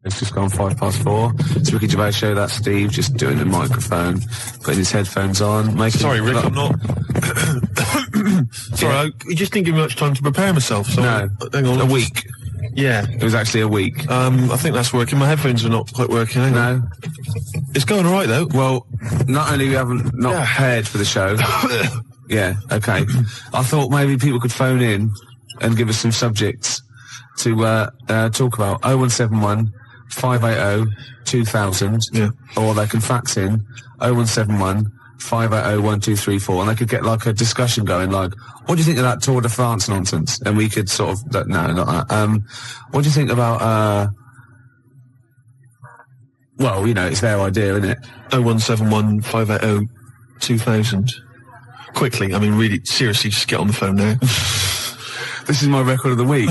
It's just gone 4:05. It's Ricky Gervais show. That's Steve just doing the microphone, putting his headphones on. Sorry, Rick, I'm not. Sorry, I just didn't give me much time to prepare myself. So no, hang on, a week. Yeah, it was actually a week. I think that's working. My headphones are not quite working. Hang on. It's going all right though. Well, not only we haven't prepared for the show. Yeah, okay. I thought maybe people could phone in and give us some subjects to talk about. 0171 580 2000. Yeah. Or they can fax in 0171 580 1234, and they could get like a discussion going, like, what do you think of that Tour de France nonsense? And we could sort of, no, not that. What do you think about, well, you know, it's their idea, isn't it? 0171 580 2000. Quickly, I mean, really, seriously, just get on the phone now. This is my record of the week.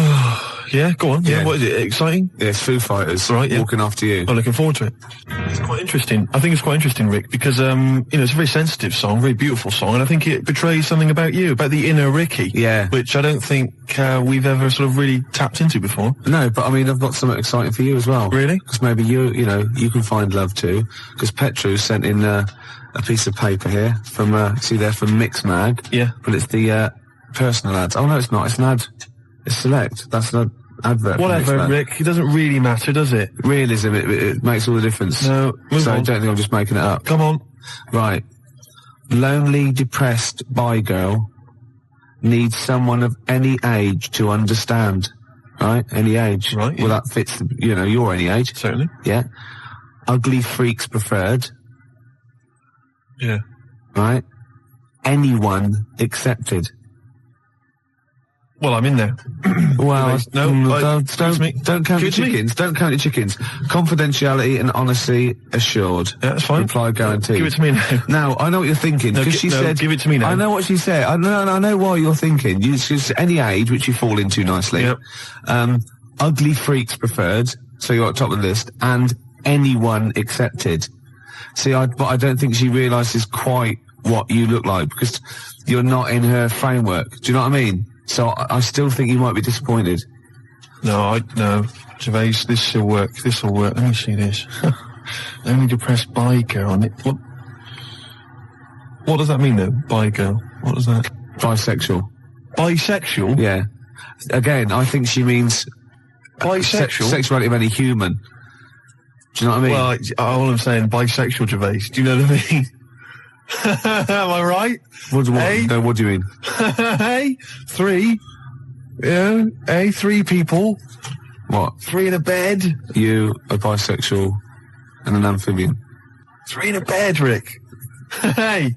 Yeah, go on. Yeah, what is it? Exciting? Yeah, it's Foo Fighters. Right, yeah. Walking After You. I'm looking forward to it. It's quite interesting. I think it's quite interesting, Rick, because, you know, it's a very sensitive song, very beautiful song, and I think it betrays something about you, about the inner Ricky. Yeah. Which I don't think we've ever sort of really tapped into before. No, but I mean, I've got something exciting for you as well. Really? Because maybe you can find love too. Because Petru sent in a piece of paper here from, see there, from Mix Mag. Yeah. But it's the personal ads. Oh, no, it's not. It's an ad. It's Select. That's an advert. Whatever, Rick. It doesn't really matter, does it? Realism, it makes all the difference. No, move so on. I don't think I'm just making it up. Come on. Right. Lonely, depressed bi girl needs someone of any age to understand. Right? Any age. Right, yeah. Well, that fits, your any age. Certainly. Yeah. Ugly freaks preferred. Yeah. Right? Anyone accepted. Well, I'm in there. Well, don't count your Give it to me. chickens. Don't count your chickens. Confidentiality and honesty assured. Yeah, that's fine. Reply guaranteed. Give it to me now. Now, I know what you're thinking, because she said... give it to me now. I know what she said. I know why you're thinking. She's any age, which you fall into nicely. Yep. Ugly freaks preferred, so you're at top of the list, and anyone accepted. See, but I don't think she realises quite what you look like, because you're not in her framework. Do you know what I mean? So I still think you might be disappointed. No, Gervais, this will work. This will work. Let me see this. Only depressed bi girl. What does that mean, though? Bi girl. What does that? Bisexual. Bisexual? Yeah. Again, I think she means... Bisexual? Sexuality of any human. Do you know what I mean? Well, all I'm saying, bisexual, Gervais. Do you know what I mean? Am I right? What do you mean? Hey, three. Yeah, hey, three people. What? 3 in a bed. You, a bisexual, and an amphibian. 3 in a bed, Rick. Hey.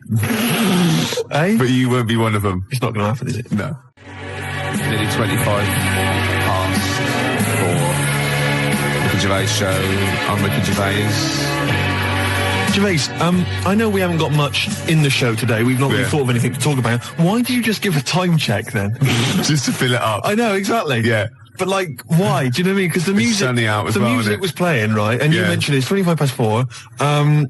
Hey? But you won't be one of them. It's not going to happen, is it? No. Nearly 25 past 4. Ricky Gervais show. I'm Ricky Gervais. Gervais, I know we haven't got much in the show today. We've not really thought of anything to talk about. Why did you just give a time check then? Just to fill it up. I know, exactly. Yeah. But, like, why? Do you know what I mean? Because the music... sunny out as well, music was playing, right? And you mentioned it's 25 past 4.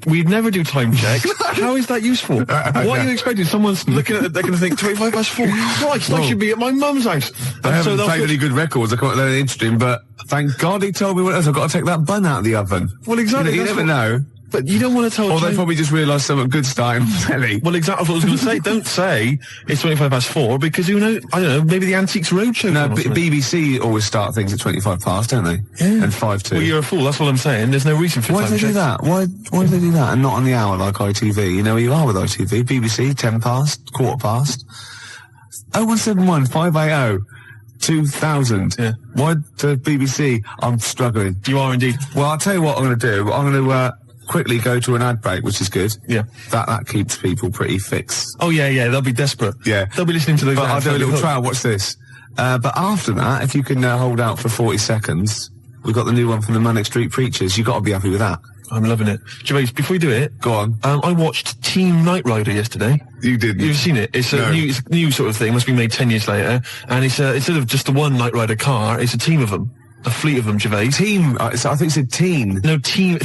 We'd never do time checks. How is that useful? What are you expecting? Someone's looking at it, they're going to think, 25 past 4? Christ, I should be at my mum's house. They haven't played any good records. I can't learn anything interesting, but thank God he told me what else. I've got to take that bun out of the oven. Well, exactly. You never know. But you don't want to tell... Or they probably just realised something good starting telly. Well, exactly what I was going to say. Don't say it's 25 past 4, because who knows? I don't know, maybe the Antiques Roadshow... No, BBC always start things at 25 past, don't they? Yeah. And 5 to. Well, you're a fool, that's what I'm saying. There's no reason for Why do they do that? Why do they do that and not on the hour like ITV? You know where you are with ITV. BBC, 10 past, quarter past. 0171 580 2000. Yeah. Why the BBC? I'm struggling. You are indeed. Well, I'll tell you what I'm going to do. I'm going to quickly go to an ad break, which is good. Yeah. That keeps people pretty fixed. Oh, yeah, they'll be desperate. Yeah. They'll be listening to those But I'll ads. do a little trial. Watch this. But after that, if you can hold out for 40 seconds, we've got the new one from the Manic Street Preachers. You've got to be happy with that. I'm loving it. Gervais, before we do it... Go on. I watched Team Knight Rider yesterday. You didn't? You've seen it. It's a new sort of thing. Must be made 10 years later. And it's instead of just the one Knight Rider car, it's a team of them. A fleet of them, Gervais. Team, I think it said teen. No, teen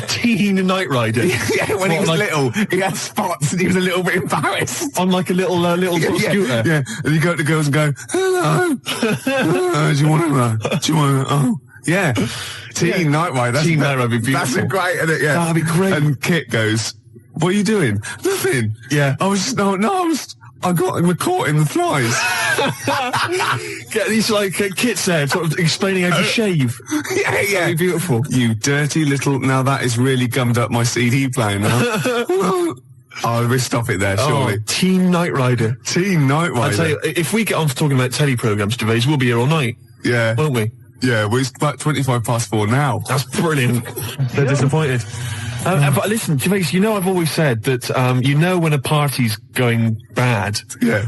Knight Rider. Yeah, when he was little, he had spots and he was a little bit embarrassed. On like a little sort of scooter. Yeah, and you go to the girls and go, hello. Do you want to know? Do you want to, oh. Yeah. Teen Night Ride. Teen Night Ride would be That's beautiful. great, isn't it? Yeah. That'd be great. And Kit goes, "What are you doing?" "Nothing." Yeah. I got caught in the flies. Get these kits there, sort of explaining how to shave. Yeah. That'd be beautiful. You dirty little. Now that is really gummed up my CD player now. We'll stop it there, surely. Oh, Teen Night Rider. Teen Night Rider. I'll tell you, if we get on to talking about telly programmes, Gervais, we'll be here all night. Yeah. Won't we? Yeah, well, it's about 4 now. That's brilliant. They're disappointed. But listen, Gervais, I've always said that, when a party's going bad,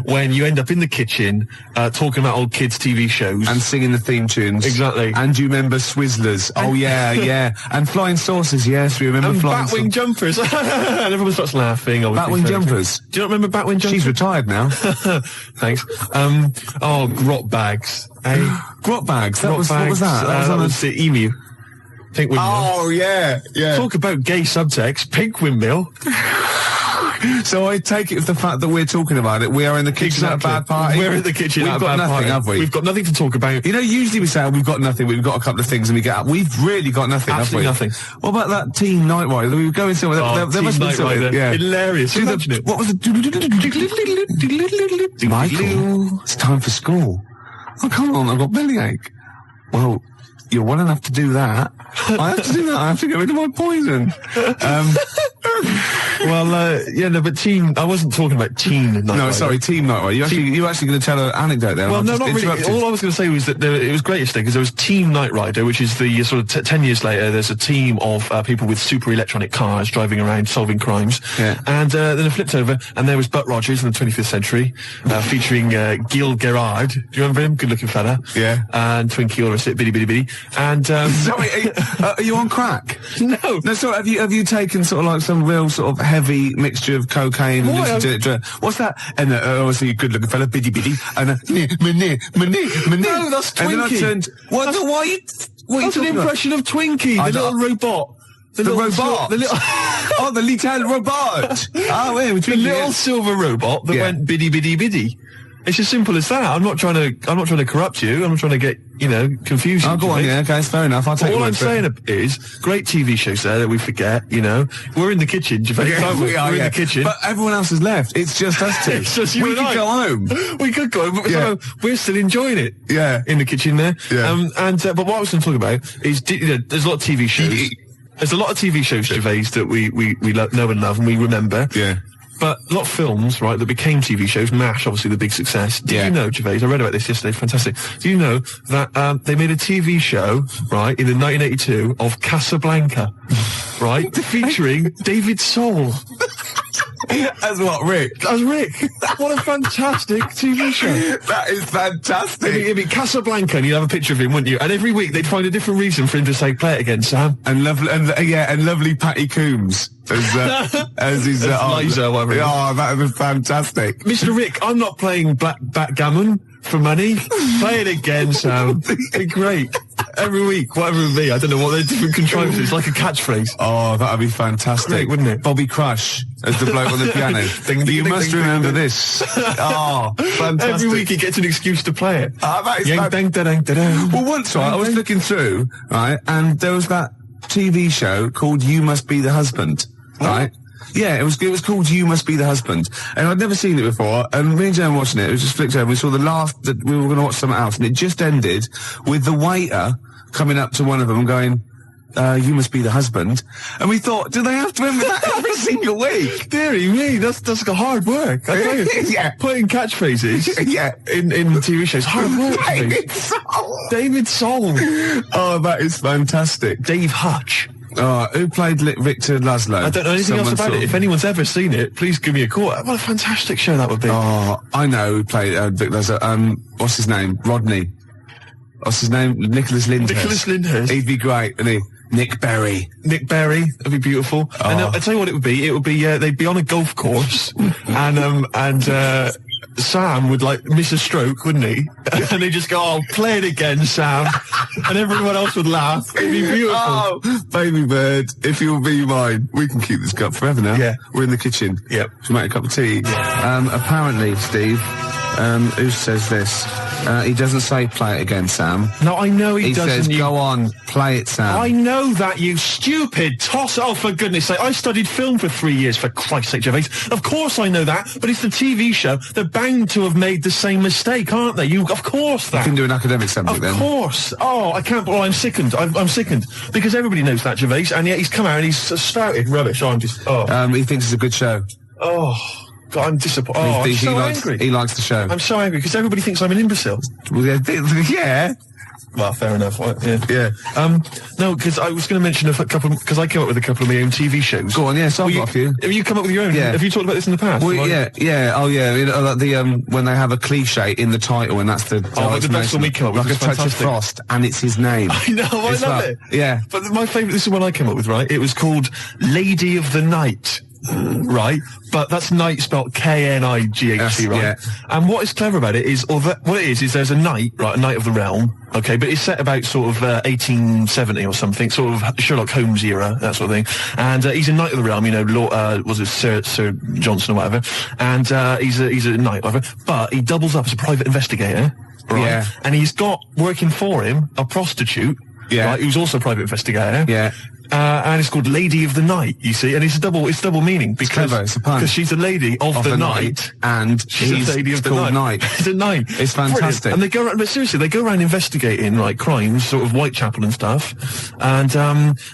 when you end up in the kitchen, talking about old kids' TV shows. And singing the theme tunes. Exactly. And you remember Swizzlers. Oh, yeah. And Flying Saucers, yes, we remember Flying Saucers. And Batwing Jumpers. And everyone starts laughing. Batwing Jumpers. Do you not remember Batwing Jumpers? She's retired now. Thanks. Grot Bags. Grot Bags? What was that? That was the Emu. Pink Windmill. Oh, yeah. Talk about gay subtext. Pink Windmill. So I take it with the fact that we're talking about it, we are in the kitchen at a bad party. We're in the kitchen at a bad party. We've got nothing, have we? We've got nothing to talk about. Usually we say, we've got nothing, we've got a couple of things and we get up. We've really got nothing, Absolutely have we? nothing. What about that Teen Night Rider? We were going somewhere. There must be something. Yeah. Hilarious. Imagine it. What was it? Michael, it's time for school. Oh, come on, I've got bellyache. Well, you're well enough to do that. I have to do that. I have to get rid of my poison. But Teen. I wasn't talking about Teen Night Rider. No, sorry, Teen Night Rider. You're actually going to tell an anecdote there. Well, no, not really. All I was going to say was that it was great yesterday because there was Teen Night Rider, which is the sort of 10 years later. There's a team of people with super electronic cars driving around solving crimes. Yeah. And then it flipped over, and there was Butt Rogers in the 25th century, featuring Gil Gerard. Do you remember him? Good-looking fella. Yeah. And Twinkie, all the rest of it, bitty, bitty, bitty. And sorry, are you on crack? No. No, sorry. Have you taken sort of like some real sort of heavy mixture of cocaine and listened to it? What's that? And obviously, good-looking fella, bitty, bitty, and No, that's Twinkie. And then I turned. What? Why? That's an impression of Twinkie, the little robot. The robot. The little. Oh, the little robot. Oh, yeah, the little silver robot that went biddy, biddy, biddy. It's as simple as that. I'm not trying to corrupt you. I'm not trying to get, confuse you. Oh, go on, yeah, okay, it's fair enough. I'll take all I'm saying is, great TV shows there that we forget, We're in the kitchen, Gervais, aren't we? We're in the kitchen. But everyone else has left. It's just us two. It's just you we and could I. go home. We could go home, but somehow we're still enjoying it. Yeah. In the kitchen there. Yeah. But what I was going to talk about is, there's a lot of TV shows. There's a lot of TV shows, Gervais, that we know and love and we remember. Yeah. But a lot of films, right, that became TV shows, MASH, obviously the big success. Did you know, Gervais, I read about this yesterday, fantastic. Do you know that they made a TV show, right, in 1982 of Casablanca, right, featuring David Soul. As what, Rick? As Rick. What a fantastic TV show. That is fantastic. It'd be Casablanca and you'd have a picture of him, wouldn't you? And every week they'd find a different reason for him to say, play it again, Sam. And lovely Patty Coombs as his Liza, whatever. Oh, that was fantastic. Mr. Rick, I'm not playing backgammon for money. Play it again, Sam. It'd be great. Every week, whatever it would be. I don't know what they're different contrivances. It's like a catchphrase. Oh, that would be fantastic. Great, wouldn't it? Bobby Crush as the bloke on the piano. You must remember this. Oh, fantastic. Every week he gets an excuse to play it. That is Well, once, right, I was looking through, right, and there was that TV show called You Must Be the Husband, right? Yeah, it was called You Must Be the Husband. And I'd never seen it before, and me and Jen were watching it, just flicked over, we saw the last, that we were going to watch something else, and it just ended with the waiter coming up to one of them and going, you must be the husband. And we thought, do they have to remember that every single week? Deary me, that's like hard work. I tell you. Yeah. Putting catchphrase in TV shows, hard work. David Soul. Oh, that is fantastic. Dave Hutch. Who played Victor Laszlo? I don't know anything else about it. If anyone's ever seen it, please give me a call. What a fantastic show that would be. Oh, I know who played Victor Laszlo. What's his name? Rodney. What's his name? Nicholas Lyndhurst. Nicholas Lyndhurst. He'd be great, wouldn't he? Nick Berry. Nick Berry. That'd be beautiful. Oh. And I'll tell you what it would be. It would be, they'd be on a golf course and Sam would miss a stroke, wouldn't he? And they'd just go, oh, play it again, Sam. And everyone else would laugh. It'd be beautiful. Oh, baby bird, if you'll be mine. We can keep this cup forever now. Yeah. We're in the kitchen. Yep. To make a cup of tea. Apparently, Steve, who says this? He doesn't say play it again, Sam. No, I know he doesn't. He says, go on, play it, Sam. I know that, you stupid toss. Oh, for goodness sake. I studied film for 3 years, for Christ's sake, Gervais. Of course I know that, but it's the TV show. They're bound to have made the same mistake, aren't they? Of course that. You can do an academic subject then. Of course. Oh, I can't. Oh, I'm sickened. I'm sickened. Because everybody knows that, Gervais, and yet he's come out and he's spouted rubbish. Oh, I'm just... Oh. He thinks it's a good show. Oh... God, I'm disappointed. Oh, I'm so angry. He likes the show. I'm so angry because everybody thinks I'm an imbecile. Well, yeah. Well, fair enough. Yeah. No, because I was going to mention a couple, because I came up with a couple of my own TV shows. Go on, yeah, so I've got a few. Have you come up with your own? Yeah. Have you talked about this in the past? Well, yeah. Oh, yeah. You know, like the, when they have a cliche in the title and that's the... like the best one we came up with. Like a touch of frost, and it's his name. I know, I love it. Yeah. But my favourite, this is what I came up with, right? It was called Lady of the Night. Right, but that's night spelled K-N-I-G-H-T, right? Yeah. And what is clever about it is, what it is there's a knight, right, a knight of the realm, okay, but it's set about sort of 1870 or something, sort of Sherlock Holmes era, that sort of thing. And he's a knight of the realm, you know, was it Sir Johnson or whatever? And he's a knight, whatever. But he doubles up as a private investigator, right? Yeah. And he's got working for him a prostitute, right, who's also a private investigator. Yeah. And it's called Lady of the Night, you see, and it's double meaning because she's a lady of the night, and she's a lady of the night. It's a night. It's fantastic. Brilliant. And they go around, but seriously, they go around investigating like crimes, sort of Whitechapel and stuff, and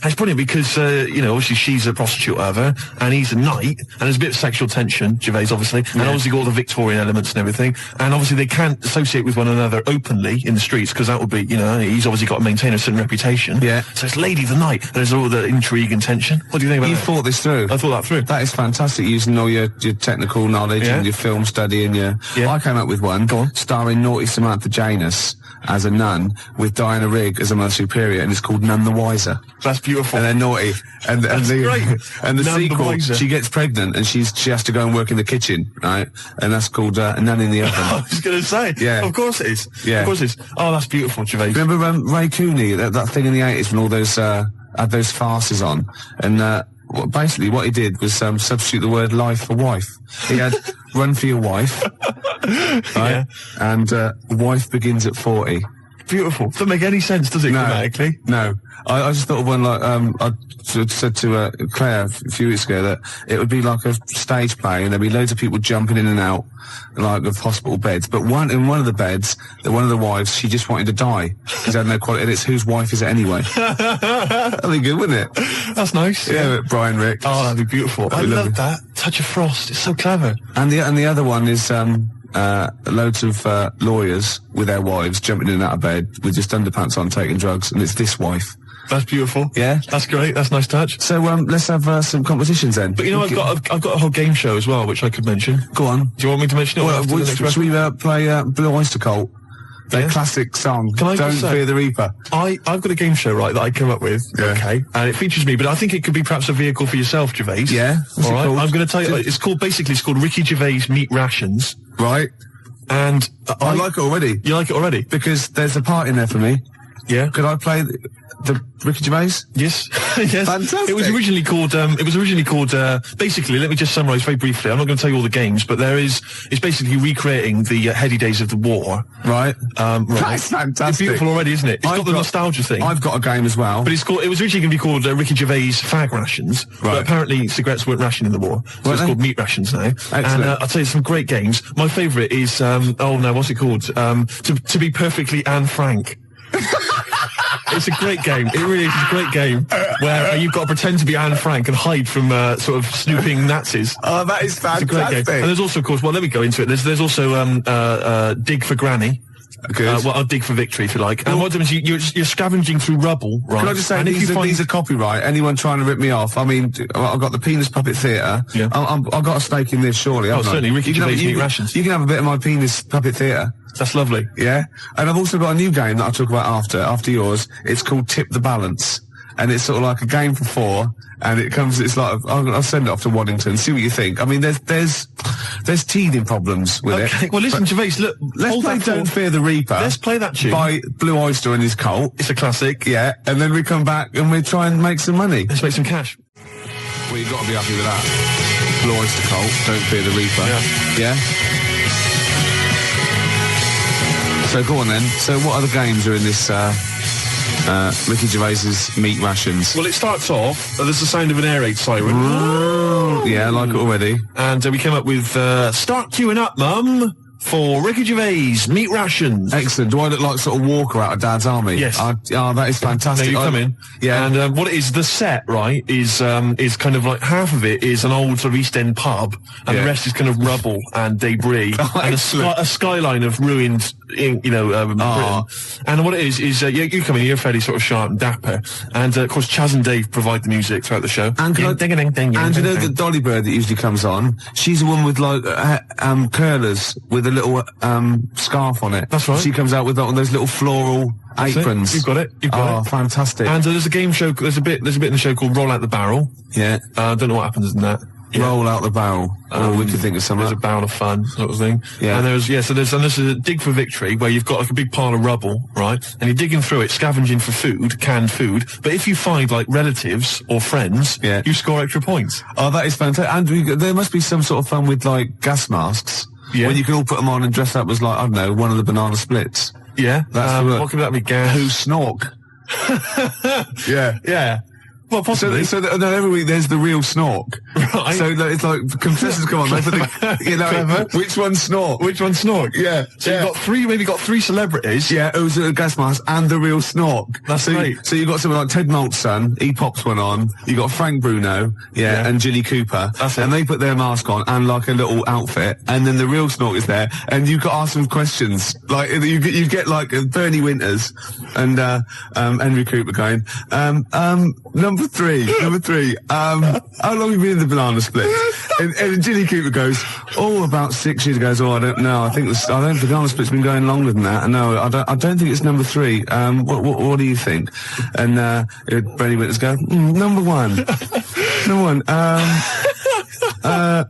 it's brilliant because you know, obviously she's a prostitute, whatever, and he's a knight, and there's a bit of sexual tension, Gervais, obviously, and obviously got all the Victorian elements and everything, and obviously they can't associate with one another openly in the streets because that would be, you know, he's obviously got to maintain a certain reputation. Yeah. So it's Lady of the Night. And there's all the intrigue and tension. What do you think about that? You thought this through. I thought that through. That is fantastic, using all your technical knowledge and your film study and your... Yeah. I came up with one, Go on. starring naughty Samantha Janus as a nun with Diana Rigg as a Mother Superior, and it's called None the Wiser. That's beautiful. And they're naughty. And the None the sequel, Wiser. she gets pregnant and she has to go and work in the kitchen, right? And that's called Nun in the Oven. I was going to say. Yeah. Of course it is. Yeah. Of course it is. Oh, that's beautiful, Gervais. Remember Ray Cooney, that thing in the 80s when all those had those farces on, and basically what he did was substitute the word life for wife. He had run for your wife, right? And wife begins at 40. Beautiful. Doesn't make any sense, does it, grammatically? No. I just thought of one like, I said to Claire a few weeks ago that it would be like a stage play and there'd be loads of people jumping in and out, like, of hospital beds. But in one of the beds, one of the wives, she just wanted to die. Because had no quality, and it's whose wife is it anyway? That'd be good, wouldn't it? That's nice. Yeah, Brian Ricks. Oh, that'd be beautiful. I love that. Touch of frost. It's so clever. And the other one is, loads of lawyers with their wives jumping in and out of bed with just underpants on taking drugs, and it's this wife. That's beautiful. Yeah, that's great. That's a nice touch. So let's have some competitions then. But you know, I've got a whole game show as well, which I could mention. Go on. Do you want me to mention it? Well, should we play Blue Oyster Cult? Their classic song. Can I Don't Fear the Reaper. I've got a game show, right, that I came up with. Yeah. Okay. And it features me, but I think it could be perhaps a vehicle for yourself, Gervais. Yeah. All right. I'm going to tell you. It's called Ricky Gervais Meat Rations. Right. And I like it already. You like it already? Because there's a part in there for me. Yeah. Could I play the Ricky Gervais? Yes. Yes. Fantastic. It was originally called, basically, let me just summarise very briefly. I'm not going to tell you all the games, but it's basically recreating the heady days of the war. Right. Right. That's fantastic. It's beautiful already, isn't it? It's got the nostalgia thing. I've got a game as well. But it was originally going to be called Ricky Gervais Fag Rations. Right. But apparently cigarettes weren't rationed in the war. So it's called Meat Rations now. Excellent. And I'll tell you some great games. My favourite is, what's it called? To be perfectly Anne Frank. It's a great game. It really is a great game where you've got to pretend to be Anne Frank and hide from sort of snooping Nazis. Oh, that is fantastic. It's a great game. And there's also, of course, let me go into it. There's also Dig for Granny. Good. I'll dig for victory if you like. And what happens is you're scavenging through rubble, right? Can I just say, these are copyright. Anyone trying to rip me off? I mean, I've got the Penis Puppet Theatre. Yeah. I've got a stake in this, surely. Oh, certainly. Ricky Gervais Meat Rations. You can have a bit of my Penis Puppet Theatre. That's lovely. Yeah. And I've also got a new game that I'll talk about after yours. It's called Tip the Balance. And it's sort of like a game for 4, and it's like, I'll send it off to Waddington, see what you think. I mean, there's teething problems with it. Well, listen, Gervais, look, let's play Don't Fear the Reaper. Let's play that tune. By Blue Oyster and his Cult. It's a classic. Yeah, and then we come back and we try and make some money. Let's make some cash. Well, you've got to be happy with that. Blue Oyster Cult, Don't Fear the Reaper. Yeah. Yeah? So go on then. So what other games are in this Ricky Gervais's Meat Rations? Well, it starts off, there's the sound of an air raid siren. Yeah, I like it already. And we came up with Start Queuing Up, Mum, for Ricky Gervais, Meat Rations. Excellent. Do I look like sort of Walker out of Dad's Army? Yes. Oh, that is fantastic. Now you come in. Yeah. And what it is, the set, right, is kind of like half of it is an old sort of East End pub, and the rest is kind of rubble and debris, and a skyline of ruined, Britain. And what it is you come in, you're fairly sort of sharp and dapper, and of course Chaz and Dave provide the music throughout the show. And you know the Dolly Bird that usually comes on? She's a woman with like curlers with a little scarf on it. That's right. She comes out with those little floral aprons. You've got it. You've got it. Fantastic. And there's a game show. There's a bit in the show called Roll Out the Barrel. Yeah. I don't know what happens in that. Yeah. Roll out the barrel. We could think of something. There's a barrel of fun, sort of thing. Yeah. And there's a dig for victory where you've got like a big pile of rubble, right? And you're digging through it, scavenging for food, canned food. But if you find like relatives or friends, you score extra points. Oh, that is fantastic. And there must be some sort of fun with like gas masks. Yeah. When you can all put them on and dress up as like, I don't know, one of the banana splits. Yeah. What could that be? Gas? Who snork? Yeah. Yeah. Well, possibly. So every week there's the real snork. Right. So it's like contestants come on. They put which one snork? Which one snork? Yeah. So you've maybe got three celebrities. Yeah, it was a gas mask and the real snork. That's great. So you've got someone like Ted Malt's son. He pops one on. You got Frank Bruno. Yeah. And Jilly Cooper. That's it. And they put their mask on and like a little outfit. And then the real snork is there. And you've got to ask them questions. Like you get like Bernie Winters and Henry Cooper going. Number three. How long have you been in the banana split? And Jilly Cooper goes, about 6 years ago. I don't know. I think the banana split's been going longer than that. No, I don't think it's number 3. What do you think? And Bernie Winters go, number 1. Number 1.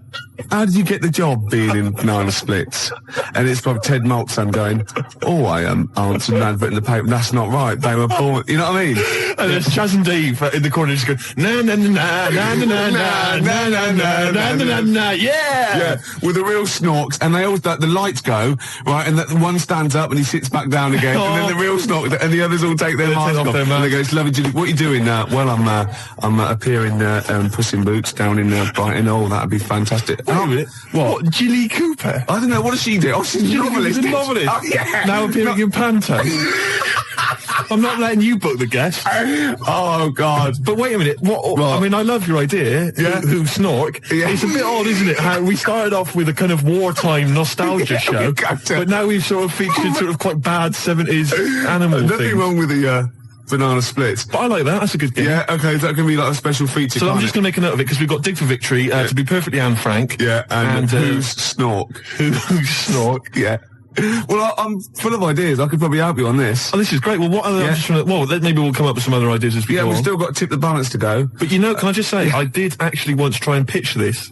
How did you get the job being in banana splits? And it's probably Ted Malt's son going, I answered an advert in the paper. That's not right. They were born. You know what I mean? And there's Chaz and Dave in the corner just going, na na na na na na na na na na na na na. Yeah, with the real snorks, and they always the lights go right, and the one stands up and he sits back down again, and then the real snork, and the others all take their mask off, and they go, "It's lovely, Julie. What are you doing now?" Well, I'm appearing Puss in Boots down in Brighton. Oh, that'd be fantastic. Wait a minute. What? Jilly Cooper? I don't know. What does she do? Oh, she's a novelist. She's a novelist. Oh, yeah. Now appearing in Panto. I'm not letting you book the guest. Oh, God. But wait a minute. What? I mean, I love your idea. Yeah. Who snork. Yeah. It's a bit odd, isn't it? How we started off with a kind of wartime nostalgia show, but now we've sort of featured sort of quite bad 70s animal things. Nothing wrong with the banana splits. But I like that. That's a good game. Yeah, okay. That can be like a special feature. So I'm just going to make a note of it because we've got Dig for Victory, to be perfectly Anne Frank. Yeah, and Who's Snork? Who's Snork? Yeah. Well, I'm full of ideas. I could probably help you on this. Oh, this is great. Well, what other... Yeah. Maybe we'll come up with some other ideas as we go on. We've still got Tip the Balance to go. But can I just say, I did actually once try and pitch this.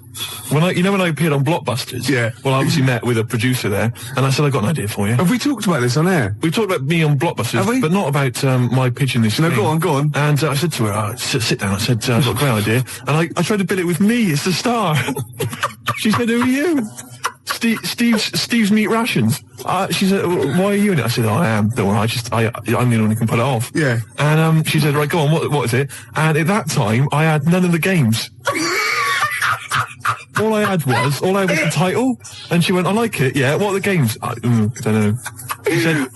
When I appeared on Blockbusters. Yeah. Well, I obviously met with a producer there, and I said, I got an idea for you. Have we talked about this on air? We talked about me on Blockbusters, but not about my pitching this thing. No, go on. And I said to her, sit down. I said, I've got a great idea. And I tried to bill it with me as the star. She said, who are you? Steve's Meat Rations. She said, why are you in it? I said, I am. Don't worry, I'm the one who can pull it off. Yeah. And she said, right, go on, what is it? And at that time, I had none of the games. All I had was the title, and she went, I like it, yeah, what are the games? I don't know. She said,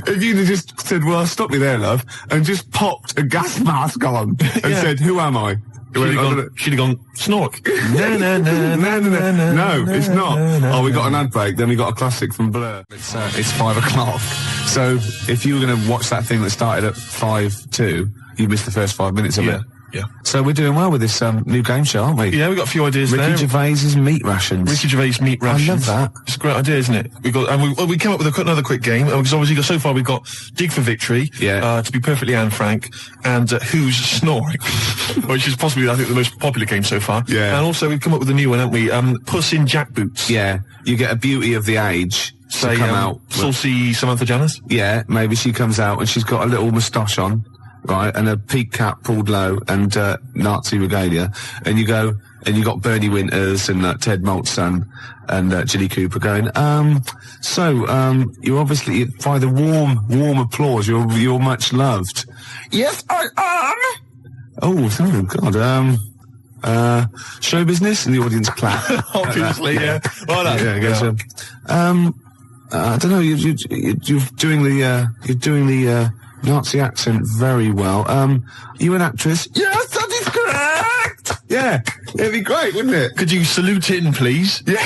if you'd have just said, well, stop me there, love, and just popped a gas mask on, and said, who am I? She'd have gone, Snork. No, it's not. We got an ad break, then we got a classic from Blur. It's 5 o'clock. So if you were going to watch that thing that started at 5:02, you missed the first 5 minutes of it. Yeah. So we're doing well with this new game show, aren't we? Yeah, we've got a few ideas there. Ricky Gervais's Meat Rations. Ricky Gervais Meat Rations. I love that. It's a great idea, isn't it? We came up with another quick game, because obviously so far we've got Dig for Victory, to be perfectly Anne Frank, and Who's Snoring, which is possibly, I think, the most popular game so far. Yeah. And also we've come up with a new one, haven't we? Puss in Jackboots. Yeah. You get a beauty of the age to come out. Saucy Samantha Janus? Yeah, maybe she comes out and she's got a little moustache on. right, and a peak cap pulled low and Nazi regalia, and you go and you got Bernie Winters and Ted Maltzson and Jilly Cooper going. So you're obviously, by the warm applause, you're much loved. Yes, I am. Oh God. Show business, and the audience clap. Obviously, yeah. Well done. I don't know. You're doing the Nazi accent very well. You an actress? Yes, that is correct. Yeah, it'd be great, wouldn't it? Could you salute in, please? Yeah,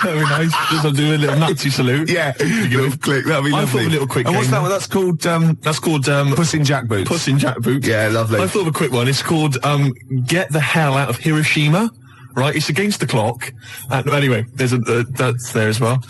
very nice. Just I'll do a little Nazi salute. Yeah, little click. That'd be lovely. I thought of a little quick. And what's that one? That's called Puss in Jackboots. Puss in Jackboots. Yeah, lovely. I thought of a quick one. It's called Get the Hell Out of Hiroshima. Right, it's against the clock. Anyway, there's that's there as well.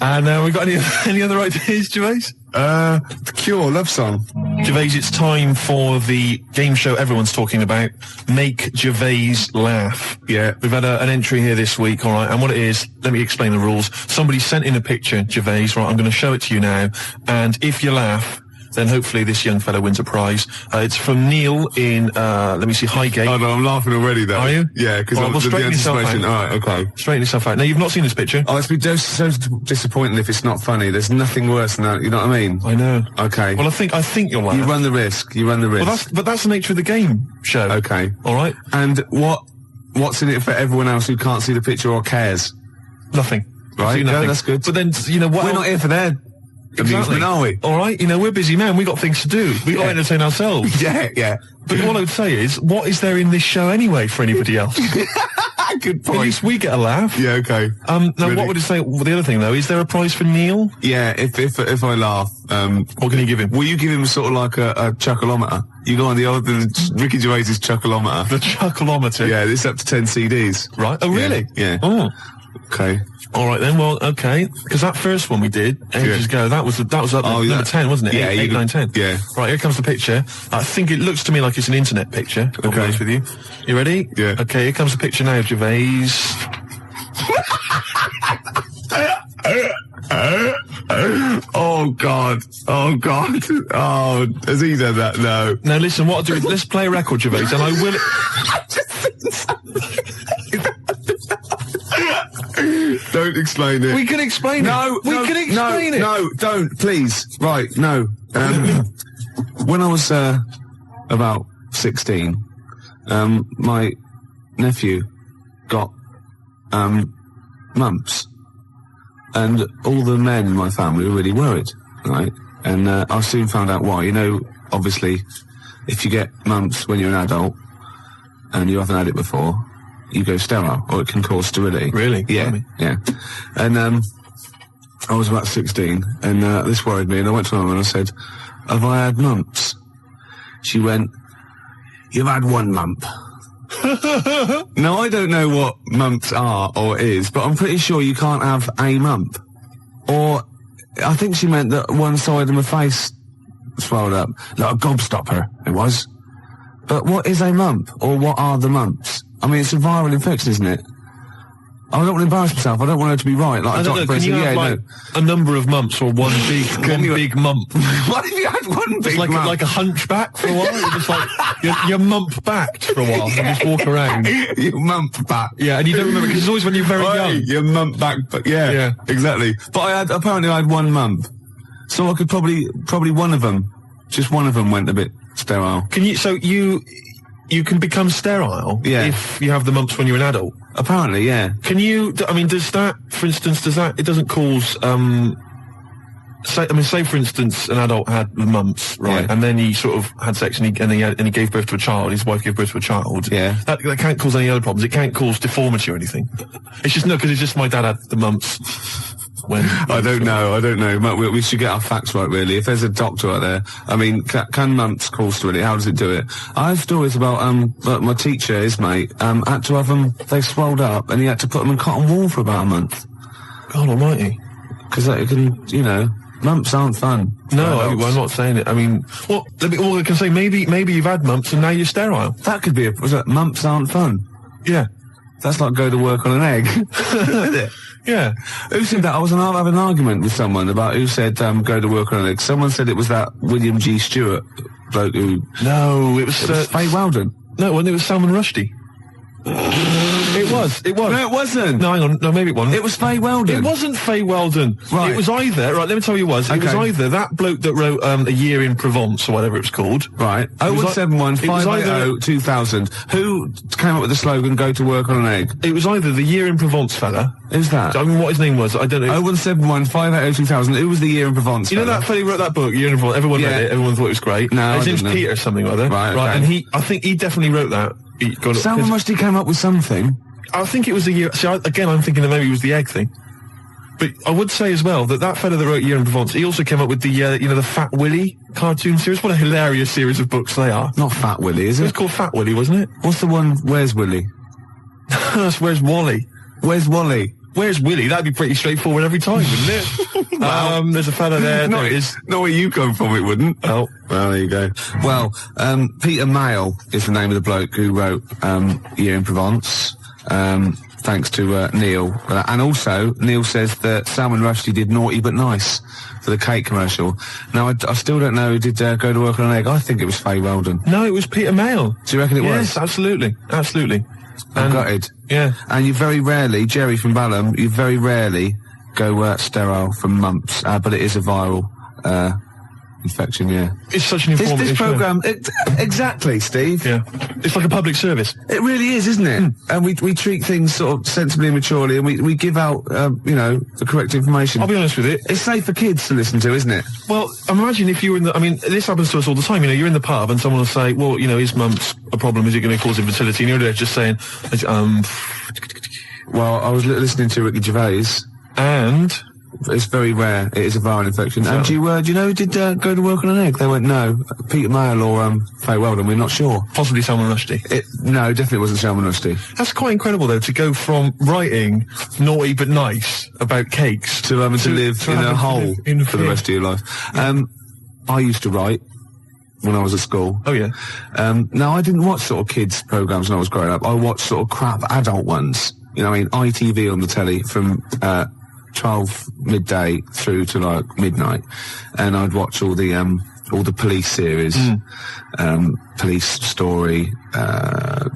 And we got any other ideas, Gervais? The Cure, love song. Gervais, it's time for the game show everyone's talking about. Make Gervais laugh. Yeah. We've had an entry here this week, all right, and what it is, let me explain the rules. Somebody sent in a picture, Gervais, right, I'm going to show it to you now, and if you laugh, then hopefully this young fellow wins a prize. It's from Neil in, let me see, Highgate. Oh no, I'm laughing already though. Are you? Yeah, because well, straighten yourself out. Alright, okay. Straighten yourself out. Now, you've not seen this picture. Oh, it's been so disappointing if it's not funny. There's nothing worse than that, you know what I mean? I know. Okay. Well, I think you'll laugh. You run the risk. Well, that's the nature of the game show. Okay. Alright? And what's in it for everyone else who can't see the picture or cares? Nothing. Right, nothing. no, that's good. But then, you know what? We're not here for their amusement, are we? All right, you know, we're busy men. We got things to do. We got to entertain ourselves. Yeah. But what I would say is, what is there in this show anyway for anybody else? Good point. At least we get a laugh. Yeah, okay. Now, Really? what would you say? Well, the other thing though, is there a prize for Neil? Yeah, if I laugh, what can you give him? will you give him sort of like a chuckleometer? You go on the Ricky Gervais's chuckleometer. The chuckleometer. Yeah, it's up to 10 CDs. Right. Oh, really? Yeah. Oh. Okay. All right then. Well, okay. Because that first one we did ages ago, that was up number 10, wasn't it? Yeah, 8, 9, 10. Yeah. Right. Here comes the picture. I think it looks to me like it's an internet picture. I'll be honest with you. You ready? Yeah. Okay. Here comes the picture now, Gervais. Oh God. Oh, has he done that? No. Now listen. What I'll do is let's play a record, Gervais, and I will. Don't explain it. We can explain it. We can explain it. No, don't, please. Right, no. When I was about 16, my nephew got mumps, and all the men in my family were really worried, right? And I soon found out why. You know, obviously, if you get mumps when you're an adult and you haven't had it before, you go sterile, or it can cause sterility. Really? Yeah. Yeah. And I was about 16, and this worried me, and I went to my mum and I said, have I had mumps? She went, you've had one mump. Now, I don't know what mumps are or is, but I'm pretty sure you can't have a mump. Or, I think she meant that one side of my face swelled up. Like a gobstopper, it was. But what is a mump? Or what are the mumps? I mean, it's a viral infection, isn't it? I don't want to embarrass myself. I don't want her to be right. Like, I don't know. Can you have a number of mumps or one big mump? What if you had one big like mump? like a hunchback for a while? You're just like, you're mump backed for a while and just walk around. You mump back. Yeah, and you don't remember, because it's always when you're very young. You're mump back, but yeah, exactly. But apparently I had one mump. So I could probably one of them, just one of them went a bit sterile. Can you, so you can become sterile if you have the mumps when you're an adult? Apparently, yeah. Can you, I mean, does that, for instance, it doesn't cause, say for instance, an adult had the mumps, right, and then he sort of had sex and he gave birth to a child, his wife gave birth to a child. Yeah. That can't cause any other problems. It can't cause deformity or anything. It's just, no, because it's just my dad had the mumps. I don't know. We should get our facts right, really. If there's a doctor out there, I mean, can mumps cause sterility? How does it do it? I have stories about, my teacher, his mate, had to have them, they swelled up, and he had to put them in cotton wool for about a month. God almighty. Because it can, you know, mumps aren't fun. No, I'm not saying it. I mean, well, I can say maybe you've had mumps and now you're sterile. That could be mumps aren't fun. Yeah. That's like go to work on an egg. Isn't it? Yeah. Who said that? I was having an argument with someone about who said go to work on an egg. Someone said it was that William G. Stewart bloke who... No, it was Faye Weldon. No, it was Salman Rushdie. It was. No, it wasn't. No, hang on. No, maybe it wasn't. It was Faye Weldon. It wasn't Faye Weldon. Right. It was either, right, let me tell you what it was. It was either that bloke that wrote A Year in Provence, or whatever it was called. Right. 0171 580 2000. Who came up with the slogan, go to work on an egg? It was either the Year in Provence fella. Who's that? I mean, what his name was, I don't know. 0171 580 2000. Who was the Year in Provence? You know that fella who wrote that book, Year in Provence? Everyone read it, everyone thought it was great. No, his name's Peter or something or other. Right, okay. And I think he definitely wrote that. Salman Rushdie came up with something. I think it was the year. See, again, I'm thinking that maybe it was the egg thing. But I would say as well that fella that wrote Year in Provence, he also came up with the, the Fat Willy cartoon series. What a hilarious series of books they are. Not Fat Willy, is it? It was called Fat Willy, wasn't it? What's the one, Where's Willy? That's Where's Wally. Where's Wally? Where's Willy? That'd be pretty straightforward every time, wouldn't it? Well, there's a fella there. There it is. Not where you come from, it wouldn't. Oh. Well, there you go. Well, Peter Mayle is the name of the bloke who wrote Year in Provence. Thanks to Neil. And also, Neil says that Salman Rushdie did Naughty But Nice for the cake commercial. Now, I still don't know who did Go to Work on an Egg. I think it was Faye Weldon. No, it was Peter Mayle. Do you reckon it was? Yes, absolutely. Absolutely. I'm gutted. Yeah. And you very rarely, Jerry from Balham, you very rarely go sterile from mumps, but it is a viral infection, yeah. It's such an informative This programme, exactly, Steve. Yeah. It's like a public service. It really is, isn't it? And we treat things sort of sensibly and maturely, and we give out, the correct information. I'll be honest with it. It's safe for kids to listen to, isn't it? Well, imagine if you were in the... I mean, this happens to us all the time. You're in the pub and someone will say, well, is mumps a problem? Is it going to cause infertility? And you're there just saying, Well, I was listening to Ricky Gervais. And... It's very rare. It is a viral infection. So, and do you know who did Go to Work on an Egg? They went, no. Peter Mayle or Faye Weldon, we're not sure. Possibly Salman Rushdie. No, definitely wasn't Salman Rushdie. That's quite incredible, though, to go from writing Naughty But Nice about cakes to live in a hole for the rest of your life. I used to write when I was at school. Oh, yeah. Now, I didn't watch sort of kids' programmes when I was growing up. I watched sort of crap adult ones. ITV on the telly from 12 midday through to like midnight, and I'd watch all the police series, Police Story,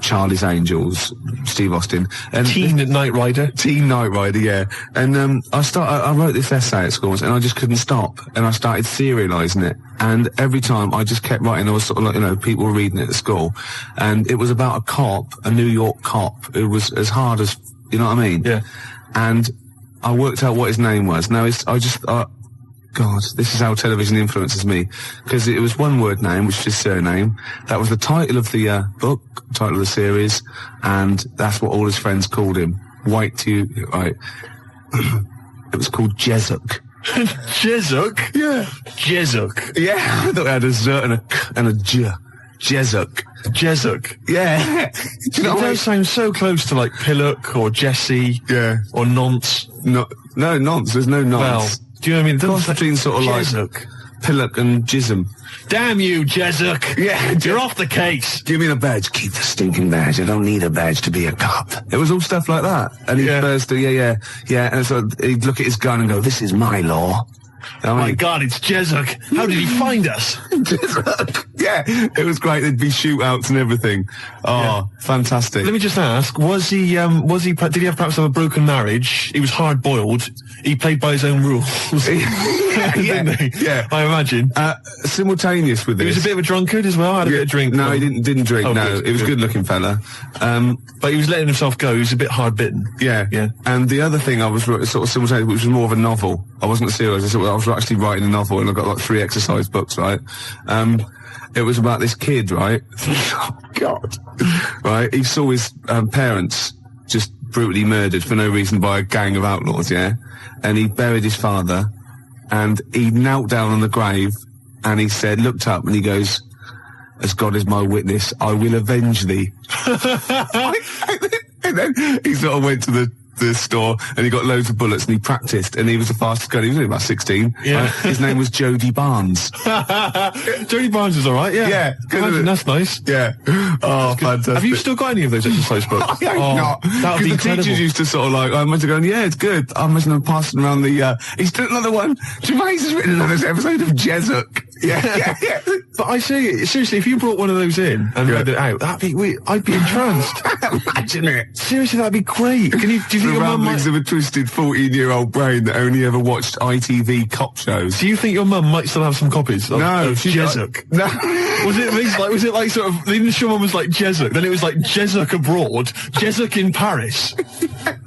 Charlie's Angels, Steve Austin, and Teen Knight Rider, yeah. And I wrote this essay at school, and I just couldn't stop, and I started serialising it. And every time I just kept writing, I was sort of like, people were reading it at school, and it was about a cop, a New York cop, who was as hard as, you know what I mean? Yeah. And I worked out what his name was. Now, God, this is how television influences me. Because it was one word name, which is his surname. That was the title of the book, title of the series, and that's what all his friends called him. Right. It was called Jezuk. Jezuk? Yeah. Jezuk. Yeah, I thought it had a Z and a J. Jezuk. Jezuk. Yeah. Do you know, it does sound so close to like Pillock or Jesse. Yeah. Or Nonce. No, nonce. There's no nonce. Well, do you know what I mean? The cross between sort of Jezuk. Like Pillock and Jism. Damn you, Jezuk. Yeah. You're off the case. Give me the badge. Keep the stinking badge. I don't need a badge to be a cop. It was all stuff like that. And he'd first do, yeah. And so he'd look at his gun and go, this is my law. My God, it's Jezuk. How did he find us? Jezuk. Yeah, it was great. There'd be shootouts and everything. Oh, fantastic. Let me just ask, did he perhaps have a broken marriage? He was hard-boiled. He played by his own rules. Didn't he? Yeah. I imagine. Simultaneous with this. He was a bit of a drunkard as well, had a bit of drink. No, he didn't drink, no. Good, he was a good-looking fella. But he was letting himself go. He was a bit hard-bitten. Yeah. And the other thing I was sort of simultaneous, which was more of a novel. I wasn't serious. I was actually writing a novel, and I got like 3 exercise books, right? It was about this kid, right? Oh, God. Right? He saw his parents just brutally murdered for no reason by a gang of outlaws, yeah? And he buried his father, and he knelt down on the grave, and he said, looked up, and he goes, as God is my witness, I will avenge thee. And then he sort of went to the store, and he got loads of bullets, and he practiced, and he was the fastest gun. He was only about 16. Yeah. Right? His name was Jody Barnes. Jody Barnes is all right, yeah. Yeah. Imagine, that's nice. Yeah. Oh, fantastic. Have you still got any of those exercise books? I hope not. That would be the incredible. teachers used to sort of like, I imagine going, yeah, it's good. I imagine them passing around the, he's done another one. Gervais has written another episode of Jezuk. Yeah. But I say, seriously, if you brought one of those in and read it out, I'd be entranced. Imagine it. Seriously, that'd be great. Do you think The your mum ramblings might... of a twisted 14-year-old brain that only ever watched ITV cop shows. Do you think your mum might still have some copies of she Jezuk? No. Was it like sort of, the initial one was like Jezuk, then it was like Jezuk abroad, Jezuk in Paris,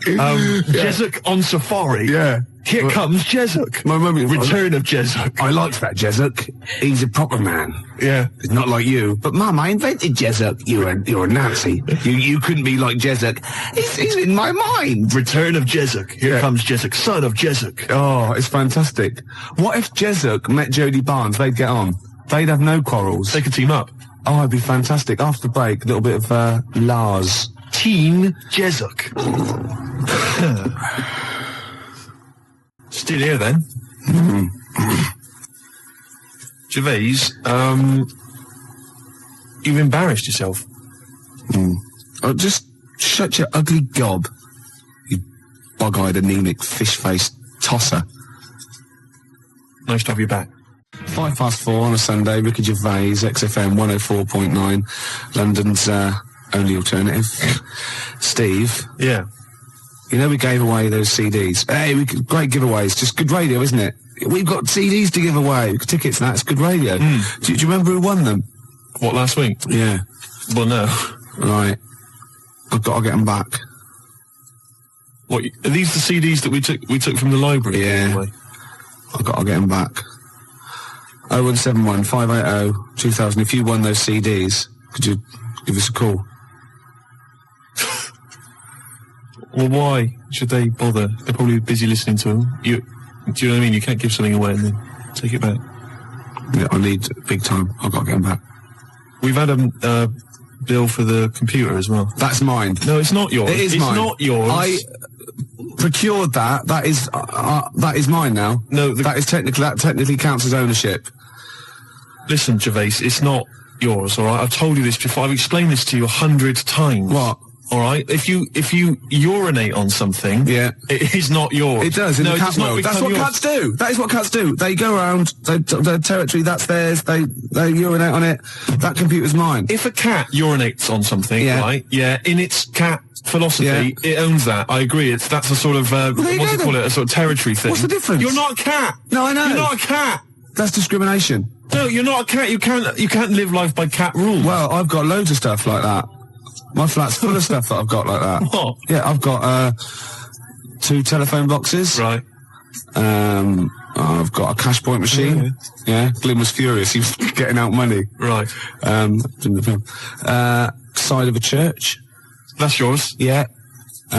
Jezuk on safari. Yeah. Here comes Jezuk. My mum... Return of Jezuk. I liked that Jezuk. He's a proper man. Yeah. It's not like you. But Mum, I invented Jezuk. You're a Nazi. You couldn't be like Jezuk. He's in my mind. Return of Jezuk. Here comes Jezuk, son of Jezuk. Oh, it's fantastic. What if Jezuk met Jodie Barnes? They'd get on. They'd have no quarrels. They could team up. Oh, it'd be fantastic. After the break, a little bit of Lars. Teen Jezuk. Still here then. Gervais, you've embarrassed yourself. Oh, just shut your ugly gob. You bug-eyed, anemic, fish-faced tosser. Nice to have you back. 4:05 on a Sunday, Ricky Gervais, XFM 104.9, London's only alternative. Steve. Yeah. You know we gave away those CDs. Hey, great giveaways. Just good radio, isn't it? We've got CDs to give away. Tickets and that's good radio. Do you remember who won them? What, last week? Yeah. Well, no. Right. I've got to get them back. What, are these the CDs that we took from the library? Yeah. Anyway? I've got to get them back. 0171 580 2000. If you won those CDs, could you give us a call? Well, why should they bother? They're probably busy listening to them. Do you know what I mean? You can't give something away and then take it back. Yeah, I need big time. I've got to get them back. We've had a bill for the computer as well. That's mine. No, it's not yours. It is mine. It's not yours. I procured that. That is mine now. No, that technically counts as ownership. Listen, Gervais, it's not yours, all right? I've told you this before. I've explained this to you 100 times. What? All right? If you urinate on something, it is not yours. It does in the cat world. That's what cats do. That is what cats do. They go around their territory. That's theirs. They urinate on it. That computer's mine. If a cat urinates on something, right? Yeah. In its cat philosophy, it owns that. I agree. That's a sort of what's it call it? A sort of territory thing. What's the difference? You're not a cat. No, I know. You're not a cat. That's discrimination. No, you're not a cat. You can't live life by cat rules. Well, I've got loads of stuff like that. My flat's full of stuff that I've got like that. What? Yeah, I've got 2 telephone boxes. Right. I've got a cash point machine. Yeah. Glyn was furious. He was getting out money. Right. Side of a church. That's yours. Yeah. 2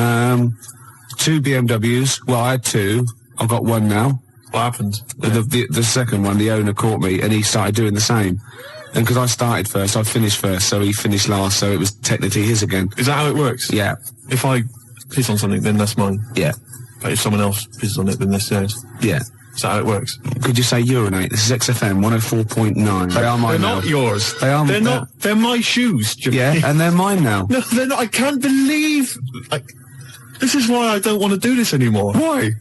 BMWs. Well, I had 2. I've got 1 now. What happened? The second one, the owner caught me, and he started doing the same. And because I started first, I finished first, so he finished last, so it was technically his again. Is that how it works? Yeah. If I piss on something, then that's mine. Yeah. But if someone else pisses on it, then that's theirs. Yeah. Is that how it works? Could you say urinate? This is XFM 104.9. They are mine now. They're not yours. They are. They're not. They're my shoes, Jimmy. Yeah, and they're mine now. No, they're not. I can't believe... this is why I don't want to do this anymore. Why?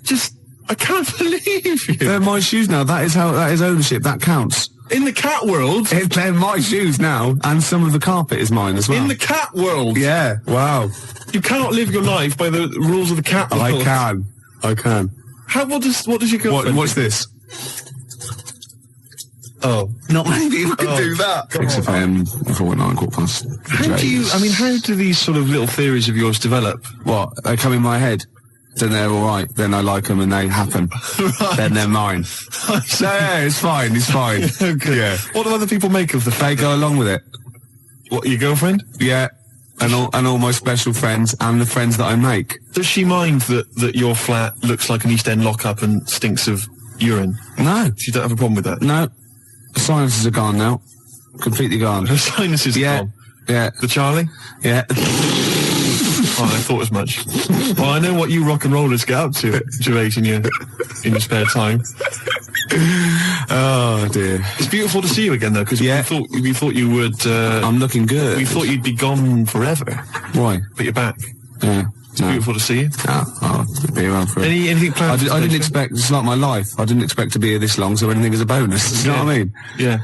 I can't believe you. They're my shoes now. That is ownership. That counts. In the cat world... They're my shoes now, and some of the carpet is mine as well. In the cat world... Yeah, wow. You cannot live your life by the rules of the cat world. I can. What does your girlfriend... What's this? Oh. Not many people can do that. XFM 4.9, 4:15. How do these sort of little theories of yours develop? What? They come in my head. Then they're all right. Then I like them and they happen. Right. Then they're mine. No, it's fine. It's fine. Okay. Yeah. What do other people make of the fact? They go along with it. What, your girlfriend? Yeah. And all my special friends and the friends that I make. Does she mind that your flat looks like an East End lockup and stinks of urine? No. She don't have a problem with that? No. The sinuses are gone now. Completely gone. The sinuses are gone? Yeah. The Charlie? Yeah. Oh, I thought as much. Well, I know what you rock and rollers get up to, Gervais, in your spare time. Oh dear. It's beautiful to see you again, though, because we thought you would. I'm looking good. We thought you'd be gone forever. Why? But you're back. Yeah. It's beautiful to see you. I'll be around for it. Anything planned? I didn't expect, it's like my life, I didn't expect to be here this long, so anything is a bonus. You know what I mean? Yeah.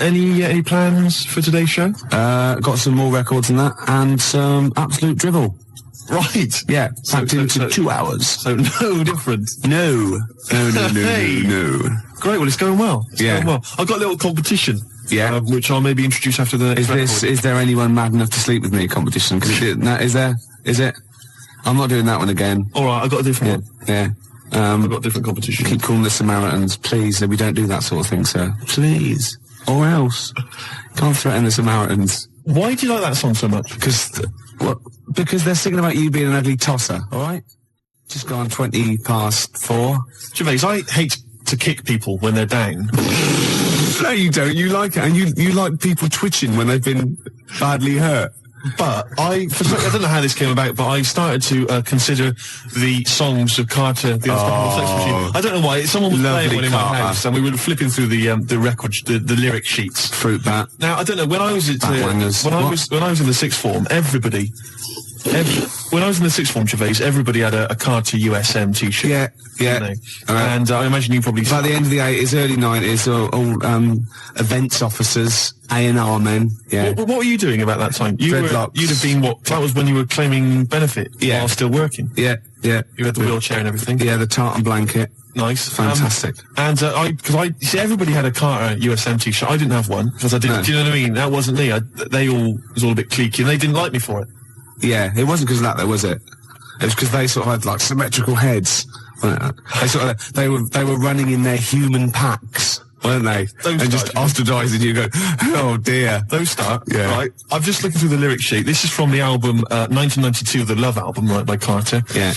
Any plans for today's show? Got some more records than that, and some absolute drivel. Right. Yeah, packed into 2 hours. So no different. No. Hey. No. Great, well, it's going well. Yeah. I've got a little competition. Yeah. Which I'll maybe introduce after the next record. Is there anyone mad enough to sleep with me competition? Is it? I'm not doing that one again. Alright, I've got a different one. Yeah. I've got a different competition. Keep calling the Samaritans, please. We don't do that sort of thing, sir. Please. Or else. Can't threaten the Samaritans. Why do you like that song so much? Because they're singing about you being an ugly tosser, alright? Just gone 20 past 4. Gervais, I hate to kick people when they're down. No, you don't. You like it, and you like people twitching when they've been badly hurt. But I don't know how this came about, but I started to consider the songs of Carter, the Unstoppable Sex Machine. I don't know why. Someone was playing one in my house, and we were flipping through the record, the lyric sheets. Fruit bat. Now I don't know. When I was when I was in the sixth form, when I was in the sixth form, Gervais, everybody had a Carter USM T-shirt. Yeah. And I imagine you probably. By the end of the 80s, early 90s, all events officers, A&R men. Yeah. What were you doing about that time? You'd have been what? That was when you were claiming benefit while still working. Yeah. You had the wheelchair and everything. Yeah, the tartan blanket. Nice. Fantastic. Because everybody had a Carter USM T-shirt. I didn't have one because I didn't. No. Do you know what I mean? That wasn't me. It was all a bit cliquey, and they didn't like me for it. Yeah, it wasn't because of that, though, was it? It was because they sort of had like symmetrical heads. They were running in their human packs, weren't they? And just ostracising you. Go, oh dear. Those start. Yeah. Right. I'm just looking through the lyric sheet. This is from the album 1992, the Love album, right, by Carter. Yeah.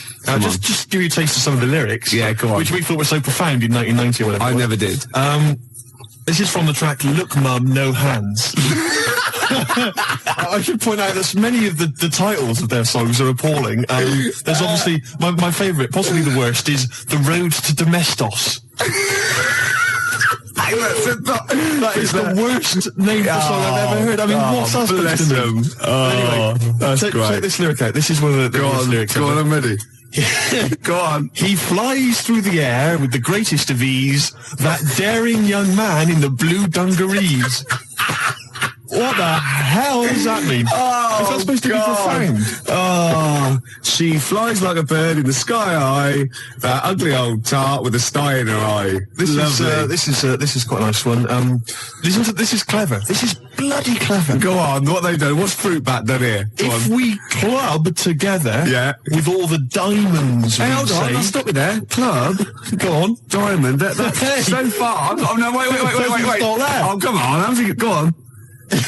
Just give you a taste of some of the lyrics. Yeah, go on. Which we thought were so profound in 1990 or whatever. I never did. This is from the track "Look, Mum, No Hands." I should point out that many of the titles of their songs are appalling. There's obviously my favourite, possibly the worst, is "The Road to Domestos." That is the worst name for song I've ever heard. I mean, what's that supposed to mean? Anyway, check this lyric out. This is one of the lyrics. Go on, I'm ready. Go on. He flies through the air with the greatest of ease, that daring young man in the blue dungarees. What the hell does that mean? Is that supposed to be profound? She flies like a bird in the sky high. That ugly old tart with a sty in her eye. This is quite a nice one. This is clever. This is bloody clever. Go on. What they done? What's Fruit Bat done here? If we club together, with all the diamonds. Hey, hold on. I'll stop you there. Club. Go on. Diamond. That's so far. Oh no! Wait. Oh, come on. Go on.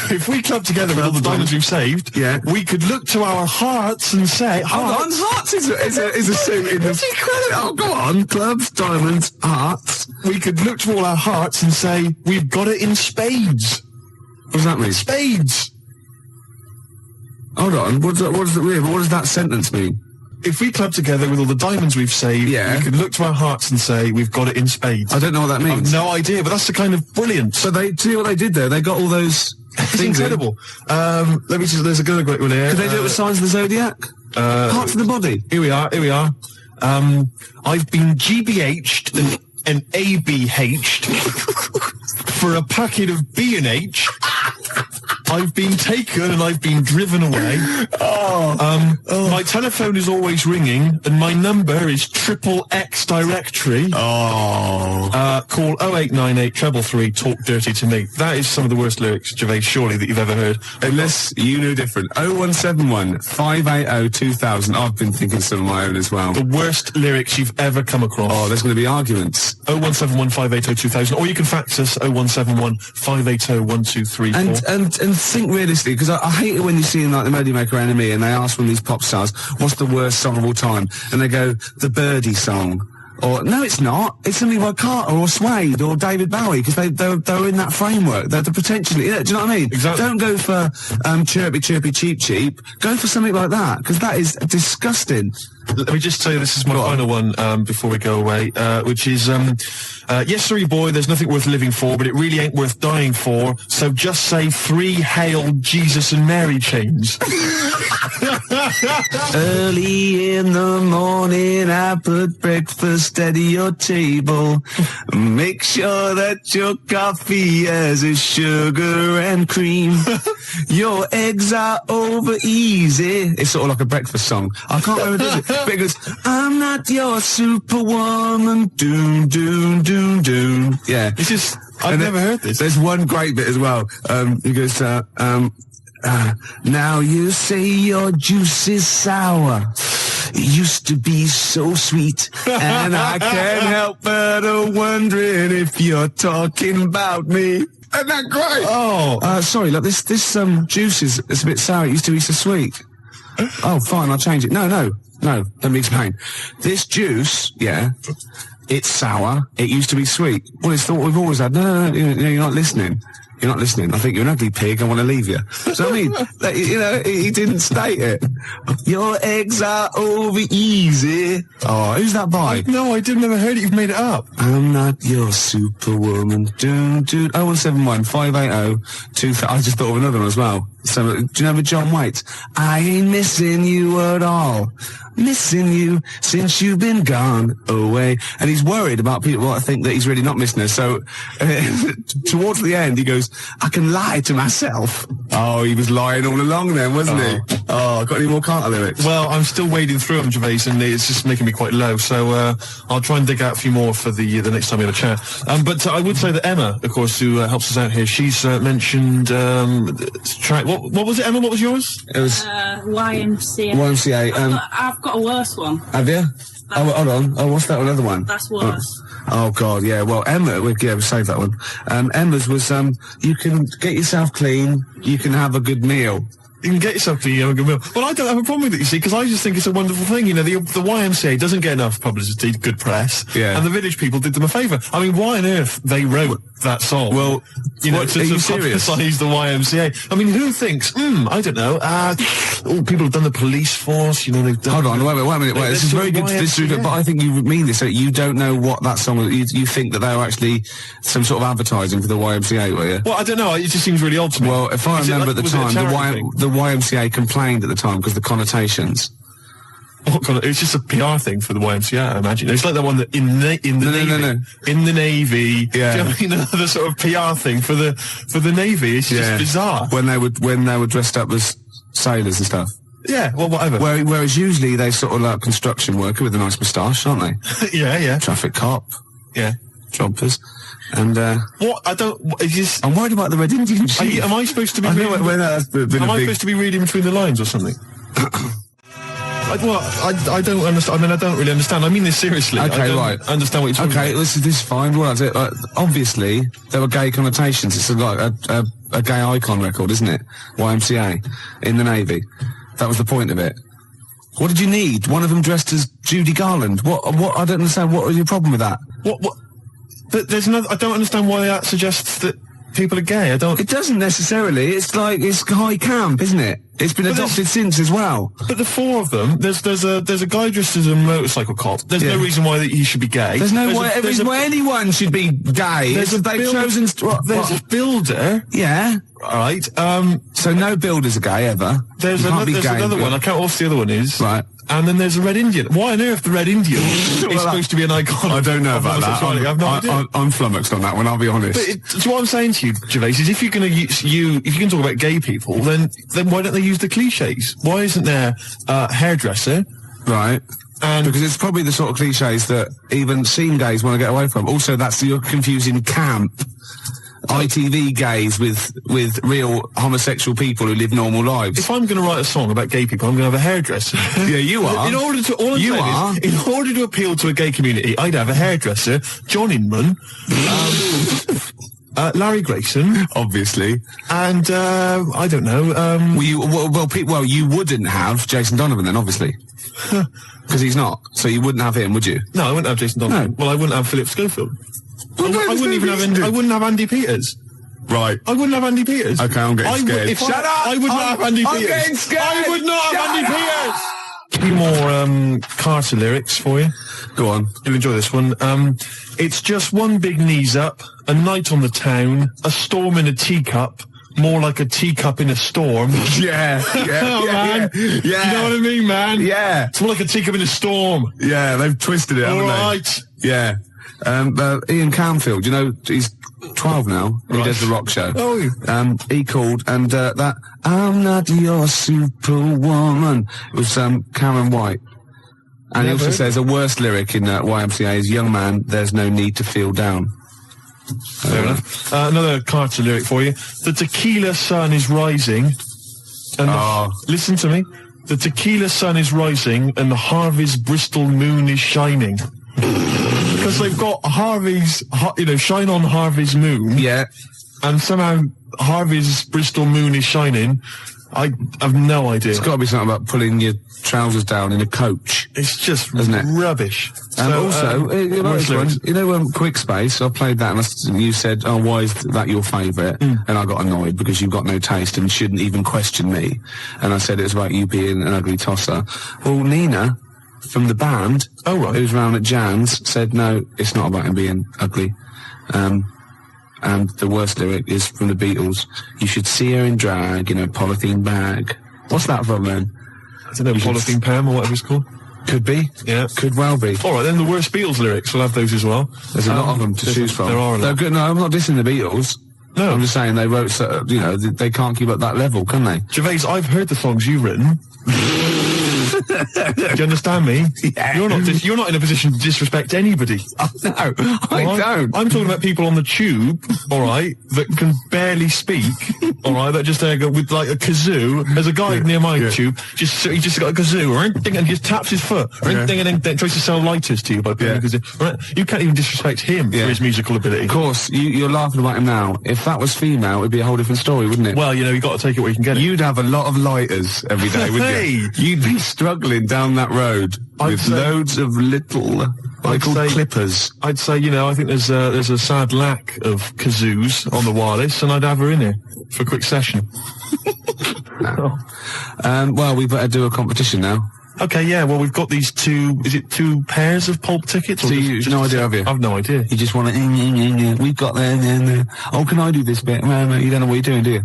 If we club together with all the diamonds we've saved, we could look to our hearts and say, hold on, hearts is a suit in this. Oh, go on, clubs, diamonds, hearts. We could look to all our hearts and say, we've got it in spades. What does that mean? Spades. Hold on, what does that sentence mean? If we club together with all the diamonds we've saved, we could look to our hearts and say, we've got it in spades. I don't know what that means. I've no idea, but that's the kind of brilliance. So see what they did there? They got all those It's incredible. Let me just, there's a good great one here. Could they do it with Signs of the Zodiac? Parts of the body. Here we are. I've been GBH'd and ABH'd for a packet of B&H. I've been taken and I've been driven away. My telephone is always ringing and my number is XXX directory. Call 0898 333 talk dirty to me. That is some of the worst lyrics, Gervais, surely, that you've ever heard. Unless you knew different. 0171 580 2000. I've been thinking some of my own as well. The worst lyrics you've ever come across. Oh, there's going to be arguments. 0171 580 2000. Or you can fax us 0171 580 1234. And think realistically, because I hate it when you see like the Melody Maker Enemy and they ask one of these pop stars, what's the worst song of all time? And they go, the Birdie song. Or, no, it's not. It's something by Carter or Suede or David Bowie, because they were in that framework. They're potentially, do you know what I mean? Exactly. Don't go for chirpy, chirpy, cheap, cheap. Go for something like that, because that is disgusting. Let me just tell you, this is my final one before we go away, which is Yes, sorry, boy, there's nothing worth living for, but it really ain't worth dying for. So just say 3 Hail Jesus and Mary chains. Early in the morning, I put breakfast at your table. Make sure that your coffee has a sugar and cream. Your eggs are over easy. It's sort of like a breakfast song. I can't remember it, but it goes, I'm not your superwoman. Doom, doom, doom, doom. Yeah. It's just, I've never heard this. There's one great bit as well. He goes, now you say your juice is sour. It used to be so sweet. And I can't help but wondering if you're talking about me. Isn't that great? Oh. Sorry, look, this juice is a bit sour. It used to be so sweet. Oh, fine, I'll change it. No, let me explain. This juice, yeah, it's sour. It used to be sweet. Well, it's what we've always had. No, you're not listening. You're not listening. I think you're an ugly pig. I want to leave you. So, I mean, he didn't state it. Your eggs are over easy. Oh, who's that by? No, I didn't ever heard it. You've made it up. I'm not your superwoman. Doom, doom. 0171 580 2000. I just thought of another one as well. So, do you know John Waite? I ain't missing you at all. Missing you since you've been gone away. And he's worried about people that think that he's really not missing her. So, towards the end, he goes, I can lie to myself. Oh, he was lying all along then, wasn't he? Oh, got any more Carter lyrics? Well, I'm still wading through them, Gervais, and it's just making me quite low. So, I'll try and dig out a few more for the next time we have a chat. But I would say that Emma, of course, who helps us out here, she's mentioned track. What was it, Emma? What was yours? It was YMCA. YMCA. I've got a worse one. Have you? Oh, hold on. Oh, what's that other one? That's worse. Oh God, yeah. Well, Emma, we'll save that one. Emma's was, you can get yourself clean, you can have a good meal. You can get yourself to a good meal. Well, I don't have a problem with it, you see, because I just think it's a wonderful thing. You know, the YMCA doesn't get enough publicity, good press. Yeah. And the Village People did them a favour. I mean, why on earth they wrote that song? Well, you know, are to you serious? publicise the YMCA. I mean, who thinks, I don't know, people have done the police force, you know, they've done... Hold on, wait a minute. This is very good. This is good, but I think you mean this. So you don't know what that song was. You think that they were actually some sort of advertising for the YMCA, were you? Well, I don't know. It just seems really odd to me. Well, if I remember at the time, the YMCA complained at the time because the connotations. It's just a PR thing for the YMCA, I imagine. It's like that one that in the Navy. Yeah. Do you know what I mean? Another sort of PR thing for the Navy. It's just bizarre. When they were dressed up as sailors and stuff. Yeah, well, whatever. Whereas usually they sort of like construction worker with a nice moustache, aren't they? Yeah. Traffic cop. Yeah. Jumpers. And, what? I don't... I'm worried about the Red Indian chief. Am I supposed to be... Am I supposed to be reading between the lines or something? I don't understand. I mean, I don't really understand. I mean this seriously. Okay, I don't right. understand what you're talking about. Okay, this is fine. What is it? Obviously, there were gay connotations. It's like a gay icon record, isn't it? YMCA in the Navy. That was the point of it. What did you need? One of them dressed as Judy Garland. What? I don't understand. What was your problem with that? What? There's no... I don't understand why that suggests that people are gay. I don't... It doesn't necessarily. It's high camp, isn't it? It's been adopted since as well. But the four of them, there's a guy dressed as a motorcycle cop. There's no reason why he should be gay. There's no reason why anyone should be gay. There's a builder. Yeah. Right. So no builders are gay ever. There's another one. I can't remember what the other one is. Right. And then there's a Red Indian. Why on earth the Red Indian is supposed to be an icon? I don't know about that. I'm flummoxed on that one, I'll be honest. But so what I'm saying to you, Gervais, is if you're going to if you can talk about gay people, then why don't they use the cliches? Why isn't there a hairdresser? Right. And because it's probably the sort of cliches that even scene gays want to get away from. Also, you're confusing camp ITV gays with real homosexual people who live normal lives. If I'm going to write a song about gay people, I'm going to have a hairdresser. Yeah, you are. In order to appeal to a gay community, I'd have a hairdresser, John Inman, Larry Grayson, obviously, and I don't know. You wouldn't have Jason Donovan then, obviously. Because he's not. So you wouldn't have him, would you? No, I wouldn't have Jason Donovan. No. Well, I wouldn't have Philip Schofield. I wouldn't have Andy Peters. Right. I wouldn't have Andy Peters. Okay, I'm getting scared. Shut up! I would not have Andy Peters. I'm getting scared. I would not have Andy Peters. A few more Carter lyrics for you. Go on. You'll enjoy this one. It's just one big knees up, a night on the town, a storm in a teacup, more like a teacup in a storm. Yeah, Man. yeah. You know what I mean, man? Yeah. It's more like a teacup in a storm. Yeah, they've twisted it, haven't All they? right. Yeah. Ian Canfield, you know, he's 12 now. He Right. does the rock show. Oh. He called, and that I'm not your superwoman. It was Karen White. And he also Never. says a worse lyric in YMCA is, young man, there's no need to feel down. Fair enough. Another Carter lyric for you. The tequila sun is rising. And listen to me. The tequila sun is rising and the Harvey's Bristol moon is shining. Because they've got Harvey's, shine on Harvey's moon. Yeah. And somehow Harvey's Bristol moon is shining. I have no idea. It's got to be something about pulling your trousers down in a coach. It's just Isn't it? rubbish. And So, also, you know, worst this one, lyrics. you know, Quick Space, I played that and you said, oh, why is that your favourite? And I got annoyed because you've got no taste and shouldn't even question me. And I said it was about you being an ugly tosser. Well, Nina, from the band, Oh, right. who's round at Jan's, said, no, it's not about him being ugly. And the worst lyric is from the Beatles, you should see her in drag in a polythene bag. What's that from, then? I don't know, Polythene Pam or whatever it's called. Could be. Yeah. Could well be. All right, then the worst Beatles lyrics. We'll have those as well. There's a lot of them to choose from. There are a They're lot. good. No, I'm not dissing the Beatles. No. I'm just saying they wrote, they can't keep up that level, can they? Gervais, I've heard the songs you've written. Do you understand me? Yeah. You're not in a position to disrespect anybody. No, I All right? don't. I'm talking about people on the tube, all right, that can barely speak, all right, that just go with like a kazoo. There's a guy near my tube, he just got a kazoo, and he just taps his foot, and then tries to sell lighters to you by playing a kazoo. Right? You can't even disrespect him for his musical ability. Of course, you're laughing about him now. If that was female, it'd be a whole different story, wouldn't it? Well, you've got to take it where you can get it. You'd have a lot of lighters every day, wouldn't Hey! you? You'd be struggling down that road with say- loads of little, I'd called say- clippers. I'd say, I think there's a sad lack of kazoos on the wireless, and I'd have her in here for a quick session. Well, we better do a competition now. Okay, yeah, well, we've got these two pairs of pulp tickets? Or So you've no idea, have you? I've no idea. You just want to, we've got there. Oh, can I do this bit? No, you don't know what you're doing, do you?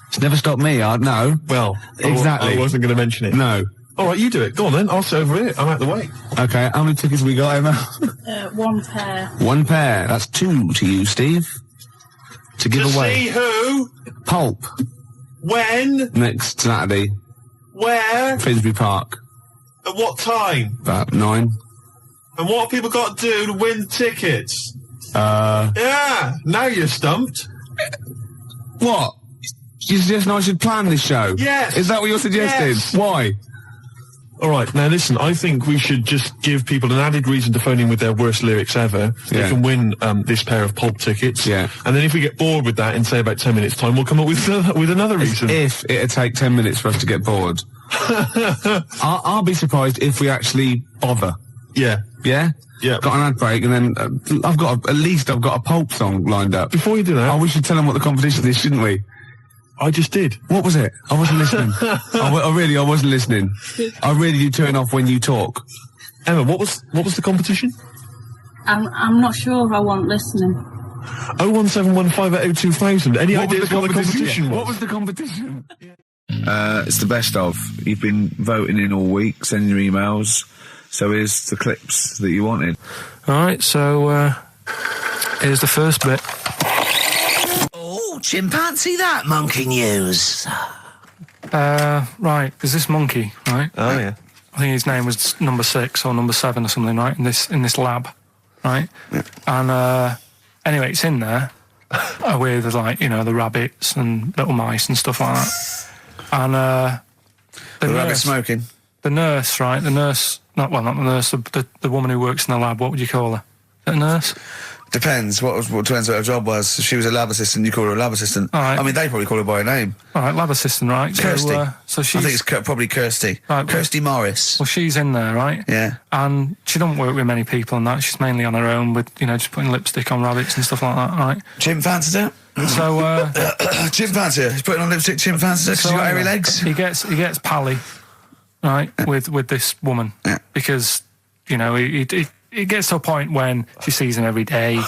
It's never stopped me, no. Well, Exactly. I wasn't going to mention it. No. All right, you do it. Go on then. I'll sit over it. I'm out the way. Okay, how many tickets we got, Emma? One pair. One pair. That's two to you, Steve. To give To away. see who, Pulp. when, Next Saturday. where, Finsbury Park. at what time, About 9. and what have people got to do to win tickets? Yeah, now you're stumped. What? You suggesting I should plan this show? Yes. Is that what you're suggesting? Yes. Why? All right, now listen, I think we should just give people an added reason to phone in with their worst lyrics ever. They Yeah. can win this pair of pulp tickets. Yeah. And then if we get bored with that in, say, about 10 minutes' time, we'll come up with another reason. If it'd take 10 minutes for us to get bored. I'll be surprised if we actually bother. Yeah. Yeah? Yeah. Got an ad break and then I've got a Pulp song lined up. Before you do that, Oh, we should tell them what the competition is, shouldn't we? I just did. What was it? I wasn't listening. I wasn't listening. I really do turn off when you talk. Emma, what was the competition? I'm not sure if I want listening. 01715802000. Any ideas what the competition was? What was the competition? It's the best of. You've been voting in all week, sending your emails. So here's the clips that you wanted. Alright, so, here's the first bit. Oh, chimpanzee that monkey news. Right, there's this monkey, right? Oh, yeah. I think his name was number 6 or number 7 or something, right? In this lab, right? Yeah. And, anyway, it's in there with, like, the rabbits and little mice and stuff like that. And, The rabbit smoking. the nurse, right? Not the nurse, the woman who works in the lab, what would you call her? Is it a nurse? Depends. What depends what her job was. If she was a lab assistant, you call her a lab assistant. All right. I mean, they probably call her by her name. All right, lab assistant, right? Kirsty. So I she's... think it's probably Kirsty. Right, Kirsty Morris. Well, she's in there, right? Yeah. And she don't work with many people and that. She's mainly on her own with, just putting lipstick on rabbits and stuff like that, right? Chimp fancied her. So, Chimp fancied her. He's putting on lipstick. Chimp fancied her because she's got hairy legs. He gets Pally, right, with this woman. Yeah. Because, you know, it gets to a point when she sees him every day.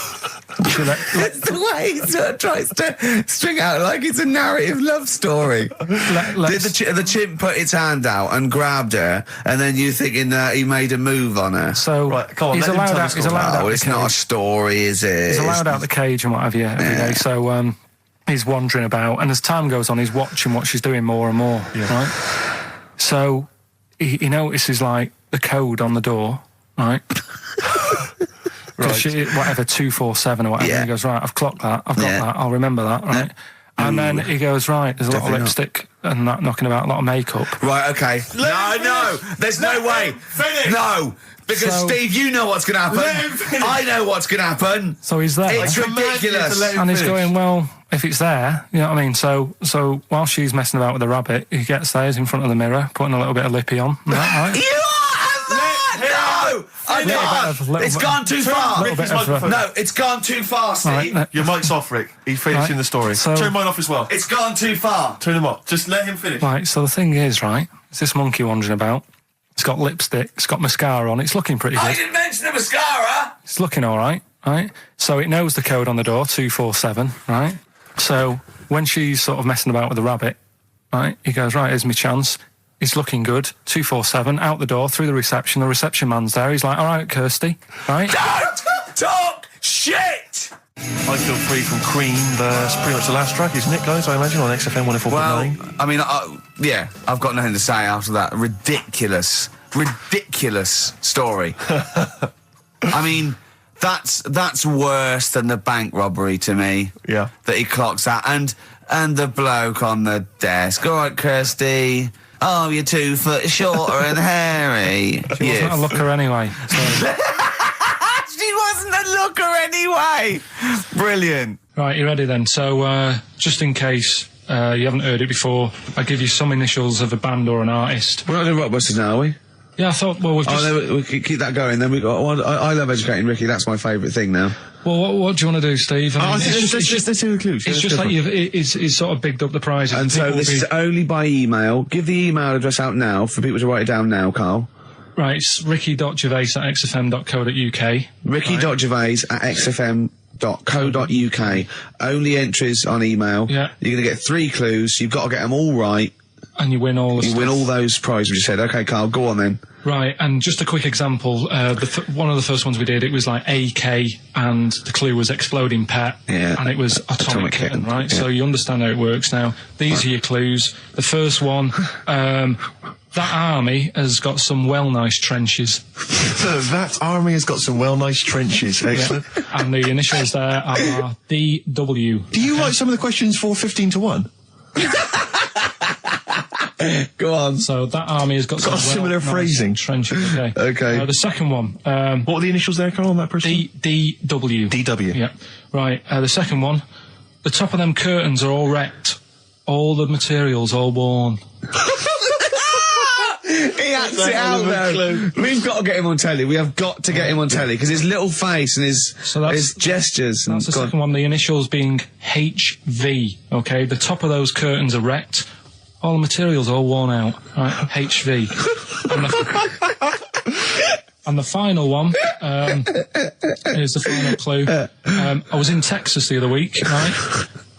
It's the way he sort of tries to string out like it's a narrative love story. Did the chimp put its hand out and grabbed her, and then you thinking that he made a move on her? So Right, come on, he's let him allowed tell out. the He's story. allowed out. Oh, the it's not a cage. story, is it? He's allowed out the cage and what have you every day. So he's wandering about, and as time goes on, he's watching what she's doing more and more. Right. So he notices like the code on the door. Right. She, whatever 247 or whatever. Yeah. He goes, right, I've clocked that. I've got that. I'll remember that. Right. And then he goes, right, there's a lot of lipstick and that knocking about, a lot of makeup. Right, okay. No, there's no way. Finish. No, because So- Steve, you know what's going to happen. Let him finish. I know what's going to happen. So he's there. It's ridiculous. And he's going, well, if it's there, you know what I mean? So while she's messing about with the rabbit, he gets there, he's in front of the mirror, putting a little bit of lippy on. Right? You are mad! No! I can't! It's gone too far! little bit of, No, it's gone too far, Steve. Right, Your mic's off, Rick. He's finishing Right, the story. so- Turn mine off as well. It's gone too far. Turn him off. Just let him finish. Right, so the thing is, right, it's this monkey wandering about. It's got lipstick, it's got mascara on, it's looking pretty I good. didn't mention the mascara! It's looking all right, right? So it knows the code on the door, 247, right? So when she's sort of messing about with the rabbit, right, he goes, right, here's my chance. He's looking good, 247, out the door, through the reception man's there. He's like, all right, Kirsty, right? Don't talk shit! I Feel Free from Cream. That's pretty much the last track, isn't it, guys? I imagine on XFM 104.9. Well, I mean, yeah, I've got nothing to say after that ridiculous story. I mean, that's worse than the bank robbery to me. Yeah. That he clocks out, and the bloke on the desk. All right, Kirsty. Oh, you're 2 foot shorter and hairy. She wasn't a looker anyway. So. She wasn't a looker anyway. Brilliant. Right, you ready then? So, just in case you haven't heard it before, I'll give you some initials of a band or an artist. We're not doing Rockbusters now, are we? Yeah, I thought, well, we've just... Oh, no, we can keep that going. Then we got. Oh, I love educating Ricky. That's my favourite thing now. Well, what do you want to do, Steve? I mean, Let's do the clues. It's just like it's sort of bigged up the prize. And so this is only by email. Give the email address out now for people to write it down now, Carl. Right, it's ricky.gervais@xfm.co.uk. ricky.gervais@xfm.co.uk. Only entries on email. Yeah. You're going to get 3 clues. You've got to get them all right. And you win all the You stuff. win all those prizes you said. Okay, Carl, go on then. Right, and just a quick example, one of the first ones we did, it was like AK, and the clue was exploding pet, Yeah. and it was atomic kitten, right? yeah. So you understand how it works now. These are your clues. The first one, that army has got some nice trenches. That army has got some nice trenches. Excellent. And the initials there are DW. Do you write some of the questions for 15 to 1? Go on. So that army has got some similar nice phrasing. trenches, okay. Okay. The second one, What are the initials there, Carl, on that person? DW. DW. Yeah. Right, the second one, the top of them curtains are all wrecked. All the materials all worn. He acts it out though. We've got to get him on telly. We have got to get him on telly because his little face and his gestures. That's the second one. The initials being HV. Okay, the top of those curtains are wrecked. All the materials all worn out. Right, HV. And the final one is the final clue. I was in Texas the other week. Right,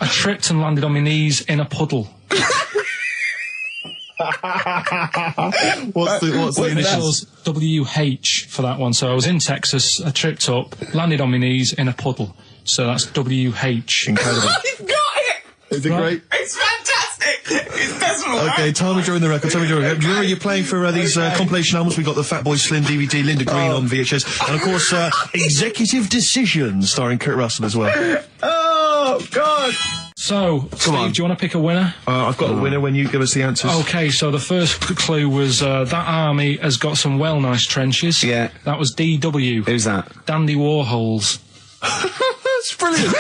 I tripped and landed on my knees in a puddle. What's the Initials WH for that one. So I was in Texas, I tripped up, landed on my knees in a puddle. So that's WH. Incredible. You've got it! Is it great? It's fantastic! It doesn't work! Okay, time of during the record. Do you remember you're playing for these compilation albums? We got the Fat Boy Slim DVD, Linda Green on VHS, and of course Executive Decision, starring Kurt Russell as well. Oh God! So, Steve, do you want to pick a winner? I've got a winner when you give us the answers. Okay, so the first clue was that army has got some nice trenches. Yeah. That was DW. Who's that? Dandy Warhols. That's brilliant.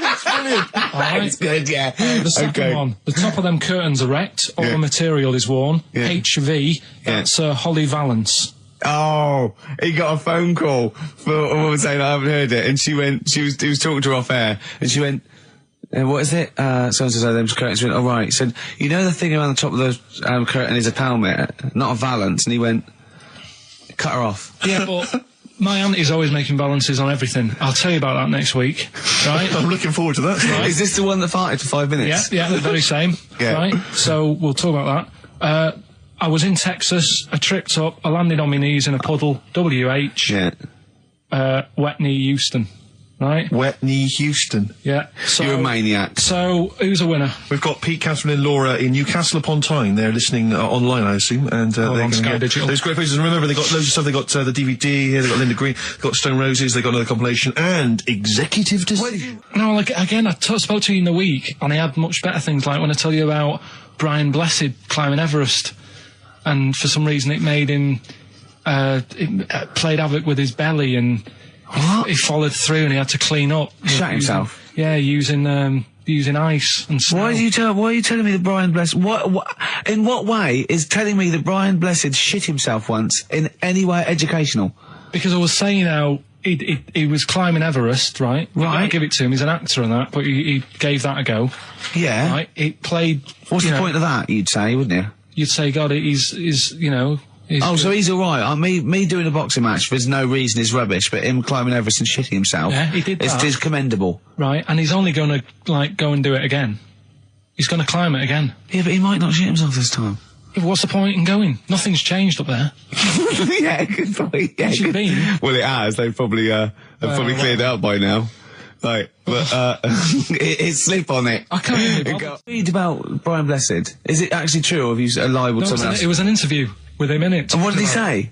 That's brilliant. All right. It's good, yeah. The second one, the top of them curtains are wrecked, all the material is worn. Yeah. HV, that's Holly Valance. Oh, he got a phone call for a woman saying I haven't heard it, and he was talking to her off air, and she went, what is it? So-and-so said them curtains went, all right. He said, you know the thing around the top of the curtain is a pelmet, not a valance. And he went, cut her off. Yeah, but my auntie's always making balances on everything. I'll tell you about that next week, right? I'm looking forward to that. Right. Is this the one that farted for 5 minutes? Yeah, the very same. Yeah. Right? So we'll talk about that. I was in Texas, I tripped up, I landed on my knees in a puddle, WH, wet knee Houston, right? Wet knee Houston. Yeah. So, You're a maniac. So, who's a winner? We've got Pete, Catherine and Laura in Newcastle upon Tyne. They're listening online, I assume, and they're on going to Sky get Digital. those great places. And remember, they got loads of stuff. They got the DVD here. They got Linda Green. They got Stone Roses. They got another compilation and executive decision. No, like again, I spoke to you in the week, and I had much better things. Like when I tell you about Brian Blessed climbing Everest, and for some reason it made him it played havoc with his belly, and he followed through, and he had to clean up. Shut himself. Yeah, using ice and snow. Why are you telling me that Brian Blessed? In what way is telling me that Brian Blessed shit himself once in any way educational? Because I was saying how he was climbing Everest, right? Right. I give it to him. He's an actor and that, but he gave that a go. Yeah. Right. It played. What's the point of that? You'd say, wouldn't you? You'd say, God, he's you know. So he's all right. Me doing a boxing match for no reason is rubbish, but him climbing Everest and shitting himself, yeah, he did that. is commendable. Right, and he's only going to go and do it again. He's going to climb it again. Yeah, but he might not shit himself this time. Yeah, what's the point in going? Nothing's changed up there. Yeah, good point. Yeah, Where's it been? Well, it has. They've probably cleared it up by now. Like, but it's slip on it. I can't even read about Brian Blessed. Is it actually true, or have you libelled someone else? It was an interview with him in it. And what did he say?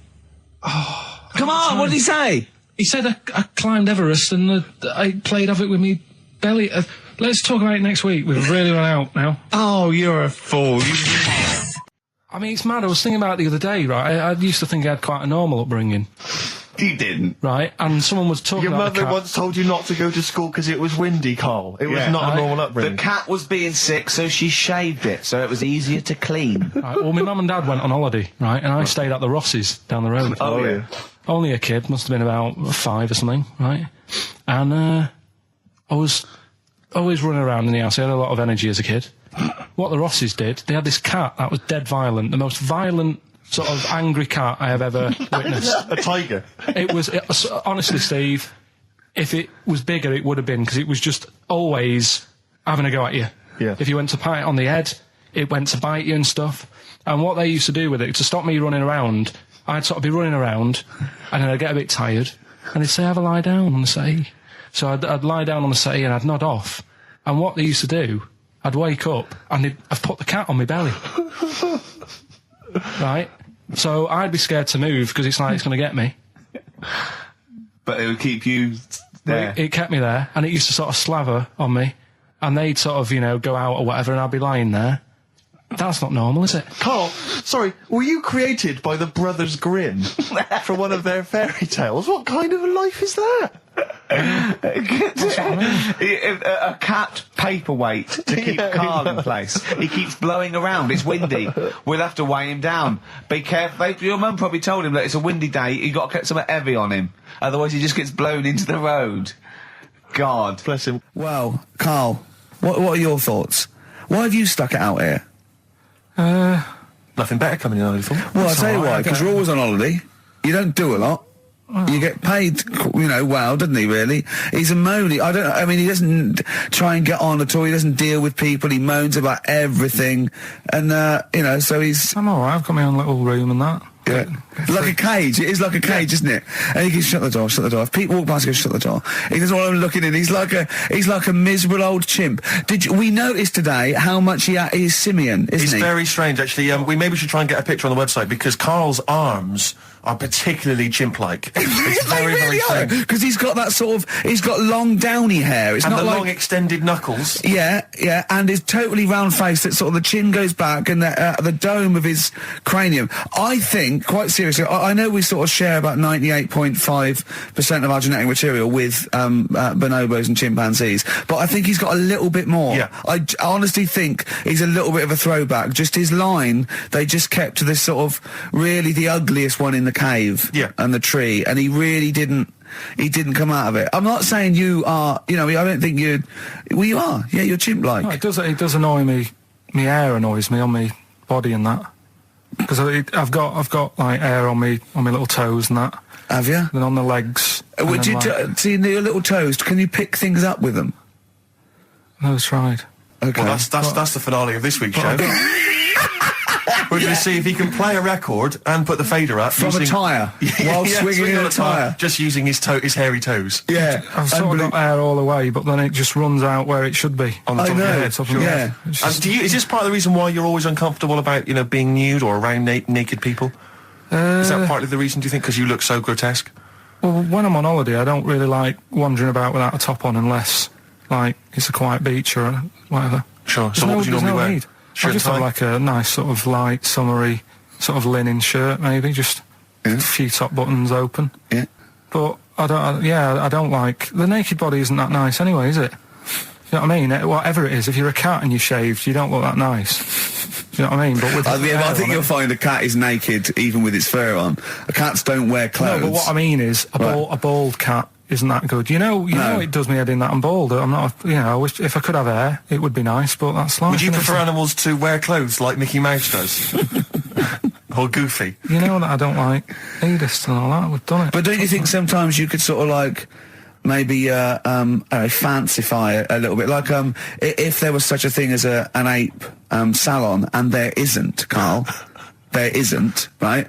Oh, come on, what did he say? He said I climbed Everest and I played of it with me belly. Let's talk about it next week. We've really run out now. Oh, you're a fool. I mean, it's mad. I was thinking about it the other day, right? I used to think I had quite a normal upbringing. You didn't. Right, and someone was talking Your about mother once told you not to go to school because it was windy, Carl. It was not a normal upbringing. The cat was being sick, so she shaved it, so it was easier to clean. Right, well, my mum and dad went on holiday, right, and I stayed at the Rosses down the road. Oh, yeah. Only a kid, must have been about 5 or something, right? And I was always running around in the house. I had a lot of energy as a kid. What the Rosses did, they had this cat that was dead violent, the most violent sort of angry cat I have ever witnessed. A tiger. It was honestly, Steve, if it was bigger, it would have been, because it was just always having a go at you. Yeah. If you went to pat it on the head, it went to bite you and stuff. And what they used to do with it, to stop me running around, I'd sort of be running around, and then I'd get a bit tired, and they'd say, have a lie down on the settee. So I'd lie down on the settee and I'd nod off. And what they used to do, I'd wake up and I'd put the cat on my belly. Right? So I'd be scared to move because it's like it's going to get me. But it would keep you there. It kept me there, and it used to sort of slaver on me, and they'd sort of, go out or whatever, and I'd be lying there. That's not normal, is it? Carl, sorry, were you created by the Brothers Grimm for one of their fairy tales? What kind of a life is that? A cat paperweight to keep Carl in place. He keeps blowing around. It's windy. We'll have to weigh him down. Be careful. Your mum probably told him that it's a windy day. You got to get something heavy on him, otherwise he just gets blown into the road. God bless him. Well, Carl, what are your thoughts? Why have you stuck it out here? Nothing better coming in on holiday. Well, I'll tell you why. Because you're always on holiday. You don't do a lot. You get paid, well, doesn't he, really? He's a moany. He doesn't try and get on at all. He doesn't deal with people. He moans about everything. And, so he's... I'm alright. I've got my own little room and that. Yeah. Like a cage. It is like a cage, isn't it? And he can shut the door. If people walk past, he goes, shut the door. He doesn't want them looking in. He's like a miserable old chimp. We noticed today how much he's simian, isn't he? He's very strange, actually. We maybe should try and get a picture on the website, because Carl's arms are particularly chimp-like. It's very, very strange. Because he's got that he's got long downy hair. It's and not the like long extended knuckles. Yeah, and his totally round face that sort of the chin goes back and the dome of his cranium. I think, quite seriously, I know we sort of share about 98.5% of our genetic material with bonobos and chimpanzees, but I think he's got a little bit more. Yeah. I honestly think he's a little bit of a throwback. Just his line, they just kept to this sort of really the ugliest one in the cave and the tree, and he really didn't he didn't come out of it. I'm not saying you are, I don't think you, well, you are. Yeah, you're chimp-like. No, it does annoy me. My hair annoys me on my body and that. Because I've got like hair on me little toes and that. Have you? Then on the legs. Would you see your little toes? Can you pick things up with them? No, it's right. Okay. Well, that's the finale of this week's show. We're going to see if he can play a record and put the fader up From a tyre, while swinging in a tyre. Just using his hairy toes. Yeah. I've sort of got hair all the way, but then it just runs out where it should be. On the top of your head. Top of your head. It's just- Is this part of the reason why you're always uncomfortable about, being nude or around naked people? Is that partly the reason, do you think, because you look so grotesque? Well, when I'm on holiday, I don't really like wandering about without a top on unless, like, it's a quiet beach or whatever. Sure. So what would you normally wear? Need. I just have like a nice sort of light, summery, sort of linen shirt, maybe, just a few top buttons open. Yeah. But I don't like, the naked body isn't that nice anyway, is it? You know what I mean? Whatever it is, if you're a cat and you're shaved, you don't look that nice. Do you know what I mean? But with I think you'll find a cat is naked even with its fur on. Cats don't wear clothes. No, but what I mean is, a bald cat isn't that good. You know, it does me head in that I'm bald. I'm not, I wish if I could have hair, it would be nice, but that's life. Would you prefer animals to wear clothes like Mickey Mouse does? Or Goofy? You know that I don't like nudist and all that. We've done it. But don't you think sometimes you could sort of like maybe fancify it a little bit? Like if there was such a thing as an ape salon, and there isn't, Carl. There isn't, right?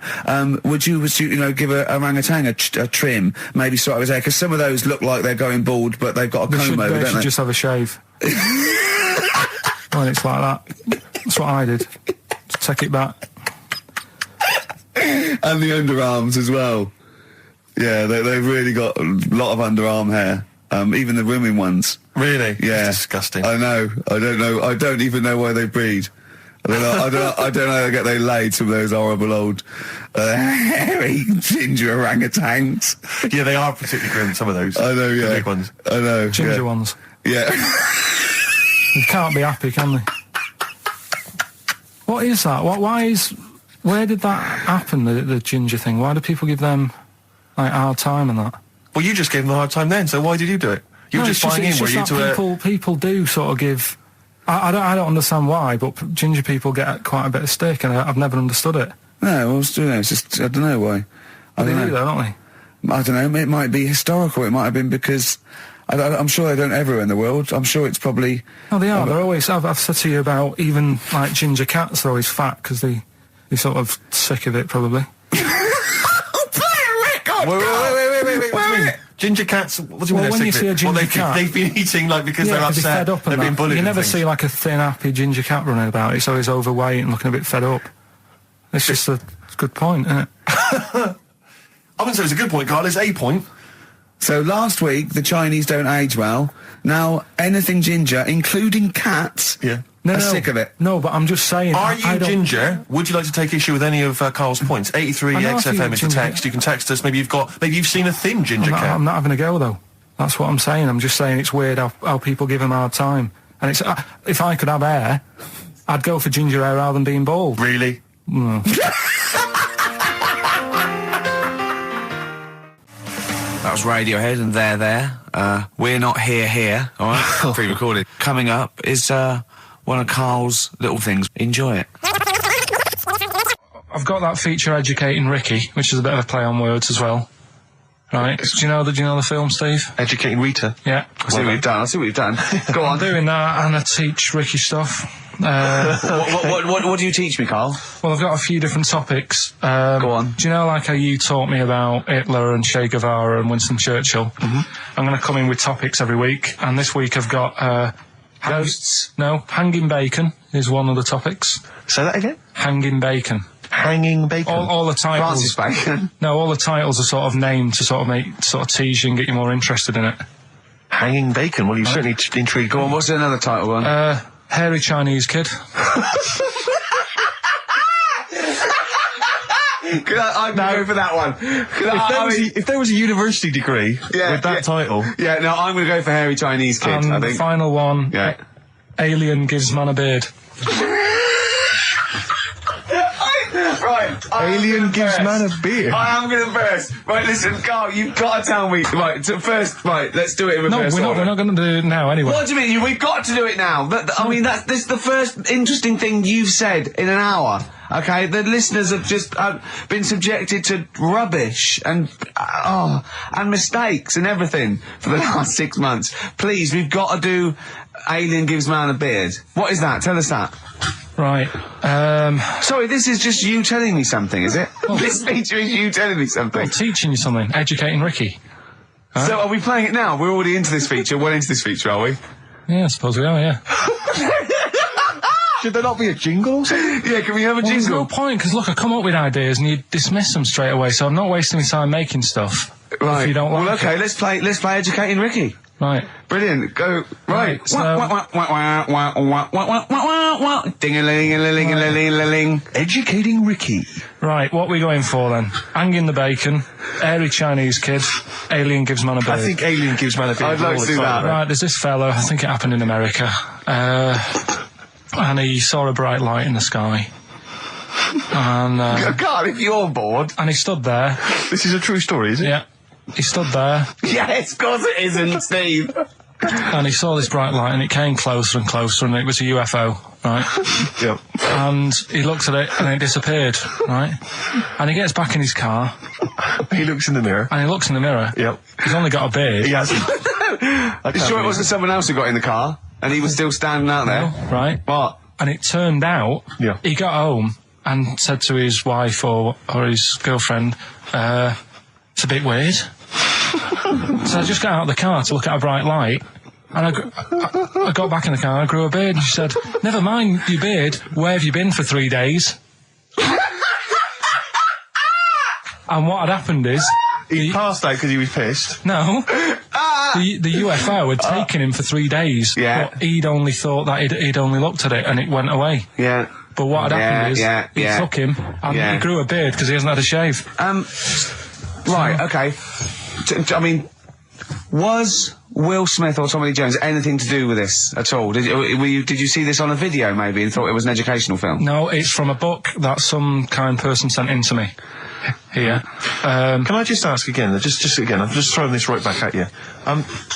Would you give a orangutan a trim, maybe sort of his hair? Because some of those look like they're going bald, but they've got a comb over, they don't should they? just have a shave. When it's like that. That's what I did. Just take it back. And the underarms as well. Yeah, they've really got a lot of underarm hair. Even the women ones. Really? Yeah. That's disgusting. I know. I don't know. I don't even know why they breed. I don't know how they laid some of those horrible old hairy ginger orangutans. Yeah, they are particularly grim, some of those. I know, yeah. The big ones. I know. Ginger ones. Yeah. They can't be happy, can they? What is that? Where did that happen, the ginger thing? Why do people give them, like, a hard time and that? Well, you just gave them a hard time then, so why did you do it? You were just buying in, were you, to people do sort of give... I don't understand why, but ginger people get quite a bit of stick, and I've never understood it. No, it's just, I don't know why. They do, though, don't they? I don't know, it might be historical, it might have been because... I'm sure they don't everywhere in the world. I'm sure it's probably... Oh, they are. They're always... I've said to you about even, like, ginger cats, they're always fat, because they're sort of sick of it, probably. Play a record! Wait. What do you mean? Ginger cats, what do you mean? When you see a ginger cat... They've been eating, like, because they're upset, fed up and they've been bullied. You never see, like, a thin, happy ginger cat running about. It's always overweight and looking a bit fed up. It's just a good point, isn't it? I wouldn't say it's a good point, Carl. It's a point. So last week, the Chinese don't age well. Now, anything ginger, including cats, are sick of it. No, but I'm just saying... Are you ginger? Would you like to take issue with any of Carl's points? 83 XFM is the text. You can text us. Maybe you've seen a thin ginger cat. I'm not having a go, though. That's what I'm saying. I'm just saying it's weird how people give them a hard time. And it's if I could have hair, I'd go for ginger hair rather than being bald. Really? No. That was Radiohead, and there. We're not here, all right? Pre-recorded. Coming up is one of Carl's little things. Enjoy it. I've got that feature Educating Ricky, which is a bit of a play on words as well. Right? Do you know the film, Steve? Educating Rita? Yeah. I see what you've done. Go on. I'm doing that, and I teach Ricky stuff. What do you teach me, Carl? Well, I've got a few different topics. Go on. Do you know, like, how you taught me about Hitler and Che Guevara and Winston Churchill? Mm-hmm. I'm going to come in with topics every week, and this week I've got... Ghosts? No, hanging bacon is one of the topics. Say that again? Hanging bacon. Hanging bacon? All the titles... Francis Bacon? No, all the titles are sort of named to sort of tease you and get you more interested in it. Hanging bacon? Well, you've certainly intrigued. Go on, what's another title one? Hairy Chinese Kid. I'm going for that one. If there was a university degree with that title... Yeah, no, I'm going to go for Hairy Chinese Kid, I think. The final one, Alien Gives Man a Beard. Right, Alien gives man a beard. I am going to burst. Right, listen, Carl, you've got to tell me. Right, first, right, let's do it in reverse order. We're not going to do it now anyway. What do you mean? We've got to do it now. I mean, this is the first interesting thing you've said in an hour. Okay, the listeners have just been subjected to rubbish and mistakes and everything for the last 6 months. Please, we've got to do Alien Gives Man a Beard. What is that? Tell us that. Right. Sorry, this is just you telling me something, is it? This feature is you telling me something. I'm teaching you something. Educating Ricky. Huh? So are we playing it now? We're already into this feature. Well into this feature, are we? Yeah, I suppose we are, yeah. Should there not be a jingle or something? Yeah, can we have a jingle? There's no point, because look, I come up with ideas and you dismiss them straight away, so I'm not wasting my time making stuff. Right. If you don't like well, okay, it. let's play Educating Ricky. Right. Brilliant. Go. Right. So- Ding-a-ling-a-ling-a-ling-a-ling. Educating Ricky. Right, what are we going for then? Hanging the bacon, airy Chinese kid, Alien Gives Man a Beard. I think Alien gives man a beard. I'd like to do that. Right, there's this fellow, I think it happened in America, and he saw a bright light in the sky. And God, if you're bored. he stood there. This is a true story, is it? Yeah. He stood there, Yes, of course it isn't, Steve. and he saw this bright light, and it came closer and closer, and it was a UFO, right? Yep. And he looked at it, and it disappeared, right? And he gets back in his car, He looks in the mirror. and he looks in the mirror. Yep. He's only got a beard. He has. You sure it wasn't someone else who got in the car and he was still standing out there? Right? What? And it turned out, Yeah. he got home and said to his wife or his girlfriend, it's a bit weird. So I just got out of the car to look at a bright light, and I got back in the car and I grew a beard, and she said, never mind your beard, where have you been for 3 days? And what had happened is... He passed out because he was pissed. No. The UFO had taken him for 3 days. Yeah. But he'd only thought that he'd only looked at it and it went away. Yeah. But what had happened is he took him and he grew a beard because he hasn't had a shave. Right, okay. I mean, was Will Smith or Tommy Lee Jones anything to do with this at all? Did you see this on a video maybe and thought it was an educational film? No, it's from a book that some kind person sent in to me. Here. Can I just ask again, just again, I'm just throwing this right back at you.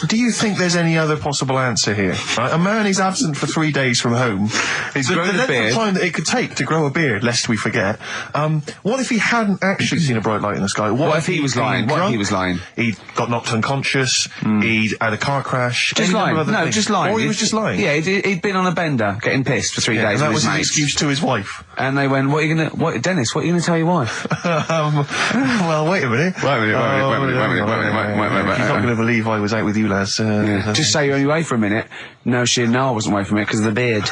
Do you think there's any other possible answer here? Right? A man is absent for 3 days from home. He's grown a length beard. of time that it could take to grow a beard, lest we forget. What if he hadn't actually seen a bright light in the sky? What if he was lying? What if he was lying? He got knocked unconscious. He'd had a car crash. Just any lying. number of other No, things. just lying. Or he was just lying. Yeah, he'd been on a bender, getting pissed for 3 days And that with was his an mates. excuse to his wife. And they went, Dennis, what are you going to tell your wife? Well, wait a minute. Wait a minute. You're not going to believe I was out with you, lads. Just say you're only away for a minute. No, I wasn't away from it because of the beard.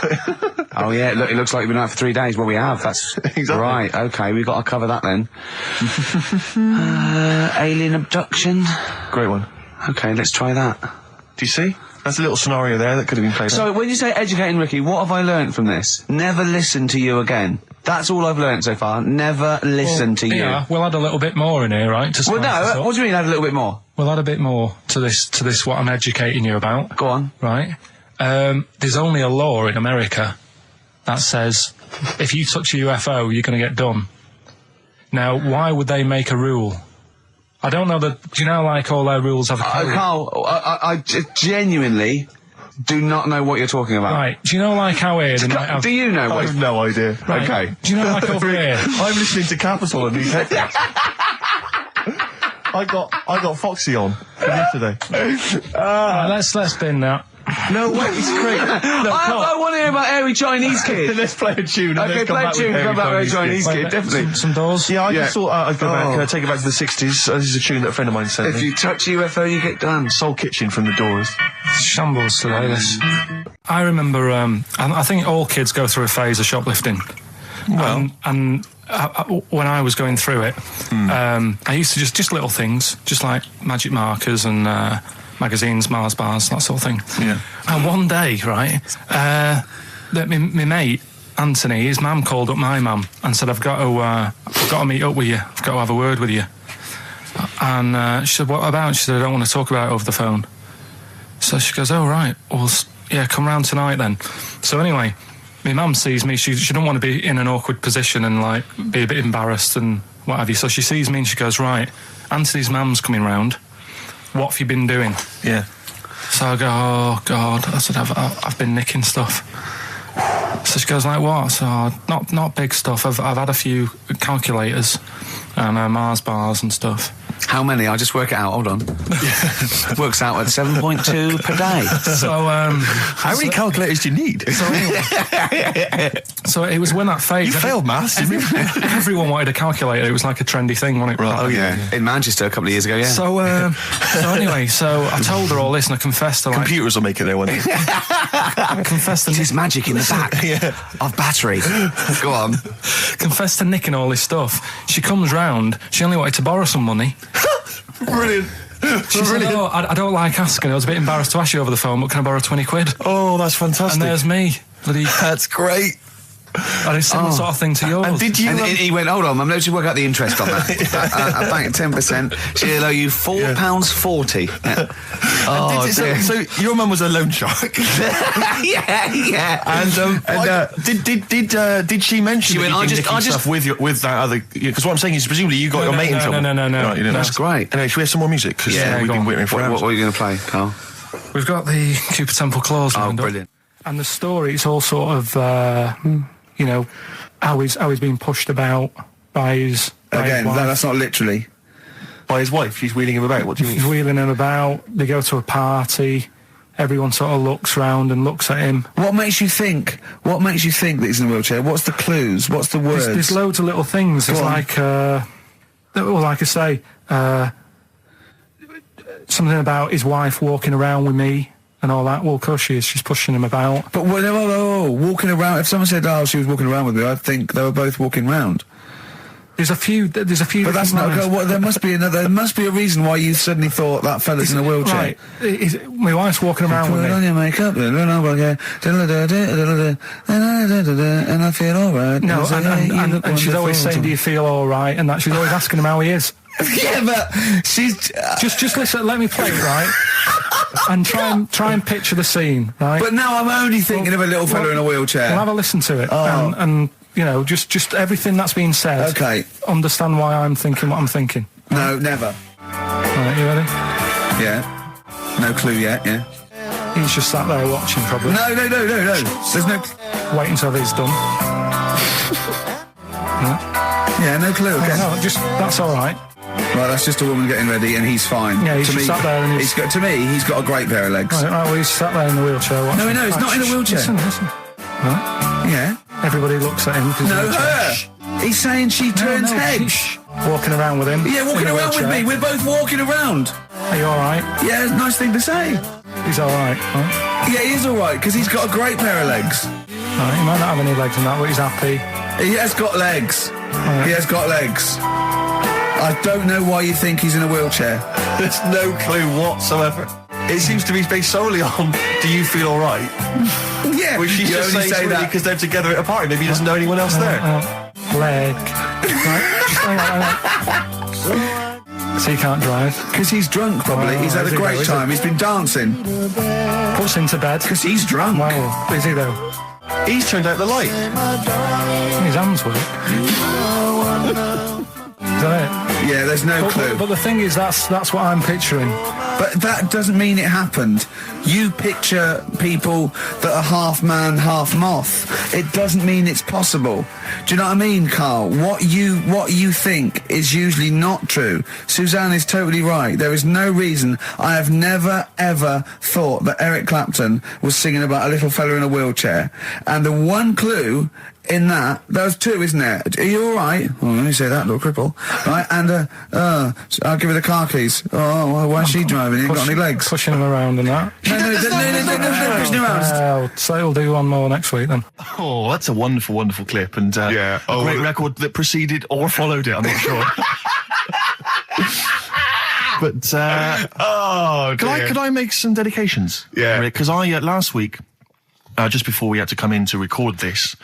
Oh, yeah, look, it looks like you've been out for 3 days. Well, we have. That's Exactly. right. Okay, we've got to cover that then. Alien abduction. Great one. Okay, let's try that. Do you see? That's a little scenario there that could have been played out. So, when you say educating Ricky, what have I learnt from this? Never listen to you again. That's all I've learnt so far. Never listen to you. Yeah, we'll add a little bit more in here, right? To Well, spice this no, up. what do you mean add a little bit more? We'll add a bit more to this what I'm educating you about. Go on. Right? There's only a law in America that says if you touch a UFO, you're going to get done. Now, why would they make a rule? I don't know that. Do you know, like, all their rules have a code? Carl, I genuinely do not know what you're talking about. Right. Do you know, like, how here they might have... Do you know I what? have no idea. Right. Okay. Do you know, like, over here... I'm listening to Capital and these headphones. I got Foxy on from yesterday. Right, let's bin that. No, wait, it's great. No, I want to hear about Airy Chinese Kid. Let's play a tune. And Okay, then come play a back tune, with come back with Airy Chinese Kid, definitely. Some doors. Yeah, I Yeah. just thought I'd go back, Oh. take it back to the 60s. This is a tune that a friend of mine sent If me. you touch UFO, you get done. Soul Kitchen from the Doors. Shambles today, this. I remember, I think all kids go through a phase of shoplifting. Well. And when I was going through it, I used to just little things, just like magic markers and magazines, Mars bars, that sort of thing. Yeah. And one day, right, my mate, Anthony, his mum called up my mum and said, I've got to meet up with you. I've got to have a word with you. And she said, what about? She said, I don't want to talk about it over the phone. So she goes, oh, right, well, yeah, come round tonight then. So anyway, my mum sees me. She don't want to be in an awkward position and like be a bit embarrassed and what have you. So she sees me and she goes, right, Anthony's mum's coming round. What have you been doing? Yeah. So I go, oh God. I said, I've been nicking stuff. So she goes like, what? So not big stuff. I've had a few calculators and Mars bars and stuff. How many? I'll just work it out. Hold on. Works out at 7.2 per day. So how many calculators do you need? So it was when that phase. You failed maths, didn't you? Everyone wanted a calculator. It was like a trendy thing, wasn't it? Right. Oh yeah. In Manchester a couple of years ago. Yeah. So anyway, so I told her all this and I confessed to like. Computers will make it there one day. I confessed to There's magic in the back of battery. Go on. confessed to nicking all this stuff. She comes round. She only wanted to borrow some money. Brilliant. She said, oh, I don't like asking. I was a bit embarrassed to ask you over the phone, but can I borrow 20 quid? Oh, that's fantastic. And there's me. Bloody, That's great. and it's similar sort of thing to yours. And did you? And he went, hold on, I'm going to work out the interest on that. I bank 10%. She'll owe you £4.40. Yeah. Oh, dear. So your mum was a loan shark. yeah. And did she mention? She went, I just stuff with that other? Because what I'm saying is, presumably you got your mate in trouble. No. Right, you didn't. That's great. Anyway, should we have some more music? Because we've been waiting for hours. What are you going to play, Carl? We've got the Cooper Temple Clause lined up. Brilliant. And the story, it's all sort of, you know, how he's being pushed about by his wife. That's not literally. By his wife, she's wheeling him about. What do you mean? He's wheeling him about. They go to a party. Everyone sort of looks round and looks at him. What makes you think that he's in a wheelchair? What's the clues? What's the words? There's loads of little things. It's like, like I say, something about his wife walking around with me and all that. Well, of course she is. She's pushing him about. But walking around. If someone said, "Oh, she was walking around with me," I'd think they were both walking around. There's a few. But that's not. There must be another. There must be a reason why you suddenly thought that fella's in a wheelchair. Right. My wife's walking around with me. Put on your makeup, and I feel all right. No, and she's always saying, "Do you feel all right?" And that she's always asking him how he is. Yeah, but she's just listen. Let me play it, right? And try and picture the scene, right? But now I'm only thinking of a little fella in a wheelchair. Well, have a listen to it, and you know, just everything that's been said. Okay. Understand why I'm thinking what I'm thinking. No, never. Right, you ready? Yeah. No clue yet. Yeah. He's just sat there watching, probably. No. There's no. Wait until he's done. Yeah, no clue. Okay. No, that's all right. Right, that's just a woman getting ready, and he's fine. Yeah, he's just sat there and he's got a great pair of legs. Right, well, he's sat there in the wheelchair watching. No, he's not in a wheelchair. Listen. Right? Yeah. Everybody looks at him. No, her. He's saying she turns heads. Walking around with him. Yeah, walking around with me. We're both walking around. Are you all right? Yeah, it's a nice thing to say. He's all right, right? Yeah, he is all right, because he's got a great pair of legs. Right, he might not have any legs in that, but he's happy. He has got legs. Right. He has got legs. I don't know why you think he's in a wheelchair. There's no clue whatsoever. It seems to be based solely on, do you feel all right? Yeah. Which she's just saying that because they're together at a party. Maybe he doesn't know anyone else there. Leg. Right? Just hang on. So he can't drive. Because he's drunk, probably. He's had a great time. He's been dancing. Puts him to bed. Because he's drunk. Wow. Is he, though? He's turned out the light. His hands work. Is that it? Yeah, there's no clue. But the thing is, that's what I'm picturing. But that doesn't mean it happened. You picture people that are half man, half moth. It doesn't mean it's possible. Do you know what I mean, Carl? What you think is usually not true. Suzanne is totally right. There is no reason. I have never, ever thought that Eric Clapton was singing about a little fella in a wheelchair. And the one clue in that was two, isn't there? Are you all right? Oh, let me say that, little cripple. Right, and I'll give her the car keys. Oh, well, why is she driving? He ain't got any legs. Pushing him around and that. No, pushing him around. So he'll do one more next week then. Oh, that's a wonderful, wonderful clip, and a great record that preceded or followed it. I'm not sure. But could I make some dedications? Yeah. Because I last week. Just before we had to come in to record this,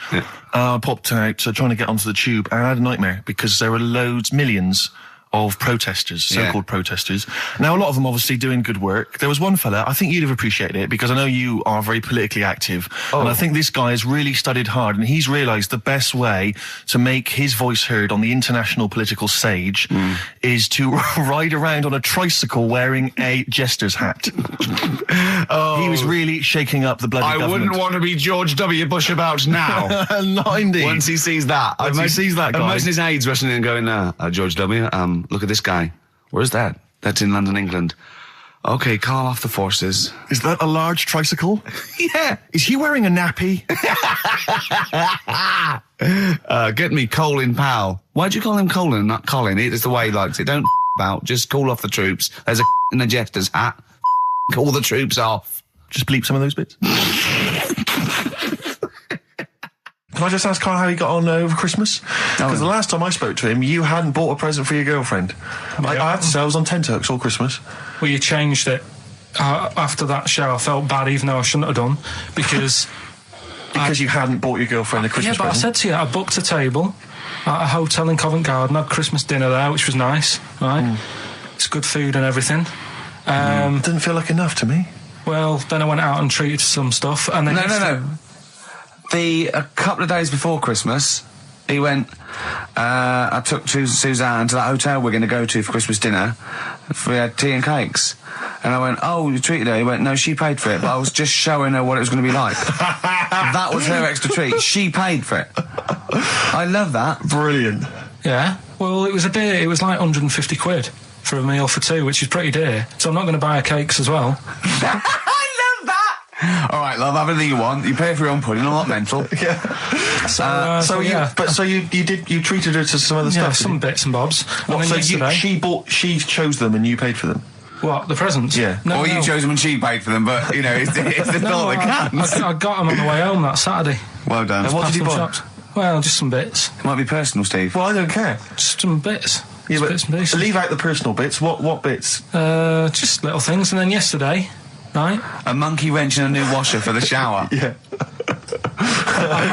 I popped out trying to get onto the tube, and I had a nightmare because there were millions of protesters, so-called protesters. Now, a lot of them obviously doing good work. There was one fella, I think you'd have appreciated it, because I know you are very politically active, and I think this guy has really studied hard, and he's realised the best way to make his voice heard on the international political stage is to ride around on a tricycle wearing a jester's hat. He was really shaking up the bloody government. I wouldn't want to be George W. Bush about now. Not indeed. Once he sees that. Once he sees that guy. Imagine his aides rushing in and going, George W., look at this guy. Where's that? That's in London, England. Okay, call off the forces. Is that a large tricycle? Yeah. Is he wearing a nappy? Get me Colin Powell. Why'd you call him Colin, not Colin? It's the way he likes it. Don't about. Just call off the troops. There's a in a jester's hat. Call the troops off. Just bleep some of those bits. Can I just ask Karl how he got on over Christmas? Because the last time I spoke to him, you hadn't bought a present for your girlfriend. I had to say I was on tenterhooks all Christmas. Well, you changed it. After that show, I felt bad, even though I shouldn't have done, because... Because you hadn't bought your girlfriend a Christmas present? I said to you, I booked a table at a hotel in Covent Garden, had Christmas dinner there, which was nice, right? It's good food and everything. Didn't feel like enough to me. Well, then I went out and treated some stuff, and then... No. A couple of days before Christmas, he went, I took Suzanne to that hotel we're going to go to for Christmas dinner. We had tea and cakes. And I went, oh, you treated her? He went, no, she paid for it, but I was just showing her what it was going to be like. That was her extra treat. She paid for it. I love that. Brilliant. Yeah. Well, it was like 150 quid for a meal for two, which is pretty dear. So I'm not going to buy her cakes as well. All right, love, have anything you want. You pay for your own pudding. I'm not mental. Yeah. So you treated her to some other stuff. Yeah, some bits and bobs. What, and so she chose them and you paid for them? What, the presents? Yeah. No, you chose them and she paid for them, but you know it's the thought that counts. I got them on the way home that Saturday. Well done. And what did you buy? Shops. Well, just some bits. It might be personal, Steve. Well, I don't care. Just some bits. Yeah, but bits and pieces. Leave out the personal bits. What bits? Just little things. And then yesterday, right? A monkey wrench and a new washer for the shower. Yeah.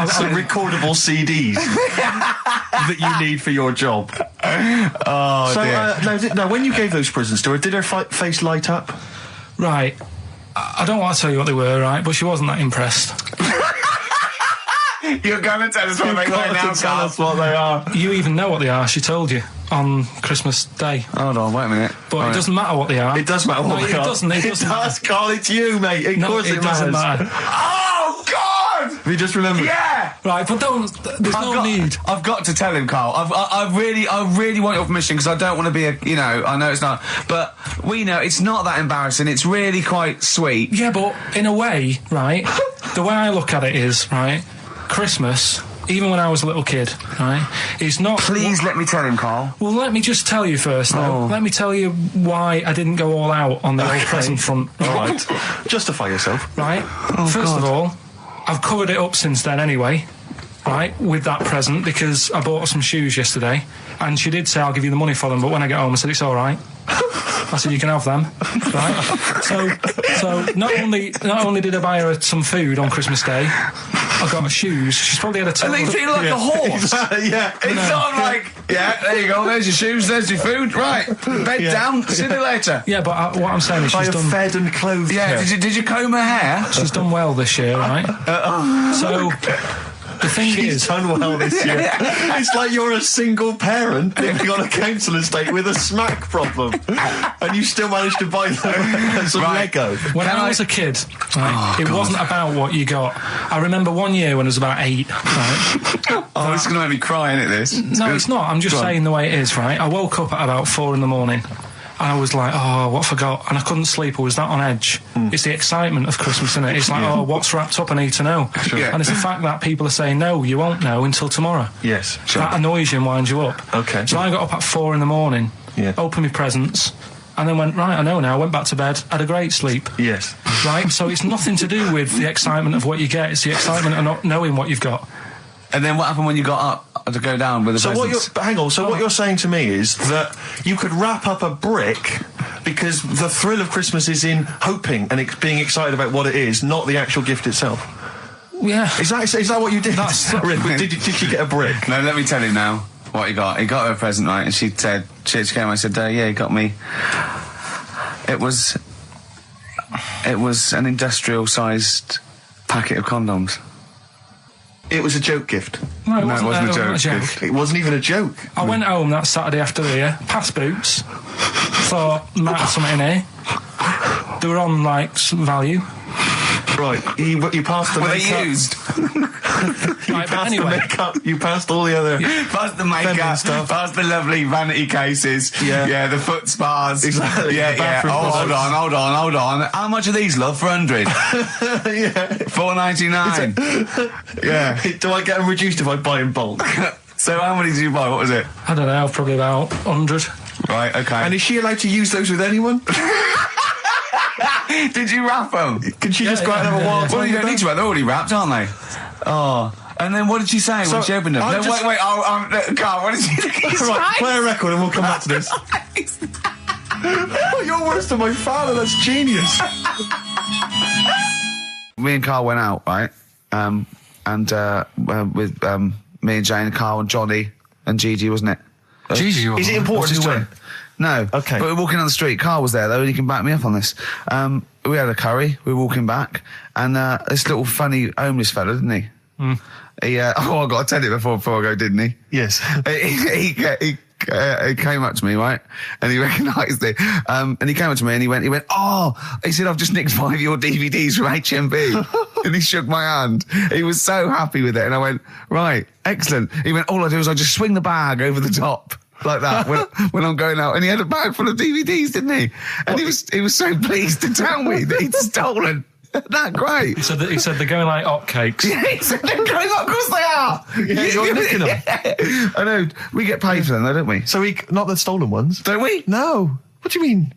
Some recordable CDs that you need for your job. Oh, dear. Now, when you gave those presents to her, did her face light up? Right. I don't want to tell you what they were, right? But she wasn't that impressed. You're going to tell us what they are now, tell us what they are. You even know what they are. She told you on Christmas Day. Hold on, wait a minute. But it doesn't matter what they are. It does matter what they are. It doesn't. It does, Karl. It's you, mate. Of course it doesn't matter. Oh, God! Have you just remembered? Yeah! Right, but there's no need. I've got to tell him, Karl. I really want your permission because I don't want to be I know it's not, but we know it's not that embarrassing. It's really quite sweet. Yeah, but in a way, right, the way I look at it is, right, Christmas, even when I was a little kid, right, is not... Please let me tell him, Karl. Well, let me just tell you first, though. Oh. Let me tell you why I didn't go all out on the old present front. All right. Justify yourself. Right? First of all, I've covered it up since then anyway, right, with that present, because I bought her some shoes yesterday, and she did say, I'll give you the money for them, but when I get home, I said, it's all right. I said, you can have them, right? So not only did I buy her some food on Christmas Day, I got her shoes. She's probably had a total... And they feel like a horse. Yeah. It's sort of like, yeah, there you go, there's your shoes, there's your food, right, bed down, see you later. Yeah, but what I'm saying is she's done... fed and clothed Yeah, her. did you comb her hair? She's done well this year, right? So... The thing She's done well this year. It's like you're a single parent living on a council estate with a smack problem, and you still managed to buy them some Lego. When I was a kid, right, it wasn't about what you got. I remember one year when I was about 8. Right, this is going to make me cry, isn't it, this? No, it's not. I'm just saying the way it is, right? I woke up at about 4 in the morning. I was like, oh, what have I got? And I couldn't sleep. I was that on edge. It's the excitement of Christmas, isn't it? It's like, oh, what's wrapped up? I need to know. Yeah. And it's the fact that people are saying, no, you won't know until tomorrow. Yes. Sure. That annoys you and winds you up. Okay. So I got up at 4 in the morning, opened my presents, and then went, right, I know now, went back to bed, had a great sleep. Yes. Right? So it's nothing to do with the excitement of what you get. It's the excitement of not knowing what you've got. And then what happened when you got up to go down with the presents? What you're saying to me is that you could wrap up a brick because the thrill of Christmas is in hoping and being excited about what it is, not the actual gift itself. Yeah. Is that what you did? Did you get a brick? No, let me tell you now. what he got. He got her a present, right? And she said, she came and said, yeah, he got me. It was an industrial-sized packet of condoms. It was a joke gift. No, it wasn't wasn't a a joke. joke. It wasn't even a joke. I went home that Saturday after the year, past Boots, thought, might have something in here. They were on, like, some value. Right, you passed the Were makeup. they used? Right, but Passed anyway, the makeup. You passed all the other. Past the feminine makeup, stuff. past the lovely vanity cases. Yeah. The foot spas. Exactly, Yeah, the yeah. bathroom Oh, hold products. on. How much are these, love, for 100? Yeah. $4.99. Yeah. Do I get them reduced if I buy in bulk? So how many did you buy? What was it? I don't know, probably about 100. Right, okay. And is she allowed to use those with anyone? Did you wrap them? Can she just go out and have a wild Well, time you don't with need to wrap. They're already wrapped, aren't they? Oh. And then what did she say when she opened them? I No, just- wait. Carl, what did she say? Right, play a record and we'll come back to this. Oh, you're worse than my father, that's genius. Me and Carl went out, right? With me and Jane, Carl and Johnny and Gigi, wasn't it? Gigi, you Is it were- important who went? No. Okay. But we're walking down the street. Carl was there, though, and he can back me up on this. We had a curry. We were walking back, and this little funny homeless fella, didn't he? He, I got to tell you before I go, didn't he? Yes. He came up to me, right? And he recognised it. And he came up to me and he went, he said, I've just nicked 5 of your DVDs from HMV. And he shook my hand. He was so happy with it. And I went, right, excellent. He went, all I do is I just swing the bag over the top. Like that when I'm going out, and he had a bag full of DVDs, didn't he? And he was so pleased to tell me that he'd stolen. Isn't that great? He said they're going like hotcakes. Yeah, he said they're going up, of course they are. Yeah, you're nicking them. I know. We get paid for them, though, don't we? So not the stolen ones? Don't we? No. What do you mean?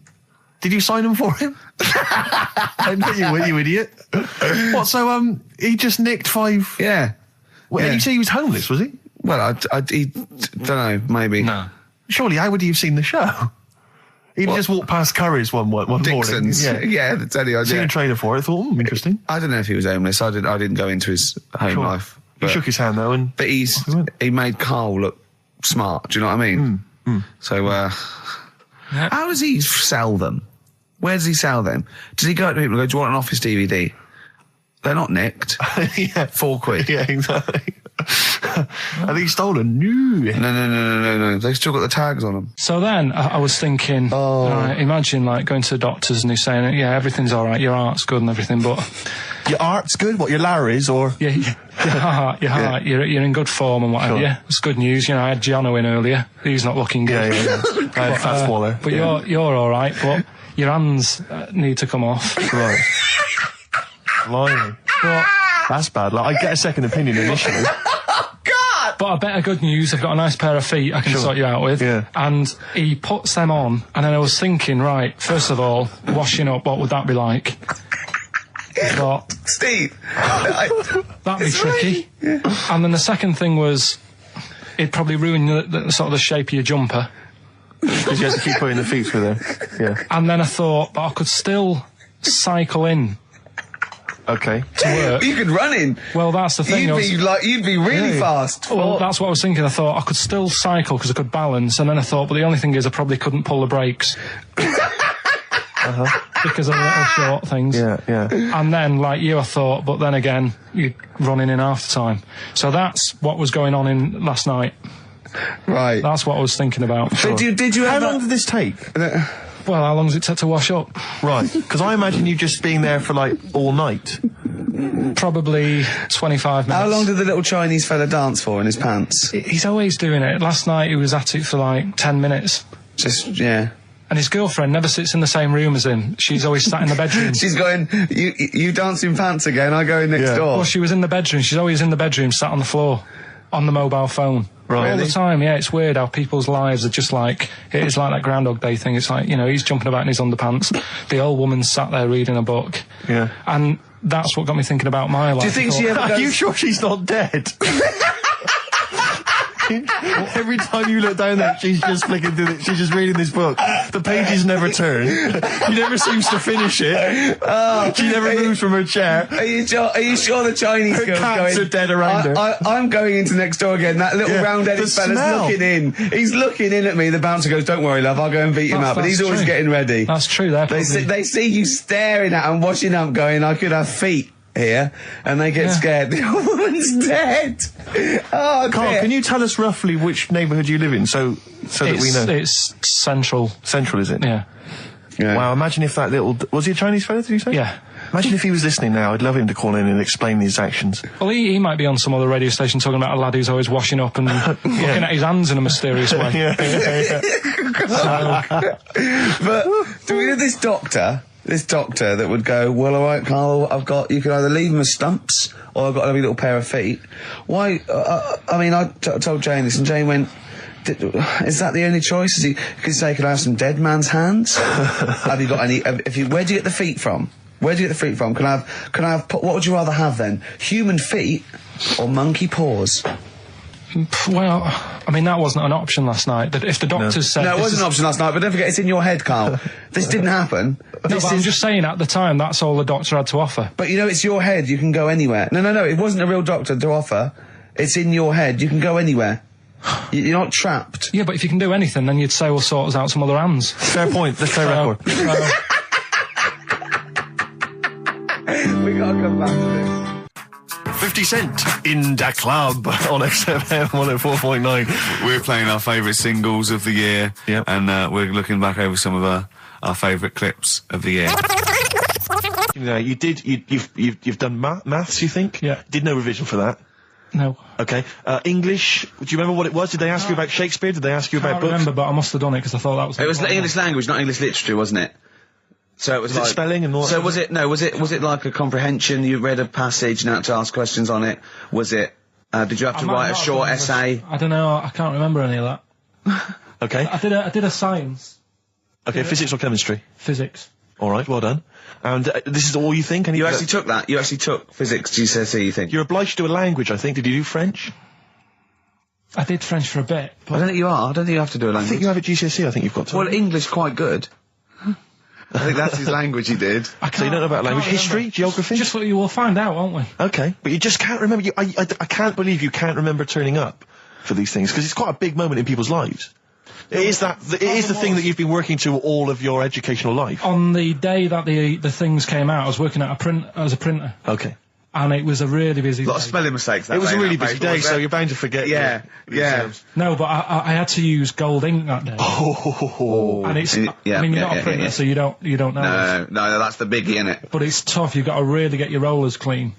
Did you sign them for him? I know you would, you idiot. What, so he just nicked 5... Yeah. Well, Yeah. And you say he was homeless, was he? Well, he don't know, maybe. No. Surely, how would he have seen the show? He'd just walked past Curry's one morning. Dixon's. Yeah. That's any idea. Seen a trailer for it. I thought, interesting. I don't know if he was homeless. I didn't go into his home Sure. life. He But, shook his hand, though, and... but he made Carl look smart. Do you know what I mean? So, how does he sell them? Where does he sell them? Does he go to people and go, do you want an Office DVD? They're not nicked. yeah. £4. Yeah, exactly. Are these stolen? No. No. They've still got the tags on them. So then I was thinking, imagine like going to the doctors and he's saying, yeah, everything's all right, your heart's good and everything, but Your art's good? What, your Larry's, or...? yeah, your heart, you're in good form and whatever. Sure. Yeah, it's good news. You know, I had Giano in earlier. He's not looking good. Yeah. I had Fat Swaller. But you're all right. But your hands need to come off. Right. Blimey. But That's bad. Like, I get a second opinion initially. But I better good news, I've got a nice pair of feet I can Sure. sort you out with. Yeah. And he puts them on, and then I was thinking, right, first of all, washing up, what would that be like? But Steve! that'd be tricky. And then the second thing was, it'd probably ruin the sort of the shape of your jumper. Because you have to keep putting the feet through there. Yeah. And then I thought, but I could still cycle in Okay. to work. You could run in. Well, that's the thing. You'd be really fast. Well, that's what I was thinking. I thought I could still cycle because I could balance, and then I thought, but the only thing is I probably couldn't pull the brakes. Because of the little short things. Yeah. And then, like you, I thought, but then again, you're running in half the time. So that's what was going on in last night. Right. That's what I was thinking about. Did you How ever... long did this take? Well, how long does it take to wash up? Right. Because I imagine you just being there for, like, all night. Probably 25 minutes. How long did the little Chinese fella dance for in his pants? He's always doing it. Last night he was at it for like 10 minutes. Yeah. And his girlfriend never sits in the same room as him. She's always sat in the bedroom. She's going, you dance in pants again, I go in next door. Well, she was in the bedroom. She's always in the bedroom, sat on the floor, on the mobile phone. Right. All the Really? time, yeah. It's weird how people's lives are just like, it is like that Groundhog Day thing. It's like, you know, he's jumping about in his underpants. The old woman's sat there reading a book. Yeah. And that's what got me thinking about my life. Do you think she ever Are goes... you sure she's not dead? Every time you look down there, she's just flicking through it. She's just reading this book. The pages never turn. She never seems to finish it. She never moves from her chair. Are you sure the Chinese Her girl's cats going? are dead around her. I'm going into next door again. That little round-headed the fella's smell. looking in. He's looking in at me. The bouncer goes, "Don't worry, love. I'll go and beat him up." But he's always true. getting ready. That's true. They see you staring at him, watching up, going, "I could have feet here," and they get scared. The old woman's dead. Oh, Carl, dear. can you tell us roughly which neighbourhood you live in, so that we know? It's central. Central, is it? Yeah. Yeah. Wow, imagine if that little... Was he a Chinese fella, did you say? Yeah. Imagine if he was listening now. I'd love him to call in and explain his actions. Well, he might be on some other radio station talking about a lad who's always washing up and looking at his hands in a mysterious way. yeah. But do we know this doctor that would go, "Well, all right, Carl, you can either leave them as stumps or I've got a little pair of feet." Why? I mean, I told Jane this, and Jane went, "Is that the only choice?" Could say, "Could I have some dead man's hands?" Have you got any? Where do you get the feet from? Where do you get the feet from? Can I have? What would you rather have then? Human feet or monkey paws? Well, I mean, that wasn't an option last night. That if the doctors said... No, it wasn't an option last night, but don't forget, it's in your head, Carl. This didn't happen. No, but I'm just saying, at the time, that's all the doctor had to offer. But it's your head, you can go anywhere. No, it wasn't a real doctor to offer. It's in your head, you can go anywhere. You're not trapped. Yeah, but if you can do anything, then you'd say, "We'll sort us out some other hands." Fair point. Let's play record. We gotta come back to this. 50 Cent in Da Club on XFM 104.9. We're playing our favourite singles of the year, Yep. and we're looking back over some of our favourite clips of the year. You know, you've done maths, you think? Yeah. Did no revision for that. No. Okay. English, do you remember what it was? Did they ask you about Shakespeare? Did they ask you I about can't books? remember, but I must have done it because I thought that was... It was English language, not English literature, wasn't it? So it was Was it like spelling and all that So sort was of it? No, was it like a comprehension? You read a passage and had to ask questions on it. Was it? Did you have to write a short essay? I don't know. I can't remember any of that. Okay. I did a science, Okay, physics or chemistry? physics. All right, well done. And this is all you think? You actually took that. You actually took physics GCSE. You think? You're obliged to do a language, I think. Did you do French? I did French for a bit, I but don't think you are. I don't think you have to do a I language. think you have a GCSE, I think you've got to. Well, English quite good. I think that's his language he did. So you don't know about language. History? Geography? Just what you will find out, won't we? Okay, but you just can't remember. I can't believe you can't remember turning up for these things, because it's quite a big moment in people's lives. It is the thing that you've been working to all of your educational life. On the day that the things came out, I was working at as a printer, Okay. and it was a really busy A lot of day. spelling mistakes. That It was day, a really that busy paper, day, was so it? you're bound to forget. Yeah, your yeah. exams. No, but I had to use gold ink that day. Oh. And it's, Yeah, I mean, you're yeah, not a yeah, printer, yeah. so you don't know this. No, that's the biggie, innit? But it's tough. You've got to really get your rollers clean.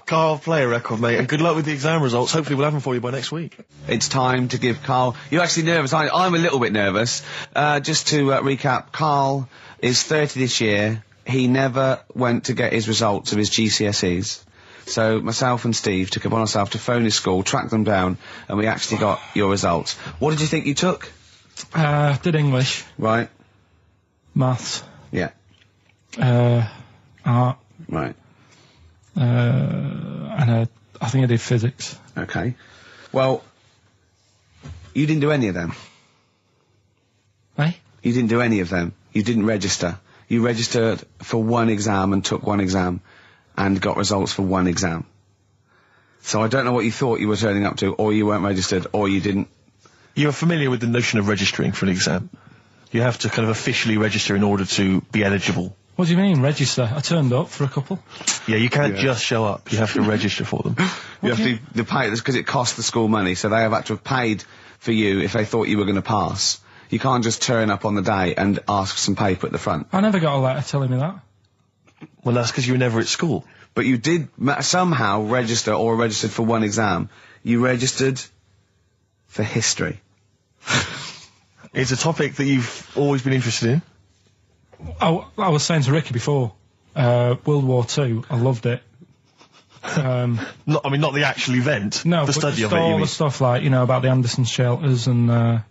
Carl, play a record, mate, and good luck with the exam results. Hopefully we'll have them for you by next week. It's time to give Carl... You're actually nervous. I'm a little bit nervous. Just to recap, Carl is 30 this year. He never went to get his results of his GCSEs. So myself and Steve took it upon ourselves to phone his school, track them down, and we actually got your results. What did you think you took? Did English, Right. maths, Yeah. art, Right. and I think I did physics. Okay. Well, you didn't do any of them. Eh? You didn't do any of them. You didn't register. You registered for one exam and took one exam and got results for one exam. So I don't know what you thought you were turning up to, or you weren't registered, or you didn't. You're familiar with the notion of registering for an exam. You have to kind of officially register in order to be eligible. What do you mean, register? I turned up for a couple. Yeah, you can't just show up. You have to register for them. You have to pay this because it costs the school money, so they have had to have paid for you if they thought you were going to pass. You can't just turn up on the day and ask some paper at the front. I never got a letter telling me that. Well, that's because you were never at school. But you did somehow register or registered for one exam. You registered for history. It's a topic that you've always been interested in. I was saying to Ricky before, World War II, I loved it. Not the actual event. No, the but study just of it. You all mean? the stuff like, about the Anderson shelters and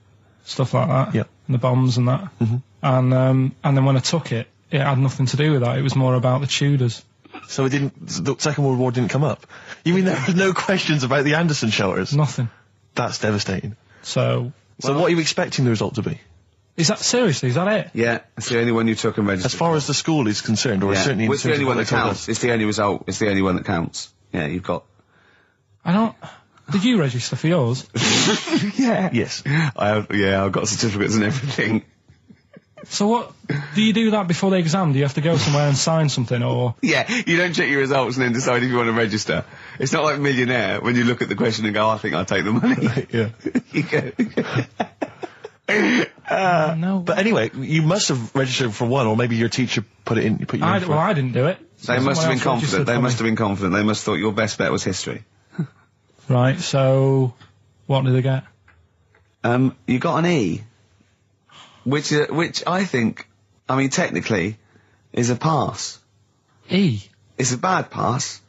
stuff like that. Yep. And the bombs and that. Mm-hmm. And then when I took it, it had nothing to do with that. It was more about the Tudors. So the Second World War didn't come up? You mean there were no questions about the Anderson shelters? Nothing. That's devastating. So what are you expecting the result to be? is that seriously? Is that it? Yeah, it's the only one you took and registered. As far as the school is concerned, or yeah. certainly in Well, it's the terms only of one what that they told counts. us. It's the only result. It's the only one that counts. Yeah, you've got. I don't. Did you register for yours? Yeah. Yes. I've got certificates and everything. So what? Do you do that before the exam? Do you have to go somewhere and sign something, or? Yeah, you don't check your results and then decide if you want to register. It's not like Millionaire when you look at the question and go, I think I'll take the money. Yeah. You go. No. But anyway, you must have registered for one, or maybe your teacher put you in for I it. didn't do it. They must have been confident. They must have. have been confident. They must have thought your best bet was history. Right. So, what did they get? You got an E, which I think, I mean, technically, is a pass. E. It's a bad pass,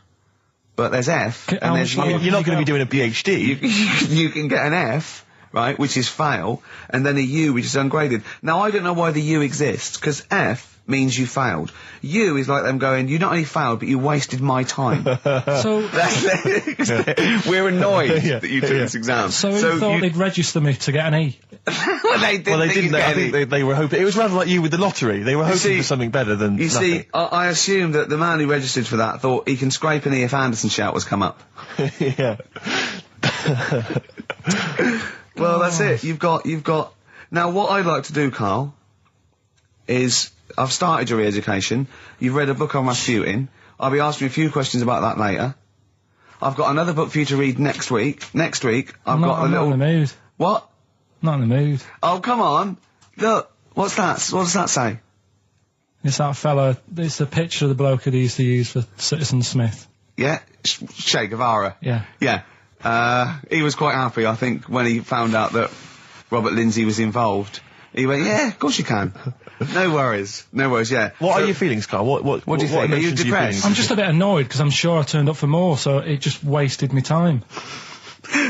but there's F, How and there's much U. You're not going to be doing a PhD. You can get an F, right, which is fail, and then a U, which is ungraded. Now, I don't know why the U exists, because F means you failed. U is like them going, you not only failed, but you wasted my time. So, We're annoyed that you took this exam. so who thought they'd register me to get an E? Well, they didn't. Well, they didn't. I think they were hoping. It was rather like you with the lottery. They were hoping for something better than You nothing. see, I assume that the man who registered for that thought he can scrape an E if Anderson showers come up. Yeah. Well, that's it. You've got. Now, what I'd like to do, Carl, is I've started your re-education. You've read a book on Rasputin. I'll be asking you a few questions about that later. I've got another book for you to read next week. Next week, I'm not in the mood. What? Not in the mood. Oh, come on. Look, what's that? What does that say? It's that fella. It's the picture of the bloke that he used to use for Citizen Smith. Yeah? Che Guevara. Yeah. Yeah. He was quite happy, I think, when he found out that Robert Lindsay was involved. He went, yeah, of course you can. No worries, yeah. What are your feelings, Carl? What do you think? Are you emotions depressed? I'm just a bit annoyed because I'm sure I turned up for more, so it just wasted me time.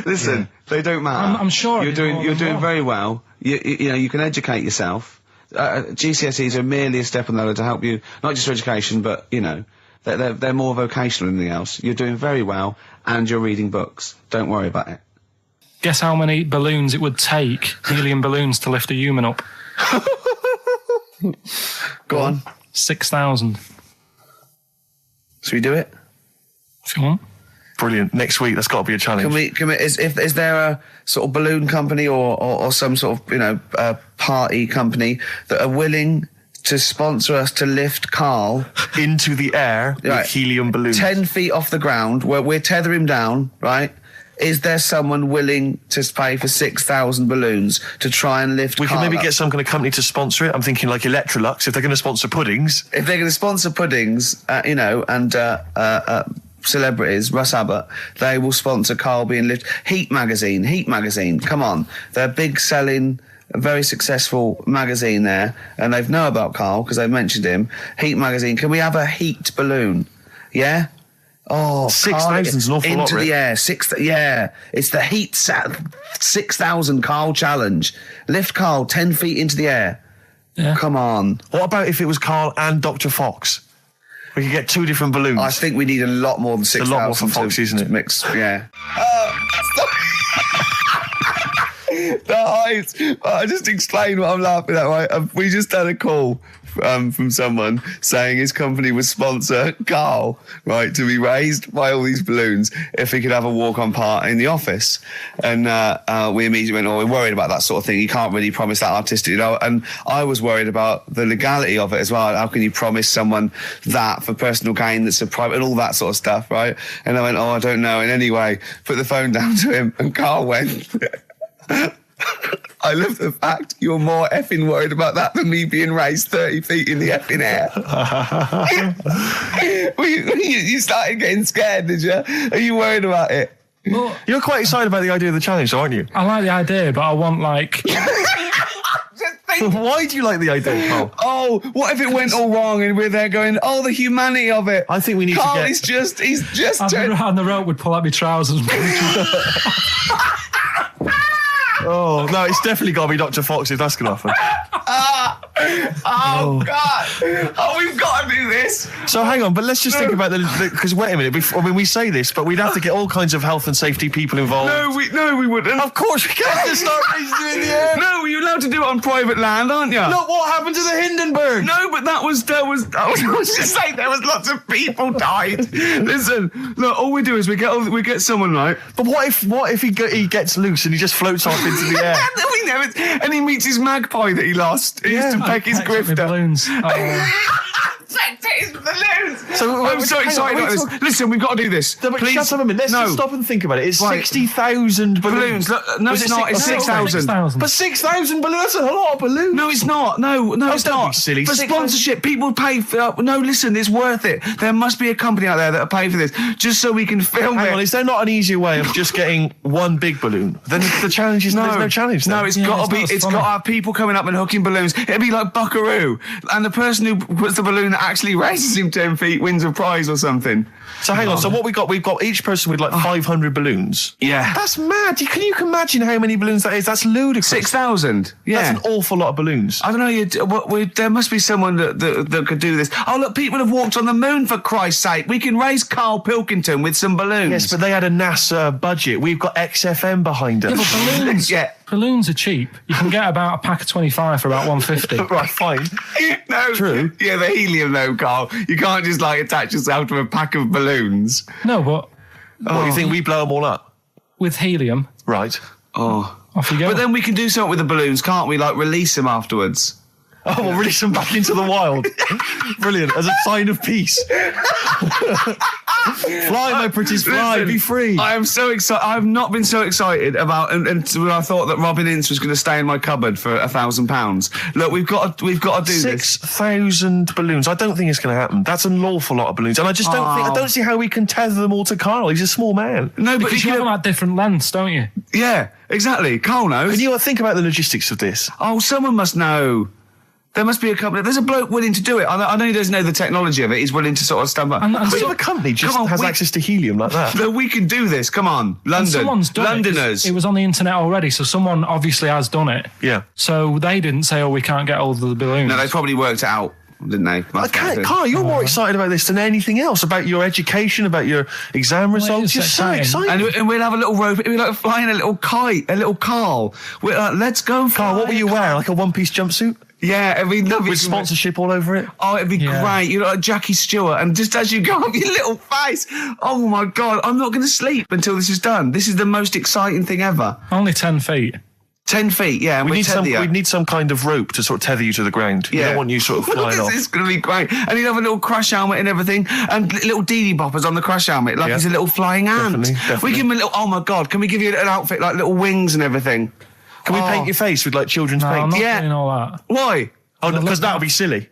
Listen, they don't matter. I'm sure you're doing very well. You know, you can educate yourself. GCSEs are merely a step on the ladder to help you, not just for education, but, you know, they're more vocational than anything else. You're doing very well, and you're reading books. Don't worry about it. Guess how many balloons it would take, helium balloons, to lift a human up? Go on. 6,000. Should we do it? If you want. Brilliant. Next week, that's got to be a challenge. Can we, is there a sort of balloon company or some sort of, you know, party company that are willing to sponsor us to lift Karl into the air right, with helium balloons? 10 feet off the ground, where we're tether him down, right? Is there someone willing to pay for 6,000 balloons to try and lift We Karl can maybe up? get some kind of company to sponsor it. I'm thinking like Electrolux, if they're going to sponsor puddings. If they're going to sponsor puddings, you know, and celebrities, Russ Abbott, they will sponsor Karl being lifted. Heat magazine, come on. They're big selling, very successful magazine there, and they know about Karl because they've mentioned him. Heat magazine, can we have a heat balloon? Yeah? Oh, 6,000's an awful lot, into the Rick. air. Yeah, it's the heat 6,000 Karl challenge. Lift Karl 10 feet into the air. Yeah. Come on. What about if it was Karl and Dr. Fox? We could get two different balloons. I think we need a lot more than 6,000. a lot more for Fox, isn't it? Mix, yeah. The heights. I just explained what I'm laughing at, right? We just had a call from someone saying his company would sponsor Karl, right, to be raised by all these balloons if he could have a walk-on part in the office. And we immediately went, we're worried about that sort of thing. You can't really promise that artistic, you know. And I was worried about the legality of it as well. How can you promise someone that for personal gain that's a private and all that sort of stuff, right? And I went, I don't know. And anyway, put the phone down to him, and Karl went... I love the fact you're more effing worried about that than me being raised 30 feet in the effing air. You started getting scared, did you? Are you worried about it? Well, You're quite excited about the idea of the challenge, aren't you? I like the idea, but I want, like... Why do you like the idea, Karl? Oh, what if it went all wrong and we're there going, the humanity of it. I think we need Karl, to get... he's just turned... And the rope would pull out my trousers. Oh, no, it's definitely got to be Dr. Fox if that's going to happen. Oh, God. Oh, we've got to do this. So hang on, but let's just think about because wait a minute. We say this, but we'd have to get all kinds of health and safety people involved. No, we wouldn't. Of course we can't just start raising it in the air. No, you're allowed to do it on private land, aren't you? Look what happened to the Hindenburg. No, but I was just saying there was lots of people died. Listen, look, all we do is we get someone, right? But what if he gets loose and he just floats off into the air? We never, and he meets his magpie that he lost. He used to peck his grifter. Balloons. His balloons. So I'm so excited about this. Listen, we've got to do this. No, but Please. shut up a minute. Let's just stop and think about it. It's Right. 60,000 balloons. Look, no, it's not. It's 6,000. But 6,000 balloons, that's a lot of balloons. No, it's not. No, it's don't not. be silly. For 6,000 sponsorship, people pay for. No, listen, it's worth it. There must be a company out there that'll pay for this just so we can film Hang it. on, is there not an easier way of just getting one big balloon? Then the challenge is there's no challenge. No, then. it's got to be. not as It's funny. got to have people coming up and hooking balloons. It'd be like Buckaroo, and the person who puts the balloon that actually raises him 10 feet wins a prize or something. So hang on. So what we've got each person with like 500 balloons. Yeah. That's mad. Can you imagine how many balloons that is? That's ludicrous. 6,000. Yeah. That's an awful lot of balloons. I don't know. There must be someone that could do this. Oh, look, people have walked on the moon, for Christ's sake. We can raise Karl Pilkington with some balloons. Yes, but they had a NASA budget. We've got XFM behind us. Yeah, but balloons. Yeah. Balloons are cheap. You can get about a pack of 25 for about 150. Right, fine. No. True. Yeah, the helium, though, Carl. You can't just, attach yourself to a pack of balloons. No, but What, you think we blow them all up? with helium, Right. Oh. off you go. But then we can do something with the balloons, can't we? Like, release them afterwards. Oh, we'll release them back into the wild. Brilliant. As a sign of peace. Fly, my pretties, fly. Listen, Be free. I am so excited. I have not been so excited about, and when I thought that Robin Ince was going to stay in my cupboard for £1,000. Look, we've got to do this. 6,000 balloons. I don't think it's going to happen. That's an awful lot of balloons, and I just don't see how we can tether them all to Carl. He's a small man. No, but because you have them at different lengths, don't you? yeah, exactly. Carl knows. And you think about the logistics of this. Oh, someone must know. There must be a company. There's a bloke willing to do it. I know he doesn't know the technology of it. He's willing to sort of stand up. And What so- if a company just Come on, has we- access to helium like that? No, we can do this. Come on, And London, someone's done Londoners. it was on the internet already, so someone obviously has done it. Yeah. So they didn't say, "Oh, we can't get hold of the balloons." No, they probably worked it out, didn't they? I can't, Carl, you're more excited about this than anything else, about your education, about your exam results. is You're so exciting. excited. And we'll have a little rope. It'll be like flying a little kite, a little Carl. We're like, let's go, Carl, what will you wear? Like a one-piece jumpsuit? Yeah, it'd be lovely. With sponsorship all over it? Oh, it'd be Yeah. great. You look like Jackie Stewart, and just as you go up your little face, oh my God, I'm not going to sleep until this is done. This is the most exciting thing ever. Only 10 feet. 10 feet, yeah. And We we'd need some kind of rope to sort of tether you to the ground. We don't want you sort of flying off. This is going to be great. And he'd have a little crash helmet and everything, and little Dee boppers on the crash helmet, like Yeah. he's a little flying ant. Definitely. We give him a little, oh my God, can we give you an outfit like little wings and everything? Can we paint your face with like children's No, I'm paint? not Yeah. doing all that. Why? Oh, because that would be silly.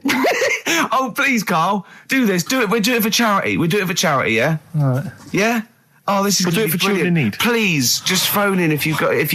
Oh, please, Carl, do this. Do it. We'll do it for charity. We do it for charity, yeah? Right. Yeah? Oh, this is We'll gonna do it be for children in brilliant. need. Please, just phone in if you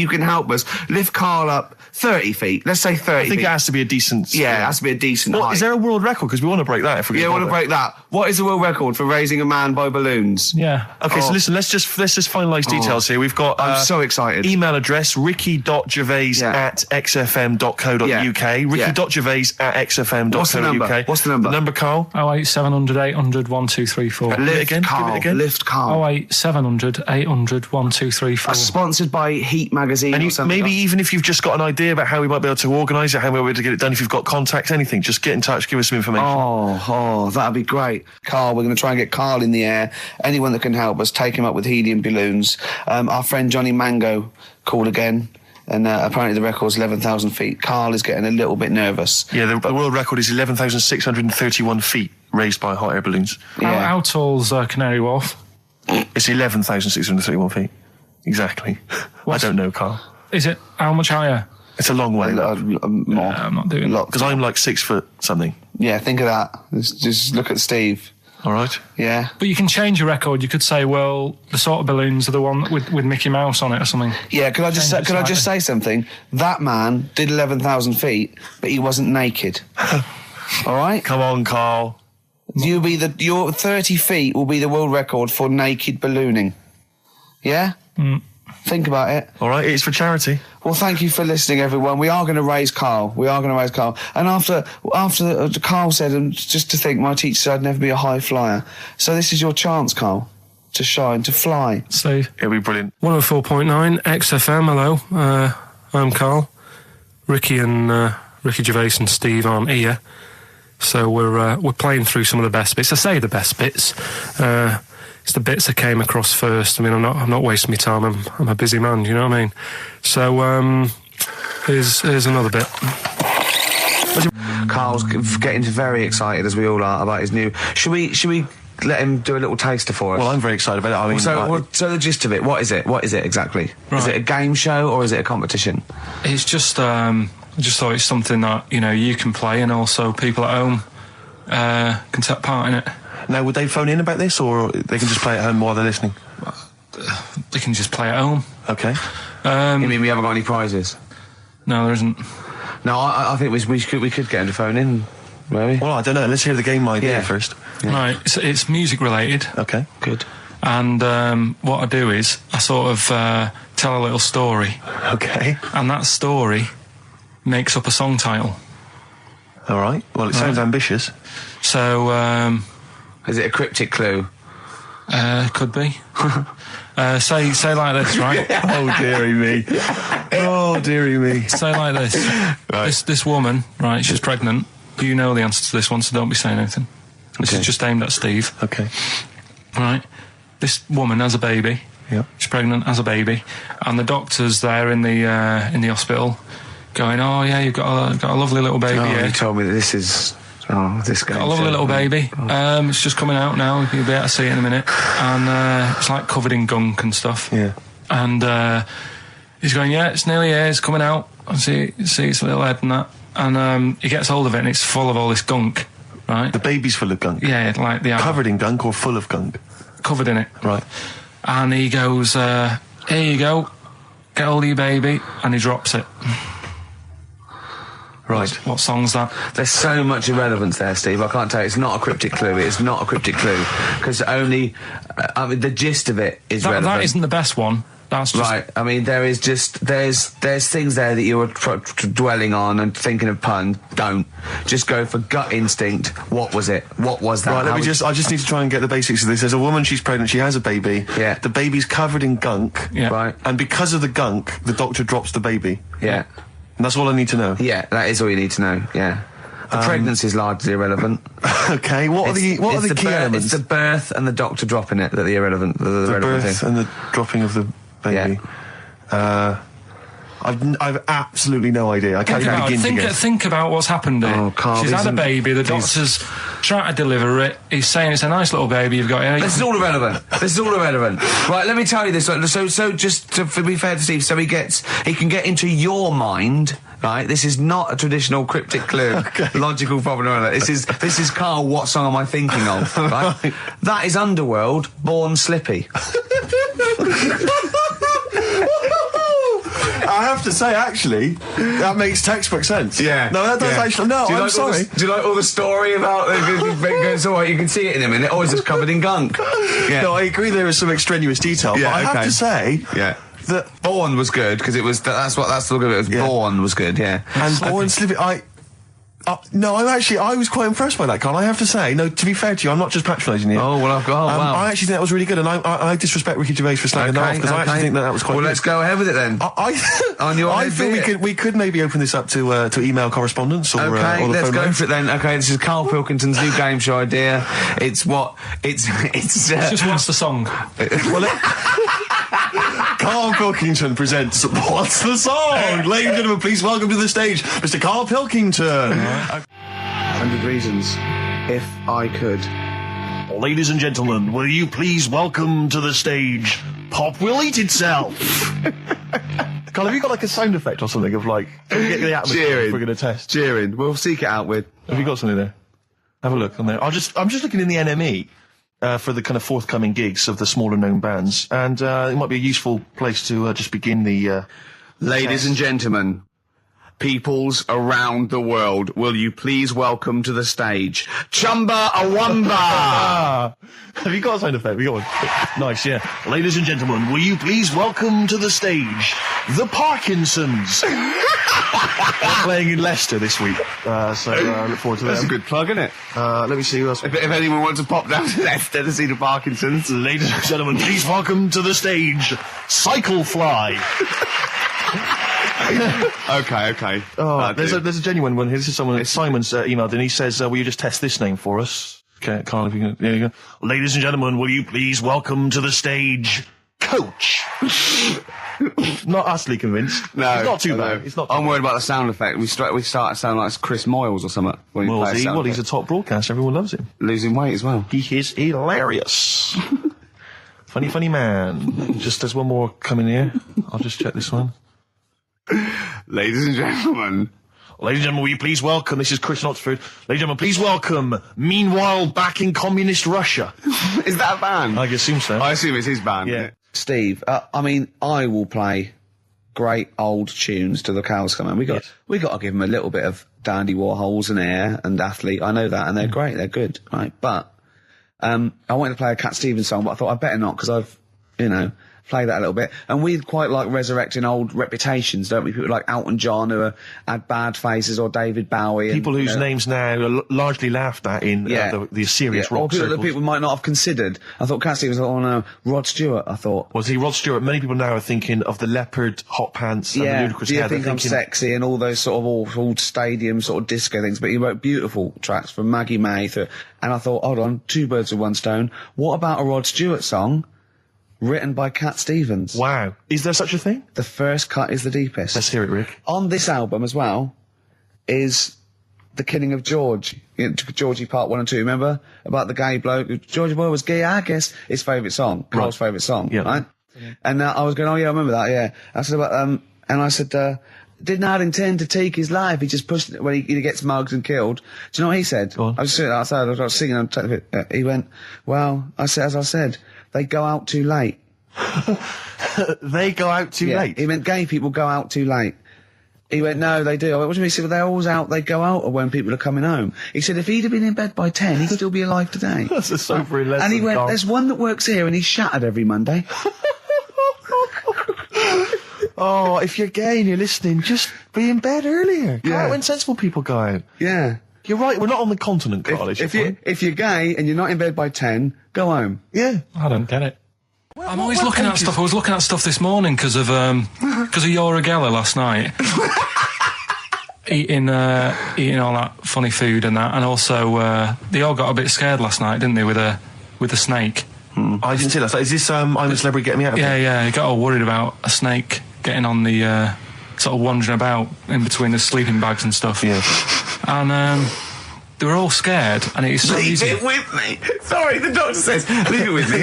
can help us. Lift Carl up 30 feet. Let's say 30 I think feet. it has to be a decent... Yeah, it has to be a decent height. Is there a world record? Because we want to break that if we Yeah, I can want to bother. break that. What is the world record for raising a man by balloons? Yeah. Okay, so Oh. listen, let's just finalise details here. We've got... I'm so excited. Email address, ricky.gervais@xfm.co.uk. Yeah. ricky.gervais@xfm.co.uk. What's the number? What's the number? The number, Carl? 08700 800 1234. Give it again, Carl. give it again. Lift Carl. 08700 800 1234. Sponsored by Heat Magazine And or you, something. maybe even if you've just got an idea about how we might be able to organise it, how we might be able to get it done, if you've got contacts, anything, just get in touch, give us some information. Oh, that'd be great. Carl, we're going to try and get Carl in the air. Anyone that can help us, take him up with helium balloons. Our friend Johnny Mango called again, and apparently the record's 11,000 feet. Carl is getting a little bit nervous. Yeah, the world record is 11,631 feet raised by hot air balloons. Yeah. How tall's Canary Wharf? It's 11,631 feet. Exactly. I don't know, Carl. Is it how much higher? It's a long way, More. I'm not doing that. because I'm like 6 foot something. Yeah, think of that. Just look at Steve. All right. Yeah. But you can change your record. You could say, well, the sort of balloons are the one with Mickey Mouse on it or something. Yeah, could I just say, Change it slightly. something? That man did 11,000 feet, but he wasn't naked. All right? Come on, Carl. Your 30 feet will be the world record for naked ballooning. Yeah? Think about it. All right, it's for charity. Well, thank you for listening, everyone. We are going to raise Karl. And after Karl said, and just to think, my teacher said I'd never be a high flyer. So this is your chance, Karl, to shine, to fly. Steve. It'll be brilliant. 104.9 XFM. Hello, I'm Karl. Ricky Gervais and Steve aren't here, so we're playing through some of the best bits. I say the best bits. It's the bits I came across first. I mean, I'm not wasting my time. I'm a busy man. You know what I mean? So here's another bit. Karl's getting very excited, as we all are, about his new. Should we let him do a little taster for us? Well, I'm very excited about it. I mean, so the gist of it, what is it? What is it exactly? Right. Is it a game show or is it a competition? It's just I just thought it's something that you can play, and also people at home can take part in it. now, would they phone in about this, or they can just play at home while they're listening? They can just play at home. Okay. You mean we haven't got any prizes? No, there isn't. No, I think we could get him to phone in, maybe. Well, I don't know. Let's hear the game idea Yeah. first. Right, it's music related. Okay. Good. And what I do is I sort of tell a little story, Okay. and that story makes up a song title. All right. Well, it sounds ambitious. So Is it a cryptic clue? could be. Say like this, right? Oh, dearie me. Oh, dearie me. Say like this. Right. This woman, right? She's pregnant. You know the answer to this one, so don't be saying anything. This Okay. is just aimed at Steve. Okay. Right. This woman has a baby. Yeah. She's pregnant, has a baby, and the doctor's there in the hospital, going, "Oh yeah, you've got a lovely little baby Oh, here. you told me that this is. Oh, this game. Got a lovely little baby. It's just coming out now. You'll be able to see it in a minute, and it's like covered in gunk and stuff. Yeah. And he's going, "Yeah, it's nearly here. It's coming out. I see its little head and that." And he gets hold of it, and it's full of all this gunk, right? The baby's full of gunk. Yeah, like the Covered in gunk or full of gunk? covered in it. Right. And he goes, "Here you go. Get hold of your baby," and he drops it. Right. What song's that? There's so much irrelevance there, Steve. I can't tell you. It's not a cryptic clue. It's not a cryptic clue because only. I mean, the gist of it is relevant. That isn't the best one. That's just Right. I mean, there is just there's things there that you were dwelling on and thinking of pun. Don't just go for gut instinct. What was it? What was that? Right, How I was- just need to try and get the basics of this. There's a woman, she's pregnant, she has a baby. Yeah. The baby's covered in gunk. Yeah. Right. And because of the gunk, the doctor drops the baby. Yeah. And that's all I need to know. Yeah. That is all you need to know. Yeah. The pregnancy is largely irrelevant. Okay, what are the key elements? It's the birth and the doctor dropping it that are the irrelevant. The The relevant birth thing. and the dropping of the baby. I've absolutely no idea. I can't even begin to guess. Think about what's happened here. Oh, Karl, She's had a isn't- baby. The doctor's trying to deliver it. He's saying it's a nice little baby you've got here. This is all irrelevant. This is all irrelevant. Right, let me tell you this. So just to be fair to Steve, so he can get into your mind. Right, this is not a traditional cryptic clue, logical problem. Or anything. This is Karl. What song am I thinking of? Right, that is Underworld, Born Slippy. I have to say, actually, that makes textbook sense. Yeah. No, that does Yeah. actually. No, I'm sorry. Do you like all the story about? It's all right. You can see it in a minute. Oh, it's just covered in gunk. Yeah. No, I agree. There is some extraneous detail, Yeah, but I have okay. to say Yeah. that Born was good because it was. That's the look of it. Was Yeah. Born was good. Yeah. and Born Slippy, no, I was quite impressed by that, Carl. I have to say, no, to be fair to you, I'm not just patronising you. Oh well, I've got. Oh, wow. I actually think that was really good, and I disrespect Ricky Gervais for slagging that off because I actually think that was quite. Well, good. let's go ahead with it then. On your I head, feel dear. we could maybe open this up to email correspondence or Okay, or the let's phone go lines. for it then. Okay, this is Karl Pilkington's new game show idea. It's Just what's the song? Karl Pilkington presents What's the Song? Ladies and gentlemen, please welcome to the stage Mr. Karl Pilkington. 100 Reasons, if I could. Ladies and gentlemen, will you please welcome to the stage Pop Will Eat Itself? Carl, have you got like a sound effect or something of like get the atmosphere Cheering. if we're going to test? Cheering. We'll seek it out with. Have you got something there? Have a look on there. I'm just looking in the NME for the kind of forthcoming gigs of the smaller known bands, and it might be a useful place to just begin the. Ladies and gentlemen, peoples around the world, will you please welcome to the stage Chumba Awamba? Have you got a sound effect? We got one. Nice, yeah. Ladies and gentlemen, will you please welcome to the stage the Parkinsons? They're playing in Leicester this week, so I look forward to That's them. a good plug, isn't it? Let me see who else. If anyone wants to pop down to Leicester to see the Parkinsons. Ladies and gentlemen, please welcome to the stage Cyclefly. Okay. Oh, there's a genuine one here. This is someone. Simon's emailed and he says, "Will you just test this name for us?" Okay, Carl, if you can. There you go. Ladies and gentlemen, will you please welcome to the stage Coach? Not utterly convinced. No, it's not too bad. It's not. I'm worried about the sound effect. We start to sound like Chris Moyles or something. When we play a sound He's a effect. top broadcaster. Everyone loves him. Losing weight as well. He is hilarious. funny man. Just there's one more coming here. I'll just check this one. Ladies and gentlemen. Ladies and gentlemen, will you please welcome, this is Chris Oxford. Ladies and gentlemen, please welcome, meanwhile back in communist Russia. Is that a band? I assume so. I assume it's his band. Yeah. Steve, I mean, I will play great old tunes to the cows come home. We got to give them a little bit of Dandy Warhols and Air and Athlete. I know that, and they're great. They're good, right? But I wanted to play a Cat Stevens song, but I thought I'd better not because I've, play that a little bit. And we quite like resurrecting old reputations, don't we? People like Elton John who had bad faces, or David Bowie. People whose names now are largely laughed at in the serious rock or people circles. that people might not have considered. I thought Cat Stevens, oh no, Rod Stewart, I thought. Was he Rod Stewart? Many people now are thinking of the leopard hot pants and the ludicrous Do you hair. think I'm sexy and all those sort of old stadium sort of disco things? But he wrote beautiful tracks from Maggie May through, and I thought, hold on, two birds with one stone. What about a Rod Stewart song written by Cat Stevens? Wow. Is there such a thing? The first cut is the deepest. Let's hear it, Rick. On this album as well is The Killing of George. Georgie Part 1 and 2, remember? About the gay bloke. Georgie Boy was gay, I guess. His favourite song. Carl's favourite song, right? And I was going, oh yeah, I remember that, yeah. I said about, and I said, did not intend to take his life. He just pushed it when he gets mugged and killed. Do you know what he said? Go on. I was sitting outside, I was singing, he went, well, as I said, they go out too late. They go out too late? He meant gay people go out too late. He went, no, they do. I went, what do you mean? He said, well, they're always out, they go out, or when people are coming home. He said, if he'd have been in bed by 10, he'd still be alive today. That's a sobering lesson. And he went, Carl. there's one that works here, and he's shattered every Monday. Oh, if you're gay and you're listening, just be in bed earlier. Go out when sensible people go out. Yeah. You're right, we're not on the continent, Carl. If you're gay and you're not in bed by 10, go home. Yeah. I don't get it. I'm always looking at stuff. I was looking at stuff this morning because of Yora Geller last night. eating all that funny food and that, and also they all got a bit scared last night, didn't they, with a snake? I didn't see that. So is this I'm a Celebrity, Get Me Out of Here? Yeah, he got all worried about a snake getting on the sort of wandering about in between the sleeping bags and stuff. Yeah. And they were all scared, and it's so easy. Leave it with me. Sorry, the doctor says, leave it with me.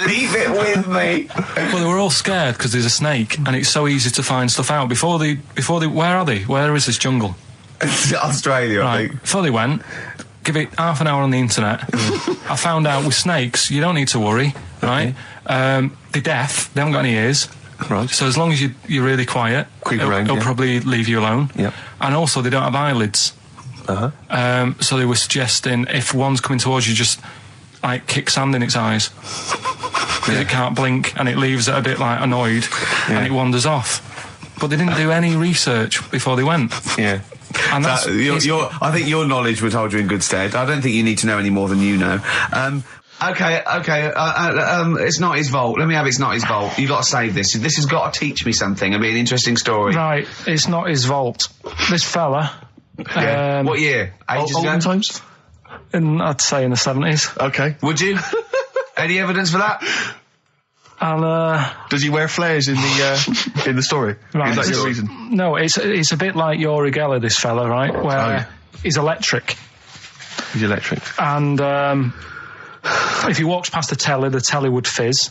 Leave it with me. Well, they were all scared because there's a snake, and it's so easy to find stuff out. Before they, where are they? Where is this jungle? Australia, I Right. think. Before they went, give it half an hour on the internet. I found out with snakes, you don't need to worry, right? They're deaf, they haven't got any ears. Right. So as long as you're really quiet, Creep it'll, around, it'll yeah. probably leave you alone. Yep. And also, they don't have eyelids. So they were suggesting if one's coming towards you, just like kick sand in its eyes. Because it can't blink, and it leaves it a bit like annoyed, and it wanders off. But they didn't do any research before they went. Yeah. And that's I think your knowledge would hold you in good stead. I don't think you need to know any more than you know. Okay. It's not his fault. Let me have It's Not His Fault. You've got to save this. This has got to teach me something. It'll be an interesting story. right. It's not his fault. This fella. Yeah. What year? Ages ago? Olden times? I'd say in the 70s. Okay. Would you? Any evidence for that? And Does he wear flares in the story? right, Is that your reason? no, it's a bit like Yori Geller, this fella, right? Where he's electric, He's electric. and if he walks past the telly would fizz.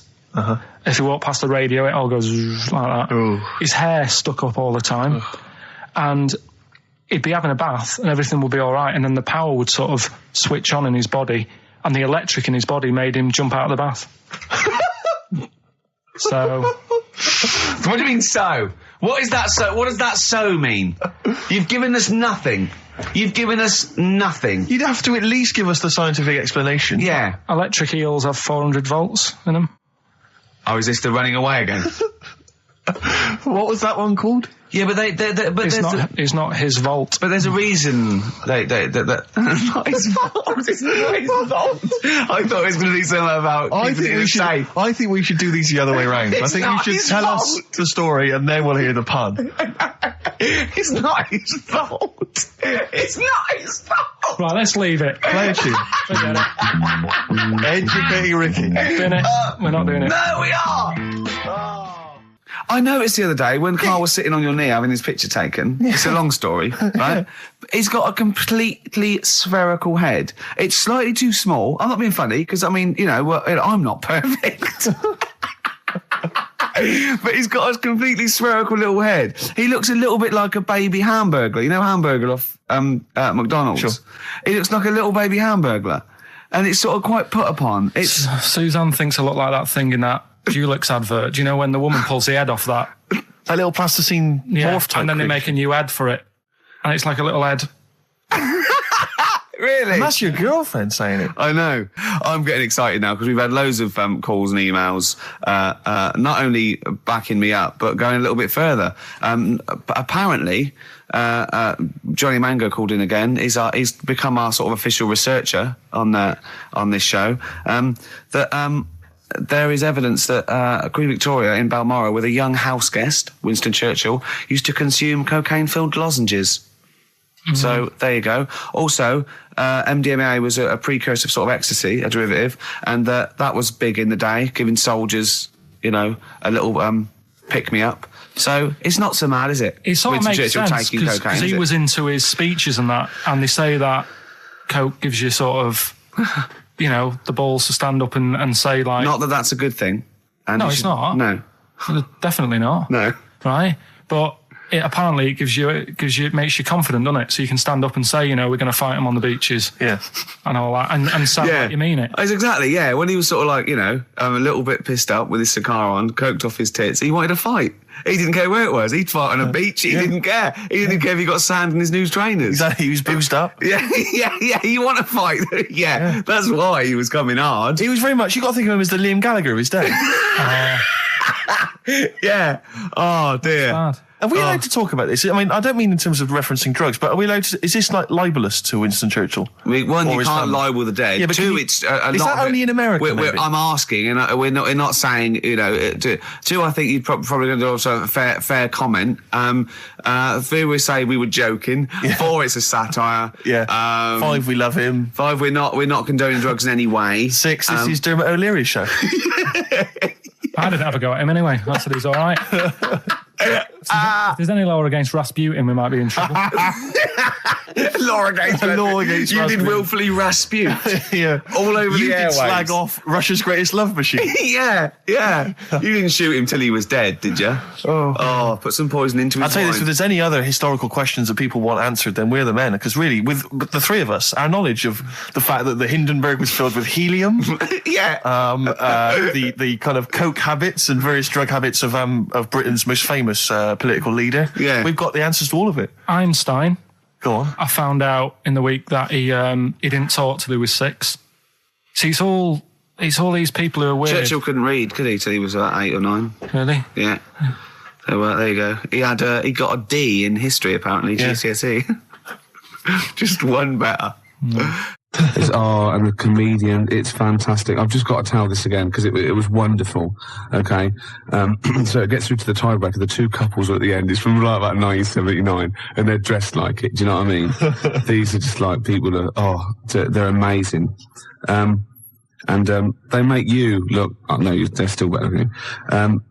If he walked past the radio, it all goes like that. Ooh. His hair stuck up all the time, and he'd be having a bath, and everything would be all right, and then the power would sort of switch on in his body, and the electric in his body made him jump out of the bath. So What do you mean so? What is that so? What does that so mean? You've given us nothing. You've given us nothing. You'd have to at least give us the scientific explanation. Yeah. Electric eels have 400 volts in them. Oh, is this the running away again? What was that one called? Yeah, but It's not his vault. But there's a reason not his fault. It's not his fault. I thought it was going to be something about keeping it safe. I think we should do these the other way round. I It's think you not should his tell us fault. the story and then we'll hear the pun. It's not his fault. It's not his fault. Right, let's leave it. Play a tune. Forget it. Educating Ricky. Bin it. We're not doing it. No, we are. I noticed the other day when Carl was sitting on your knee having his picture taken. It's a long story, right? He's got a completely spherical head. It's slightly too small. I'm not being funny because, I mean, you know, I'm not perfect. But he's got a completely spherical little head. He looks a little bit like a baby hamburger. You know hamburger off McDonald's? Sure. He looks like a little baby hamburger. And it's sort of quite put upon. It's Suzanne thinks I look like that thing in that Dulux advert. Do you know when the woman pulls the head off that? That little plasticine morph type and then they creature. make a new head for it. And it's like a little head. really. And that's your girlfriend saying it. I know. I'm getting excited now because we've had loads of calls and emails, not only backing me up, but going a little bit further. Apparently, Johnny Mango called in again. He's become our sort of official researcher on this show. There is evidence that Queen Victoria in Balmoral, with a young house guest, Winston Churchill, used to consume cocaine-filled lozenges. So there you go. Also, MDMA was a precursor of sort of ecstasy, a derivative, and that was big in the day, giving soldiers, you know, a little pick-me-up. So it's not so mad, is it? It sort of Winston makes Churchill sense taking cocaine, because is he it? was into his speeches and that, and they say that coke gives you sort of, you know, the balls to stand up and say like... Not that that's a good thing. And No, you it's should- not. No. Definitely not. No. Right? But apparently it makes you confident, doesn't it? So you can stand up and say, you know, we're going to fight them on the beaches. Yeah. And all that. And sound like you mean it. It's exactly, yeah. When he was sort of like, you know, a little bit pissed up with his cigar on, coked off his tits, he wanted to fight. He didn't care where it was. He'd fight on a beach. He didn't care. He didn't care if he got sand in his new trainers. Exactly. He was boozed up. Yeah. You want to fight? yeah, that's why he was coming hard. He was very much, you got to think of him as the Liam Gallagher of his day. Yeah. Oh dear. Bad. Are we allowed to talk about this? I mean, I don't mean in terms of referencing drugs, but are we allowed to, is this like libelous to Winston Churchill? One, Or you his can't family? libel the dead. Yeah, but Two, can you- it's a is lot that of only it- in America, maybe? I'm asking, and we're not saying, you know. Two, I think you'd probably going to do also a fair comment. Three, we say we were joking. Yeah. 4, it's a satire. Yeah. 5, we love him. 5, we're not condoning drugs in any way. 6, this is Dermot O'Leary's show. I didn't have a go at him anyway. I said he's all right. If there's any law against Rasputin, we might be in trouble. Law against A law against you did Rasputin. willfully Raspute Yeah. all over You the did airwaves. slag off Russia's greatest love machine. yeah. You didn't shoot him till he was dead, did you? Oh, put some poison into his I'll tell you this, if wine. there's any other historical questions that people want answered, then we're the men. Because really, with the three of us, our knowledge of the fact that the Hindenburg was filled with helium, Yeah. the kind of coke habits and various drug habits of Britain's most famous political leader, Yeah. we've got the answers to all of it. Einstein, Go on. I found out in the week that he didn't talk till he was 6. See, it's all these people who are weird. Churchill couldn't read, could he, till he was about 8 or 9? Really? Yeah. So there you go. He got a D in history apparently, Yeah. GCSE. Just one better. And the comedian, it's fantastic. I've just got to tell this again because it was wonderful. Okay, so it gets through to the tiebreaker. The two couples are at the end. It's from like about 1979, and they're dressed like it. Do you know what I mean? These are just like people that they're amazing. And they make you look. Oh no, they're still better than you.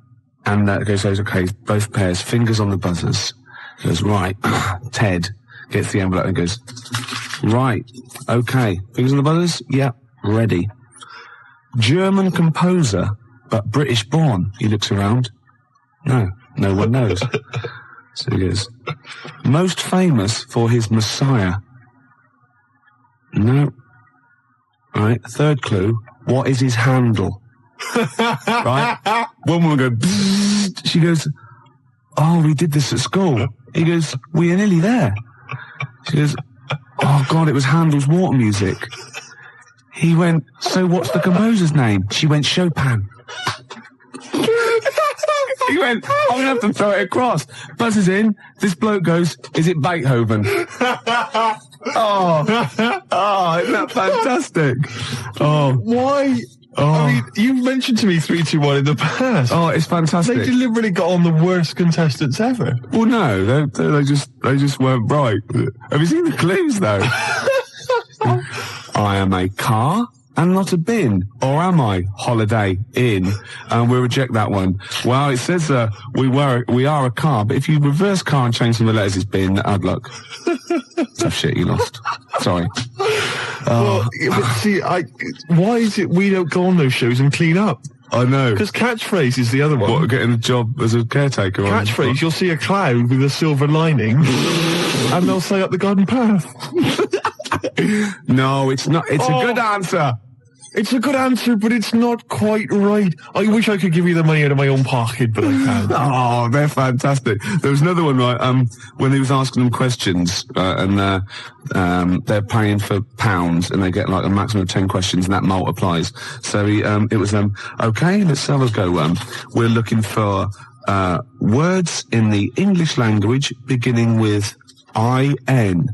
And goes, okay, both pairs, fingers on the buzzers. Goes right. Ted gets the envelope and goes, right, okay, fingers on the buzzers? Yeah, ready. German composer, but British born. He looks around. No one knows. So he goes, most famous for his Messiah. No. Right, third clue, what is his handle? Right? One woman goes, bzzzt. She goes, oh, we did this at school. He goes, we are nearly there. She goes, oh God, it was Handel's Water Music. He went, so what's the composer's name? She went, Chopin. He went, I'm going to have to throw it across. Buzzes in. This bloke goes, is it Beethoven? Oh, isn't that fantastic? Oh. Why? Oh. I mean, you've mentioned to me 3-2-1 in the past. Oh, it's fantastic. They deliberately got on the worst contestants ever. Well, no, they just weren't right. Have you seen the clues, though? I am a car and not a bin. Or am I? Holiday Inn. And we'll reject that one. Well, it says we are a car, but if you reverse car and change some of the letters, it's bin. Hard luck. Tough shit, you lost. Sorry. Well, but see, why is it we don't go on those shows and clean up? I know. Because catchphrase is the other one. What, getting a job as a caretaker? Catchphrase, you'll see a cloud with a silver lining, and they'll say up the garden path. No, it's not. It's a good answer. It's a good answer, but it's not quite right. I wish I could give you the money out of my own pocket, but I can't. Oh, they're fantastic. There was another one, right, when he was asking them questions, and they're paying for pounds, and they get like a maximum of 10 questions, and that multiplies. So it was, okay, let's have a go. We're looking for, words in the English language beginning with I-N.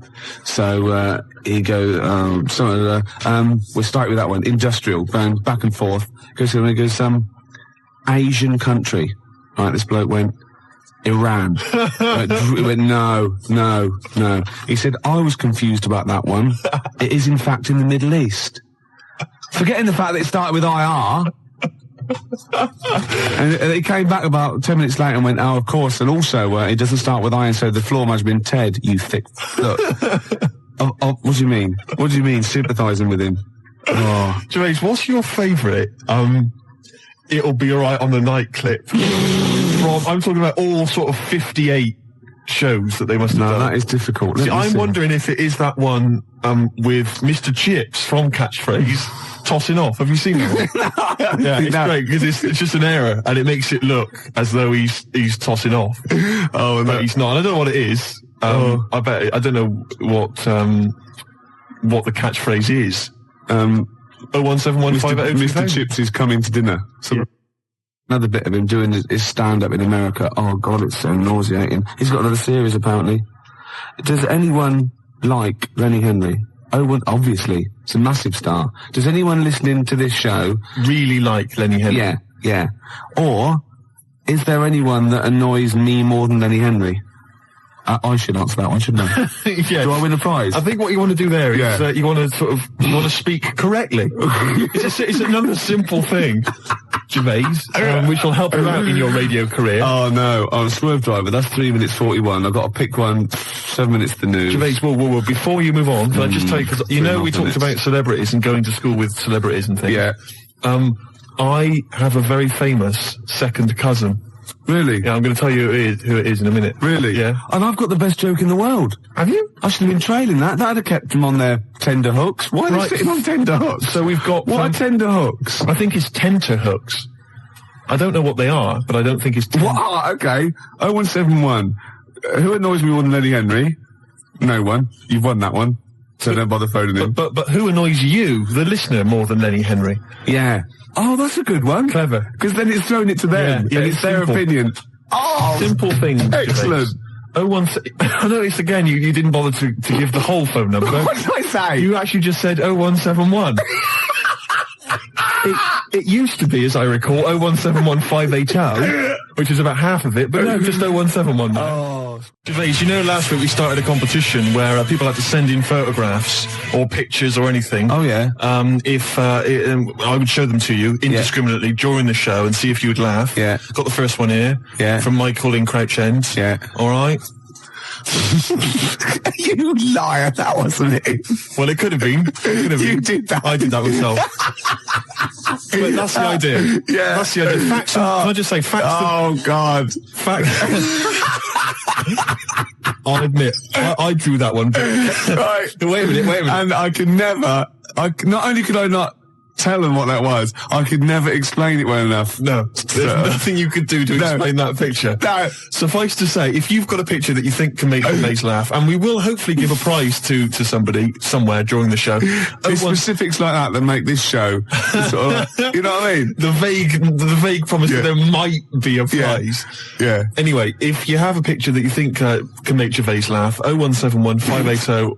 So, he goes, we'll start with that one. Industrial, going back and forth. He goes, Asian country. Right, this bloke went, Iran. He went, no. He said, I was confused about that one. It is in fact in the Middle East. Forgetting the fact that it started with IR. And he came back about 10 minutes later and went, oh, of course, and also it doesn't start with I, and so the floor must have been Ted, you thick. Look. What do you mean? What do you mean, sympathising with him? Oh. Gervais, what's your favourite, it'll be alright on the night clip? I'm talking about all sort of 58 shows that they must have done. No, that is difficult. See, I'm wondering if it is that one, with Mr. Chips from Catchphrase tossing off. Have you seen that one? Yeah, it's great because it's just an error and it makes it look as though he's tossing off. Oh, but he's not. And I don't know what it is. I bet I don't know what the catchphrase is. 01715. Mr. Chips is coming to dinner. So another bit of him doing his stand-up in America. Oh God, it's so nauseating. He's got another series apparently. Does anyone like Lenny Henry? Oh, well, obviously. It's a massive star. Does anyone listening to this show really like Lenny Henry? Yeah. Or is there anyone that annoys me more than Lenny Henry? I should answer that one, shouldn't I? Yeah. Do I win a prize? I think what you want to do there is you want to speak correctly. It's another simple thing, Gervais, which will help you out in your radio career. Oh no, I'm a swerve driver. That's 3 minutes 41. I've got to pick one. 7 minutes to the news. Gervais, whoa. Before you move on, can I just tell you, because you know we talked about celebrities and going to school with celebrities and things. Yeah. I have a very famous second cousin. Really? Yeah, I'm going to tell you who it is in a minute. Really? Yeah. And I've got the best joke in the world. Have you? I should have been trailing that. That'd have kept them on their tender hooks. Why are they sitting on tender hooks? So we've got... What are tender hooks? I think it's tenter hooks. I don't know what they are, but I don't think it's... What? Okay. 0171. Who annoys me more than Lenny Henry? No one. You've won that one. So don't bother phoning him. But who annoys you, the listener, more than Lenny Henry? Yeah. Oh, that's a good one. Clever. Because then it's thrown it to them. Yeah, and it's their simple. Opinion. Oh! Simple thing. Excellent. I noticed again you didn't bother to give the whole phone number. What did I say? You actually just said 0171. It used to be, as I recall, 0171580, which is about half of it, but no, just 0171. Oh. Gervais, you know last week we started a competition where people had to send in photographs or pictures or anything. Oh, yeah. I would show them to you indiscriminately during the show and see if you would laugh. Yeah. Got the first one here. Yeah. From Michael in Crouch End. Yeah. All right. You liar, that wasn't it. Well, it could have been. You did that. I did that myself. But that's the idea. Yeah. That's the idea. Facts. Can I just say facts? Oh, God. Facts. I'll admit, I drew that one. Right. Wait a minute. And I can never, not only could I not tell them what that was. I could never explain it well enough. No, there's nothing you could do to explain that picture. No. Suffice to say, if you've got a picture that you think can make Gervais laugh, and we will hopefully give a prize to somebody somewhere during the show. It's specifics like that make this show. Sort of like, you know what I mean? The vague promise that there might be a prize. Yeah. Anyway, if you have a picture that you think can make Gervais laugh, 0171 580.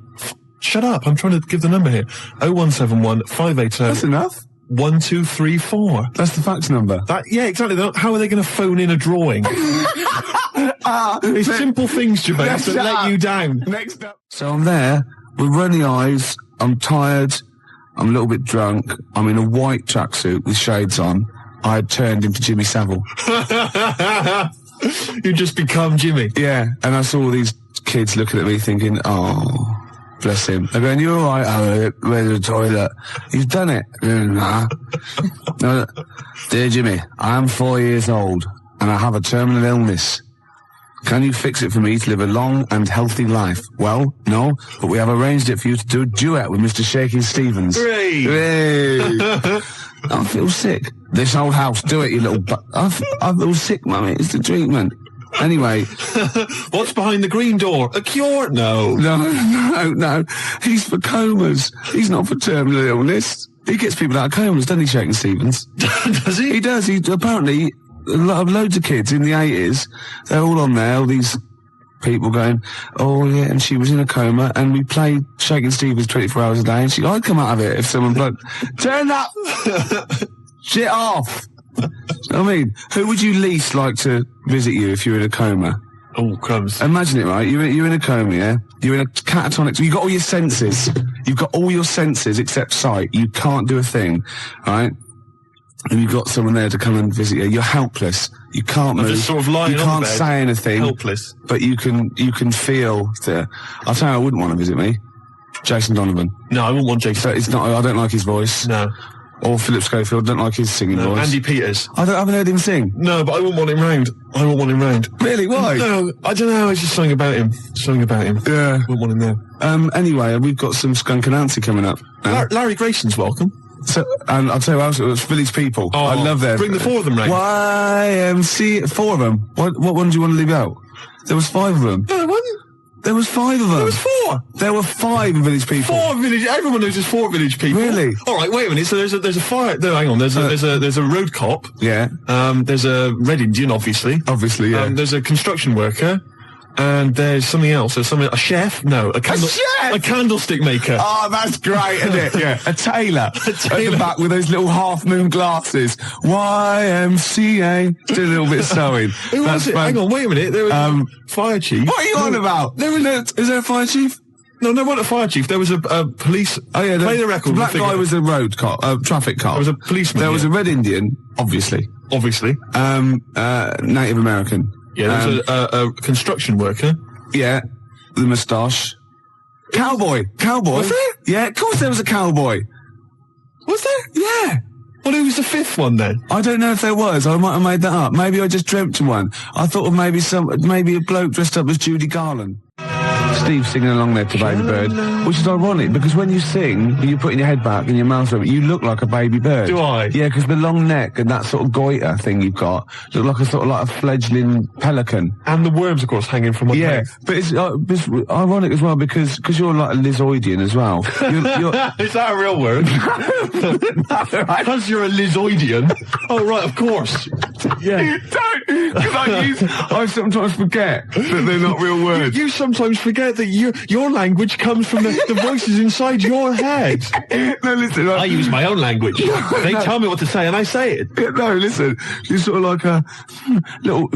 Shut up! I'm trying to give the number here. 0171 580. That's enough. 1234. That's the fax number. Yeah, exactly. How are they going to phone in a drawing? It's simple things, Gervais, that let you down. Next up. So I'm there with runny eyes. I'm tired. I'm a little bit drunk. I'm in a white tracksuit with shades on. I had turned into Jimmy Savile. You just become Jimmy. Yeah, and I saw all these kids looking at me thinking, oh, bless him. They're going, you're all right, Howard, where's the toilet? He's done it. Nah. No, dear Jimmy, I am 4 years old and I have a terminal illness. Can you fix it for me to live a long and healthy life? Well, no, but we have arranged it for you to do a duet with Mr. Shaky Stevens. Hooray! Hooray! I feel sick. This old house, do it, you little I feel sick, mummy. It's the treatment. Anyway. What's behind the green door? A cure? No. No. He's for comas. He's not for terminal illness. He gets people out of comas, doesn't he, Shaky Stevens? Does he? He does. He apparently, loads of kids in the 80s, they're all on there, all these people going, oh yeah, and she was in a coma, and we played Shakin' Stevens 24 hours a day, and I'd come out of it if someone bloke, turn that shit off. I mean, who would you least like to visit you if you're in a coma? Oh, crumbs. Imagine it, right? You're in a coma, yeah? You're in a catatonic, you've got all your senses. You've got all your senses except sight. You can't do a thing, right? And you've got someone there to come and visit you. You're helpless. You can't move. Just sort of lying you on can't the bed, say anything. helpless. But you can feel the. I'll tell you, I wouldn't want to visit me. Jason Donovan. No, I wouldn't want Jason. So it's not. I don't like his voice. No. Or Philip Schofield. Don't like his singing voice. Andy Peters. I haven't heard him sing. No, but I wouldn't want him round. Really? Why? No, I don't know. It's just something about him. Yeah. Wouldn't want him there. Anyway, we've got some Skunk Anansi coming up. Larry Grayson's welcome. So, and I'll tell you what else, it was Village People. Oh, I love them. Bring the four of them round. YMC, 4 of them. What one do you want to leave out? There was 5 of them. No, there wasn't. There was 5 of them. There was 4. There were 5 Village People. 4 village. Everyone knows there's 4 village people. Really? All right. Wait a minute. So there's a fire. No, hang on. There's a road cop. Yeah. There's a Red Indian, obviously. Obviously, yeah. There's a construction worker. And there's something else. There's a chef? No, a chef? A candlestick maker. Oh, that's great, isn't it? Yeah. A tailor. At the back with those little half-moon glasses. YMCA. Do a little bit of sewing. Who was it? Hang on, wait a minute. There was a fire chief. What are you on about? Is there a fire chief? No, there wasn't a fire chief. There was a police. Oh yeah, play the record. The black guy was a road cop, traffic cop. There was a policeman. There was a Red Indian, obviously. Obviously. Native American. Yeah, there was a construction worker. Yeah, the moustache. Cowboy. Was there? Yeah, of course there was a cowboy. Was there? Yeah. Well, who was the 5th one then? I don't know if there was. I might have made that up. Maybe I just dreamt of one. I thought of maybe a bloke dressed up as Judy Garland. Steve singing along there to Baby Bird, which is ironic because when you sing, you're putting your head back and your mouth's open, you look like a baby bird. Do I? Yeah, because the long neck and that sort of goiter thing you've got look like a sort of like a fledgling pelican. And the worms, of course, hanging from one leg. But it's ironic as well because you're like a lizoidian as well. You're Is that a real word? Because you're a lizoidian. Oh, right, of course. Yeah. Don't, because I sometimes forget that they're not real words. You sometimes forget that your language comes from the voices inside your head. No, listen. I use my own language. They tell me what to say and I say it. No, listen. You're sort of like a little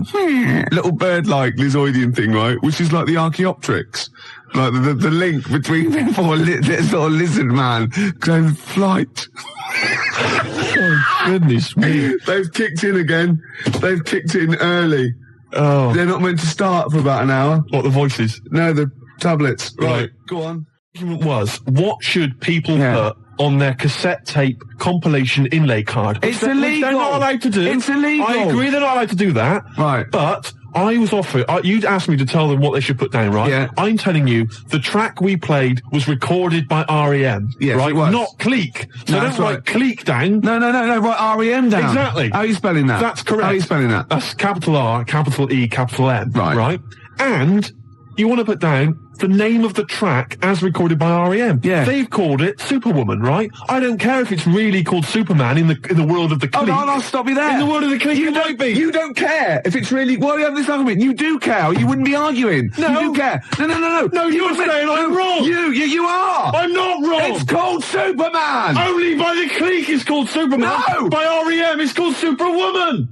bird-like lizoidian thing, right? Which is like the Archaeopteryx. Like the link between them for this sort of lizard man going flight. Oh, goodness me. They've kicked in again. They've kicked in early. Oh. They're not meant to start for about an hour. What, the voices? No, the tablets. Right. Go on. The argument was, what should people put on their cassette tape compilation inlay card? It's illegal. They're not allowed to do. It's illegal. I agree they're not allowed to do that. Right. But I was offered, you'd asked me to tell them what they should put down, right? Yeah. I'm telling you, the track we played was recorded by R.E.M. Yes, right? it was. Not Cleek. So No, don't that's write right. Cleek down. No, write R.E.M. down. Exactly. How are you spelling that? That's correct. How are you spelling that? That's capital R, capital E, capital M. Right. Right? And you want to put down the name of the track as recorded by R.E.M. Yeah. They've called it Superwoman, right? I don't care if it's really called Superman in the world of the Cleek. Oh, no, I'll stop you there. In the world of the Cleek, it might be. You don't care if it's really... Well, you have this argument. You do care, or you wouldn't be arguing. No. You do care. No. No, you're saying I'm wrong. You are. I'm not wrong. It's called Superman. Only by the Cleek it's called Superman. No. By R.E.M. it's called Superwoman.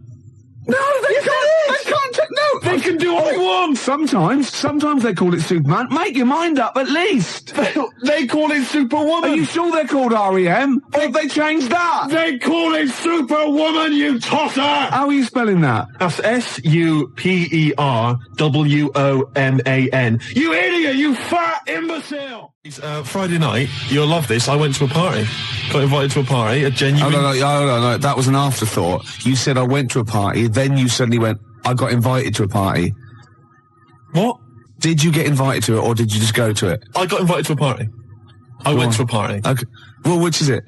No, they can't. They can't. No, They can do what they want. Sometimes they call it Superman. Make your mind up, at least. They call it Superwoman. Are you sure they're called R.E.M.? Or have they changed that? They call it Superwoman, you tosser. How are you spelling that? That's SUPERWOMAN. You idiot, you fat imbecile! It's Friday night. You'll love this. I went to a party. Got invited to a party. A genuine... No. That was an afterthought. You said I went to a party, then you suddenly went, I got invited to a party. What? Did you get invited to it, or did you just go to it? I got invited to a party. I went to a party. Okay. Well, which is it?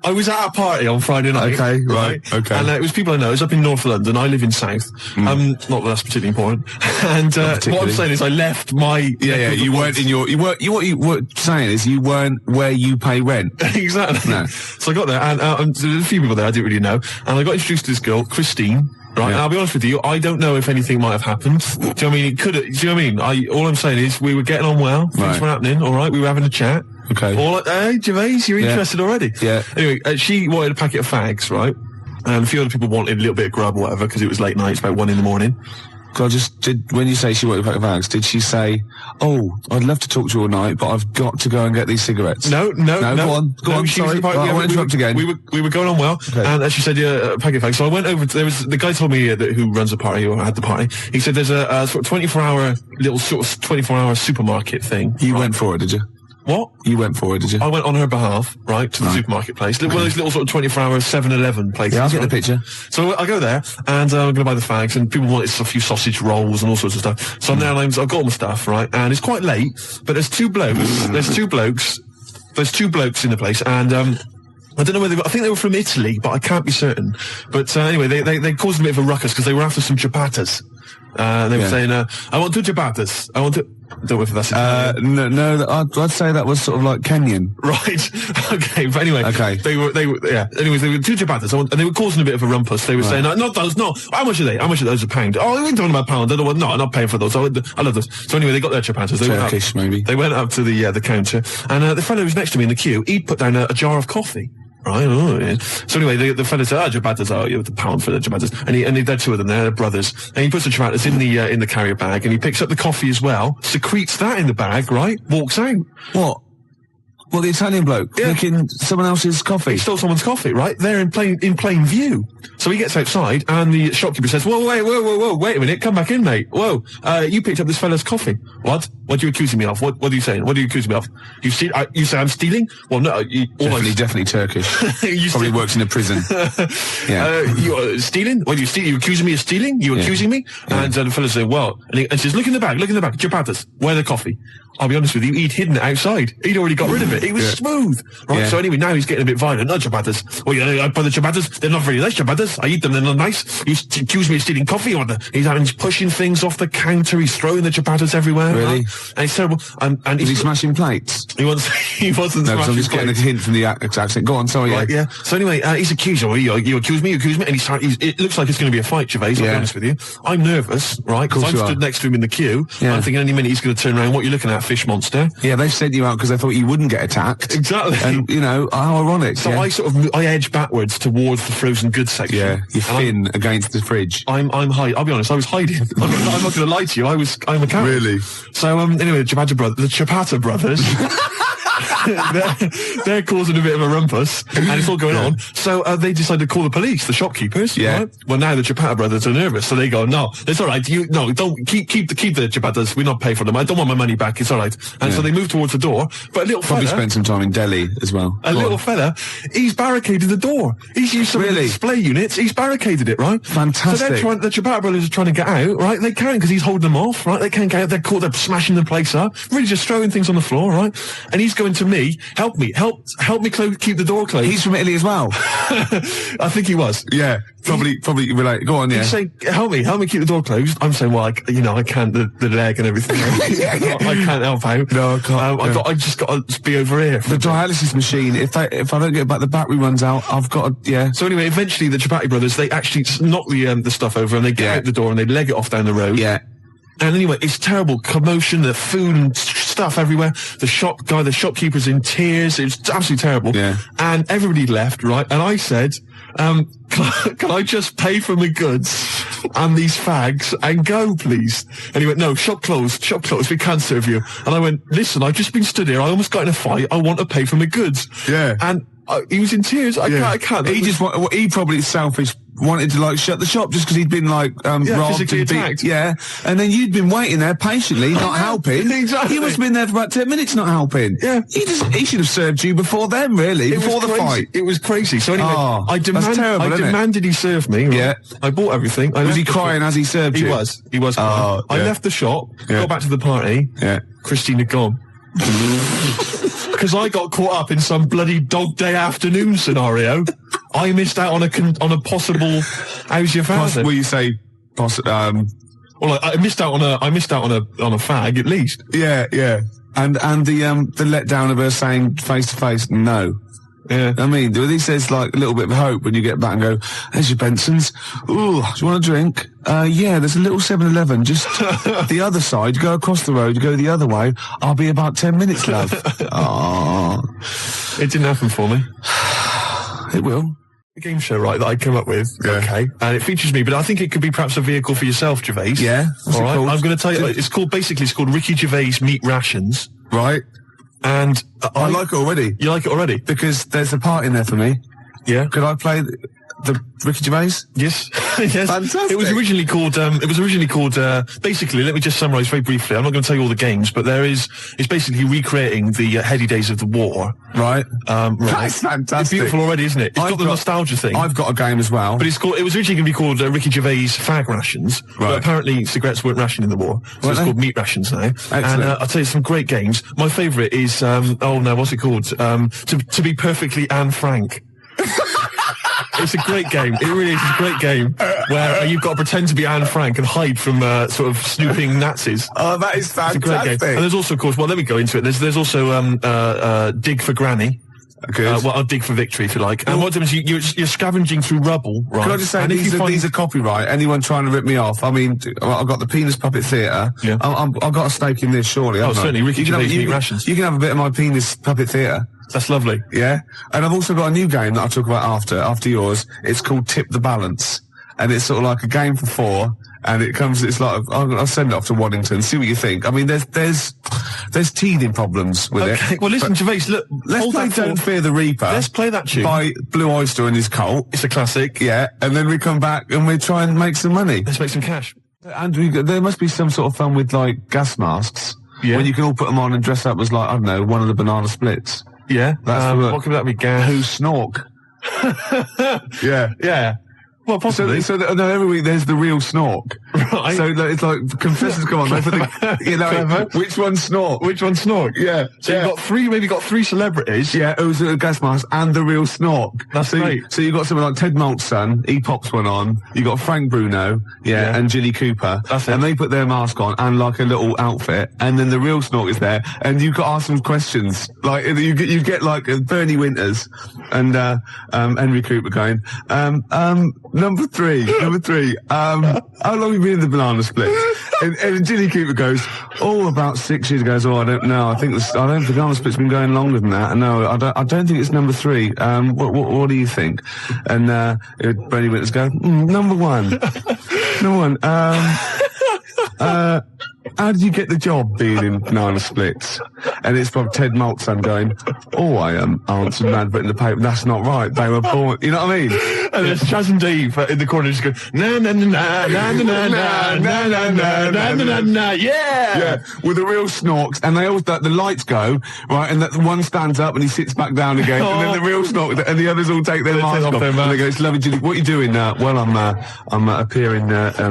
I was at a party on Friday night. Okay, right, okay. And it was people I know. It was up in North London. I live in South. Not that that's particularly important. And what I'm saying is I left my... Yeah, you weren't in your... What you were saying is you weren't where you pay rent. Exactly. No. So I got there, and there were a few people there I didn't really know. And I got introduced to this girl, Christine. Right, and I'll be honest with you, I don't know if anything might have happened. Do you know what I mean? It could have, do you know what I mean? All I'm saying is we were getting on well, things were happening, alright, we were having a chat. Okay. Hey, Gervais, you're interested already? Yeah. Anyway, she wanted a packet of fags, right? And a few other people wanted a little bit of grub or whatever, because it was late night, it's about 1 a.m. God, when you say she wanted a pack of fags, did she say, oh, I'd love to talk to you all night, but I've got to go and get these cigarettes? No. Go on, She was sorry. about, I won't interrupt again. We were going on well, Okay. and she said, yeah, a packet of fags. So I went over, the guy told me who runs the party, or had the party, he said there's a sort of 24-hour supermarket thing. You went for it, did you? What? You went for it, did you? I went on her behalf, right, to the supermarket place. One of those little sort of 24-hour 7-Eleven places. Yeah, I'll get the right? picture. So I go there, and I'm going to buy the fags, and people wanted a few sausage rolls and all sorts of stuff. So I'm there, and I've got all my stuff, right, and it's quite late, but there's two blokes in the place, and I don't know whether I think they were from Italy, but I can't be certain. But anyway, they caused a bit of a ruckus because they were after some ciabattas. They were saying, I want 2 ciabattas. I don't know if that's I'd say that was sort of like Kenyan. Right. Okay. But anyway. Okay. They were. Anyways, they were 2 ciabattas, and they were causing a bit of a rumpus. They were saying, not those. No. How much are they? How much are those a pound? Oh, we're talking about a pound. I don't want. No, I'm not paying for those. I love those. So anyway, they got their ciabattas. Turkish, maybe. They went up to the counter, and the fellow who was next to me in the queue, he'd put down a jar of coffee. Right. Oh, yeah. So anyway, the fella said, ciabattas, you have the pound for the ciabattas. And they're 2 of them, they're brothers. And he puts the ciabattas in the carrier bag, and he picks up the coffee as well, secretes that in the bag, right? Walks out. What? Well, the Italian bloke drinking someone else's coffee. He stole someone's coffee, right? There in plain view. So he gets outside, and the shopkeeper says, whoa, wait a minute, come back in, mate. Whoa, you picked up this fella's coffee. What? What are you accusing me of? What are you saying? What are you accusing me of? You say I'm stealing? Well, no, Definitely Turkish. Probably works in a prison. Yeah. You stealing? What, you accusing me of stealing? You accusing me? Yeah. And the fella said, well, and he says, look in the bag, ciabattas. Where the coffee? I'll be honest with you, he'd hidden it outside. He'd already got rid of it. It was smooth. Right, so anyway, now he's getting a bit violent. No ciabattas. Well, I buy the ciabattas. They're not very nice ciabattas. I eat them. They're not nice. You accuse me of stealing coffee. He's pushing things off the counter. He's throwing the ciabattas everywhere. Really? Right? And it's terrible. And Was he smashing plates? He wasn't No, smashing I'm just getting a plates. hint from the accent. Go on, sorry. Right, yeah. So anyway, he's accused. You accuse me, and it looks like it's going to be a fight, Gervais, I'll be honest with you. I'm nervous, right? Because I'm stood next to him in the queue. Yeah. I'm thinking any minute he's going to turn around. What are you looking at, fish monster? Yeah, they've sent you out because they thought you wouldn't get attacked. Exactly. And, how ironic. So I edge backwards towards the frozen goods section. Yeah, you fin against the fridge. I'm hiding. I'll be honest, I was hiding. I'm not going to lie to you. I'm a cat. Really? So, anyway, the Ciabatta brothers. they're causing a bit of a rumpus, and it's all going on. So they decide to call the police, the shopkeepers. Yeah. Right? Well, now the Chapata brothers are nervous, so they go, "No, it's all right. Don't keep the Chapatas. We're not paying for them. I don't want my money back. It's all right." And so they move towards the door. But a little Probably fella, spent some time in Delhi as well. a little fella, he's barricaded the door. He's used some of the Really? display units. He's barricaded it, right? Fantastic. So the Chapata brothers are trying to get out, right? They can't because he's holding them off, right? They can't get out. They're caught. They're smashing the place up. Really just throwing things on the floor, right? And he's going to me, help me keep the door closed. He's from Italy as well. I think he was. Yeah, probably relate. Go on, yeah. He's saying, help me keep the door closed. I'm saying, well, I can't, the leg and everything. I can't help out. No, I can't. I just got to be over here. The dialysis machine, if I don't get back, the battery runs out, I've got to, yeah. So anyway, eventually the Chapati brothers, they actually knock the stuff over and they get out the door and they leg it off down the road. Yeah. And anyway, it's terrible commotion, the food and stuff everywhere. The shopkeeper's in tears. It's absolutely terrible. Yeah. And everybody left, right? And I said, can I just pay for my goods and these fags and go, please? And he went, no, shop closed, we can't serve you. And I went, listen, I've just been stood here, I almost got in a fight, I want to pay for my goods. Yeah. And he was in tears, I can't. He probably selfish, wanted to shut the shop just because he'd been robbed physically and beat. attacked. Yeah, and then you'd been waiting there patiently, not helping. Exactly. He must have been there for about 10 minutes, not helping. Yeah. He should have served you before then, really, before the fight. It was crazy. So anyway, I demanded he serve me. Right? Yeah. I bought everything. Was he crying as he served you? He was crying. I left the shop, got back to the party. Yeah. Christina gone. Because I got caught up in some bloody dog day afternoon scenario. I missed out on a possible. How's your father? Will you say? Well, I missed out on a fag at least. Yeah, yeah. And the letdown of her saying face to face no. Yeah. I mean, he says a little bit of hope when you get back and go, there's your Benson's. Ooh, do you want a drink? Yeah, there's a little 7-Eleven just the other side. Go across the road, go the other way. I'll be about 10 minutes, love. Oh. It didn't happen for me. It will. A game show, right, that I came up with. Yeah. Okay. And it features me, but I think it could be perhaps a vehicle for yourself, Gervais. Yeah. All right. I'm going to tell you, it's called Ricky Gervais Meat Rations. Right. And I like it already. You like it already? Because there's a part in there for me. Yeah. Could I play the Ricky Gervais? Yes. Yes. Fantastic. It was originally called, basically, let me just summarise very briefly. I'm not going to tell you all the games, but it's basically recreating the heady days of the war. Right. Right. That's fantastic. It's beautiful already, isn't it? It's got the nostalgia thing. I've got a game as well. But it was originally going to be called Ricky Gervais Fag Rations. Right. But apparently cigarettes weren't rationed in the war. So it's called Meat Rations now. Excellent. And I'll tell you some great games. My favourite is, what's it called? To be perfectly Anne Frank. It's a great game. It really is a great game where you've got to pretend to be Anne Frank and hide from sort of snooping Nazis. Oh, that is fantastic. It's a great game. And there's also, of course, let me go into it. There's also Dig for Granny. Good. I'll dig for victory if you like. And what happens? You're scavenging through rubble, right? Can I just say, and these are copyright. Anyone trying to rip me off? I mean, I've got the Penis Puppet Theatre. Yeah. I've got a stake in this, surely. Oh, certainly. Ricky Gervais Meat Rations. You can have a bit of my Penis Puppet Theatre. That's lovely. Yeah. And I've also got a new game that I'll talk about after yours. It's called Tip the Balance. And it's sort of like a game for 4. And it's like, I'll send it off to Waddington, see what you think. I mean, there's teething problems with it. Well, listen, Gervais, look, let's play Don't Fear the Reaper. Let's play that tune. By Blue Oyster and his cult. It's a classic. Yeah. And then we come back and we try and make some money. Let's make some cash. And there must be some sort of fun with, gas masks. Yeah. When you can all put them on and dress up as, I don't know, one of the banana splits. Yeah. What could that be? Gas? Who Snork? Yeah. Yeah. Well, possibly. So every week there's the real Snork. Right. So it's like confessors come on. Which one's Snork? Which one's Snork? Yeah. So you've got three celebrities. Yeah, who's a gas mask and the real Snork. That's great. So you've got someone like Ted Malt's son, he pops one on. You got Frank Bruno, and Jilly Cooper. That's it. And they put their mask on and like a little outfit, and then the real Snork is there, and you've got to ask them questions. Like you get like Bernie Winters and Henry Cooper going, Number three. How long have you been in the banana split? And Jilly Cooper goes, about 6 years ago. I don't know. I think the banana split's been going longer than that. No, I don't think it's number 3. What do you think? And Bernie Winters go, number 1. Number 1. how did you get the job being in Banana Splits? And it's from Ted Maltzan going, oh, I answered an advert in the paper. That's not right. They were born. You know what I mean? And there's Chaz and Dave in the corner just going, na na na na na na na na na na na na na, yeah! Yeah, with the real snorks, and they always, the lights go, right, and the one stands up and he sits back down again, and then the real snork, and the others all take their masks off. And they go, it's lovely, Julie. What are you doing now? Well, I'm appearing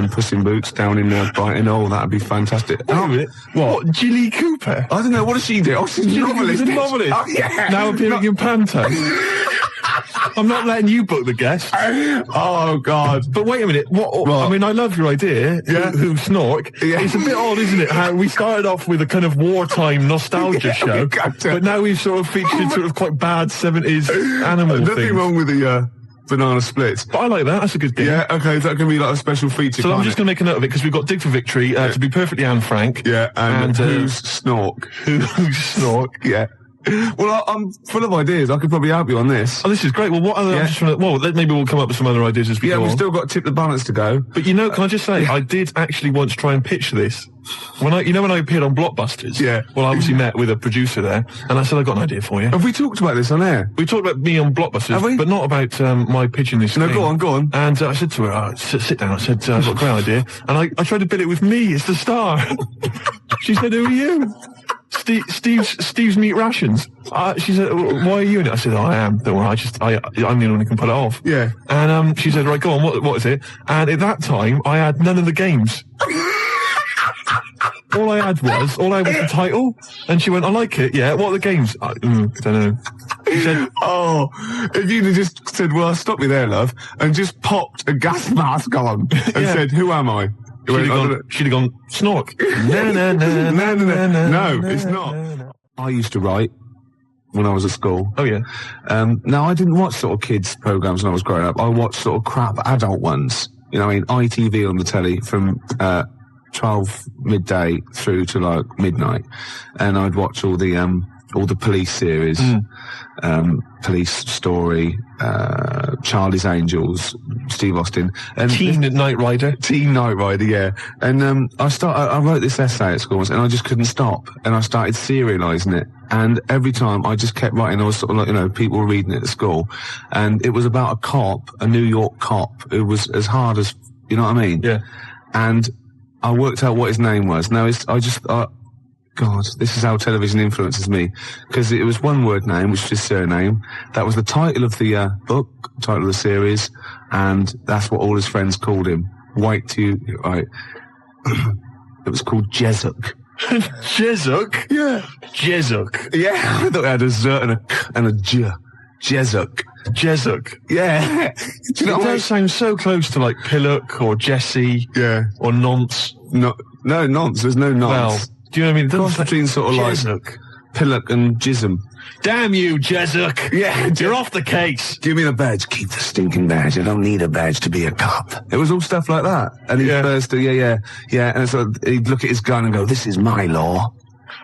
Puss in Boots down in Brighton. Oh, that'd be fantastic. Wait a minute. What? Jilly Cooper? I don't know. What does she do? Oh, she's a novelist. She's a novelist. Oh, yeah. Now appearing in Panto. I'm not letting you book the guest. Oh, God. But wait a minute. What? I mean, I love your idea. Yeah. Who snork? Yeah. It's a bit odd, isn't it? How we started off with a kind of wartime nostalgia show, but now we've sort of featured sort of quite bad 70s animal things. Nothing wrong with the Banana Splits. But I like that. That's a good game. Yeah, okay. Is that going to be like a special feature? So I'm just going to make a note of it because we've got Dig for Victory, to be perfectly Anne Frank. Yeah, and who's Snork? Who's Snork? Yeah. Well, I'm full of ideas. I could probably help you on this. Oh, this is great. Well, what other... Yeah. Maybe we'll come up with some other ideas as we go we've on. still got Tip the Balance to go. But you know, can I just say, I did actually once try and pitch this. When I appeared on Blockbusters. Yeah. Well, I obviously met with a producer there, and I said, I've got an idea for you. Have we talked about this on air? We talked about me on Blockbusters, Have we? but not about my pitching this No, thing. go on. And I said to her, sit down. I said, I've got a great idea. And I tried to bill it with me as the star. She said, who are you? Steve's Meat Rations. She said, why are you in it? I said, I am. Don't worry, I'm the one who can pull it off. Yeah. And she said, right, go on, what is it? And at that time, I had none of the games. All I had was the title. And she went, I like it, yeah. What are the games? I don't know. She said, oh, if you'd have just said, well, stop me there, love, and just popped a gas mask on and said, who am I? She'd have gone, Snork. No, it's not. I used to write when I was at school. Oh, yeah. Now, I didn't watch sort of kids' programs when I was growing up. I watched sort of crap adult ones. You know, I mean, ITV on the telly from 12 midday through to like midnight. And I'd watch all the police series, Police Story, Charlie's Angels, Steve Austin, and Teen Knight Rider, yeah. And I wrote this essay at school, and I just couldn't stop, and I started serialising it. And every time I just kept writing, I was sort of like, you know, people were reading it at school, and it was about a cop, a New York cop, who was as hard as, you know what I mean? Yeah. And I worked out what his name was. Now God, this is how television influences me. Because it was one word name, which was his surname. That was the title of the book, title of the series, and that's what all his friends called him. Right. It was called Jezuk. Jezuk? Yeah. Jezuk. Yeah, I thought it had a Z and a J. Jezuk. Jezuk. Yeah. Do you know it does sound so close to like Pillock or Jesse. Yeah. Or Nonce. No, nonce. There's no nonce. Well, do you know what I mean? Cross between sort of Jezuk. like Pillock and Jism. Damn you, Jezuk. Yeah. You're off the case. Give me the badge. Keep the stinking badge. I don't need a badge to be a cop. It was all stuff like that. And he'd burst, yeah. And so he'd look at his gun and go, this is my law.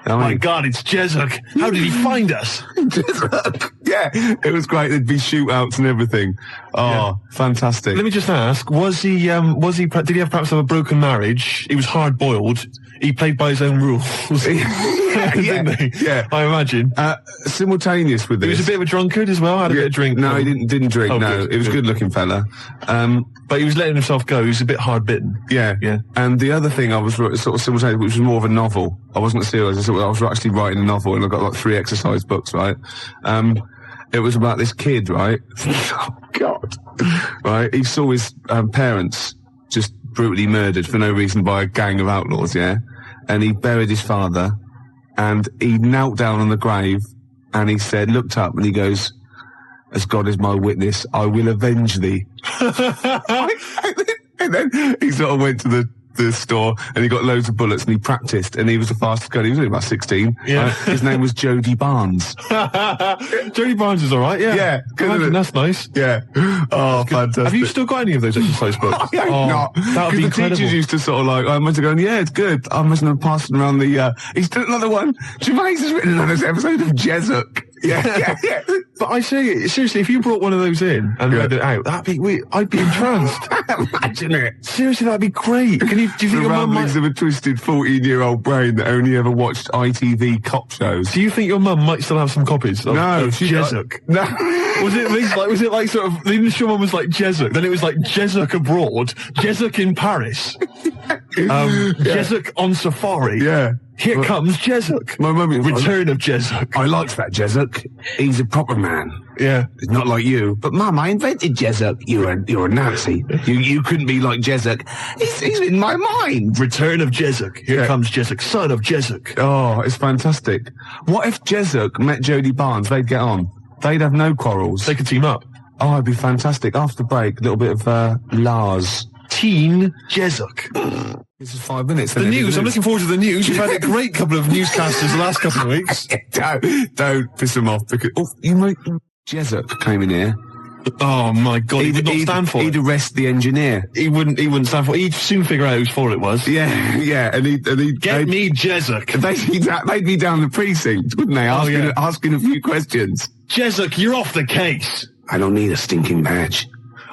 Oh my God, it's Jezuk. How did he find us? Jezuk. Yeah, it was great. There'd be shootouts and everything. Oh, fantastic. Let me just ask, did he perhaps have a broken marriage? He was hard-boiled. He played by his own rules. Didn't he? Yeah. I imagine. Simultaneous with this. He was a bit of a drunkard as well, had a bit of drink. No, he didn't drink, no. Good, he was a good-looking fella. But he was letting himself go. He was a bit hard-bitten. Yeah. And the other thing I was sort of simultaneous, which was more of a novel. I wasn't serious. I was actually writing a novel, and I got like 3 exercise books, right? It was about this kid, right? Oh, God. Right? He saw his parents just brutally murdered for no reason by a gang of outlaws, yeah? And he buried his father, and he knelt down on the grave, and he looked up, and he goes, as God is my witness, I will avenge thee. And then he sort of went to the store, and he got loads of bullets, and he practiced, and he was the fastest guy. He was only about 16. Yeah. His name was Jody Barnes. Jody Barnes is all right, yeah. Yeah. Imagine, that's nice. Yeah. Oh, fantastic. Have you still got any of those exercise books? Not. That would be the incredible. teachers used to sort of like, I must have gone, yeah, it's good. I must have passed around the, he's done another one. Gervais has written another episode of Jezuk. Yeah. But I say, seriously, if you brought one of those in and read it out, I'd be entranced. Imagine it. Seriously, that'd be great. Do you think The your mum ramblings might... of a twisted 14-year-old brain that only ever watched ITV cop shows. Do you think your mum might still have some copies of Jezuk? No. Was it like sort of the initial one was like Jezuk, then it was like Jezuk abroad, Jezuk in Paris, Jezuk on safari. Yeah. Here comes Jezuk. My mum, Return of Jezuk. I liked that Jezuk. He's a proper man. Yeah. It's not like you. But Mum, I invented Jezuk. You're a Nazi. You couldn't be like Jezuk. He's in my mind. Return of Jezuk. Here comes Jezuk, son of Jezuk. Oh, it's fantastic. What if Jezuk met Jodie Barnes? They'd get on. They'd have no quarrels. They could team up. Oh, it'd be fantastic. After break, a little bit of Lars. Teen Jezuk. This is 5 minutes. The news. I'm looking forward to the news. We've had a great couple of newscasters the last couple of weeks. Don't piss them off because Jezuk came in here. Oh my God! He would not stand for He'd it. arrest the engineer. He wouldn't stand for it. He'd soon figure out whose fault it was. Yeah, and he'd Get me Jezuk. They'd be down the precinct, wouldn't they? Asking a few questions. Jezuk, you're off the case. I don't need a stinking badge.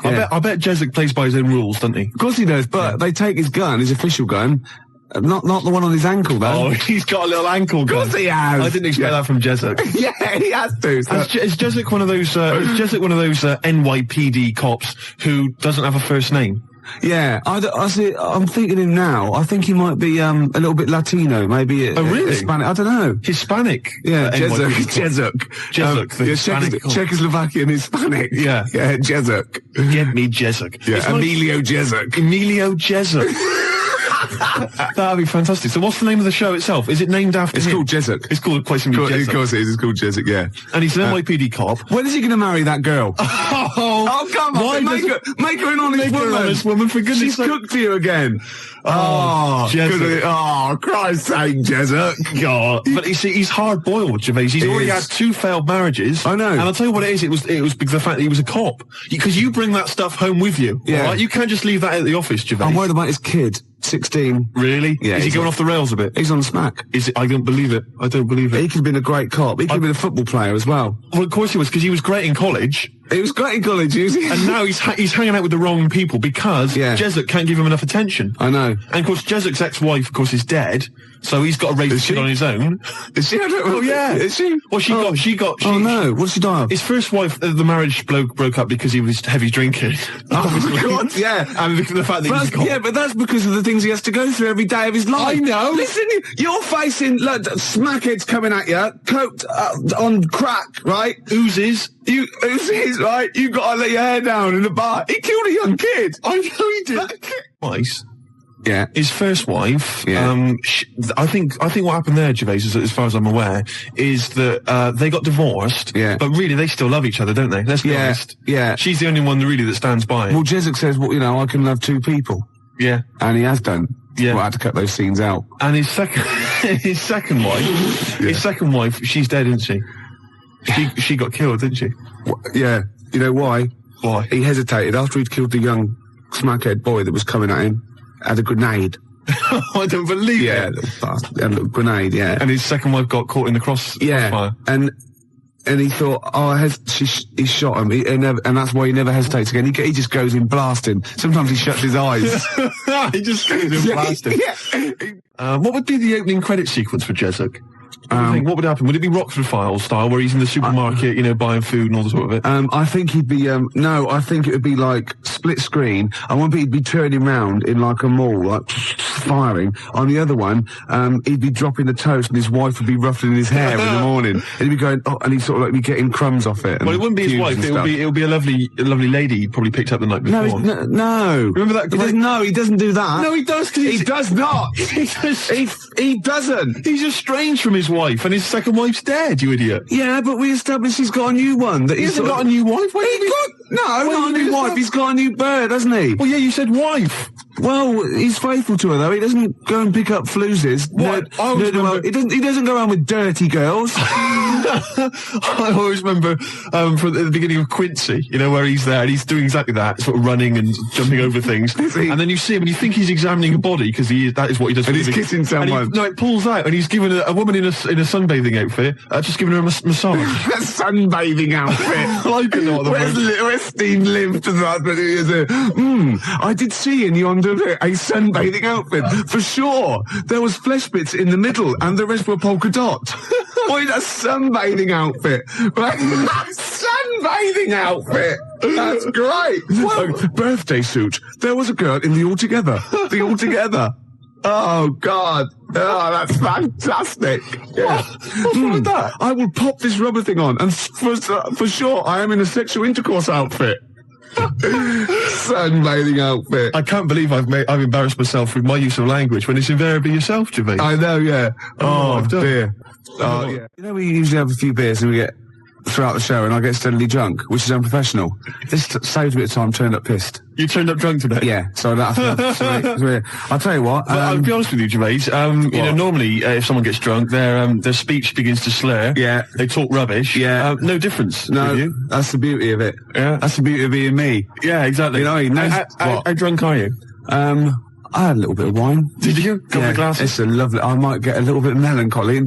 Yeah. I bet Jezuk plays by his own rules, doesn't he? Of course he does, but they take his gun, his official gun, not the one on his ankle, though. Oh, he's got a little ankle gun. Of course he has. I didn't expect that from Jezuk. Yeah, he has to. So. Is Jezuk one of those? NYPD cops who doesn't have a first name? Yeah, I'm thinking him now. I think he might be a little bit Latino, maybe. Really? Hispanic. I don't know. Hispanic. Yeah, Jezuk. Jezuk, the Hispanic cop. Czechoslovakian Hispanic. Yeah. Yeah, Jezuk. Get me Jezuk. Yeah, Emilio Jezuk. Emilio Jezuk. That'd be fantastic. So what's the name of the show itself? Is it named after It's him? called Jezuk. It's called quite simply Jezuk. Of course it is. It's called Jezuk, yeah. And he's an NYPD cop. When is he going to marry that girl? Oh, come on. Why Make her an honest Make her woman. an honest woman, for goodness She's sake. cooked to you again. Jezuk. Oh, Christ's sake, Jezuk. God. But you see, he's hard-boiled, Gervais. He's already had 2 failed marriages. I know. And I'll tell you what it is. It was because of the fact that he was a cop. Because you bring that stuff home with you. Yeah. Right? You can't just leave that at the office, Gervais. I'm worried about his kid, 16. Really? Yeah. Is he he's going on- off the rails a bit? He's on smack. Is it? I don't believe it. I don't believe He it. could have been a great cop. He could have been a football player as well. Well, of course he was, because he was great in college. He was great in college. And now he's hanging out with the wrong people because Jezuk can't give him enough attention. I know. And of course, Jezuk's ex-wife, of course, is dead, so he's got to raise the kid on his own. Is she? Oh yeah, Is she? Well, she got. Oh no! What did she die of? His first wife, the marriage broke up because he was heavy drinking. Oh my God! Yeah, and the fact that he was a cop. yeah, but that's because of the things he has to go through every day of his life. I know. Listen, you're facing smackheads coming at you, coked on crack, right? Oozes. Oozes, right? You got to let your hair down in the bar. He killed a young kid. I know he did. Twice. Yeah. His first wife, Yeah. I think what happened there, Gervais, as far as I'm aware, is that they got divorced. Yeah. But really, they still love each other, don't they? Let's be honest. Yeah. She's the only one really that stands by. Well, Jezuk says, well, I can love 2 people. Yeah. And he has done. Yeah. Well, I had to cut those scenes out. And his second wife, she's dead, isn't she? She got killed, didn't she? Yeah. You know why? Why? He hesitated after he'd killed the young smackhead boy that was coming at him. Had a grenade. I don't believe Yeah, it. a little grenade. Yeah, And his second wife got caught in the crossfire. and he thought, he shot him, and that's why he never hesitates again. He just goes in blasting. Sometimes he shuts his eyes. He just goes in blasting. What would be the opening credit sequence for Jezuk? What do you think? What would happen? Would it be Rockford Files style, where he's in the supermarket, buying food and all the sort of it? I think he'd be, I think it would be like split screen. I want he'd be turning round in like a mall, like firing. On the other one, he'd be dropping the toast and his wife would be ruffling his hair in the morning. And he'd be going, and he'd sort of like be getting crumbs off it. Well, it wouldn't be his wife. It would be a lovely lady he probably picked up the night before. No. Remember that? He doesn't do that. No, he does. He does not. He doesn't. He's estranged from his wife, and his second wife's dead. You idiot. Yeah, but we established he's got a new one. That He hasn't got a new wife. Not a new wife. He's got a new bird, hasn't he? Well, yeah, you said wife. Well, he's faithful to her though. He doesn't go and pick up fluses. What? I always remember- He doesn't go around with dirty girls. I always remember from the beginning of Quincy, you know, where he's there and he's doing exactly that, sort of running and jumping over things. And then you see him and you think he's examining a body because that is what he does. And he's kissing someone. No, it pulls out and he's given a woman in a sunbathing outfit, just giving her a massage. A sunbathing outfit. I don't know what the word. Where's Steve lived to that? But he is I did see in you under a sunbathing outfit for sure. There was flesh bits in the middle, and the rest were polka dot. Boy, a sunbathing outfit. Sunbathing outfit. That's great. Birthday suit. There was a girl in the Altogether. The Altogether. Oh, God. Oh, that's fantastic. Yeah. What's wrong with that? I will pop this rubber thing on, and for sure, I am in a sexual intercourse outfit. Sunbathing outfit. I can't believe I've embarrassed myself with my use of language when it's invariably yourself, Gervais. I know, yeah. Oh, I've done. dear. Oh, yeah. You know, we usually have a few beers and we get throughout the show and I get steadily drunk, which is unprofessional. This saves a bit of time, turned up pissed. You turned up drunk today? Yeah, so that's I'll tell you what. Well, I'll be honest with you, Gervais. You know, normally if someone gets drunk, their speech begins to slur. Yeah. They talk rubbish. Yeah. No difference. No, with you. that's the beauty of it. Yeah. That's the beauty of being me. Yeah, exactly. You know, how drunk are you? I had a little bit of wine. Did you? Couple of glasses? It's a lovely. I might get a little bit melancholy.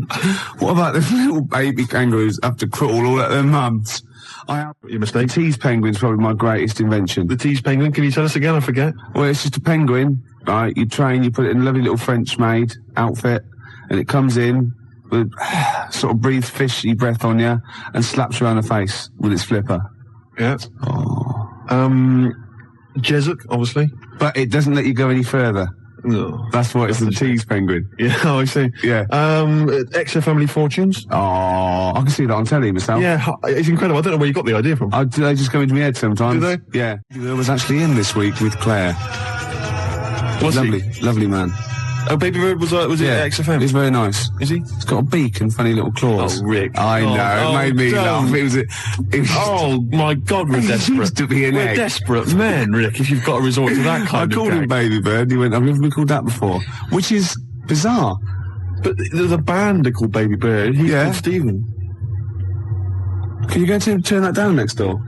What about the little baby kangaroos have to crawl all at their mums? Your mistake. The tease penguin's probably my greatest invention. The tease penguin. Can you tell us again? I forget. Well, it's just a penguin, right? You train, you put it in a lovely little French-made outfit, and it comes in with sort of breathes fishy breath on you and slaps you around the face with its flipper. Yeah. Oh. Jesup, obviously. But it doesn't let you go any further. No. That's why it's the tease penguin. Yeah, I see. Yeah. XFM Fortunes. Oh, I can see that on telly myself. Yeah, it's incredible. I don't know where you got the idea from. They just come into my head sometimes. Do they? Yeah. I was actually in this week with Claire. Was lovely, he? lovely man. Oh, Baby Bird was it at XFM? He's very nice. Is he? He's got a beak and funny little claws. Oh, Rick. I know. It made me laugh. It was Oh, my God, we're desperate. used to be an We're egg. desperate men, Rick, if you've got to resort to that kind I of called him gag. Baby Bird. He went, I've never been called that before. Which is bizarre. But there's a band are called Baby Bird. He's Yeah. called Stephen. Can you go to turn that down next door?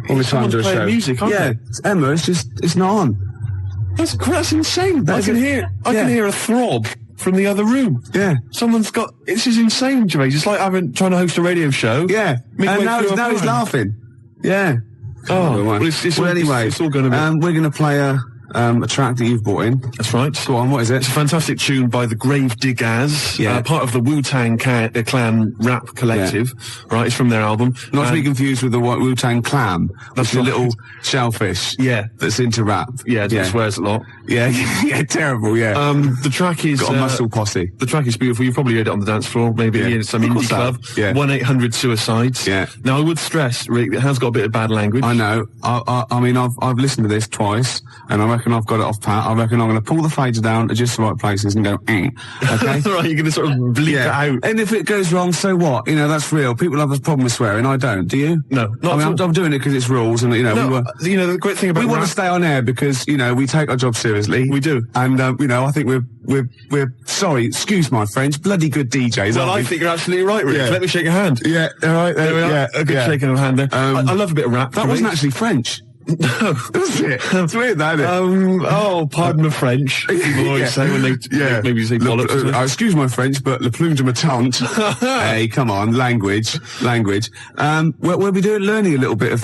All the time Someone's to a playing show. music, aren't yeah, they? it's Emma. It's not on. That's insane. I can hear a throb from the other room. Yeah. Someone's got. This is insane, Gervais. It's like trying to host a radio show. Yeah. midway And now through a he's program. laughing. Yeah. Oh, well, anyway, it's all going to be. we're going to play a track that you've brought in. That's right. Go on, what is it? It's a fantastic tune by the Grave Diggers, Yeah. part of the Wu-Tang Clan rap collective. Right, it's from their album. Not to be confused with the Wu-Tang Clam. That's That's a right. little shellfish. Yeah. That's into rap. Yeah, that swears a lot. Yeah, yeah, terrible, yeah. The track is Got a muscle posse. The track is beautiful. You've probably heard it on the dance floor, maybe Yeah. in some Of indie course I club. have. Yeah. 1-800-Suicides. Yeah. Now I would stress, Rick, it has got a bit of bad language. I know. I mean, I've listened to this twice, and I reckon I've got it off pat. I reckon I'm going to pull the fader down at just the right places and go, okay? Right, you're going to sort of bleep it out. And if it goes wrong, so what? You know, that's real. People have a problem with swearing. I don't. Do you? No, not I mean, at all. I'm doing it because it's rules, and you know, No, the great thing about we want rap- to stay on air because you know we take our job seriously. We do. And you know, I think we're sorry, excuse my French, bloody good DJs. Well, aren't I we? think you're absolutely right, Rick. Yeah. Let me shake your hand. Yeah, all right. There we are. Yeah, A good yeah. shaking of hand there. I love a bit of rap. That wasn't actually French. No. Was it? It's weird, that, isn't it? Pardon the French. People always say when they maybe say bollocks. or something. Excuse my French, but le plume de ma tante. Hey, come on, language. We'll be learning a little bit of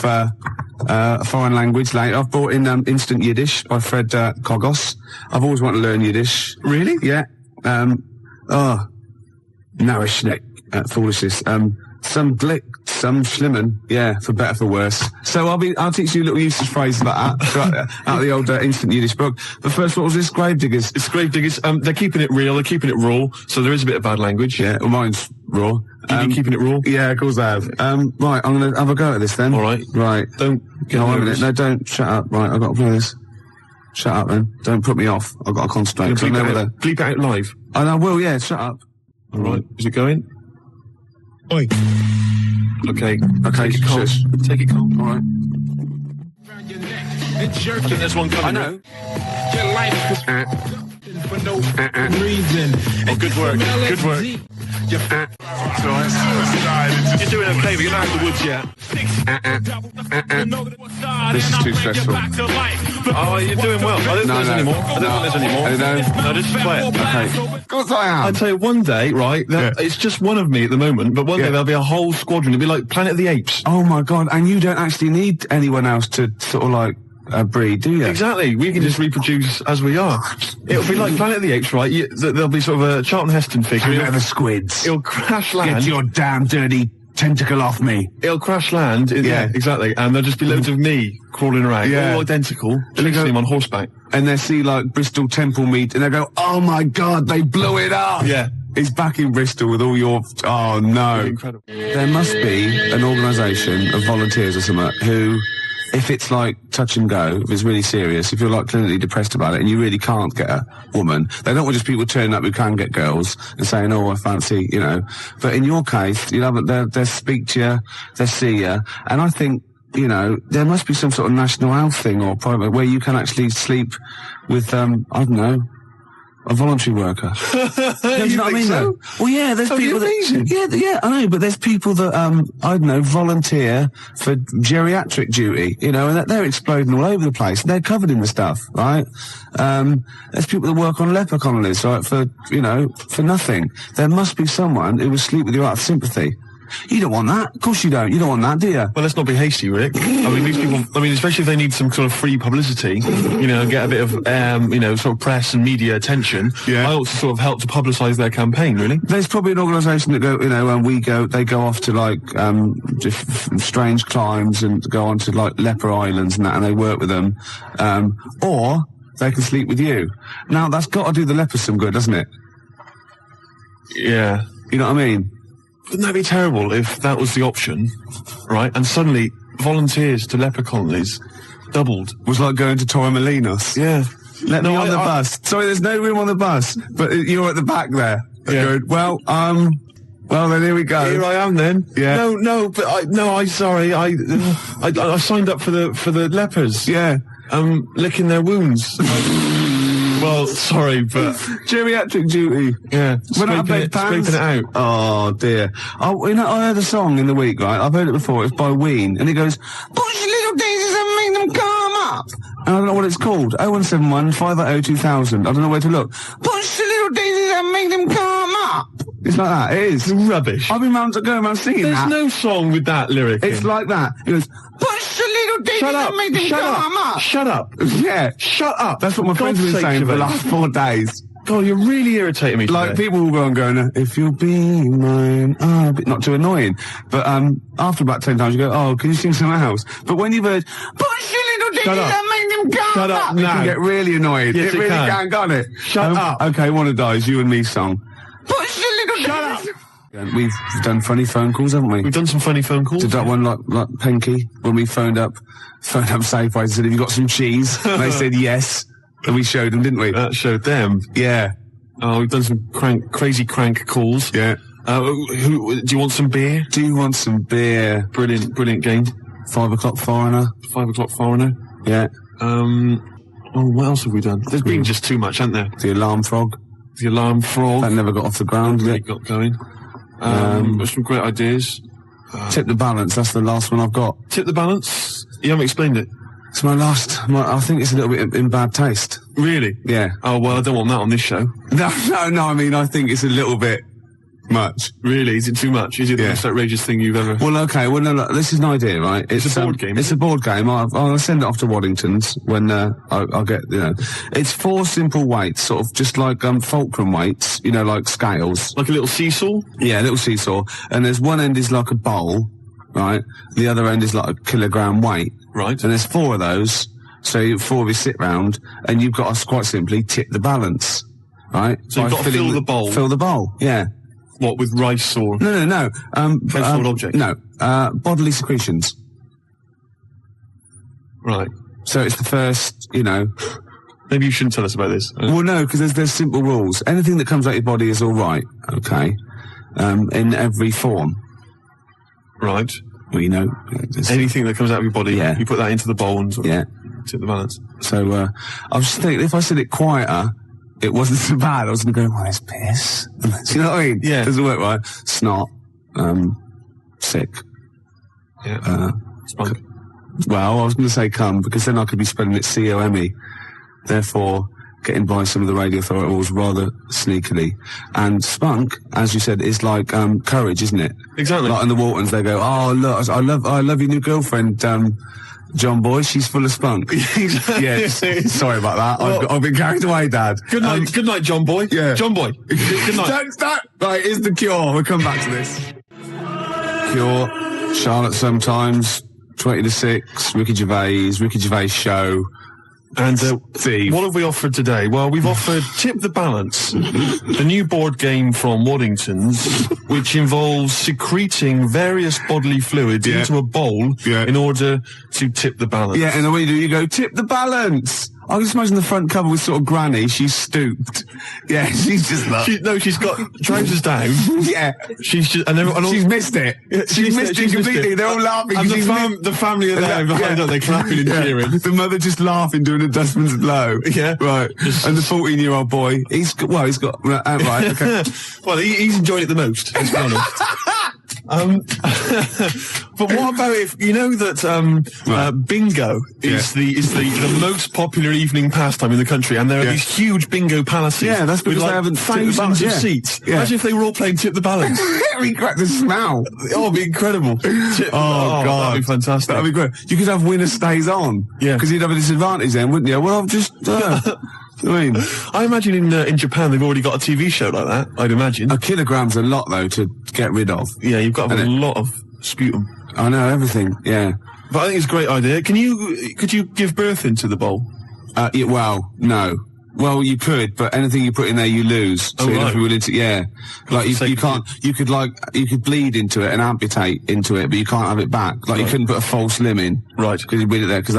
foreign language later. I've brought in Instant Yiddish by Fred Kogos. I've always wanted to learn Yiddish. Really? Yeah. Narishnek, foolishness. Some glick, some schlimmen, yeah, for better, for worse. So I'll teach you little usage phrases like that out of the old Instant Yiddish book. But first, what was this? Gravediggers. It's Grave Diggers. They're keeping it real. They're keeping it raw. So there is a bit of bad language. Yeah, well, mine's raw. You've been keeping it raw? Yeah, of course I have. Right, I'm going to have a go at this then. All right. Right. Don't get No, wait a nervous. minute. No, don't. Shut up. Right, I've got to play this. Shut up then. Don't put me off. I've got to concentrate. 'cause I know what Bleep it out live. I will, yeah, shut up. All right. Is it going? Oi. Okay. Okay, Take it calm. shush. Take it calm. All right. I think there's one coming. I know. your life for no reason. Oh, good work. Good work. You're doing okay, but you're not out of the woods yet. This is too stressful. Oh, you're doing well. I don't think there's any more. I don't think there's any more. No, just play it. Okay. Of course I am. I'd say one day, right, it's just one of me at the moment, but one day there'll be a whole squadron. It'll be like Planet of the Apes. Oh my God, and you don't actually need anyone else to sort of like breed, do you? Exactly. We can just reproduce as we are. It'll be like Planet of the Apes, right? There'll be sort of a Charlton Heston figure. The squids. It'll crash land. Get your damn dirty tentacle off me. It'll crash land. Yeah, exactly. And there'll just be loads of me crawling around, all identical, chasing him on horseback. And they see like Bristol Temple meet, and they go, "Oh my God, they blew it up!" Yeah. He's back in Bristol with all your... Oh, no. Incredible. There must be an organisation of volunteers or something who, if it's like touch and go, if it's really serious, if you're like clinically depressed about it and you really can't get a woman, they don't want just people turning up who can get girls and saying, "Oh, I fancy," you know. But in your case, you know, they'll speak to you, they'll see you, and I think, you know, there must be some sort of national health thing or private where you can actually sleep with, I don't know, a voluntary worker. You know what I mean? so? Well, yeah, there's people that... Yeah, I know, but there's people that, I don't know, volunteer for geriatric duty, you know, and they're exploding all over the place. They're covered in the stuff, right? There's people that work on leper colonies, right, for, you know, for nothing. There must be someone who will sleep with you out of sympathy. You don't want that. Of course you don't. You don't want that, do you? Well, let's not be hasty, Rick. I mean, these people, especially if they need some sort of free publicity, you know, get a bit of, you know, sort of press and media attention. Yeah. I ought to sort of help to publicise their campaign, really. There's probably an organisation that go, you know, when they go off to like, just strange climes and go on to like leper islands and that, and they work with them. Or they can sleep with you. Now, that's got to do the lepers some good, doesn't it? Yeah. You know what I mean? Wouldn't that be terrible if that was the option, right? And suddenly volunteers to leper colonies doubled. It was like going to Torremolinos. Yeah. Let me on the bus. Sorry, there's no room on the bus, but you're at the back there. Yeah. Going, well, then here we go. Here I am then. Yeah. Sorry. I signed up for the lepers. Yeah. Licking their wounds. Well, sorry, but... Geriatric duty. Yeah. Scraping it out. Oh, dear. You know, I heard a song in the week, right? I've heard it before. It's by Ween. And it goes, "Push your little daisies and make them come up." And I don't know what it's called. 0171 580 2000. I don't know where to look. "Push your little daisies and make them come up." It's like that. It is. Rubbish. I've been going around singing that. There's no song with that lyric It's in. like that. It goes, "Push your little daisies and make them come up." Shut up. Yeah. Shut up. That's what my friends have been saying for the last 4 days. God, you're really irritating me today. Like, people will go on going, "If you'll be mine," not too annoying. But, after about 10 times you go, "Oh, can you sing something else?" But when you've heard, "Push your little daisies and make them come Shut up it now. can get really annoying. Yes, it really can, can't it? Shut up. Okay, one of those, you and me song. "Push your little Shut up. daisies." We've done funny phone calls, haven't we? We've done some funny phone calls. Did that one like Penky when we phoned up Safeway and said, "Have you got some cheese?" And they said yes, and we showed them, didn't we? That showed them. Yeah. Oh, we've done some crazy crank calls. Yeah. Do you want some beer? Do you want some beer? Brilliant game. 5 o'clock foreigner. 5 o'clock foreigner. Yeah. What else have we done? There's been just too much, hasn't there? The alarm frog. The alarm frog. That never got off the ground. Really got going. There's some great ideas. Tip the balance. That's the last one I've got. Tip the balance? You haven't explained it. It's my last. I think it's a little bit in bad taste. Really? Yeah. Oh, well, I don't want that on this show. No. I mean, I think it's a little bit much. Really? Is it too much? Is it the most outrageous thing you've ever... Well, okay. Well, no, look, this is an idea, right? It's a board game. It's a board game. I'll send it off to Waddington's when I'll get, you know. It's 4 simple weights, sort of just like fulcrum weights, you know, like scales. Like a little seesaw? Yeah, a little seesaw. And there's one end is like a bowl, right? The other end is like a kilogram weight. Right. And there's 4 of those. So 4 of you sit round, and you've got to quite simply tip the balance, right? So you've got to fill the bowl? Fill the bowl, yeah. What, with rice or... No. Household objects? No, bodily secretions. Right. So it's the first, you know... Maybe you shouldn't tell us about this. Well, no, because there's simple rules. Anything that comes out your body is all right, okay? In every form. Right. Well, you know... Anything that comes out of your body, yeah. You put that into the bowl and... Yeah. Tip the balance. So, I was just thinking, if I said it quieter, it wasn't so bad. I was going to go, well, it's piss. Do you know what I mean? Yeah. Doesn't work right. Snot. Sick. Yeah. Spunk. Well, I was going to say cum, because then I could be spelling it C-O-M-E. Therefore, getting by some of the radio authorities rather sneakily. And spunk, as you said, is like courage, isn't it? Exactly. Like in the Waltons, they go, oh, look, I love your new girlfriend, John Boy, she's full of spunk. Exactly. Yeah, sorry about that. I've been carried away, Dad. Good night, John Boy. Yeah. John Boy. Good night. Right, here's the Cure. We'll come back to this. Cure, Charlotte Sometimes, 20 to 6, Ricky Gervais Show. And Steve. what have we offered today? Well, we've offered Tip the Balance, the new board game from Waddington's, which involves secreting various bodily fluids into a bowl in order to tip the balance. Yeah, and the way you do, you go, tip the balance. I can just imagine the front cover with sort of Granny. She's stooped. Yeah, she's just like... She's got trousers down. Yeah. She's just... And she's missed it. She's missed it completely. They're all laughing. And the family are there behind her. They're clapping and cheering. The mother just laughing, doing a dustman's blow. Yeah. Right. And the 14-year-old boy, he's got... right, okay. Well, he's enjoying it the most, let's be honest. But what about if you know that bingo is the most popular evening pastime in the country, and there are these huge bingo palaces. Yeah, that's because with they haven't thousands of seats. Yeah. Imagine if they were all playing Tip the Balance. We crack the smell. Oh, it'd be incredible. Oh, God, that'd be fantastic. That'd be great. You could have winner stays on. Yeah, because you'd have a disadvantage then, wouldn't you? Well, I've just. I imagine in Japan they've already got a TV show like that. I'd imagine a kilogram's a lot though to get rid of. Yeah, you've got to have a lot of sputum. I know everything. Yeah, but I think it's a great idea. Could you give birth into the bowl? Yeah, well, no. Well, you could, but anything you put in there, you lose. So you'd have to be willing to, like you can't. You could bleed into it and amputate into it, but you can't have it back. Like you couldn't put a false limb in, right? Because you bleed it there, because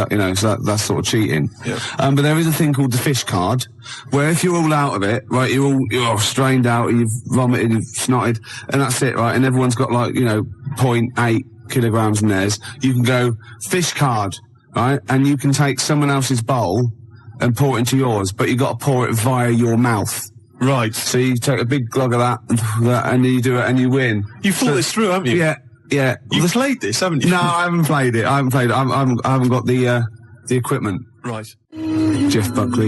that's sort of cheating. Yeah. But there is a thing called the fish card, where if you're all out of it, right, you're strained out, you've vomited, you've snotted, and that's it, right? And everyone's got 0.8 kilograms in theirs. You can go fish card, right? And you can take someone else's bowl and pour it into yours, but you got to pour it via your mouth. Right. So you take a big glug of that, and you do it, and you win. You thought this through, haven't you? Yeah. You've played this, haven't you? No, I haven't played it. I haven't got the equipment. Right. Jeff Buckley,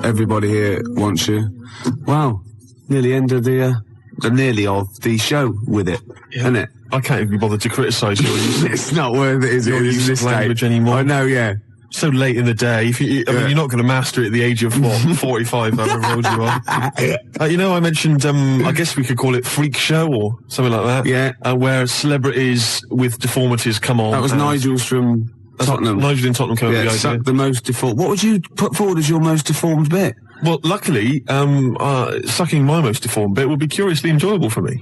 everybody here wants you. Wow, nearly end of the show with it, isn't it? I can't even be bothered to criticise your use. It's not worth it, is it? Your use of language anymore. I know, yeah. So late in the day. I mean, you're not going to master it at the age of, 45, however old you are. I mentioned, I guess we could call it Freak Show or something like that. Yeah. Where celebrities with deformities come on. That was Nigel's from Tottenham. Nigel in Tottenham came up with the idea. The most deformed. What would you put forward as your most deformed bit? Well, luckily, sucking my most deformed bit would be curiously enjoyable for me.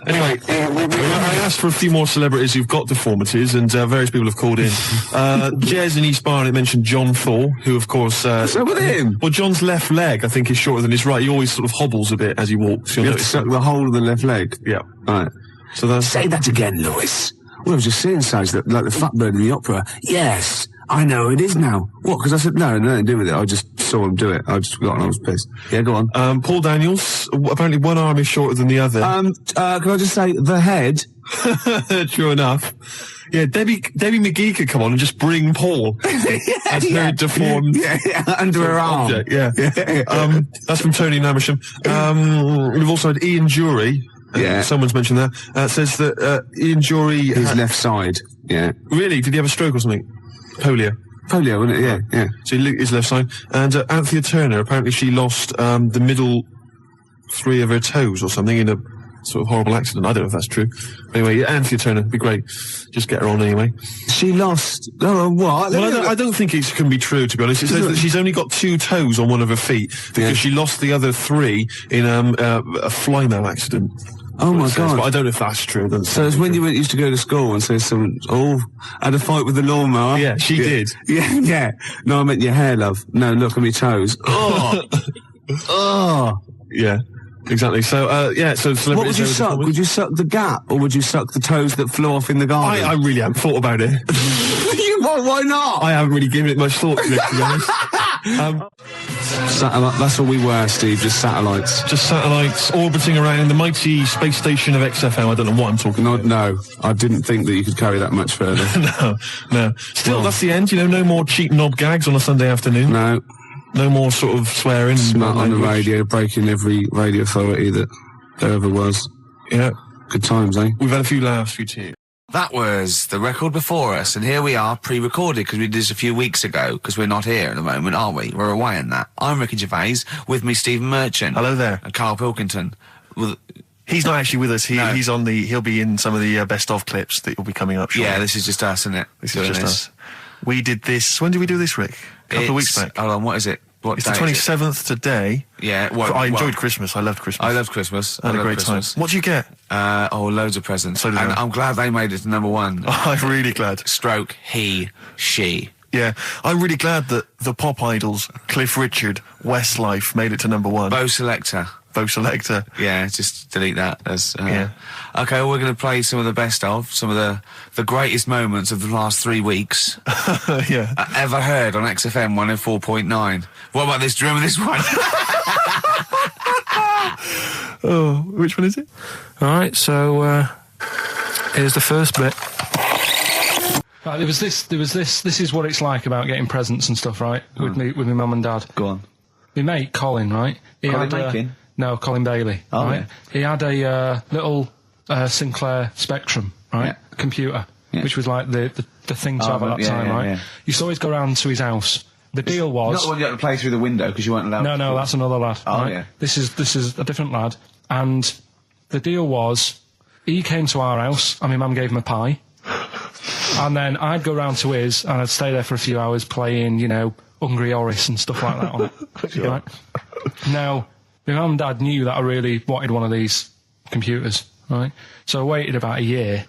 Anyway, I asked for a few more celebrities who've got deformities, and various people have called in. Jez in East Barnet mentioned John Thor, who, of course... so with him? Well, John's left leg, I think, is shorter than his right. He always sort of hobbles a bit as he walks. You have to suck the whole of the left leg? Yeah. Right. So that's... Say that again, Lewis. Well, I was just saying, like the fat bird in the opera. Yes, I know it is now. What? Because I said, no, nothing to do with it. I just saw him do it. I just forgot and I was pissed. Yeah, go on. Paul Daniels, apparently one arm is shorter than the other. Can I just say, the head? True enough. Yeah, Debbie McGee could come on and just bring Paul as her deformed under her arm. Object, that's from Tony Namersham. We've also had Ian Jury. Someone's mentioned that. Says that Ian Jury... His left side, yeah. Really? Did he have a stroke or something? Polio, wasn't it? Yeah. So his left side. And Anthea Turner, apparently she lost the middle 3 of her toes or something in a sort of horrible accident. I don't know if that's true. Anyway, Anthea Turner, would be great. Just get her on anyway. She lost... Oh, what? Well, I don't think it can be true, to be honest. It says that she's only got 2 toes on one of her feet because she lost the other 3 in a flyman accident. Oh my God! But I don't know if that's true. So it's when you used to go to school and say someone, had a fight with the lawnmower. Yeah, she did. Yeah. No, I meant your hair, love. No, look at me toes. Oh. Yeah. Exactly. So, yeah, so celebrities... What would you suck? Would you suck the gap, or would you suck the toes that flew off in the garden? I really haven't thought about it. Why not? I haven't really given it much thought, to be honest. Satellite, that's all we were, Steve, just satellites. Just satellites orbiting around the mighty space station of XFM. I don't know what I'm talking about. No, I didn't think that you could carry that much further. No. Still, that's the end, no more cheap knob gags on a Sunday afternoon. No. No more sort of swearing. Smart on the radio, breaking every radio authority that there ever was. Yeah. Good times, eh? We've had a few laughs, few tears. That was the record before us, and here we are, pre-recorded, because we did this a few weeks ago, because we're not here at the moment, are we? We're away in that. I'm Ricky Gervais, with me Stephen Merchant. Hello there. And Karl Pilkington. Well, He's not actually with us. No. He'll be in some of the best of clips that will be coming up shortly. yeah, this is just us, isn't it? This is just us. We did this, when did we do this, Rick? A couple of weeks back. Hold on, what is it? What It's the day is it? 27th today. Yeah, well, I enjoyed Christmas. I loved Christmas. I love Christmas. I had a great time. What do you get? Loads of presents. So did and I. I'm glad they made it to number one. I'm really glad. Stroke, he, she. Yeah, I'm really glad that the pop idols, Cliff Richard, Westlife, made it to number one. Bo Selector. Yeah, just delete that. Yeah. Okay, well, we're going to play some of the best of, some of the greatest moments of the last 3 weeks Yeah. ever heard on XFM 104.9. What about this? Do you remember this one? Oh, which one is it? Alright, so, here's the first bit. Right, there was this, this is what it's like about getting presents and stuff, right? With my mum and dad. Go on. My mate, Colin, right? Colin Mackin? No, Colin Bailey. Oh, right? yeah. He had a little Sinclair Spectrum, right? Yeah. Computer, Yeah. which was like the thing to have at that time, right? Yeah. You used to always go round to his house. The deal was... Not the one you had to play through the window because you weren't allowed No, that's another lad. Oh, right? yeah. This is a different lad. And the deal was, he came to our house, and my mum gave him a pie. And then I'd go round to his, and I'd stay there for a few hours playing, Hungry Horace and stuff like that on it. Sure. Right? Now, my mum and dad knew that I really wanted one of these computers, right? So I waited about a year.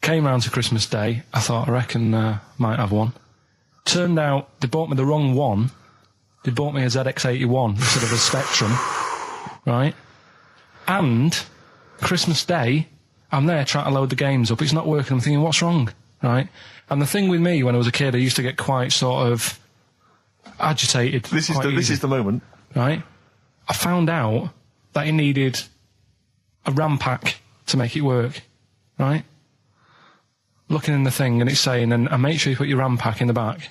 Came round to Christmas Day. I thought, I reckon might have one. Turned out they bought me the wrong one. They bought me a ZX81 instead of a Spectrum, right? And Christmas Day, I'm there trying to load the games up. It's not working. I'm thinking, what's wrong, right? And the thing with me when I was a kid, I used to get quite sort of agitated. This quite easy, is the moment. right? I found out that it needed a RAM pack to make it work, right? Looking in the thing and it's saying, and make sure you put your RAM pack in the back.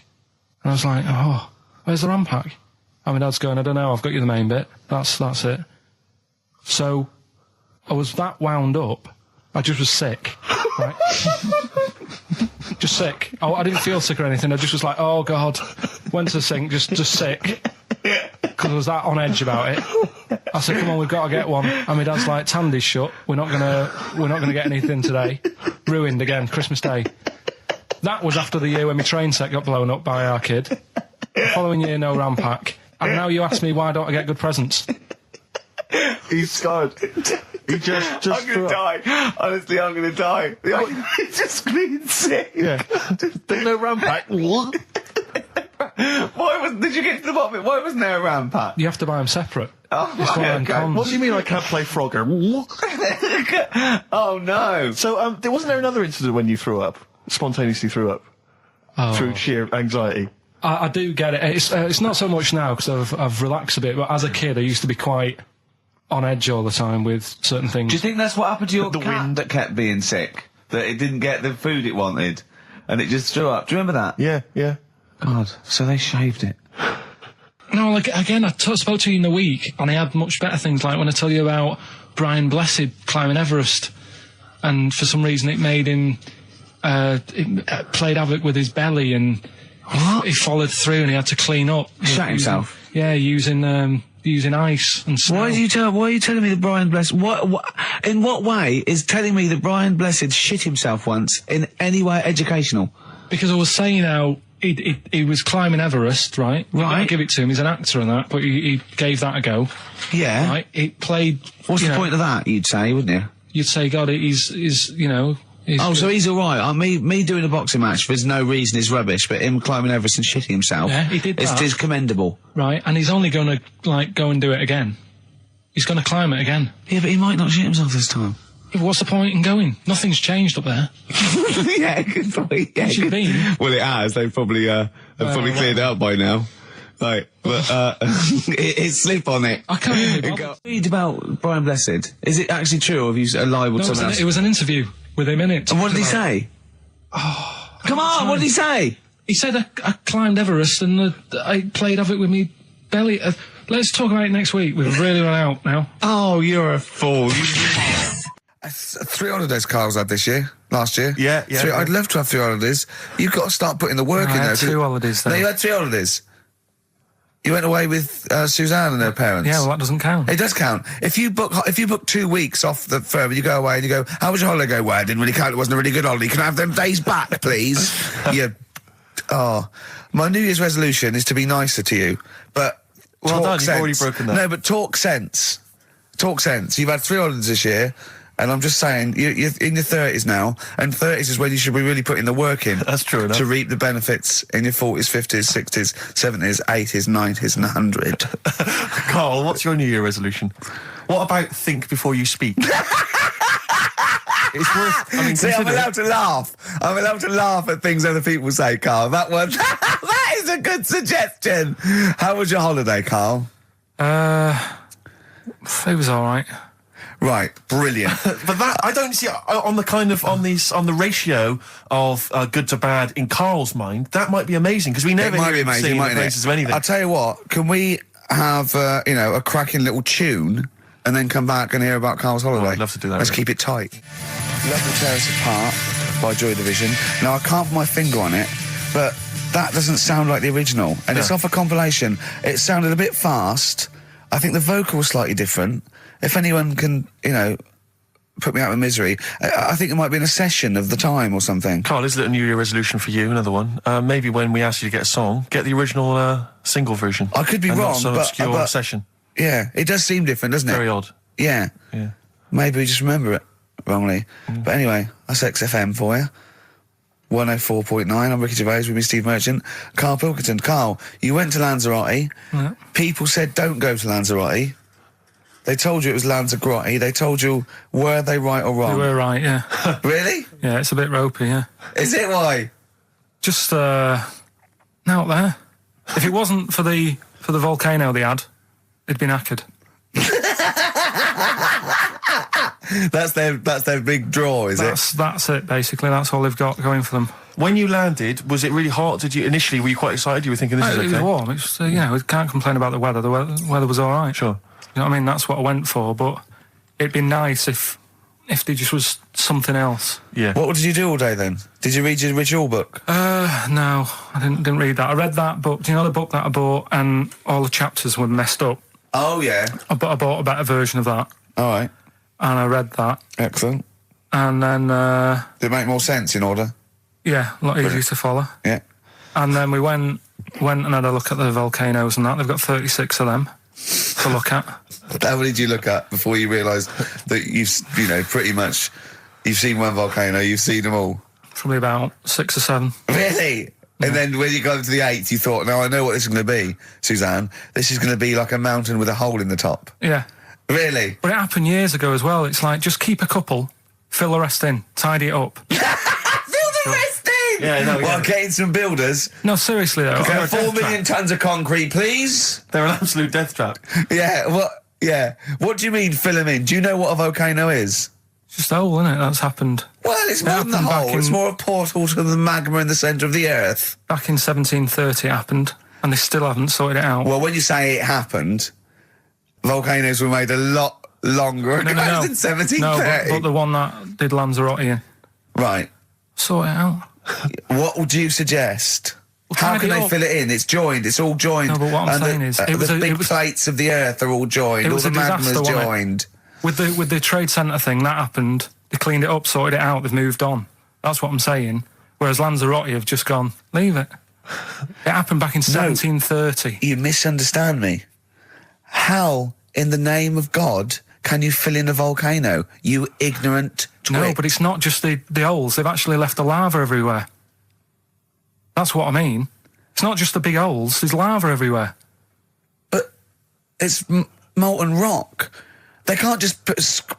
And I was like, oh, where's the RAM pack? And my dad's going, I don't know, I've got you the main bit. That's it. So I was that wound up, I just was sick, right? Just sick. I didn't feel sick or anything. I just was like, oh God. Went to the sink, just sick. Because I was that on edge about it. I said, come on, we've got to get one. And my dad's like, Tandy's shut. We're not gonna get anything today. Ruined again, Christmas Day. That was after the year when my train set got blown up by our kid. The following year, no RAM pack. And now you ask me why don't I get good presents? He's scarred. He just I'm going to die. Honestly, I'm going to die. He's just clean sick. Yeah. There's no RAM pack. What? Did you get to the bottom of it? Why wasn't there a RAM pack? You have to buy them separate. Oh, It's one of them okay. cons. What do you mean I can't play Frogger? Oh, no. So, wasn't there another incident when you threw up? Spontaneously threw up? Through sheer anxiety? I do get it. It's not so much now because I've relaxed a bit, but as a kid I used to be quite on edge all the time with certain things. Do you think that's what happened to your The cat wind. that kept being sick? That it didn't get the food it wanted? And it just threw up? Do you remember that? Yeah. God, so they shaved it. No, like, again, I spoke to you in the week, and I had much better things, like when I tell you about Brian Blessed climbing Everest, and for some reason it made him, it played havoc with his belly, and he followed through, and he had to clean up. Shut himself? Yeah, using ice and snow. Why are you telling me that Brian Blessed... in what way is telling me that Brian Blessed shit himself once in any way educational? Because I was saying how he was climbing Everest, right? Right. I give it to him, he's an actor and that, but he gave that a go. Yeah. Right? He played... What's the point of that, you'd say, wouldn't you? You'd say, God, he's he's So he's all right. Me doing a boxing match, there's no reason is rubbish, but him climbing Everest and shitting himself... Yeah, he did that. Is commendable. Right, and he's only going to, go and do it again. He's going to climb it again. Yeah, but he might not shoot himself this time. Yeah, but what's the point in going? Nothing's changed up there. Yeah, good point. Yeah, Where's you been? Well, it has. They've probably cleared it up by now. Right, but it's slip on it. I can't even bother. Read about Brian Blessed. Is it actually true, or have you libelled someone else? It was an interview with him in it. And what did he say? Oh, come on! What did he say? He said I climbed Everest and I played of it with me belly. Let's talk about it next week. We've really run out now. Oh, you're a fool. 3 holidays Carl's had this year. Last year. Yeah. I'd love to have 3 holidays. You've got to start putting the work in I there. had 2 holidays No, then. you had 3 holidays. You went away with Suzanne and her parents. Yeah, well, that doesn't count. It does count. If you book 2 weeks off the firm, you go away and you go, how was your holiday? Go, well, it didn't really count. It wasn't a really good holiday. Can I have them days back, please? My New Year's resolution is to be nicer to you, but Well talk done, sense. you've already broken that. No, but talk sense. Talk sense. You've had 3 holidays this year, and I'm just saying, you're in your 30s now, and 30s is when you should be really putting the work in. That's true enough. To reap the benefits in your 40s, 50s, 60s, 70s, 80s, 90s, and 100. Carl, what's your New Year resolution? What about think before you speak? It's worth. I mean, See, I'm consider it. allowed to laugh. I'm allowed to laugh at things other people say, Carl. That is a good suggestion. How was your holiday, Carl? It was all right. Right, brilliant. But that I don't see on the ratio of good to bad in Carl's mind. That might be amazing because we never It might hear be him amazing, singing the mightn't praises it? of anything. I'll tell you what. Can we have a cracking little tune and then come back and hear about Carl's holiday? I'd love to do that, Let's really. keep it tight. Love to Tear Us Apart by Joy Division. Now I can't put my finger on it, but that doesn't sound like the original, and it's off a compilation. It sounded a bit fast. I think the vocal was slightly different. If anyone can, put me out of misery, I think it might be in a session of the time or something. Carl, is it a New Year resolution for you? Another one. Maybe when we ask you to get a song, get the original single version. I could be and wrong, not some but obscure session. Yeah, it does seem different, doesn't it? Very odd. Yeah. Yeah. Maybe we just remember it wrongly. But anyway, that's XFM for you. 104.9. I'm Ricky Gervais with me, Steve Merchant. Karl Pilkington. Carl, you went to Lanzarote. Yeah. People said don't go to Lanzarote. They told you it was Lanzarote. They told you, were they right or You wrong? were right, yeah. Really? Yeah, it's a bit ropey, yeah. Is it why? Just, out there. If it wasn't for the volcano they had, it'd been knackered. That's their big draw, is it? That's it, basically. That's all they've got going for them. When you landed, was it really hot? Were you quite excited? You were thinking this is It okay? was warm. It's, we can't complain about the weather. The weather was all right. Sure. You know what I mean? That's what I went for, but it'd be nice if there just was something else. Yeah. What did you do all day then? Did you read your ritual book? No, I didn't read that. I read that book. Do you know the book that I bought and all the chapters were messed up? Oh, yeah. I bought a better version of that, All right. and I read that, Excellent. and then, Did it make more sense in order? yeah, a lot easier to follow. Yeah. And then we went and had a look at the volcanoes and that. They've got 36 of them to look at. How many did you look at before you realised that pretty much, you've seen one volcano, you've seen them all? Probably about 6 or 7. Really? And then when you got to the 8th, you thought, no, I know what this is going to be, Suzanne. This is going to be like a mountain with a hole in the top. Yeah. Really? But it happened years ago as well. It's like, just keep a couple, fill the rest in, tidy it up. Fill the rest in! Yeah, no, Well, yeah. getting some builders. No, seriously though. Okay, They're a 4 death million tons of concrete, please. They're an absolute death trap. Yeah, what? Yeah. What do you mean, fill them in? Do you know what a volcano is? Just a hole, isn't it? That's happened. Well, it's more than the happened back hole. It's in- more a portal to the magma in the centre of the earth. Back in 1730 it happened, and they still haven't sorted it out. Well, when you say it happened, volcanoes were made a lot longer ago than No, 1730. but the one that did Lanzarote in, Right. sort it out. What would you suggest? Well, How tidy can it they up. fill it in? It's joined. It's all joined. No, but what I'm And saying is, it was the a- big it was- plates of the earth are all joined. It All was the a disaster, magma's wasn't it? joined. With the trade centre thing, that happened. They cleaned it up, sorted it out, they've moved on. That's what I'm saying. Whereas Lanzarote have just gone, leave it. It happened back in 1730. You misunderstand me. How, in the name of God, can you fill in a volcano? You ignorant twit. No, but it's not just the holes. They've actually left the lava everywhere. That's what I mean. It's not just the big holes. There's lava everywhere. But it's molten rock. They can't just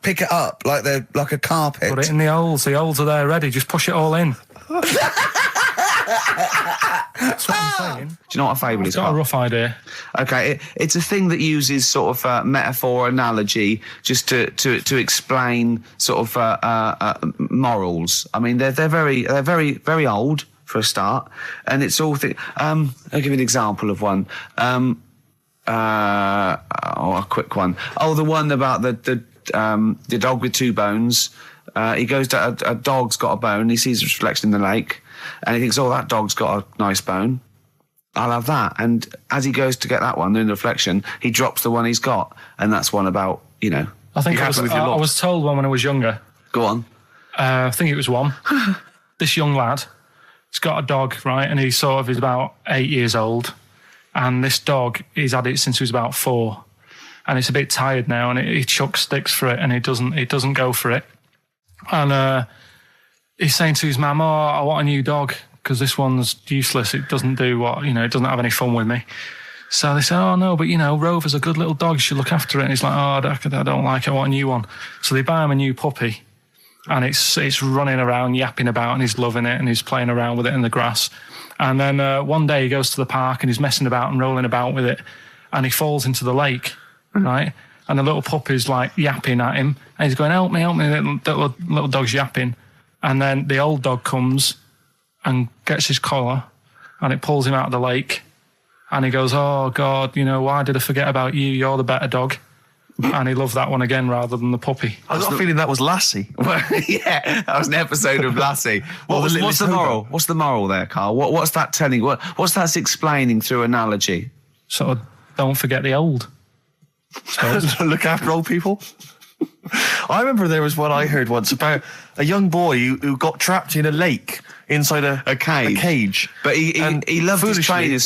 pick it up like they're like a carpet. Put it in the holes. The holes are there ready. Just push it all in. That's what I'm saying. Do you know what a fable is? I've got a rough idea. Okay, it's a thing that uses sort of metaphor, analogy, just to explain sort of morals. I mean, they're very old for a start, and it's all. I'll give you an example of one. A quick one. Oh, the one about the dog with two bones. He goes to a dog's got a bone. He sees a reflection in the lake, and he thinks, "Oh, that dog's got a nice bone. I'll have that." And as he goes to get that one in the reflection, he drops the one he's got, and that's one about I think I was told one when I was younger. Go on. I think it was one. This young lad, he's got a dog, right, and he's about 8 years old, and this dog, he's had it since he was about 4, and it's a bit tired now, and he chucks sticks for it, and it doesn't go for it, and he's saying to his mum, "Oh, I want a new dog because this one's useless. It doesn't do what it doesn't have any fun with me." So they say, "Oh no, but Rover's a good little dog. You should look after it." And he's like, "Oh, I don't like it. I want a new one." So they buy him a new puppy, and it's running around, yapping about, and he's loving it, and he's playing around with it in the grass. And then one day he goes to the park and he's messing about and rolling about with it, and he falls into the lake, right? And the little puppy's like yapping at him, and he's going, help me, little dog's yapping. And then the old dog comes and gets his collar, and it pulls him out of the lake, and he goes, "Oh God, why did I forget about you? You're the better dog." And he loved that one again rather than the puppy. I got a feeling that was Lassie. Well, yeah, that was an episode of Lassie. What's the moral? What's the moral there, Carl? What's that telling? What's that explaining through analogy? Sort of, don't forget the old. Look after old people. I remember there was one I heard once about a young boy who got trapped in a lake inside a cage. But he loved his trainers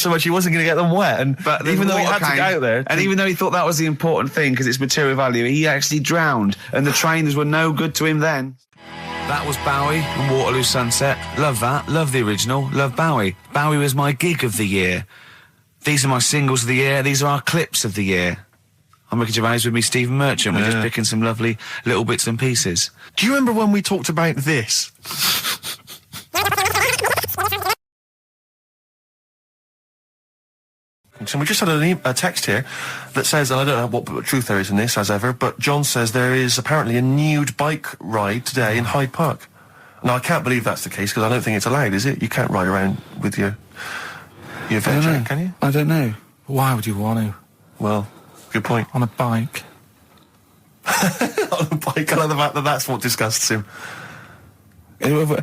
so much. He wasn't going to get them wet. But even though he had to get out there. And even though he thought that was the important thing because it's material value, he actually drowned. And the trainers were no good to him then. That was Bowie and Waterloo Sunset. Love that. Love the original. Love Bowie. Bowie was my gig of the year. These are my singles of the year. These are our clips of the year. I'm Ricky Gervais, with me Stephen Merchant. We're just picking some lovely little bits and pieces. Do you remember when we talked about this? So we just had a text here that says, and I don't know what truth there is in this, as ever, but John says there is apparently a nude bike ride today in Hyde Park. Now, I can't believe that's the case, because I don't think it's allowed, is it? You can't ride around with your veg, can you? I don't know. Why would you want to? Well, good point. On a bike. On a bike, I like the fact that that's what disgusts him. Do you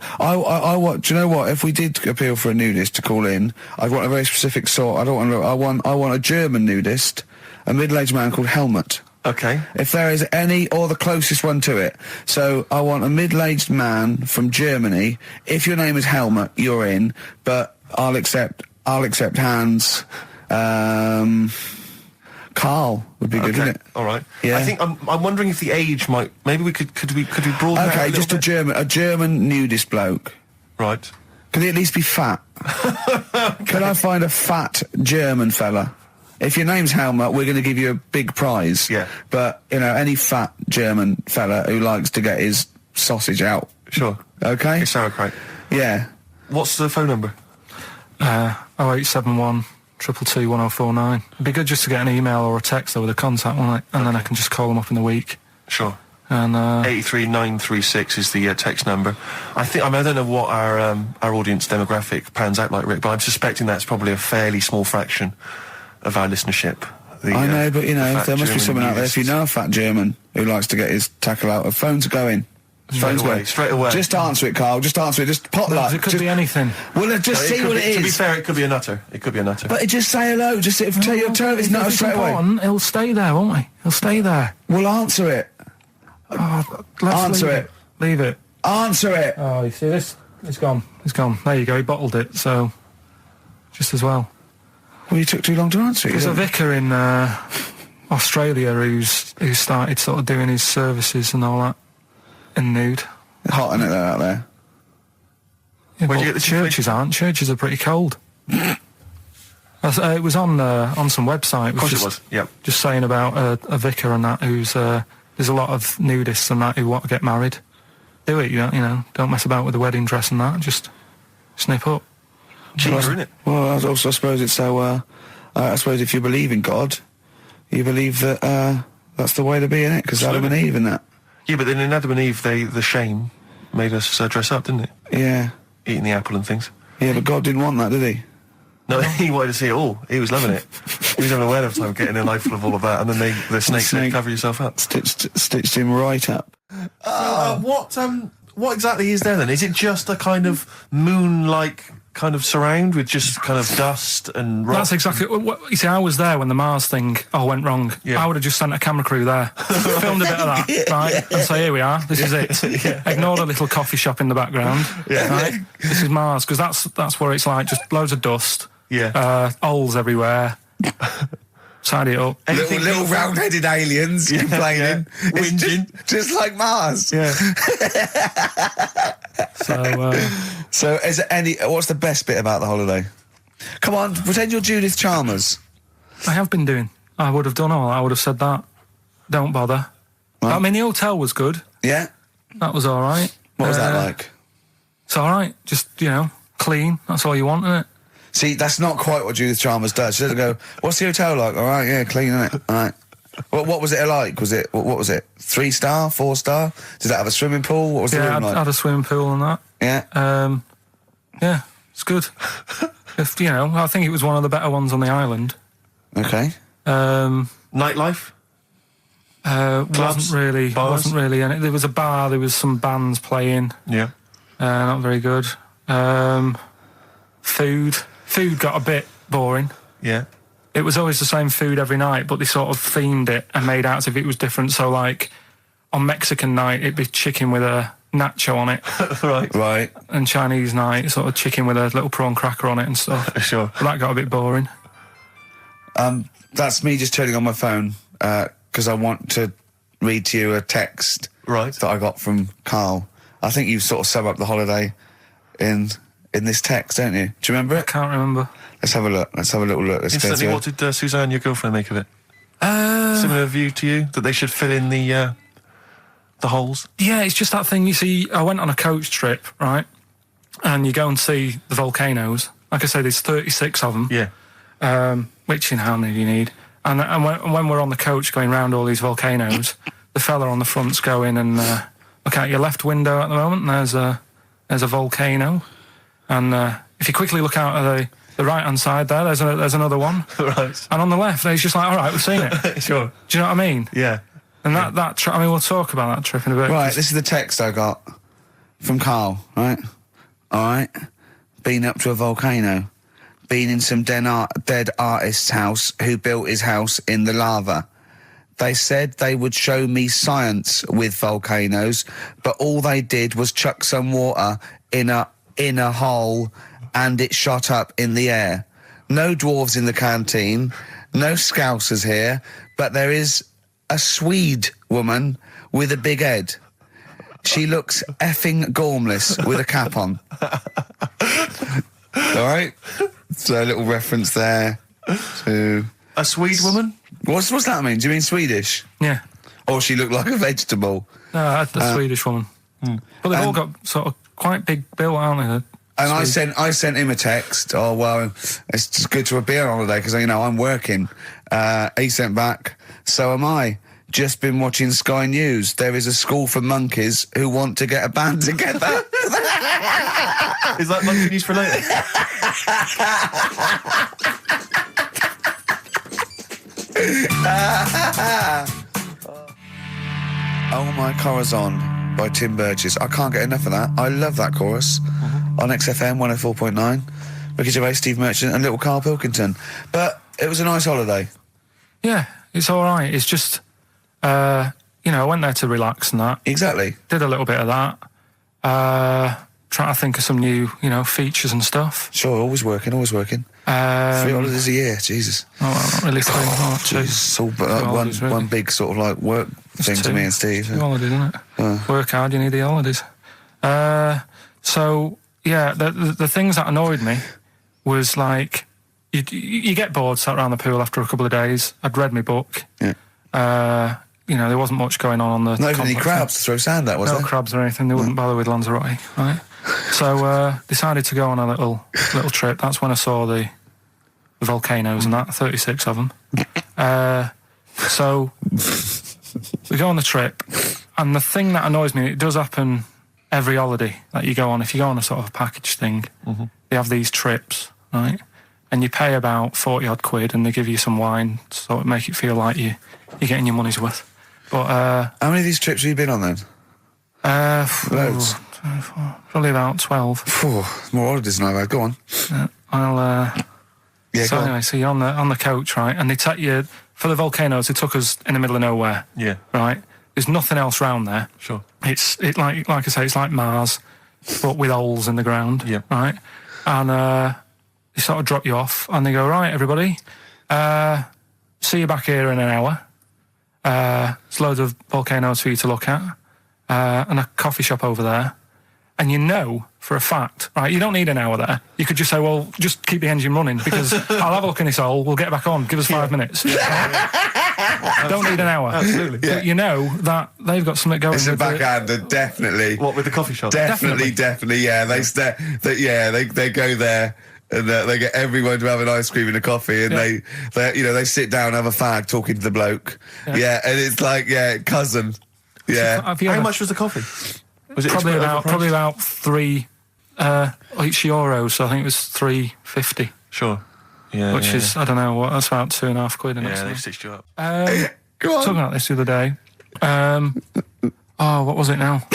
know what? If we did appeal for a nudist to call in, I'd want a very specific sort. I want a German nudist, a middle-aged man called Helmut. Okay. If there is any, or the closest one to it. So I want a middle-aged man from Germany. If your name is Helmut, you're in. But I'll accept hands. Carl would be good, wouldn't it? All right. Yeah. I think I'm wondering if the age might. Maybe we could we broaden. Okay, out just a German nudist bloke. Right. Can he at least be fat? Can I find a fat German fella? If your name's Helmut, we're going to give you a big prize. Yeah. But any fat German fella who likes to get his sausage out. Sure. Okay. It's sauerkraut. Yeah. What's the phone number? 0871 222 1049. It'd be good just to get an email or a text with a contact, wouldn't it? And then I can just call them up in the week. Sure. And 83936 is the text number. I don't know what our audience demographic pans out like, Rick, but I'm suspecting that's probably a fairly small fraction of our listenership. I know, but there must be someone out there. If you know a fat German who likes to get his tackle out, phones are going. Straight away. Just answer it, Carl. Just answer it. Just potluck. it could be anything. Well, just see what it is. To be fair, it could be a nutter. But just say hello. Just tell his nutter straight away. He'll stay there, won't he? He'll stay there. Well, answer it. Answer it. Leave it. Answer it. Oh, you see this? It's gone. It's gone. There you go. He bottled it. So, just as well. Well, you took too long to answer it. There's a vicar in Australia who started sort of doing his services and all that in nude. Hot, isn't it, out there? Yeah, Where do you get the churches aren't. Churches are pretty cold. It was on some website. Of course it was. Yep. Just saying about a vicar and that who's there's a lot of nudists and that who want to get married. Do it, don't mess about with the wedding dress and that. Just snip up. Cheaper, isn't it? Well, I suppose it's so. I suppose if you believe in God, you believe that that's the way to be, innit? Because Adam and Eve and that. Yeah, but then in Adam and Eve, the shame made us dress up, didn't it? Yeah. Eating the apple and things. Yeah, but God didn't want that, did he? No, he wanted to see it all. He was loving it. He was having a whale of time getting a life full of all of that, and then the snake said, cover yourself up. Stitched him right up. What exactly is there then? Is it just a kind of moon-like kind of surround with just kind of dust and rock? That's exactly what you see. I was there when the Mars thing went wrong. Yeah. I would have just sent a camera crew there, filmed a bit of that, right, and say, here we are, this is it. Ignore the little coffee shop in the background. Right? This is Mars, because that's where it's like just loads of dust. Holes everywhere. Side it up. Little round-headed aliens complaining. Yeah. Whinging. Just like Mars. Yeah. So is there what's the best bit about the holiday? Come on, pretend you're Judith Chalmers. I have been doing. I would have done all. I would have said that. Don't bother. Right. I mean, the hotel was good. Yeah? That was all right. What was that like? It's all right. Just, clean. That's all you want, isn't it? See, that's not quite what Judith Chalmers does. She doesn't go, what's the hotel like? All right, yeah, clean, isn't it? All right. What was it like? What was it? 3-star, 4-star? Did that have a swimming pool? What was the room like? Yeah, had a swimming pool and that. Yeah? Yeah, it's good. I think it was one of the better ones on the island. Okay. Nightlife? Wasn't really any. There was a bar, there was some bands playing. Yeah. Not very good. Food got a bit boring. Yeah. It was always the same food every night, but they sort of themed it and made out as if it was different. So, like, on Mexican night, it'd be chicken with a nacho on it. Right. And Chinese night, sort of chicken with a little prawn cracker on it and stuff. Sure. But that got a bit boring. That's me just turning on my phone, because I want to read to you a text that I got from Karl. I think you sort of sum up the holiday in this text, don't you? Do you remember it? I can't remember. Let's have a look. Let's have a little look. Instantly, what did Suzanne, your girlfriend, make of it? Similar view to you? That they should fill in the holes? Yeah, it's just that thing, you see, I went on a coach trip, right? And you go and see the volcanoes. Like I say, there's 36 of them. Yeah. Which, how many do you need? And when we're on the coach going round all these volcanoes, the fella on the front's going and look out your left window at the moment, and there's a volcano. And if you quickly look out at the right-hand side there's another one. Right. And on the left, it's just like, all right, we've seen it. Sure. Do you know what I mean? Yeah. And that trip, we'll talk about that trip in a bit. Right, this is the text I got from Karl, right? All right. Been up to a volcano. Been in some dead artist's house who built his house in the lava. They said they would show me science with volcanoes, but all they did was chuck some water in a hole and it shot up in the air. No dwarves in the canteen, no scousers here, but there is a Swede woman with a big head. She looks effing gormless with a cap on. All right? So a little reference there to... A Swede woman? What's that mean? Do you mean Swedish? Yeah. Or she looked like a vegetable? No, the Swedish woman. But they've all got sort of quite big bill, aren't they? And I sent him a text. Oh, well, it's just good to be on holiday because, I'm working. He sent back, so am I. Just been watching Sky News. There is a school for monkeys who want to get a band together. Is that monkey news for later? Oh My Corazon by Tim Burgess. I can't get enough of that. I love that chorus. On XFM 104.9. Ricky Gervais, Steve Merchant and little Karl Pilkington. But it was a nice holiday. Yeah, it's all right. It's just, I went there to relax and that. Exactly. Did a little bit of that. Trying to think of some new, features and stuff. Sure, always working. 3 holidays a year, Jesus. Oh, not really 3. Two. It's all one big sort of like work thing to me and Steve. 2 holidays, isn't it? Work hard, you need the holidays. So, yeah, the things that annoyed me was like, you get bored, sat around the pool after a couple of days. I'd read my book. Yeah. You know, there wasn't much going on the. Not even any complex. crabs to throw sand at, was No there? crabs or anything. They wouldn't bother with Lanzarote, right? So decided to go on a little trip. That's when I saw the volcanoes and that, 36 of them. So we go on the trip, and the thing that annoys me, it does happen every holiday that you go on. If you go on a sort of a package thing, they have these trips, right? And you pay about 40 odd quid, and they give you some wine, so it make it feel like you're getting your money's worth. But how many of these trips have you been on then? Loads. Probably about 12. More holidays than I've had. Go on. Yeah, So go on. anyway, so you're on the coach, right? And they take you for the volcanoes. They took us in the middle of nowhere. Yeah. Right. There's nothing else round there. Sure. It's like I say, it's like Mars, but with holes in the ground. Yeah. Right. And they sort of drop you off, and they go, right, everybody, see you back here in an hour. There's loads of volcanoes for you to look at, and a coffee shop over there. And you know for a fact, right, you don't need an hour there. You could just say, well, just keep the engine running, because I'll have a look in this hole, we'll get back on, give us 5 minutes. Don't need an hour. Absolutely. Yeah. But you know that they've got something going It's a with the- backhander, definitely. What, with the coffee shop? Definitely, yeah. They go there and they get everyone to have an ice cream and a coffee, and they sit down, have a fag, talking to the bloke. Yeah, and it's like cousin. Yeah. Have you How ever- much was the coffee? Was it Probably overpriced? about €3 euros, so I think it was $3.50, Sure. Yeah. which is, I don't know, what, that's about 2.5 quid. Yeah, Yeah, they've stitched you up. Go on. talking about this the other day. What was it now?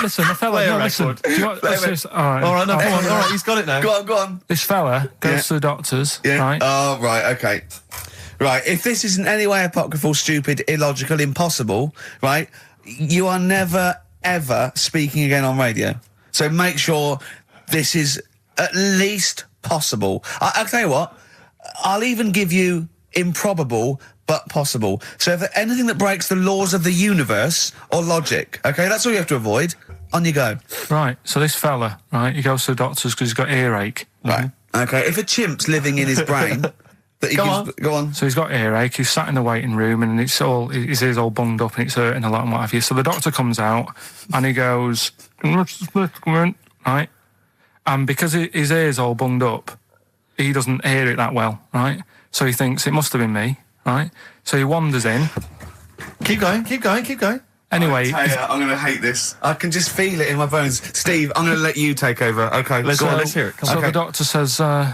Listen, the fella. Play a No, listen. record. Do you want, let's just, all right. All right, no, come on. All right, he's got it now. Go on. This fella goes Yeah. to the doctors, Yeah. right? Oh, right. Okay. Right. If this is in any way apocryphal, stupid, illogical, impossible, right, you are never, ever speaking again on radio. So make sure this is at least possible. I'll tell you what, I'll even give you improbable but possible. So if anything that breaks the laws of the universe or logic, okay, that's all you have to avoid. On you go. Right. So this fella, right, he goes to the doctors because he's got earache. Right. Okay. If a chimp's living in his brain, that he go on. So he's got earache, he's sat in the waiting room, and his ears all bunged up and it's hurting a lot and what have you. So the doctor comes out and he goes, right? And because his ear's all bunged up, he doesn't hear it that well, right? So he thinks it must have been me, right? So he wanders in. Keep going. Anyway, I'm going to hate this. I can just feel it in my bones. Steve, I'm going to let you take over. Okay, Let's go on. let's hear it. Come on. So the doctor says,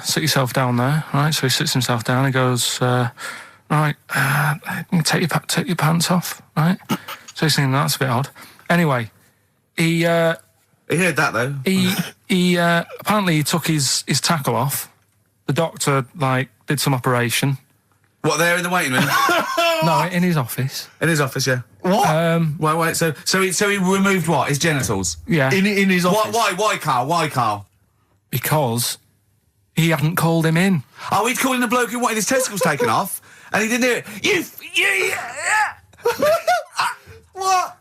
sit yourself down there, right? So he sits himself down. He goes, right, take your pants off, right? So he's thinking that's a bit odd. Anyway, he You heard that though. he apparently he took his tackle off. The doctor did some operation. What, there in the waiting room? No, in his office. In his office, yeah. What? Wait. So he removed what? His genitals. Yeah, in his office? Why, Carl? Why, Carl? because he hadn't called him in. Oh, he'd called in the bloke who wanted his testicles taken off, and he didn't hear it. What?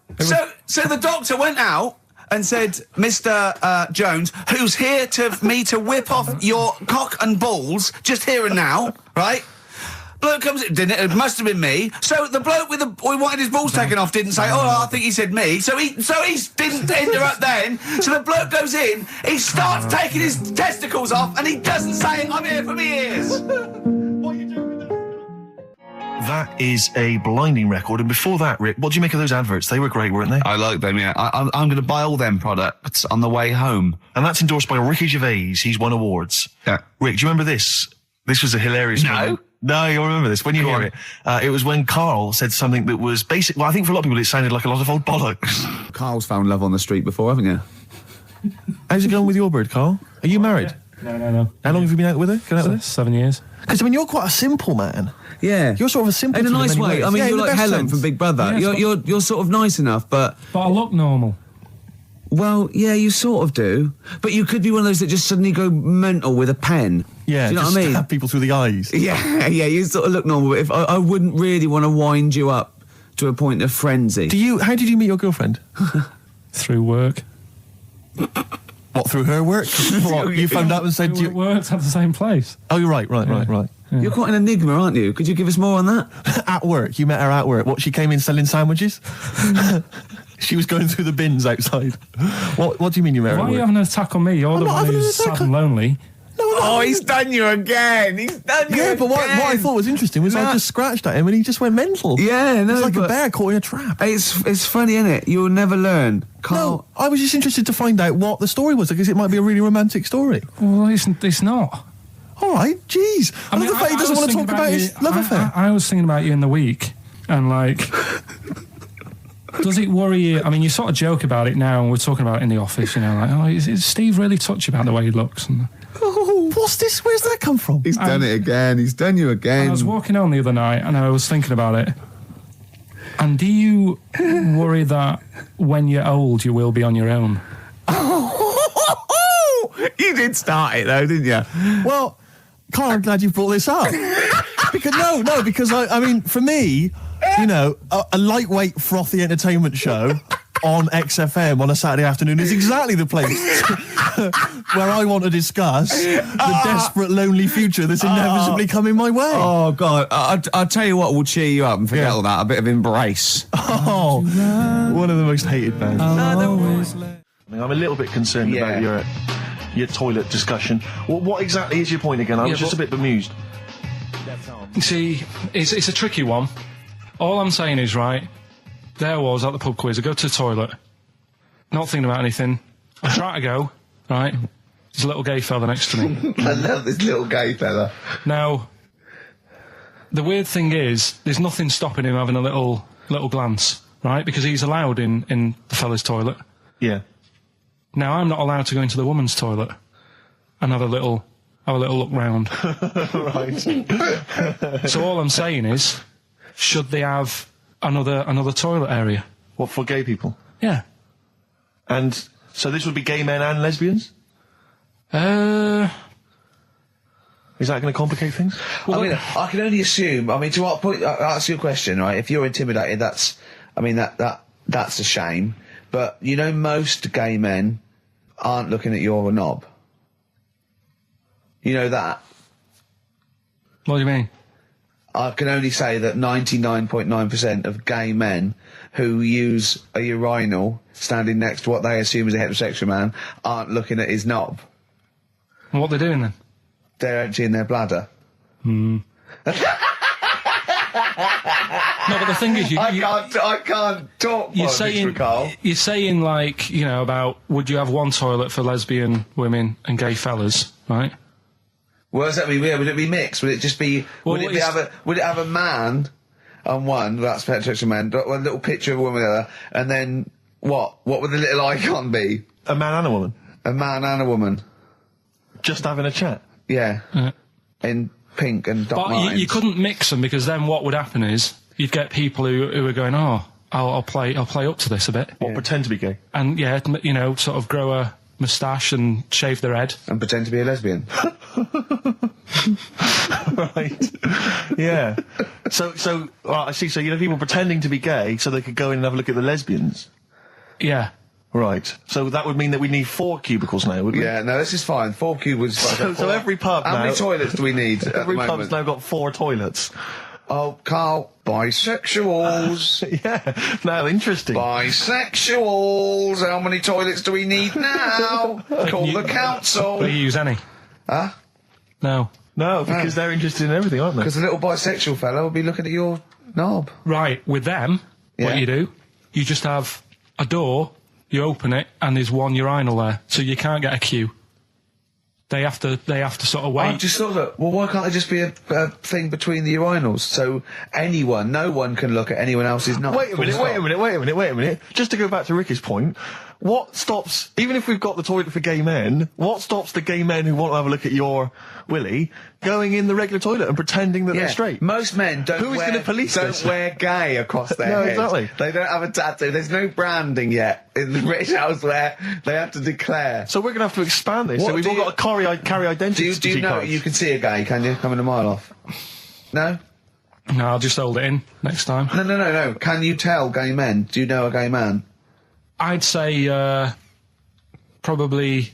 So the doctor went out and said, Mr. Jones, who's here to whip off your cock and balls just here and now, right? Bloke comes in, didn't it? It must have been me. So the bloke who wanted his balls taken off didn't say, I think he said me. So he didn't interrupt then. So the bloke goes in, he starts taking his testicles off, and he doesn't say, I'm here for me ears. What are you doing with that? That is a blinding record. And before that, Rick, what do you make of those adverts? They were great, weren't they? I like them, yeah. I'm going to buy all them products on the way home. And that's endorsed by Ricky Gervais. He's won awards. Yeah. Rick, do you remember this? This was a hilarious moment. No, you'll remember this when you hear it. It was when Karl said something that was basic. Well, I think for a lot of people it sounded like a lot of old bollocks. Carl's found love on the street before, haven't you? How's it going with your bird, Karl? Are you married? No. How long have you been out with her? Going out with her? 7 years. Because, I mean, you're quite a simple man. Yeah. You're sort of a simple In a in nice many way. ways. I mean, Yeah, in you're the like best Helen sense. from Big Brother. Yeah, You're sort of nice enough, but... But I look normal. Well, yeah, you sort of do. But you could be one of those that just suddenly go mental with a pen. Yeah, Do you know just what I mean? stab people through the eyes. Yeah, you sort of look normal. But if I wouldn't really want to wind you up to a point of frenzy. How did you meet your girlfriend? Through work. What, What, through her work? What, you phoned up and said We you... worked at the same place. Oh, you're right. You're quite an enigma, aren't you? Could you give us more on that? At work. You met her at work. What, she came in selling sandwiches? She was going through the bins outside. What do you mean you met her Why at are you work? having an attack on me? You're the not one having an who's attack sad and lonely. Oh, he's done you again. He's done you Yeah, but what I again. thought was interesting was I No. just scratched at him and he just went mental. Yeah, no, It's like a but bear caught in a trap. it's funny, isn't it? You'll never learn. Carl. No, I was just interested to find out what the story was because it might be a really romantic story. Well, it's not. All right, jeez. I love the fact he doesn't was want to thinking talk about you- his love affair. I was thinking about you in the week, and like, does it worry you? I mean, you sort of joke about it now, and we're talking about it in the office, you know, like, oh, is Steve really touchy about the way he looks? And Oh, what's this? Where's that come from? He's done it again. He's done you again. I was walking on the other night, and I was thinking about it. And do you worry that when you're old, you will be on your own? You did start it though, didn't you? Well, Carl, I'm glad you brought this up. because I mean, for me, you know, a lightweight, frothy entertainment show on XFM on a Saturday afternoon is exactly the place where I want to discuss the desperate, lonely future that's inevitably coming my way. Oh God! I'll tell you what will cheer you up and forget all that. A bit of Embrace. Oh, one of the most hated bands. I'm a little bit concerned Yeah. about your toilet discussion. What exactly is your point again? I was just a bit bemused. You see, it's a tricky one. All I'm saying is, right, there I was at the pub quiz. I go to the toilet, not thinking about anything. I try to go, right? There's a little gay fella next to me. I love this little gay fella. Now, the weird thing is, there's nothing stopping him having a little glance, right? Because he's allowed in the fella's toilet. Yeah. Now, I'm not allowed to go into the woman's toilet and have a little look round. Right. So all I'm saying is, should they have another toilet area? What, for gay people? Yeah. And so this would be gay men and lesbians? Well, Is that going to complicate things? I can only assume. I mean, to what point? I'll ask you a question, right? If you're intimidated, that's a shame. But you know, most gay men aren't looking at your knob. You know that. what do you mean? I can only say that 99.9% of gay men who use a urinal standing next to what they assume is a heterosexual man aren't looking at his knob. And what they're doing then? They're emptying their bladder. No, but the thing is, I can't talk. you're politics, saying, Carl. you're saying like, you know, about would you have one toilet for lesbian women and gay fellas, right? Well, does that mean? Yeah, would it be mixed? Would it just be? Well, would it have a man on one? That's heterosexual man. One little picture of a woman, there, and then what? What would the little icon be? A man and a woman? A man and a woman. Just having a chat? Yeah. Yeah. In pink and Doc But Martens. you couldn't mix them because then what would happen is you'd get people who are going, oh, I'll play up to this a bit, What, pretend to be gay? and yeah, you know, sort of grow a moustache and shave their head. And pretend to be a lesbian. Right. Yeah. So I see. So, you know, people pretending to be gay so they could go in and have a look at the lesbians. Yeah. Right. So that would mean that we need 4 cubicles now, would we? Yeah, no, this is fine. 4 cubicles. So every pub How now... many toilets do we need at Every the pub's moment? now got 4 toilets. Oh, Carl, bisexuals. Yeah. Now, interesting. Bisexuals. How many toilets do we need now? Call the council. Do you use any? Huh? No. No, because they're interested in everything, aren't they? Because the little bisexual fella will be looking at your knob. Right. With them, Yeah. what you do, you just have a door. You open it, and there's one urinal there, so you can't get a queue. They have to sort of wait. I just thought that, well, why can't there just be a thing between the urinals so no one can look at anyone else's knob? Wait a minute. Just to go back to Ricky's point, what stops, even if we've got the toilet for gay men, what stops the gay men who want to have a look at your willy going in the regular toilet and pretending that they're straight? Most men don't Who is gonna police this? wear gay across their No, head. exactly. They don't have a tattoo. There's no branding yet in the British house where they have to declare. So we're going to have to expand this. What so we've do all you- got to carry identity Do you know cards. you can see a gay, can you? Coming a mile off. No? No, I'll just hold it in next time. No. Can you tell gay men? Do you know a gay man? I'd say probably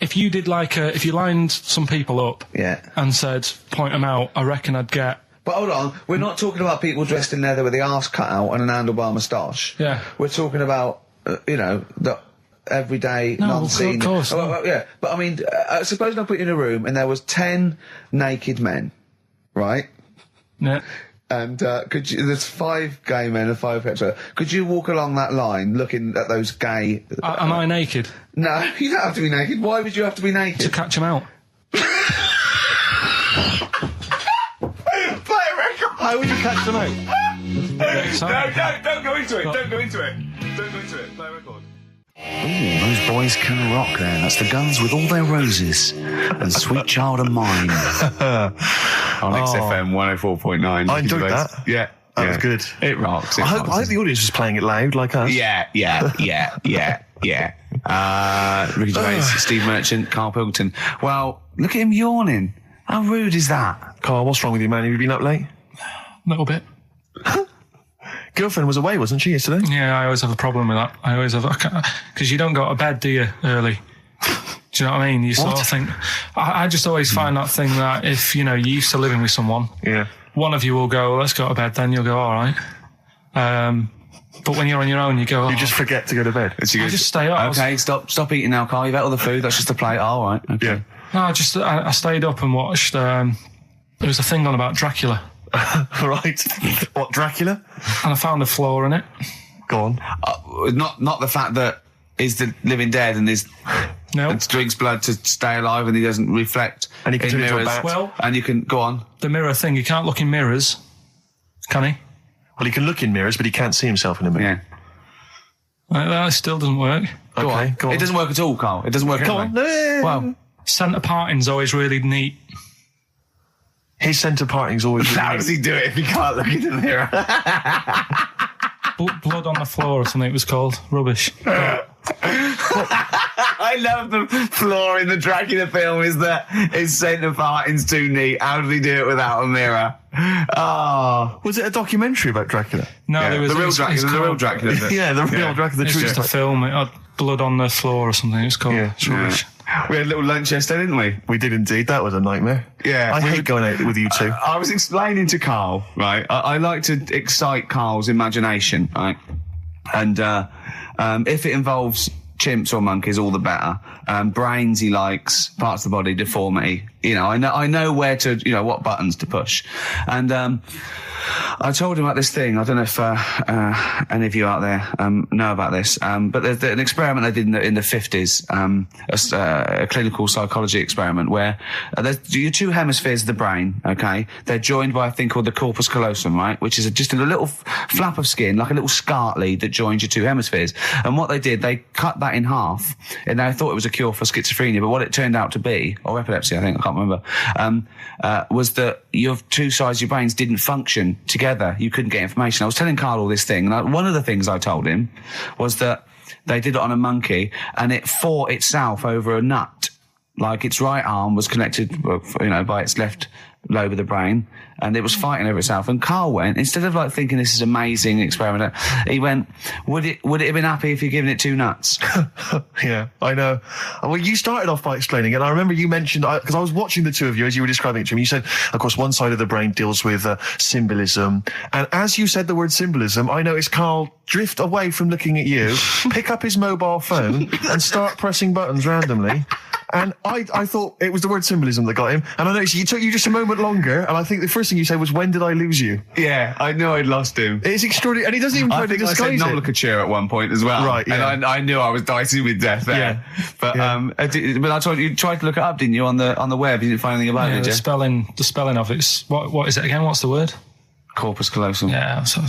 if you did if you lined some people up, and said point them out, I reckon I'd get. But hold on, we're not talking about people dressed in leather with the arse cut out and an handlebar moustache. Yeah, we're talking about the everyday, non-seen. Of course. Yeah, but I mean, suppose I put you in a room and there was 10 naked men, right? Yeah. And there's 5 gay men and 5 hetero. Could you walk along that line looking at those gay... Am I naked? No, you don't have to be naked. Why would you have to be naked? To catch them out. Play a record! How would you catch them out? No, don't go into it. Don't go into it. Don't go into it. Play a record. Ooh, those boys can rock there. That's the Guns with All Their Roses and Sweet Child of Mine. On XFM 104.9. I enjoyed that. Yeah. That was good. It rocks. I hope the audience was playing it loud like us. Yeah. Ricky Gervais, Steve Merchant, Karl Pilkington. Well, look at him yawning. How rude is that? Carl, what's wrong with you, man? Have you been up late? A little bit. Girlfriend was away, wasn't she, yesterday? Yeah, I always have a problem with that. I always have, because you don't go to bed, do you, early? Do you know what I mean? You sort of think, I just always find that thing that if, you're used to living with someone, one of you will go, let's go to bed, then you'll go, all right. But when you're on your own, you go, You just forget to go to bed. I just stay up. Okay, stop eating now, Carl. You've ate all the food. That's just a plate. All right. Okay. Yeah. No, I stayed up and watched, there was a thing on about Dracula. Right. What, Dracula? And I found a flaw in it. Go on. Not the fact that he's the living dead and and drinks blood to stay alive and he doesn't reflect and he can in turn into a mirrors. bat. Well, and you can go on. The mirror thing, you can't look in mirrors, can he? Well, he can look in mirrors, but he can't see himself in a mirror. Yeah. That still doesn't work. Go on. It doesn't work at all, Carl. It doesn't work at all. Well, centre parting's always really neat. His centre parting's always really how does he do it if he can't look in the mirror? Blood on the floor or something it was called. Rubbish. I love the flaw in the Dracula film is that his centre parting's too neat. How did he do it without a mirror? Oh. Was it a documentary about Dracula? No, there was the real Dracula. The real Dracula. Yeah, the real Dracula. It's just a film. It had blood on the floor or something. It was called. It's rubbish. We had a little lunch yesterday, didn't we? We did indeed. That was a nightmare. Yeah. I hate going out with you two. I was explaining to Carl, right? I like to excite Carl's imagination, right? And if it involves chimps or monkeys, all the better. Brains he likes, parts of the body, deformity. I know where to, what buttons to push. And I told him about this thing. I don't know if any of you out there know about this, but there's an experiment they did in the 50s, a clinical psychology experiment where there's your 2 hemispheres of the brain, okay? They're joined by a thing called the corpus callosum, right? Which is just a little flap of skin, like a little scarlet lead that joins your 2 hemispheres. And what they did, they cut that in half, and they thought it was a cure for schizophrenia, but what it turned out to be, or epilepsy, I think, I can't remember, was that your 2 sides of your brains didn't function together. You couldn't get information. I was telling Carl all this thing, and one of the things I told him was that they did it on a monkey, and it fought itself over a nut. Like its right arm was connected, by its left lobe of the brain, and it was fighting over itself. And Carl went, instead of thinking this is amazing experiment, he went, would it have been happy if you'd given it 2 nuts? Yeah, I know. Well, you started off by explaining, and I remember you mentioned, because I was watching the 2 of you as you were describing it to me, you said, of course, one side of the brain deals with symbolism. And as you said the word symbolism, I noticed Carl drift away from looking at you, pick up his mobile phone, and start pressing buttons randomly. And I thought it was the word symbolism that got him. And I noticed it took you just a moment longer. And I think the first thing you said was, when did I lose you? Yeah, I knew I'd lost him. It's extraordinary. And he doesn't even try to disguise it. I said nomenclature at one point as well. Right, yeah. And I knew I was dicing with death there. Yeah. But, but I told you tried to look it up, didn't you, on the web? You didn't find anything about it, did you? The spelling of it's, what is it again? What's the word? Corpus callosum. Yeah, so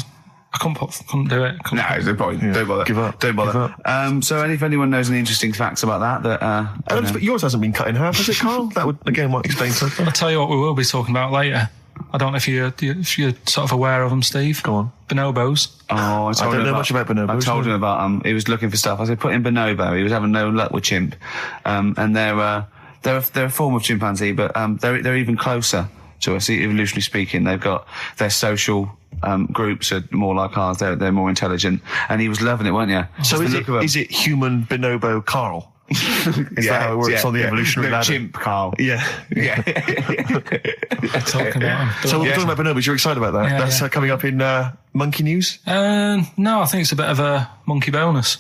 I couldn't do it. No, there's no point. Yeah. Don't bother. Give up. Don't bother. So if anyone knows any interesting facts about that, yours hasn't been cut in half, has it, Carl? That would, again, might explain something. I'll tell you what we will be talking about later. I don't know if you're sort of aware of them, Steve. Go on. Bonobos. Oh, I don't know much about bonobos. I told him about, he was looking for stuff. I said, put in bonobo. He was having no luck with chimp. And they're a form of chimpanzee, but they're even closer to us, evolutionarily speaking. They've got their social groups are more like ours. They're more intelligent, and he was loving it, weren't you? So is it human bonobo Carl? Is that how it works on the evolutionary no, ladder? chimp, Carl. Yeah. Yeah. Talking about him. So we're talking about bonobos. You're excited about that? Yeah, That's yeah. Coming up in Monkey News? No, I think it's a bit of a monkey bonus.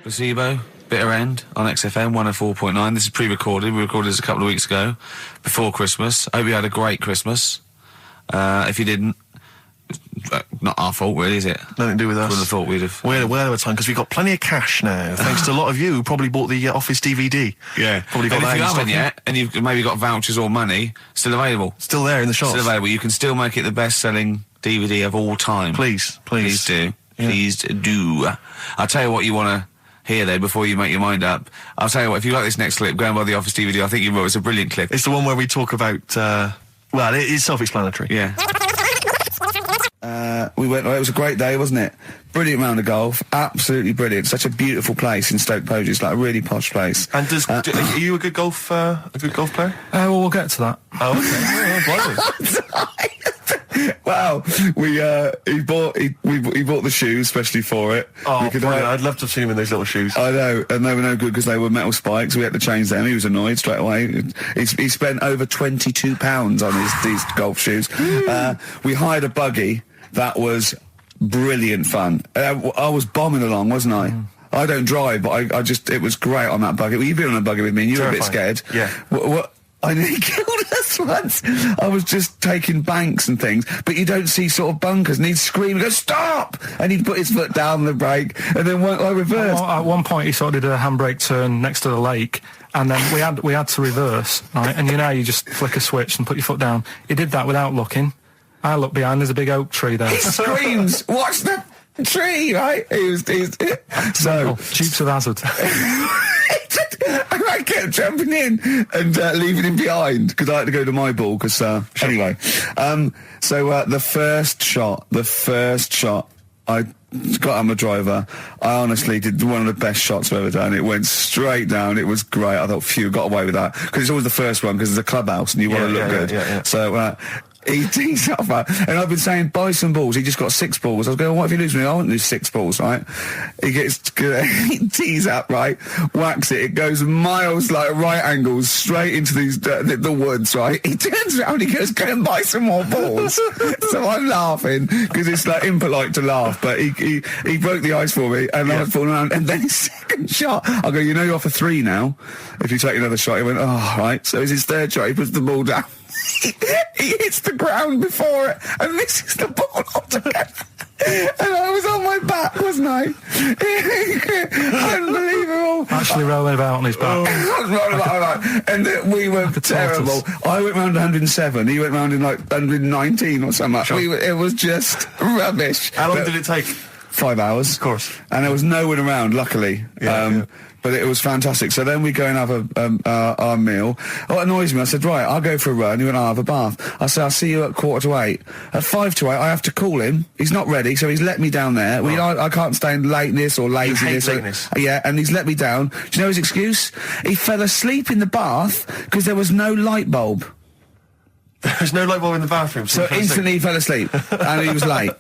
Placebo, Bitter End on XFM 104.9. This is pre-recorded. We recorded this a couple of weeks ago, before Christmas. I hope you had a great Christmas. If you didn't, not our fault, really, is it? Nothing to do with us. Wouldn't have thought we'd have. We're of time because we've got plenty of cash now, thanks to a lot of you who probably bought the Office DVD. Yeah. Probably got And that if you in stock haven't yet, and you've maybe got vouchers or money, still available. Still there in the shops. Still available. You can still make it the best-selling DVD of all time. Please. Please do. Yeah. Please do. I'll tell you what you want to hear there before you make your mind up. I'll tell you what, if you like this next clip, go and buy the Office DVD. I think you will. It's a brilliant clip. It's the one where we talk about, well, it is self-explanatory. Yeah. We went. It was a great day, wasn't it? Brilliant round of golf, absolutely brilliant. Such a beautiful place in Stoke Poges, like a really posh place. And are you a good golf player? Well, we'll get to that. Oh, okay. Wow, he bought the shoes especially for it. Oh, We could brilliant. have- I'd love to have seen him in those little shoes. I know, and they were no good because they were metal spikes. We had to change them. He was annoyed straight away. He spent over £22 on these golf shoes. We hired a buggy that was brilliant fun. I was bombing along, wasn't I? I don't drive, but it was great on that buggy. Well, you've been on a buggy with me, and you were a bit Terrifying. scared. Yeah. What? I nearly killed us once. I was just taking banks and things, but you don't see sort of bunkers, and he'd scream and go, "Stop!" And he'd put his foot down the brake, and then I reversed. At one point, he sort of did a handbrake turn next to the lake, and then we had to reverse, right? And you just flick a switch and put your foot down. He did that without looking. I looked behind. There's a big oak tree there. He screams, "Watch the tree!" Right? So Dukes of Hazzard. I kept jumping in and leaving him behind because I had to go to my ball. Because anyway, so the first shot, I got on my driver. I honestly did one of the best shots I've ever done. It went straight down. It was great. I thought, phew, got away with that because it's always the first one because it's a clubhouse and you want to look good. Yeah. So. He tees up, and I've been saying, buy some balls. He just got 6 balls. I was going, what if you lose me? I won't lose 6 balls, right? He tees up, right? Whacks it. It goes miles, like right angles, straight into the woods, right? He turns around, he goes, go and buy some more balls. So I'm laughing, because it's like impolite to laugh, but he broke the ice for me, and I was falling around. And then his second shot, I go, you're off a 3 now. If you take another shot, he went, oh, right. So it's his third shot, he puts the ball down. He hits the ground before it and misses the ball altogether. And I was on my back, wasn't I? Unbelievable. Actually rolling about on his back. I was rolling about, and we were terrible. I went round 107. He went round in like 119 or something. Sure. It was just rubbish. How long did it take? 5 hours. Of course. And there was no one around, luckily. Yeah. But it was fantastic. So then we go and have our meal. What annoys me, I said, right, I'll go for a run. He went, I'll have a bath. I said, I'll see you at 7:45. At 7:55, I have to call him. He's not ready, so he's let me down there. I can't stand lateness or laziness. You hate lateness. Yeah, and he's let me down. Do you know his excuse? He fell asleep in the bath because there was no light bulb. There's no light bulb in the bathroom. So instantly he fell asleep, and he was late.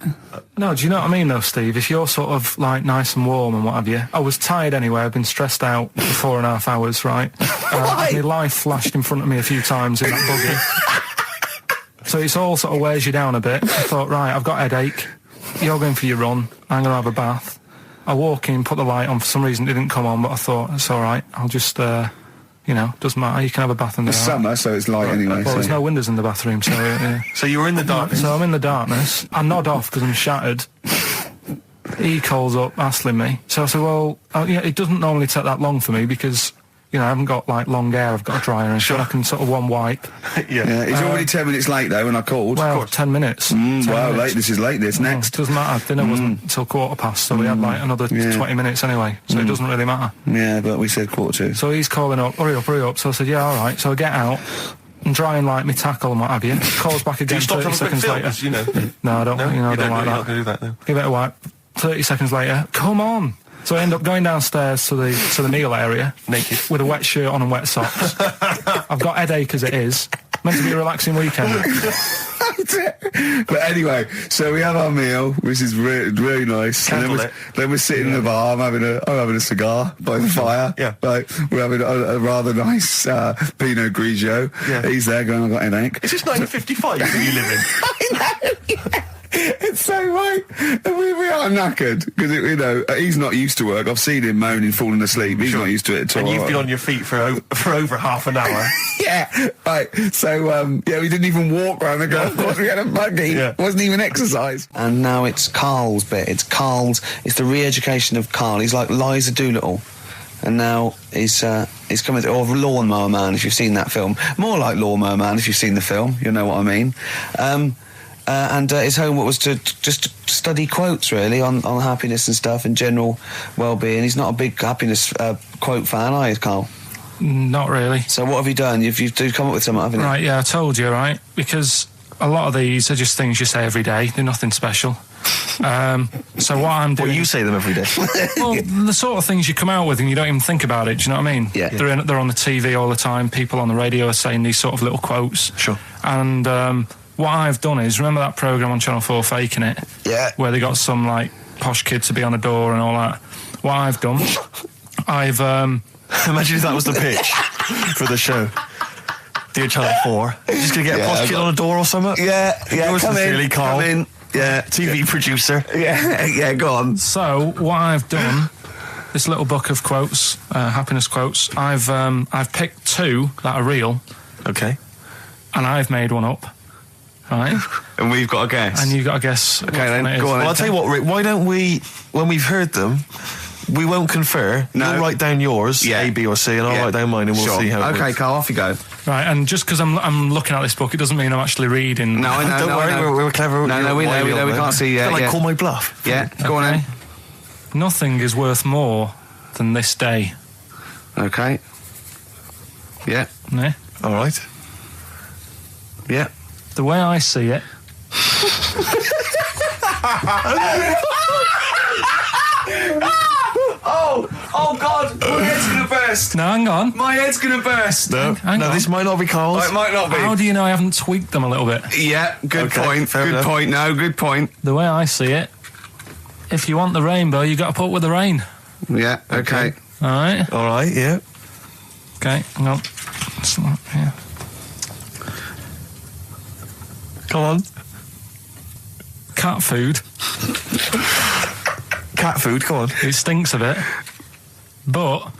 No, do you know what I mean though, Steve? If you're sort of like nice and warm and what have you, I was tired anyway. I've been stressed out for 4.5 hours, right? My life flashed in front of me a few times in that buggy. So it's all sort of wears you down a bit. I thought, right, I've got a headache. You're going for your run. I'm going to have a bath. I walk in, put the light on. For some reason it didn't come on, but I thought, it's all right. I'll just, doesn't matter. You can have a bath in It's summer, so it's light anyway. Well, there's no windows in the bathroom, so... Yeah. So you were in the darkness? So I'm in the darkness. I nod off because I'm shattered. He calls up, hassling me. So I said, well, it doesn't normally take that long for me because, I haven't got, like, long hair. I've got a dryer and so I can sort of one wipe. Yeah, he's already 10 minutes late, though, when I called. Well, 10 minutes. 10 wow, minutes. late. This is late, this. Next. Doesn't matter. Dinner wasn't until 7:15, so we had, like, another 20 minutes anyway. So it doesn't really matter. Yeah, but we said 7:45. So he's calling up, hurry up. So I said, yeah, all right. So I get out and dry and like my tackle and what have you. Calls back again 30 seconds later. No, I don't. I don't like that. You're not going to do that, no. Give it a wipe. 30 seconds later, come on. So I end up going downstairs to the meal area, naked, with a wet shirt on and wet socks. I've got headache as it is. Meant to be a relaxing weekend. But anyway, so we have our meal, which is really nice. And then we're sitting in the bar. I'm having a cigar by the fire. Yeah. Like, we're having a rather nice Pinot Grigio. Yeah. He's there going, I've got an headache. Is this 1955 that you live in? I know. Yeah. It's so right. We are knackered because he's not used to work. I've seen him moaning, falling asleep. He's not used to it at all. And you've been on your feet for over half an hour. Yeah, right. So we didn't even walk around the golf course. We had a buggy. Yeah. Wasn't even exercise. And now it's Carl's bit. It's the re-education of Carl. He's like Liza Doolittle. And now he's coming or Lawnmower Man, if you've seen that film. More like Lawnmower Man, if you've seen the film. You'll know what I mean. And his homework was to just study quotes, really, on happiness and stuff and general well-being. He's not a big happiness quote fan, are you, Carl? Not really. So what have you done? You've come up with something, haven't you? Right, yeah, I told you, right? Because a lot of these are just things you say every day. They're nothing special. So what I'm doing... Well, you say them every day. Well, the sort of things you come out with and you don't even think about it, do you know what I mean? Yeah. They're on the TV all the time. People on the radio are saying these sort of little quotes. Sure. And what I've done is, remember that programme on Channel 4, Faking It? Yeah. Where they got some, like, posh kid to be on the door and all that. What I've done, I've... Imagine if that was the pitch for the show. Dear Channel 4, you're just going to get a posh kid on a door or something? Yeah, Yours come sincerely, in, Carl. come in. Yeah. TV producer. Yeah, go on. So, what I've done, this little book of quotes, happiness quotes, I've picked two that are real. Okay. And I've made one up. Right? And we've got a guess. And you've got to guess. Okay, then, go on. Well, I'll tell you what, Rick, why don't we, when we've heard them, we won't confer. No. You'll write down yours, A, B, or C, and I'll write down mine, and we'll see how it Okay, works. Carl, off you go. Right, and just because I'm looking at this book, it doesn't mean I'm actually reading. No, I know. Don't worry, we're clever. No, we know. We can't see yet. Like, call my bluff. Yeah, go on then. Nothing is worth more than this day. Okay. Yeah. Yeah? All right. Yeah. The way I see it. Oh God, my head's gonna burst. No, hang on. My head's gonna burst. No, Hang on. this might not be Carl's. Oh, it might not be. How do you know I haven't tweaked them a little bit? Yeah, good Okay, point. fair Good enough. point. No, good point. The way I see it, if you want the rainbow, you got to put up with the rain. Yeah, okay. All right? All right, yeah. Okay, hang on. It's not, yeah. Come on. Cat food, Cat food, come on. it stinks a bit. But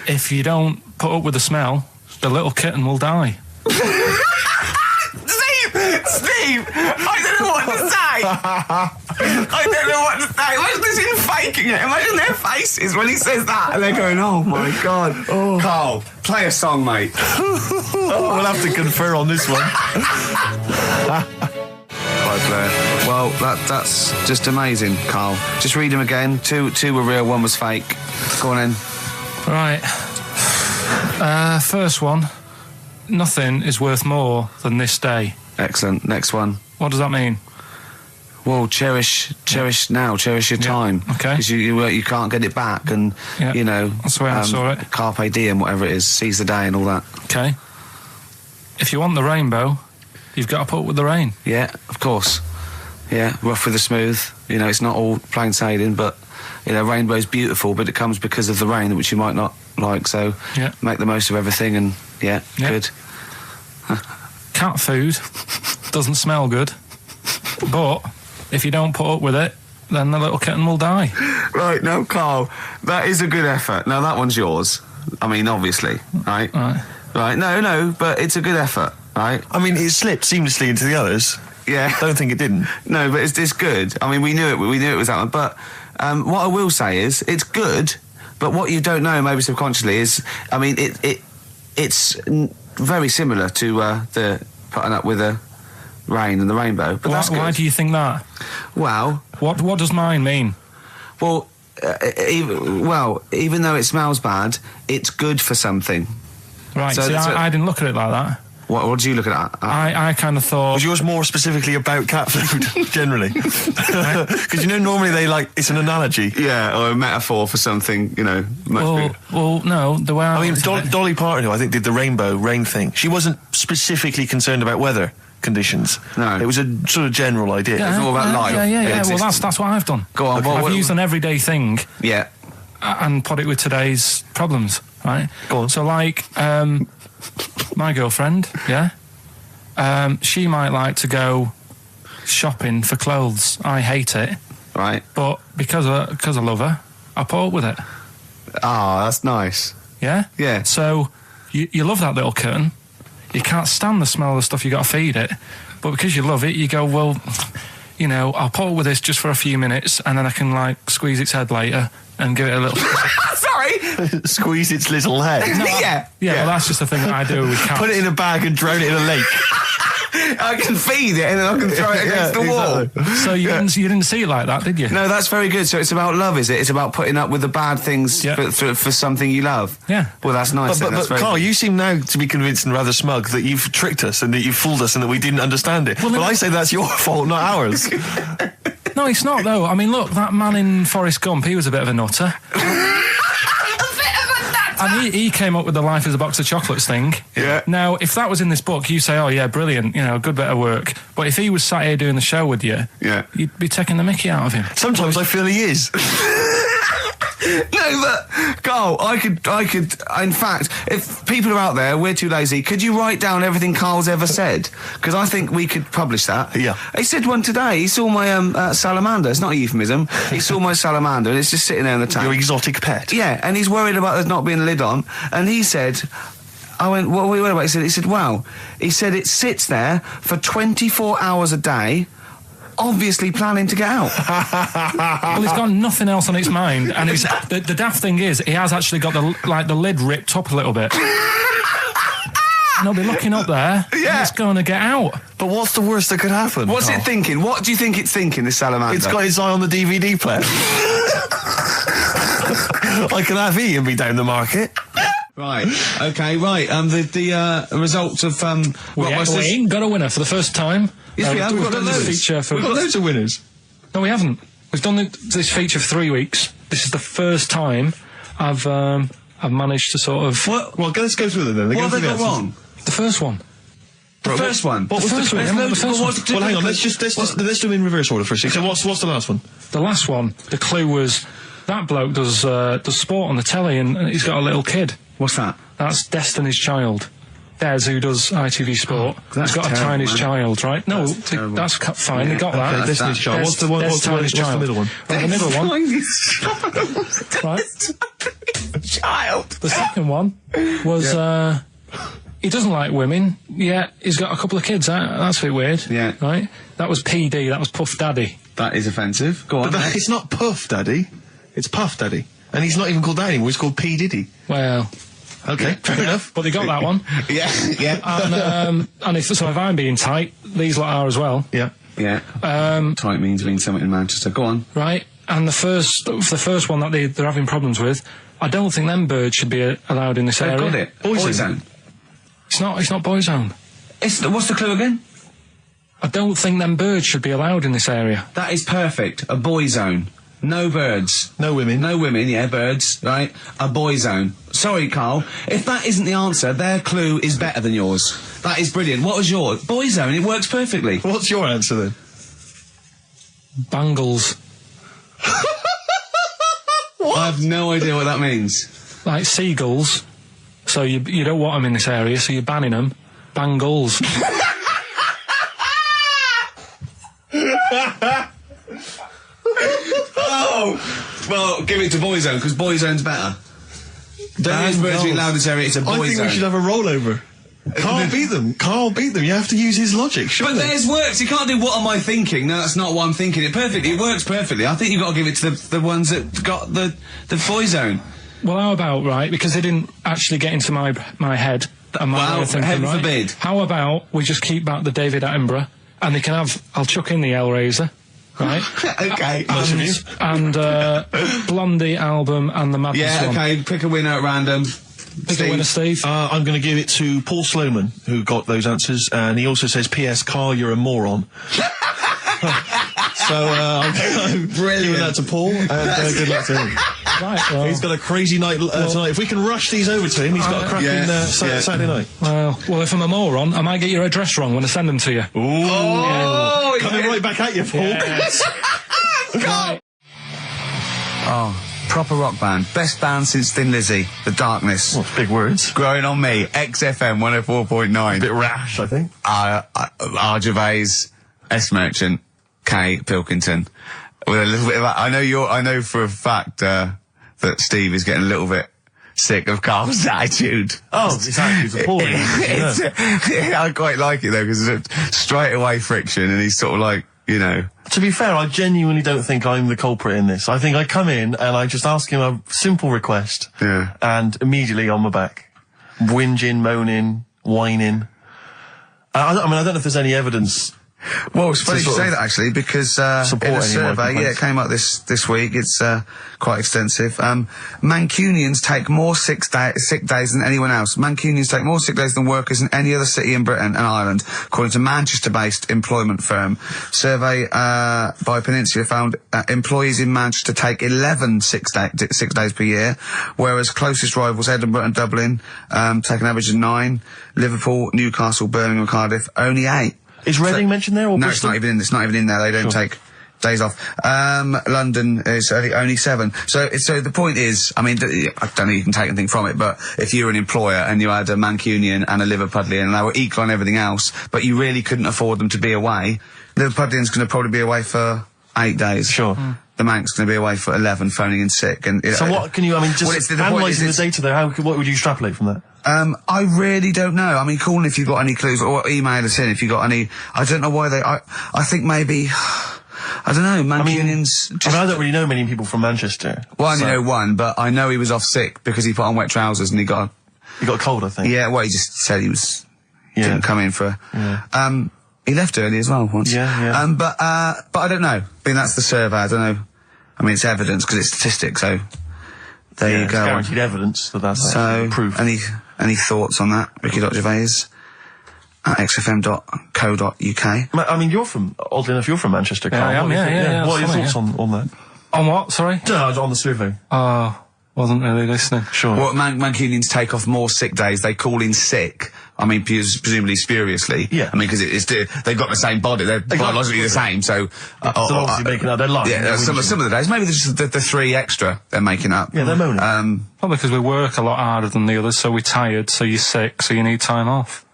if you don't put up with the smell, the little kitten will die. Steve, I don't know what to say. I don't know what to say. Imagine this in faking it. Imagine their faces when he says that, and they're going, "Oh my God." Oh. Carl, play a song, mate. We'll have to confer on this one. Well, that's just amazing, Carl. Just read them again. Two were real, one was fake. Go on in. Right. First one. Nothing is worth more than this day. Excellent. Next one. What does that mean? Well, cherish now, cherish your time. Okay. Because you can't get it back, and Yeah, you know that's the way I saw it. Carpe diem, whatever it is, seize the day and all that. Okay. If you want the rainbow, you've got to put up with the rain. Yeah, of course. Yeah, rough with the smooth. You know, it's not all plain sailing, but you know, rainbow's beautiful, but it comes because of the rain, which you might not like. So Yeah. make the most of everything, and Yeah. good. Cat food doesn't smell good, but if you don't put up with it, then the little kitten will die. Right, no, Carl, that is a good effort. Now that one's yours. I mean, obviously, right? Right. No, but it's a good effort, right? I mean, it slipped seamlessly into the others. Yeah. Don't think it didn't. No, but it's good. I mean, we knew it was that one. But what I will say is, it's good. But what you don't know, maybe subconsciously, is, I mean, it's very similar to the putting up with the rain and the rainbow. But that's good. Why do you think that? Well, What does mine mean? well, even though it smells bad, it's good for something. Right, So- see, so- I didn't look at it like that. What do you look at? I kind of thought... Was yours more specifically about cat food, generally? Because normally it's an analogy. Yeah, or a metaphor for something, much bigger. Well, no, the way I mean, Dolly Parton, who I think did the rainbow rain thing, she wasn't specifically concerned about weather conditions. No. It was a sort of general idea. It's all about life. Yeah. Well, that's what I've done. Go on. I've used an everyday thing. Yeah. And put it with today's problems, right? Go on. So, my girlfriend, she might like to go shopping for clothes. I hate it. Right. But because I love her, I put up with it. Ah, that's nice. Yeah? Yeah. So, you love that little kitten. You can't stand the smell of the stuff you got to feed it. But because you love it, you go, well, I'll put up with this just for a few minutes and then I can, squeeze its head later and give it a little... Sorry! Squeeze its little head. Yeah, well, that's just the thing that I do with cats. Put it in a bag and drown it in a lake. I can feed it and then I can throw it against the wall. Exactly. So you didn't see it like that, did you? No, that's very good. So it's about love, is it? It's about putting up with the bad things for something you love. Yeah. Well, that's nice. But Carl, you seem now to be convinced and rather smug that you've tricked us and that you've fooled us and that we didn't understand it. Well, I say that's your fault, not ours. No, it's not, though. I mean, look, that man in Forrest Gump, he was a bit of a nutter. And he came up with the life is a box of chocolates thing. Yeah. Now, if that was in this book, you say, oh, yeah, brilliant, good bit of work. But if he was sat here doing the show with you, you'd be taking the mickey out of him. Sometimes I feel he is. No, but Carl, I could. In fact, if people are out there, we're too lazy. Could you write down everything Carl's ever said? Because I think we could publish that. Yeah. He said one today. He saw my salamander. It's not a euphemism. He saw my salamander, and it's just sitting there in the tank. Your exotic pet. Yeah, and he's worried about there not being a lid on. And he said, I went, what are we worried about? He said, wow. He said it sits there for 24 hours a day, obviously planning to get out. Well, it's got nothing else on its mind, and it's the daft thing is, he has actually got the lid ripped up a little bit. And I'll be looking up there, and it's going to get out. But what's the worst that could happen? What's it thinking? What do you think it's thinking, this salamander? It's got its eye on the DVD player. I can have Ian be down the market. Right. Okay. Right. The results of We ain't got a winner for the first time. Yes, we have. We've got loads. We've got loads of winners. No, we haven't. We've done this feature for 3 weeks. This is the first time I've managed to sort of. What? Well, let's go through them then. What have they got wrong? The first one. The first one. What was the first one? Well, hang on. Let's do them in reverse order first. So what's the last one? The last one. The clue was that bloke does sport on the telly and he's got a little kid. What's that? That's Destiny's Child. Des, who does ITV Sport, has got a tiny child, right? No, that's fine. They got that. Okay, Destiny's Child. What's the middle one? Well, the middle one. Right. Child. The second one was he doesn't like women. Yeah, he's got a couple of kids. That's a bit weird. Yeah. Right. That was PD. That was Puff Daddy. That is offensive. Go on. But it's not Puff Daddy. It's Puff Daddy. And he's not even called that anymore. He's called P Diddy. Well. Okay, fair enough. But they got that one. Yeah. And if I'm being tight, these lot are as well. Yeah. Yeah. Tight means being something in Manchester. Go on. Right. And the first one that they're having problems with, I don't think them birds should be allowed in this area. Got it. Boyzone. It's not Boyzone. What's the clue again? I don't think them birds should be allowed in this area. That is perfect. A boy zone. No birds. No women. No women, yeah, birds, right? A boy zone. Sorry, Carl. If that isn't the answer, their clue is better than yours. That is brilliant. What was yours? Boy zone, it works perfectly. What's your answer then? Bangles. What? I have no idea what that means. Like seagulls. So you don't want them in this area, so you're banning them. Bangles. Oh! Well, give it to Boyzone, because Boyzone's better. Don't use birds being loud in this area, it's a Boyzone. I think we should have a rollover. Carl beat them. Carl beat them. You have to use his logic, surely. But theirs works. You can't do what am I thinking. No, that's not what I'm thinking. It perfectly. It works perfectly. I think you've got to give it to the ones that got the Boyzone. Well, how about, right, because they didn't actually get into my head. Heaven forbid. How about we just keep back the David Attenborough, and they can have, I'll chuck in the Hellraiser, right? Okay. And Blondie album and the Madness one. Yeah, okay, pick a winner at random. Pick a winner, Steve. I'm going to give it to Paul Sloman, who got those answers, and he also says, P.S. Carl, you're a moron. So I'm giving that to Paul, and good luck to him. Right, well, He's got a crazy night tonight. If we can rush these over to him, he's got a cracking Saturday night. well, if I'm a moron, I might get your address wrong when I send them to you. Ooh. Coming right back at you, Paul. Yes. God. Oh, proper rock band. Best band since Thin Lizzy. The Darkness. Well, big words. Growing on Me. XFM 104.9. A bit rash, I think. R. Gervais, S. Merchant, K. Pilkington. With a little bit of I know for a fact that Steve is getting a little bit sick of Carl's attitude. Oh, his attitude's appalling. I quite like it though, because it's straight away friction, and he's sort of like, you know. To be fair, I genuinely don't think I'm the culprit in this. I think I come in and I just ask him a simple request. Yeah. And immediately on my back. Whinging, moaning, whining. I don't know if there's any evidence. Well, it's funny you say that actually, because in a survey, it came up this week. It's quite extensive. Mancunians take more sick days than anyone else. Mancunians take more sick days than workers in any other city in Britain and Ireland, according to Manchester-based employment firm. Survey by Peninsula found employees in Manchester take 11 sick days per year, whereas closest rivals Edinburgh and Dublin take an average of 9. Liverpool, Newcastle, Birmingham, and Cardiff only 8. Is Reading mentioned there? Or no, Bristol? it's not even in there. They don't take days off. London is only 7. So the point is, I mean, I don't know you can take anything from it, but if you're an employer and you had a Mancunian and a Liverpudlian and they were equal on everything else, but you really couldn't afford them to be away, Liverpudlian's going to probably be away for 8 days. Sure. The Manc's going to be away for 11, phoning in sick. And so what can you? I mean, just analysing the data there. What would you extrapolate from that? I really don't know. I mean, call in if you've got any clues, or email us in if you've got any. I don't know why I think maybe. I don't know. Mancunians. I don't really know many people from Manchester. Well, I only know one, but I know he was off sick because he put on wet trousers and he got a cold, I think. Yeah. Well, he just said he was. Didn't come in for. Yeah. He left early as well once. Yeah. But I don't know. I mean, that's the survey. I don't know. I mean, it's evidence because it's statistics. So there you go. It's guaranteed evidence that's proof. Any thoughts on that, Ricky.Gervais at xfm.co.uk? I mean, oddly enough, you're from Manchester, Carl. Yeah, I am, yeah. What are your thoughts on that? On what, sorry? On the survey. Wasn't really listening. Sure. Well, Mancunians take off more sick days. They call in sick. I mean, presumably spuriously. Yeah. I mean, because they've got the same body. They're biologically the same, so. They're obviously making up their life. Yeah, some of the days. Maybe there's just the 3 extra they're making up. Yeah, they're moaning. Probably because we work a lot harder than the others, so we're tired, so you're sick, so you need time off.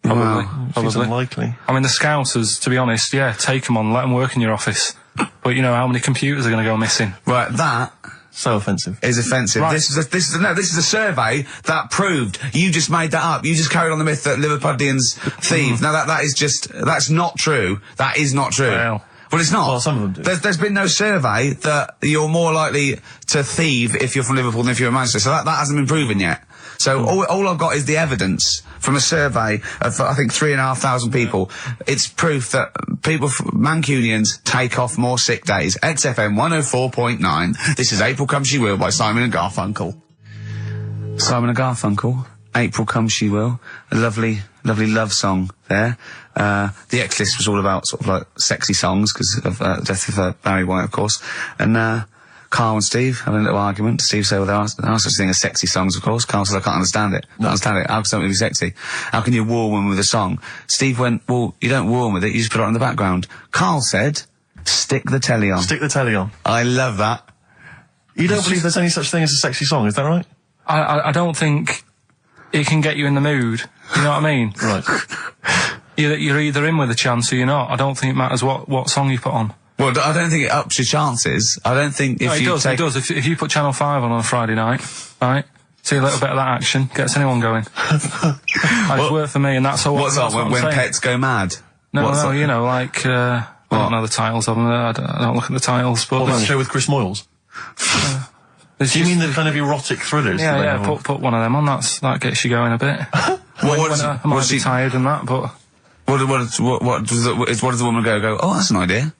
Probably. Seems unlikely. I mean, the Scousers, to be honest, take them on, let them work in your office. But you know how many computers are going to go missing? Right, that. So offensive. Is offensive. Right. This is a survey that proved. You just made that up. You just carried on the myth that Liverpudlians thieve. Now that's not true. That is not true. Well, it's not. Well, some of them do. There's been no survey that you're more likely to thieve if you're from Liverpool than if you're in Manchester. So that hasn't been proven yet. So all I've got is the evidence from a survey of, I think, 3,500 people. It's proof that Mancunians take off more sick days. XFM 104.9. This is April Come She Will by Simon and Garfunkel. Simon and Garfunkel, April Come She Will. A lovely love song there. The X list was all about sort of like sexy songs because of death of Barry White, of course. And Carl and Steve having a little argument. Steve said, well, there are such thing as sexy songs, of course. Carl said, I can't understand it. How can something be sexy? How can you woo a woman with a song? Steve went, well, you don't woo them with it, you just put it on in the background. Carl said, stick the telly on. Stick the telly on. I love that. You don't believe there's any such thing as a sexy song, is that right? I don't think it can get you in the mood. You know what I mean? Right. You're either in with a chance or you're not. I don't think it matters what song you put on. Well, I don't think it ups your chances. I don't think if it does. If you put Channel 5 on a Friday night, right, see a little bit of that action, gets anyone going. It's worked for me, and that's all. What's on when pets go mad? No, you know, like, I don't know the titles of them, I don't look at the titles, but... that show with Chris Moyles? Do you mean the kind of erotic thrillers? Yeah, put one of them on, that gets you going a bit. I might be tired and that, but... What does the woman go, oh, that's an idea?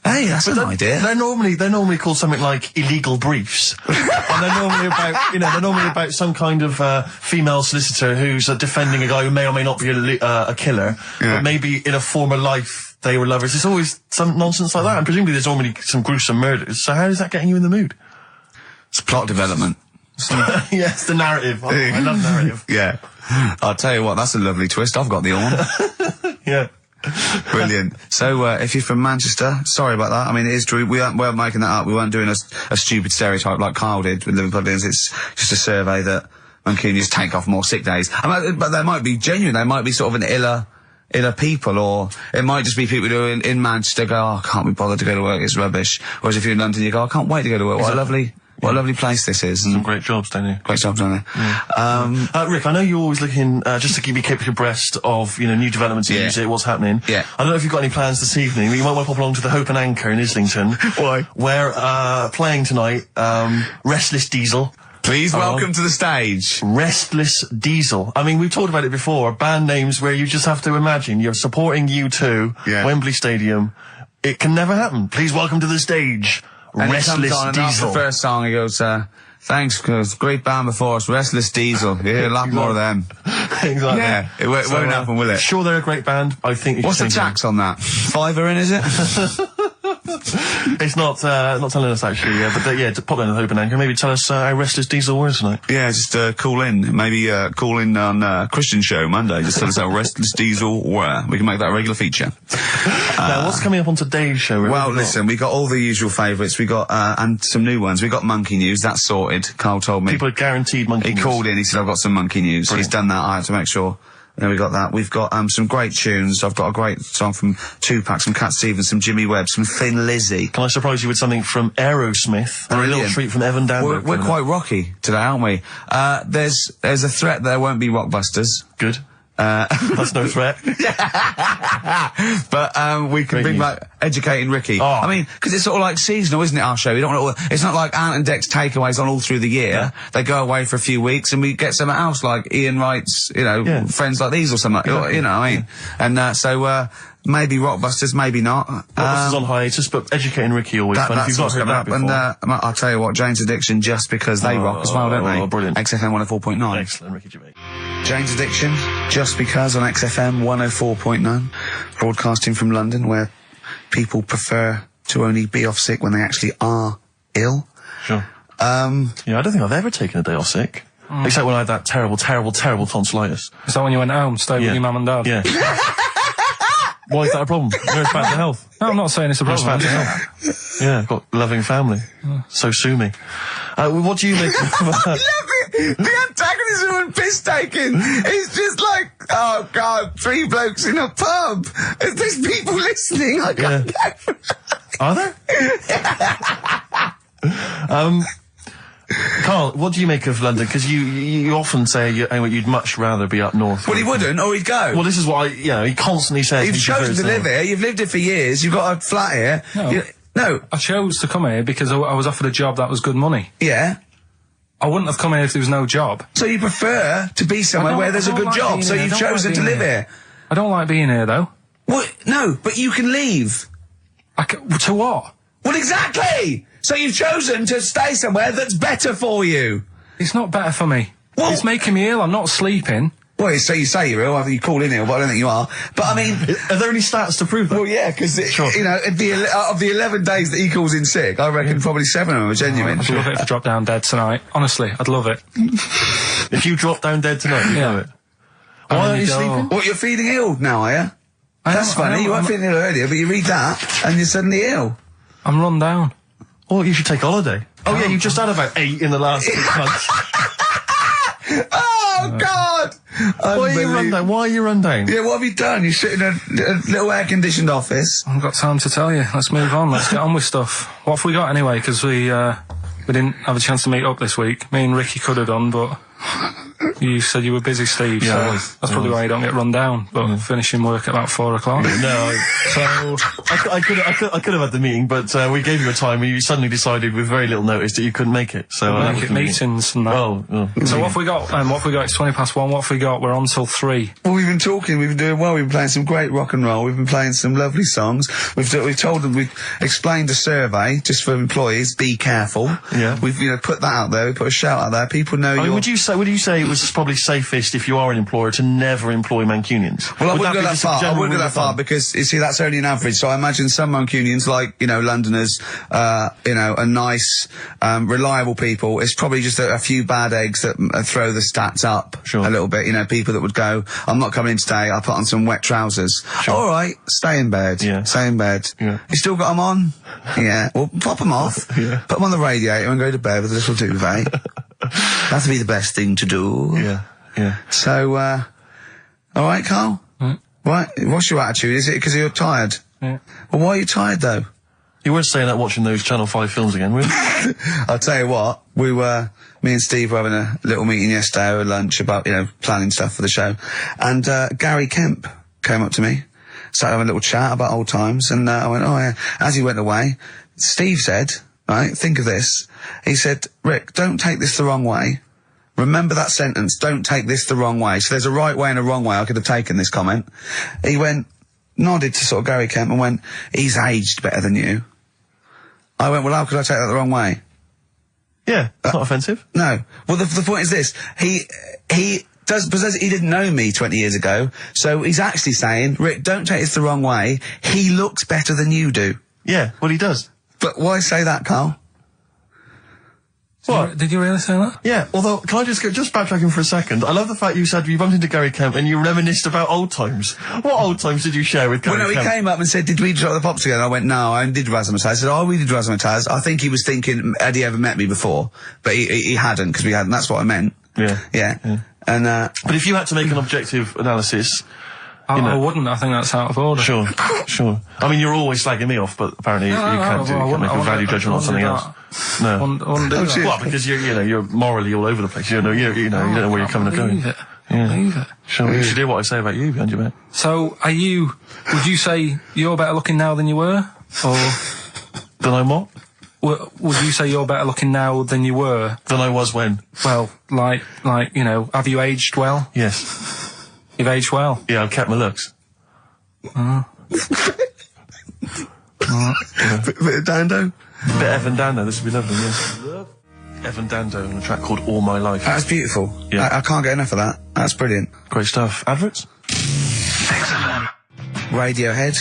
Hey, that's an idea. They're normally called something like illegal briefs, and they're normally about some kind of female solicitor who's defending a guy who may or may not be a killer, but maybe in a former life they were lovers. It's always some nonsense like that, and presumably there's normally some gruesome murders. So how is that getting you in the mood? It's plot development. Yes, the narrative. I love narrative. Yeah. I'll tell you what, that's a lovely twist. I've got the horn. Yeah. Brilliant. So, if you're from Manchester, sorry about that. I mean, it is true. We weren't making that up. We weren't doing a stupid stereotype like Kyle did with Liverpool. It's just a survey that Mancunians take off more sick days. But they might be genuine. They might be sort of an iller people, or it might just be people who are in Manchester go, oh, I can't be bothered to go to work, it's rubbish. Whereas if you're in London, you go, I can't wait to go to work. What a lovely place this is. Some great jobs, don't you? Great jobs, don't they? Yeah. Rick, I know you're always looking, just to keep you kept abreast of, new developments in music, what's happening. Yeah. I don't know if you've got any plans this evening, but you might want to pop along to the Hope and Anchor in Islington. Why? Where, playing tonight, Restless Diesel. Please welcome to the stage. Restless Diesel. I mean, we've talked about it before, band names where you just have to imagine you're supporting U2, Wembley Stadium. It can never happen. Please welcome to the stage. And Restless and Diesel. after the first song, he goes, thanks, cause great band before us, Restless Diesel. You hear a lot more of them. Exactly. Yeah, it won't happen, will it? Sure, they're a great band. I think you What's the should tax on that? £5 in, is it? It's not telling us actually, but pop down to the Hope and Anchor. Maybe tell us how Restless Diesel were tonight. Yeah, just call in. Maybe call in on Christian Show Monday. Just tell us how Restless Diesel were. We can make that a regular feature. Now, what's coming up on today's show? Well, listen, we got all the usual favourites. We got and some new ones. We got Monkey News. That's sorted. Carl told me. People are guaranteed Monkey News. He called in. He said, "I've got some Monkey News." Brilliant. He's done that. I had to make sure. Then we got that. We've got some great tunes. I've got a great song from Tupac, some Cat Stevens, some Jimmy Webb, some Thin Lizzy. Can I surprise you with something from Aerosmith? And a little treat from Evan Danberg. We're quite rocky today, aren't we? There's a threat there won't be Rockbusters. Good. That's no threat. But we can bring back Educating Ricky. Oh. I mean, because it's sort of like seasonal, isn't it, our show? We don't want it's not like Ant and Dec's takeaways on all through the year. Yeah. They go away for a few weeks and we get something else, like Ian Wright's, Friends Like These or something. Exactly. You know what I mean? And so maybe Rockbusters, maybe not. Rockbusters on hiatus, but Educating Ricky always fun. If you've not heard that before. And I'll tell you what, Jane's Addiction, just because they rock as well, don't they? Oh, brilliant. XFM 104.9. Excellent, Ricky Gervais. Jane's Addiction, just because on XFM 104.9, broadcasting from London, where people prefer to only be off sick when they actually are ill. Sure. I don't think I've ever taken a day off sick. Except when I had that terrible tonsillitis. Is that when you went home, stayed with your mum and dad? Yeah. Why is that a problem? It's bad for health. No, I'm not saying it's a problem. It's bad for health. Yeah, I've got a loving family. So sue me. What do you make of The antagonism and piss taking is just like, oh God, 3 blokes in a pub. There's people listening. I can't go. Are there? Carl, what do you make of London? Because you often say you'd much rather be up north. Well, he wouldn't, or he'd go. Well, this is what he constantly says. You've chosen to live here. You've lived here for years. You've got a flat here. No. I chose to come here because I was offered a job that was good money. Yeah. I wouldn't have come here if there was no job. So you prefer to be somewhere where there's a good job, so you've chosen to live here. I don't like being here, though. What? No, but you can leave. To what? Well, exactly! So you've chosen to stay somewhere that's better for you. It's not better for me. Well, it's making me ill. I'm not sleeping. Well, so you say you're ill, after you call in ill, but I don't think you are. But I mean... Are there any stats to prove that? Well, yeah, because, of the 11 days that he calls in sick, I reckon probably 7 of them are genuine. I'd love it if I dropped down dead tonight. Honestly, I'd love it. If you drop down dead tonight, you know it. Why aren't you sleeping? What, you're feeling ill now, are you? That's funny. You weren't feeling ill earlier, but you read that, and you're suddenly ill. I'm run down. Oh, you should take holiday. Oh, yeah, you've just had about 8 in the last 6 months. Oh, God! Why are you run down? Yeah, what have you done? You sit in a little air-conditioned office. I haven't got time to tell you. Let's move on. Let's get on with stuff. What have we got anyway? Because we didn't have a chance to meet up this week. Me and Ricky could have done, but... You said you were busy, Steve, Yeah, I so was. that's probably why you don't get run down, but finishing work at about 4 o'clock. No, So, I could have had the meeting, but we gave you a time, and you suddenly decided with very little notice that you couldn't make it. So make it meetings and that. So what have we got? What have we got? It's 1:20. What have we got? We're on till 3. Well, we've been talking, we've been doing well, we've been playing some great rock and roll, we've been playing some lovely songs, we've told them, we've explained a survey, just for employees, be careful. Yeah. We've, put that out there, we put a shout out there, people know I mean, would you say it was probably safest if you are an employer to never employ Mancunians? Well, I Would wouldn't go be that just a far. I general wouldn't go rule that of far thumb? because, you see, that's only an average. So I imagine some Mancunians, like, Londoners, are nice, reliable people. It's probably just a few bad eggs that throw the stats up Sure. a little bit. People that would go, I'm not coming in today, I'll put on some wet trousers. Sure. All right, stay in bed. Yeah. Stay in bed. Yeah. You still got them on? Yeah. Well, pop them off. Yeah. Put them on the radiator and go to bed with a little duvet. That'd be the best thing to do. Yeah, yeah. So, all right, Carl? Right. What's your attitude? Is it because you're tired? Yeah. Well, why are you tired, though? You weren't staying out watching those Channel 5 films again, were you? I'll tell you what, me and Steve were having a little meeting yesterday over lunch about, planning stuff for the show. And, Gary Kemp came up to me, started having a little chat about old times, and, I went, oh yeah. As he went away, Steve said, right, think of this. He said, Rick, don't take this the wrong way. Remember that sentence, don't take this the wrong way. So there's a right way and a wrong way I could have taken this comment. He nodded to sort of Gary Kemp and went, he's aged better than you. I went, well, how could I take that the wrong way? Yeah, it's not offensive. No. Well, the point is this. He didn't know me 20 years ago, so he's actually saying, Rick, don't take this the wrong way. He looks better than you do. Yeah, well, he does. But why say that, Carl? What? Did you really say that? Yeah, although, can I just backtracking for a second? I love the fact you said you bumped into Gary Kemp and you reminisced about old times. What old times did you share with Gary Well, no, Kemp? he came up and said, did we drop the pops together? I went, no, I did Razzmatazz. I said, oh, we did Razzmatazz. I think he was thinking, had he ever met me before? But he hadn't, because we hadn't. That's what I meant. Yeah. Yeah. And, But if you had to make an objective analysis... I wouldn't. I think that's out of order. Sure. I mean, you're always slagging me off, but apparently you can't make a value judgment on something else. No. I wouldn't do that. Well, because you're morally all over the place. You don't know where you're coming and going. Believe it. Yeah. Believe it. Sure. You should hear what I say about you behind your back. So, would you say you're better looking now than you were? Or Then I'm what? would you say you're better looking now than you were? Than I was when? Well, have you aged well? Yes. You've aged well. Yeah, I've kept my looks. bit of Dando? Bit Evan Dando, this would be lovely, yeah. Evan Dando on a track called All My Life. That's beautiful. Yeah. I can't get enough of that. That's brilliant. Great stuff. Adverts? Radiohead.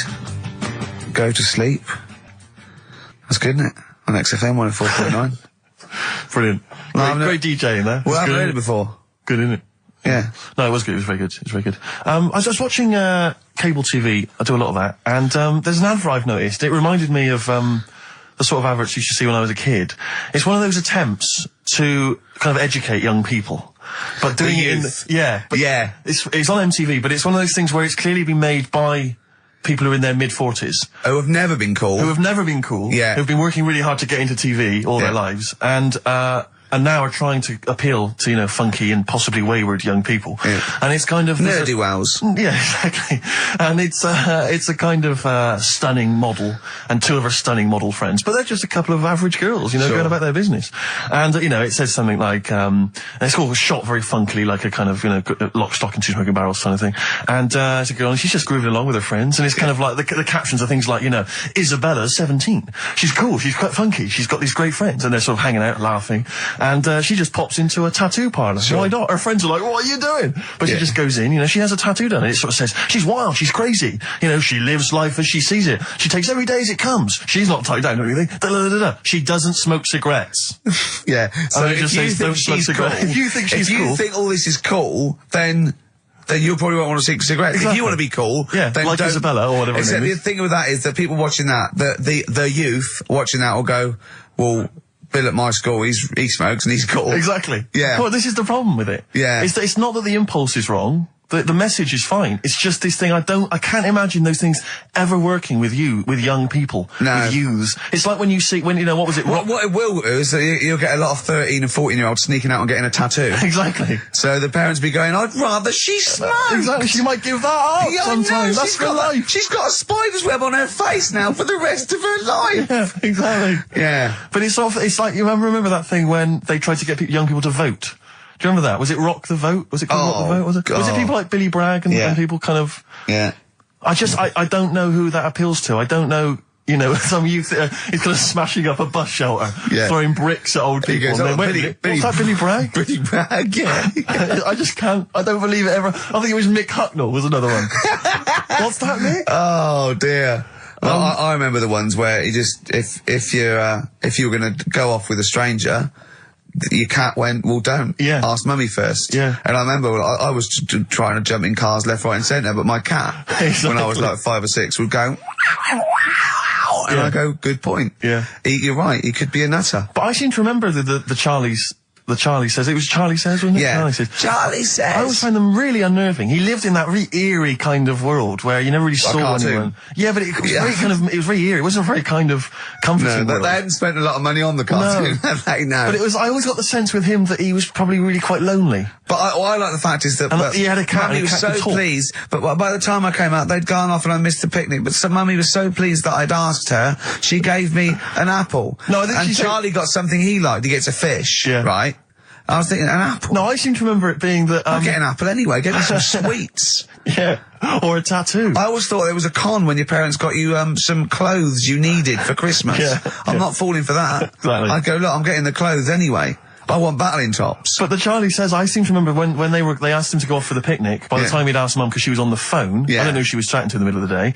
Go to Sleep. That's good, isn't it? On XFM 104.9. Brilliant. Great DJing there. Well, I haven't Good, heard it before. Good, isn't it? Yeah. No, it was good. It was very good. It was very good. I was just watching cable TV. I do a lot of that, and there's an advert I've noticed. It reminded me of the sort of adverts you used to see when I was a kid. It's one of those attempts to kind of educate young people, but doing it in it's on MTV, but it's one of those things where it's clearly been made by people who are in their mid-40s. Who have never been cool. Who have never been cool. Yeah. Who've been working really hard to get into TV all their lives, and now are trying to appeal to, funky and possibly wayward young people. Yeah. And it's kind of... Nerdy wows. Yeah, exactly. And it's a kind of stunning model, and two of her stunning model friends, but they're just a couple of average girls, going about their business. And, it says something like, and it's all shot very funkily, like a kind of, lock, stock and two smoking barrels kind of thing. And it's a girl, and she's just grooving along with her friends, and it's kind of like, the captions are things like, Isabella's 17. She's cool, she's quite funky, she's got these great friends, and they're sort of hanging out, laughing. And she just pops into a tattoo parlour. Why not? Her friends are like, what are you doing? But she just goes in, she has a tattoo done. And it sort of says, she's wild, she's crazy. She lives life as she sees it. She takes every day as it comes. She's not tied down or anything. She doesn't smoke cigarettes. Yeah. So it just says, don't smoke cigarettes. If you think she's cool. If you think all this is cool, then you probably won't want to smoke cigarettes. Exactly. If you want to be cool, then like don't. Isabella or whatever. Except the thing with that is that people watching that, the youth watching that will go, well, Bill at my school, he smokes and he's cool. Exactly. Yeah. Well, this is the problem with it. Yeah. It's not that the impulse is wrong, The message is fine. It's just this thing. I can't imagine those things ever working with young people, with youths. It's like when what was it? What it will do is that you'll get a lot of 13 and 14-year-olds sneaking out and getting a tattoo. Exactly. So the parents be going, I'd rather she smoked. Exactly. She might give that up sometimes. That's for life. She's got a spider's web on her face now for the rest of her life. Yeah, exactly. Yeah. But it's like, you remember that thing when they tried to get young people to vote? Do you remember that? Was it Rock the Vote? Was it called Rock the Vote? Was it people like Billy Bragg and people kind of... Yeah. I don't know who that appeals to. I don't know, some youth is kind of smashing up a bus shelter, throwing bricks at old people. Goes, and what's that, Billy Bragg? Billy Bragg, yeah. I just can't, I don't believe it ever. I think it was Mick Hucknall was another one. What's that, Mick? Oh, dear. Well, I remember the ones where you just, if you were going to go off with a stranger, your cat went, well, don't. Yeah. Ask mummy first. Yeah. And I remember I was trying to jump in cars left, right and centre, but my cat, when I was like 5 or 6, would go, and I go, good point. Yeah. You're right, he could be a nutter. But I seem to remember the Charlie's... The Charlie Says. It was Charlie Says, wasn't it? Yeah. Charlie Says. Charlie Says. I always find them really unnerving. He lived in that really eerie kind of world where you never really saw cartoon. anyone. Yeah, but it was very kind of, it was very eerie. It wasn't a very kind of comforting world. They hadn't spent a lot of money on the cartoon, no. But I always got the sense with him that he was probably really quite lonely. But I like the fact is that he had a cat. Mummy was so pleased, but by the time I came out, they'd gone off and I missed the picnic. But Mummy was so pleased that I'd asked her. She gave me an apple. No, I think and Charlie got something he liked. He gets a fish, right? I was thinking, an apple? No, I seem to remember it being that... I'll get an apple anyway, get me some sweets. Yeah, or a tattoo. I always thought there was a con when your parents got you some clothes you needed for Christmas. I'm not falling for that. Exactly. I'd go, look, I'm getting the clothes anyway. I want battling tops. But the Charlie Says, I seem to remember when they asked him to go off for the picnic, by the time he'd asked Mum, because she was on the phone, I don't know who she was chatting to in the middle of the day,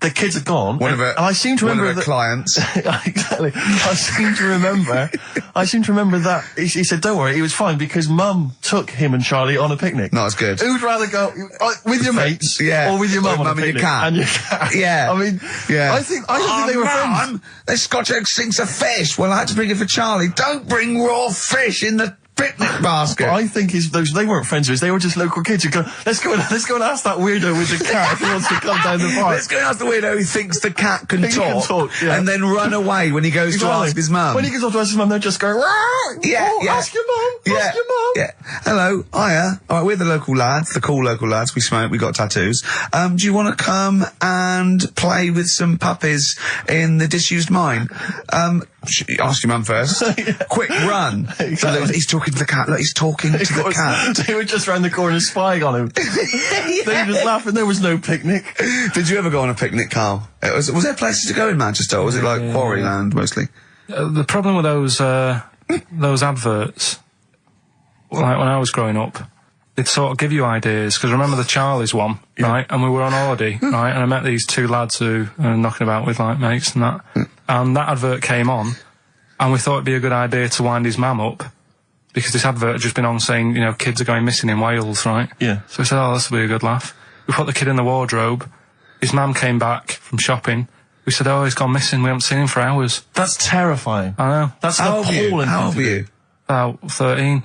the kids had gone, and I seem to remember that... clients. Exactly. I seem to remember that, he said, don't worry, he was fine, because Mum took him and Charlie on a picnic. Not as good. Who'd rather go, with your mates, or with your mum on a picnic? And your cat. Yeah. I mean, I think they were friends. The Scotch egg sinks a fish. Well, I had to bring it for Charlie. Don't bring raw fish in the picnic basket. I think they weren't friends of his. They were just local kids who go, let's go and ask that weirdo with the cat if he wants to come down the park. Let's go and ask the weirdo who thinks the cat can talk, and then run away when he goes to ask his mum. When he goes off to ask his mum, they'll just go, ask your mum, ask your mum. Yeah. Hello, hiya. All right, we're the local lads, the cool local lads. We smoke, we got tattoos. Do you want to come and play with some puppies in the disused mine? Ask your mum first. Quick, run. Exactly. So he's talking to the cat. Look, he's talking to the cat. They were just round the corner spying on him. They were just laughing. There was no picnic. Did you ever go on a picnic, Carl? Was there places to go in Manchester, or was it like Quarryland mostly? The problem with those adverts, like when I was growing up, they'd sort of give you ideas, because remember the Charlie's one, right? And we were on holiday, right? And I met these two lads who are knocking about with like mates and that. And that advert came on, and we thought it'd be a good idea to wind his mum up, because this advert had just been on saying, kids are going missing in Wales, right? Yeah. So we said, oh, this will be a good laugh. We put the kid in the wardrobe. His mum came back from shopping. We said, oh, he's gone missing. We haven't seen him for hours. That's terrifying. I know. That's appalling. How old were you? About 13.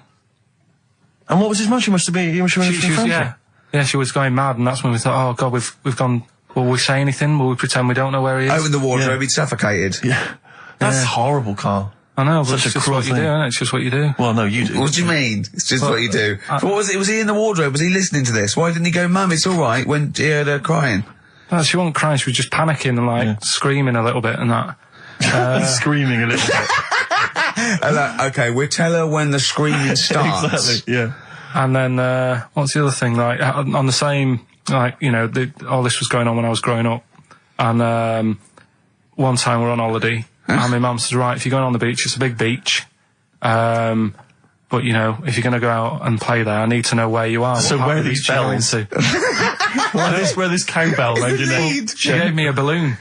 And what was his mum? She must have been... Yeah, she was going mad, and that's when we thought, oh, God, we've gone... Will we say anything? Will we pretend we don't know where he is? Open the wardrobe, he'd suffocated. Yeah. That's horrible, Carl. I know, but Such it's a just cruel what you do, thing. isn't it? It's just what you do. Well, no, you do. What do you mean? It's just what you do. But what was it? Was he in the wardrobe? Was he listening to this? Why didn't he go, Mum, it's all right, when he heard her crying? No, she wasn't crying, she was just panicking and screaming a little bit and that. Screaming a little bit. Okay, we'll tell her when the screaming starts. Exactly, yeah. And then, what's the other thing? Like, on the same, all this was going on when I was growing up. And, one time we're on holiday, and my mum says, right, if you're going on the beach, it's a big beach. But, if you're going to go out and play there, I need to know where you are. So where are these bells? Where this cowbell round your neck? She gave me a balloon.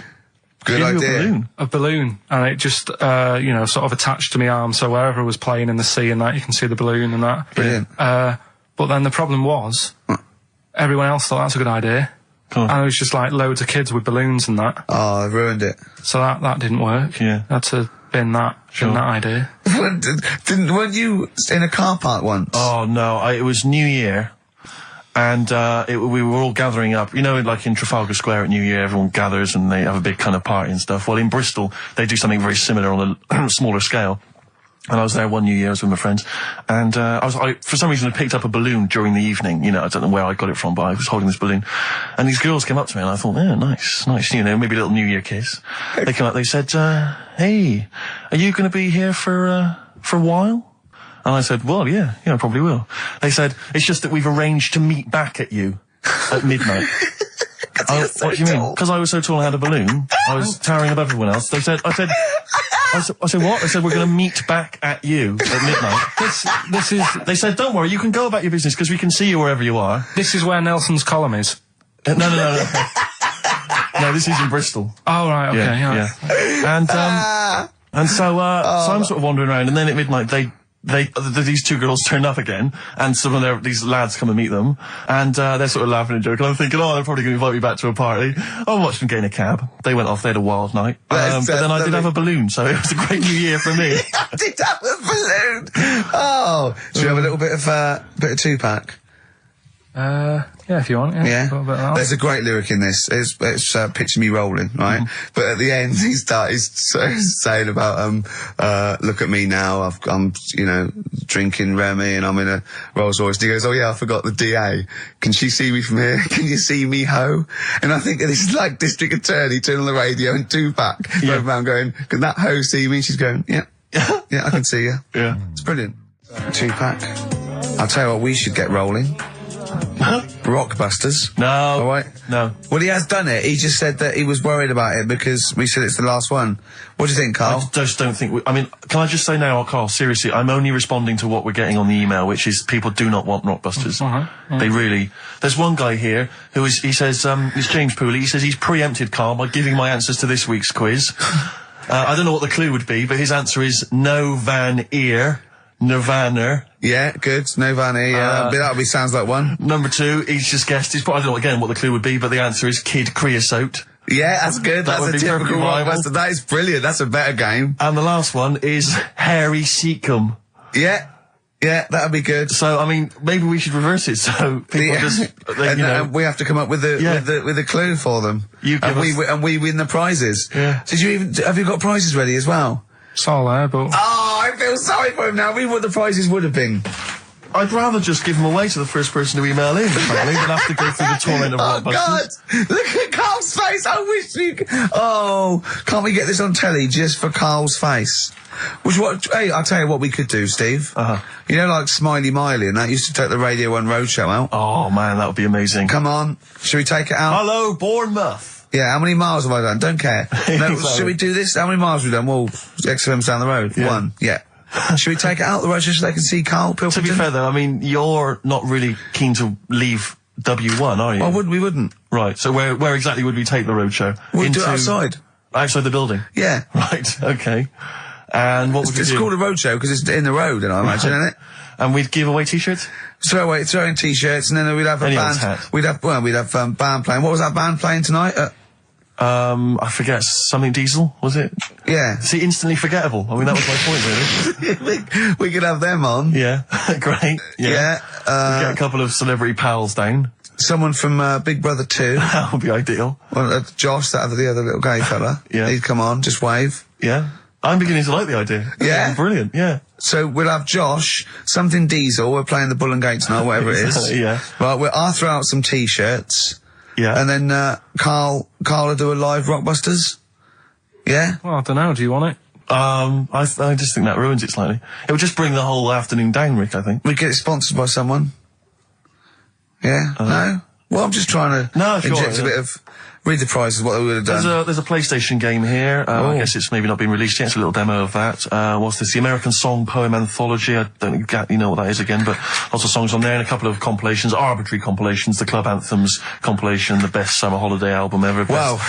Good idea. A balloon. And it just, sort of attached to my arm, so wherever I was playing in the sea and that, you can see the balloon and that. Brilliant. But then the problem was, everyone else thought that's a good idea. And it was just like loads of kids with balloons and that. Oh, I ruined it. So that didn't work. Yeah. Had to bin that idea. Weren't you in a car park once? Oh, no. It was New Year. And we were all gathering up, like in Trafalgar Square at New Year, everyone gathers and they have a big kind of party and stuff. Well, in Bristol, they do something very similar on a smaller scale. And I was there one New Year, I was with my friends, and I for some reason, I picked up a balloon during the evening. I don't know where I got it from, but I was holding this balloon. And these girls came up to me, and I thought, yeah, nice, maybe a little New Year kiss. They came up, they said, hey, are you going to be here for a while? And I said, well, yeah, I probably will. They said, it's just that we've arranged to meet back at you at midnight. What do you mean? Because I was so tall I had a balloon. I was towering above everyone else. I said, what? They said, we're going to meet back at you at midnight. They said, don't worry, you can go about your business because we can see you wherever you are. This is where Nelson's column is. No. No, this is in Bristol. Oh, right, okay, yeah. And so I'm sort of wandering around, and then at midnight these two girls turn up again, and some of these lads come and meet them, and they're sort of laughing and joking. I'm thinking, they're probably going to invite me back to a party. I watched them get in a cab. They went off. They had a wild night. But then I did have a balloon, so it was a great New Year for me. I did have a balloon. Oh, should we have a little bit of Tupac? Yeah, if you want. Yeah. There's a great lyric in this. It's picture me rolling, right? But at the end, he's saying about look at me now. I'm drinking Remy and I'm in a Rolls Royce. And he goes, oh yeah, I forgot the DA. Can she see me from here? Can you see me, ho? And I think this is like District Attorney turning on the radio and Tupac going around going, can that ho see me? She's going, yeah, I can see you. Yeah, it's brilliant. Tupac. I'll tell you what, we should get rolling. Rockbusters. No. All right. No. Well, he has done it. He just said that he was worried about it because we said it's the last one. What do you think, Carl? I just don't think... can I just say now, Carl, seriously, I'm only responding to what we're getting on the email, which is people do not want Rockbusters. They really... There's one guy here he says, it's James Pooley, he says he's preempted Carl by giving my answers to this week's quiz. I don't know what the clue would be, but his answer is no Van Ear. Nirvana. Yeah, good. Nirvana, yeah. That sounds like one. Number 2, he's just guessed. I don't know again what the clue would be, but the answer is Kid Creosote. Yeah, that's good. That's a typical Rockbuster. That is brilliant. That's a better game. And the last one is Harry Seacombe. Yeah, that'd be good. So, maybe we should reverse it. So people we have to come up with the clue for them. And we win the prizes. Yeah. Have you got prizes ready as well? It's all there, but... Oh, I feel sorry for him now. What the prizes would have been. I'd rather just give them away to the first person to email in, frankly, than have to go through the torment of Rockbusters. Oh, God! Look at Carl's face! I wish we could... Oh, can't we get this on telly just for Carl's face? Hey, I'll tell you what we could do, Steve. Like Smiley Miley and that used to take the Radio 1 Roadshow out. Oh, man, that would be amazing. Come on. Should we take it out? Hello, Bournemouth. Yeah, how many miles have I done? Don't care. No, should we do this? How many miles have we done? Well, XFM's down the road. Yeah. 1. Yeah. Should we take it out the road just so they can see Karl Pilkington? To be fair, though, you're not really keen to leave W1, are you? Well, we wouldn't. Right, so where exactly would we take the roadshow? We'd do it outside. Outside the building? Yeah. Right, okay. And what would we do? It's called a roadshow because it's in the road, I imagine, isn't it? And we'd give away T-shirts? Throw in T-shirts, and then we'd have a band. Hat. We'd have band playing. What was that band playing tonight? I forget, something Diesel, was it? Yeah. See, instantly forgettable. That was my point, really. we could have them on. Yeah, great. Yeah. We'd get a couple of celebrity pals down. Someone from Big Brother 2. That would be ideal. Well, Josh, the other little gay fella. Yeah. He'd come on, just wave. Yeah. I'm beginning to like the idea. Yeah? Brilliant, yeah. So we'll have Josh, something Diesel, we're playing the Bull and Gate tonight, whatever it is. Yeah. Right, I'll throw out some T-shirts. Yeah. And then Karl will do a live Rockbusters. Yeah? Well, I don't know. Do you want it? I just think that ruins it slightly. It would just bring the whole afternoon down, Rick, I think. We get it sponsored by someone. Yeah? No? Well, I'm just trying to inject a bit of... Read the prizes, what they would have done. There's a PlayStation game here. I guess it's maybe not been released yet. It's a little demo of that. What's this? The American Song Poem Anthology. I don't exactly know what that is again, but lots of songs on there and a couple of compilations, arbitrary compilations, the Club Anthems compilation, the best summer holiday album ever. Wow.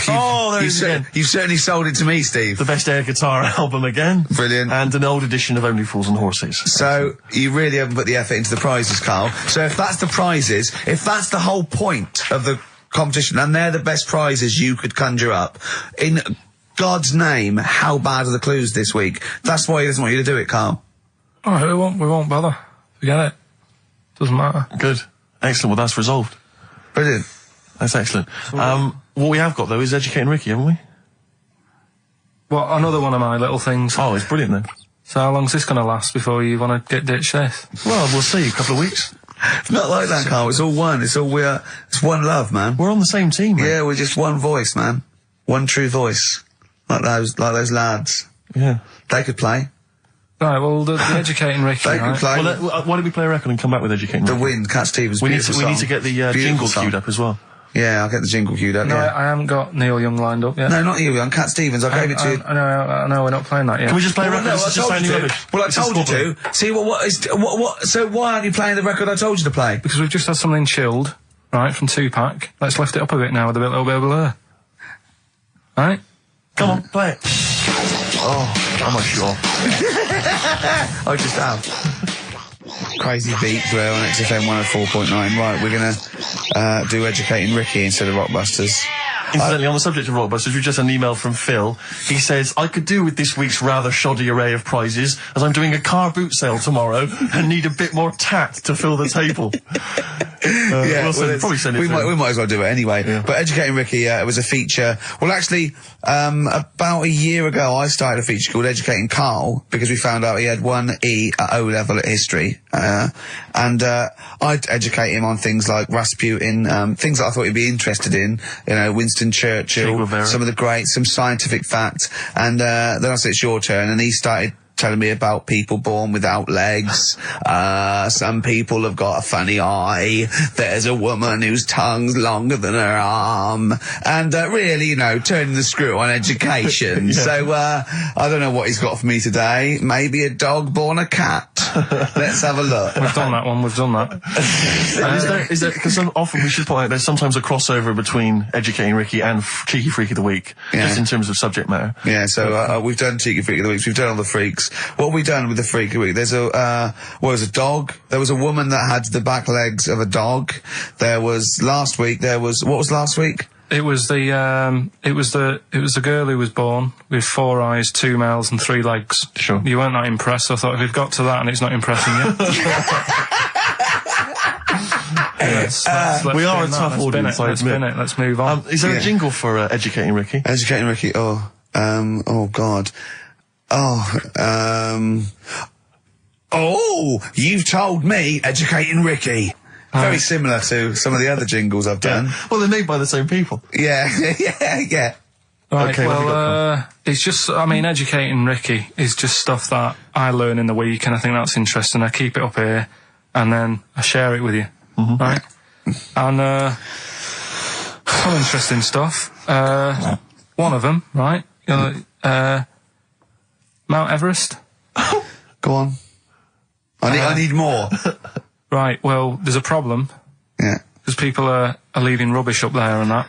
You've certainly sold it to me, Steve. The best air guitar album again. Brilliant. And an old edition of Only Fools and Horses. So, you really haven't put the effort into the prizes, Karl. So if that's the prizes, if that's the whole point of the competition, and they're the best prizes you could conjure up, in God's name, how bad are the clues this week? That's why he doesn't want you to do it, Karl. Alright, we won't bother. Forget it. Doesn't matter. Good. Excellent. Well, that's resolved. Brilliant. That's excellent. What we have got, though, is Educating Ricky, haven't we? Well, another one of my little things. Oh, it's brilliant, then. So how long's this going to last before you want to ditch this? Well, we'll see. A couple of weeks. It's not like that, Carl. It's all one. It's one love, man. We're on the same team, man. Yeah, we're just one voice, man. One true voice. Like those lads. Yeah. They could play. Right, well, the Educating Ricky, They could right? play. Well, why don't we play a record and come back with Educating The Ricky? Wind, Cat Stevens. We need beautiful to get the song. jingle Beautiful queued song. up as well. Yeah, I'll get the jingle queued up, No, yeah. I haven't got Neil Young lined up yet. No, not you, on Cat Stevens. I gave it to you. I know, we're not playing that yet. Can we just play a Well, record? no, This I is just told you sounding to. rubbish. Well, I This is told you squabbling. to. See, so why aren't you playing the record I told you to play? Because we've just had something chilled, right, from Tupac. Let's lift it up a bit now with a little bit of blur. Right? Come on, play it. Oh, I'm not sure. I just have. Crazy beat there on XFM 104.9. Right, we're going to do Educating Ricky instead of Rockbusters. Incidentally, on the subject of Rockbusters, we've just had an email from Phil. He says, I could do with this week's rather shoddy array of prizes, as I'm doing a car boot sale tomorrow and need a bit more tat to fill the table. Probably send it we to him. might as well do it anyway. Yeah. But Educating Ricky, it was a feature. Well, actually, about a year ago, I started a feature called Educating Karl because we found out he had 1 E at O level at history. And I'd educate him on things like Rasputin, things that I thought he'd be interested in. You know, Winston Churchill, some of the greats, some scientific facts. And then I said, it's your turn. And he started telling me about people born without legs. Some people have got a funny eye. There's a woman whose tongue's longer than her arm. And really, you know, turning the screw on education. Yeah. So I don't know what he's got for me today. Maybe a dog born a cat. Let's have a look. We've done that one, we've done that. And is there, because often we should point out there's sometimes a crossover between Educating Ricky and Cheeky Freak of the Week, just in terms of subject matter. Yeah, so we've done Cheeky Freak of the Week, we've done all the freaks. What have we done with the Freak of the Week? There's a dog. There was a woman that had the back legs of a dog. There was last week, what was last week? It was the girl who was born with 4 eyes, 2 mouths and 3 legs. Sure. You weren't that impressed, so I thought if we've got to that and it's not impressing you. Let's we are a spin that. tough audience, I Let's admit. spin it. Let's move on. Is there a jingle for Educating Ricky? Educating Ricky, oh God. You've told me Educating Ricky. Very similar to some of the other jingles I've done. Well, they're made by the same people. Yeah, yeah. Right, Okay, what have we well, it's just, I mean, Educating Ricky is just stuff that I learn in the week, and I think that's interesting. I keep it up here, and then I share it with you, right? And some interesting stuff. One of them, right? Mount Everest. Go on. I need more. Right, well, there's a problem, Yeah. because people are leaving rubbish up there and that.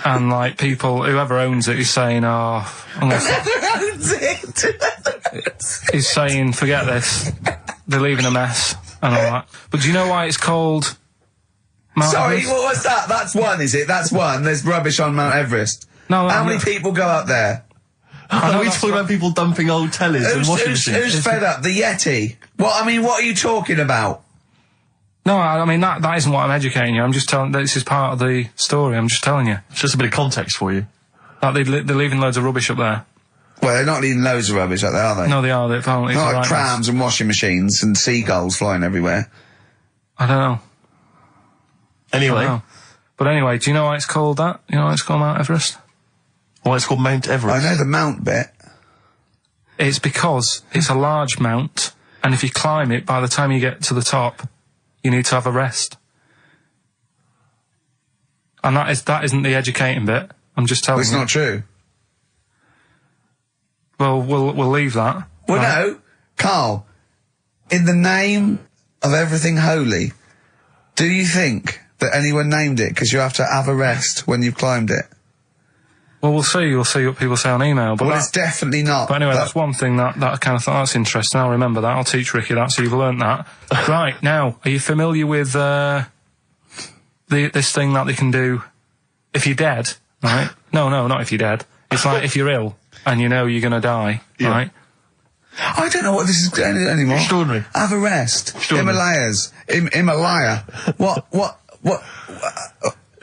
And, like, people, whoever owns it is saying, he's saying, forget this. They're leaving a mess and all that. But do you know why it's called Mount Sorry, Everest? what was that? That's one, is it? That's one. There's rubbish on Mount Everest. No, How many people go up there? Are we talking about people dumping old tellies and washing machines? Who's fed up? The Yeti? What are you talking about? No, I mean, that isn't what I'm educating you. I'm just telling, this is part of the story. I'm just telling you. It's just a bit of context for you. Like, they're leaving loads of rubbish up there. Well, they're not leaving loads of rubbish up there, are they? No, they are. They're apparently Not it's like right trams and washing machines and seagulls flying everywhere. I don't know. Anyway. I don't know. But anyway, do you know why it's called that? You know why it's called Mount Everest? Why it's called Mount Everest? I know the mount bit. It's because it's a large mount, and if you climb it, by the time you get to the top, you need to have a rest. And that isn't the educating bit. I'm just telling Well, it's you. not true. Well, we'll leave that. Well, right? no. Carl, in the name of everything holy, do you think that anyone named it because you have to have a rest when you've climbed it? Well, we'll see. You'll see what people say on email. But Well, it's definitely not. But anyway, that's one thing that I kind of thought, that's interesting. I'll remember that. I'll teach Ricky that, so you've learnt that. Right, now, are you familiar with this thing that they can do if you're dead, right? No, not if you're dead. It's like if you're ill and you know you're going to die, right? I don't know what this is anymore. Extraordinary. Have a rest. Extraordinary. Himalaya. What?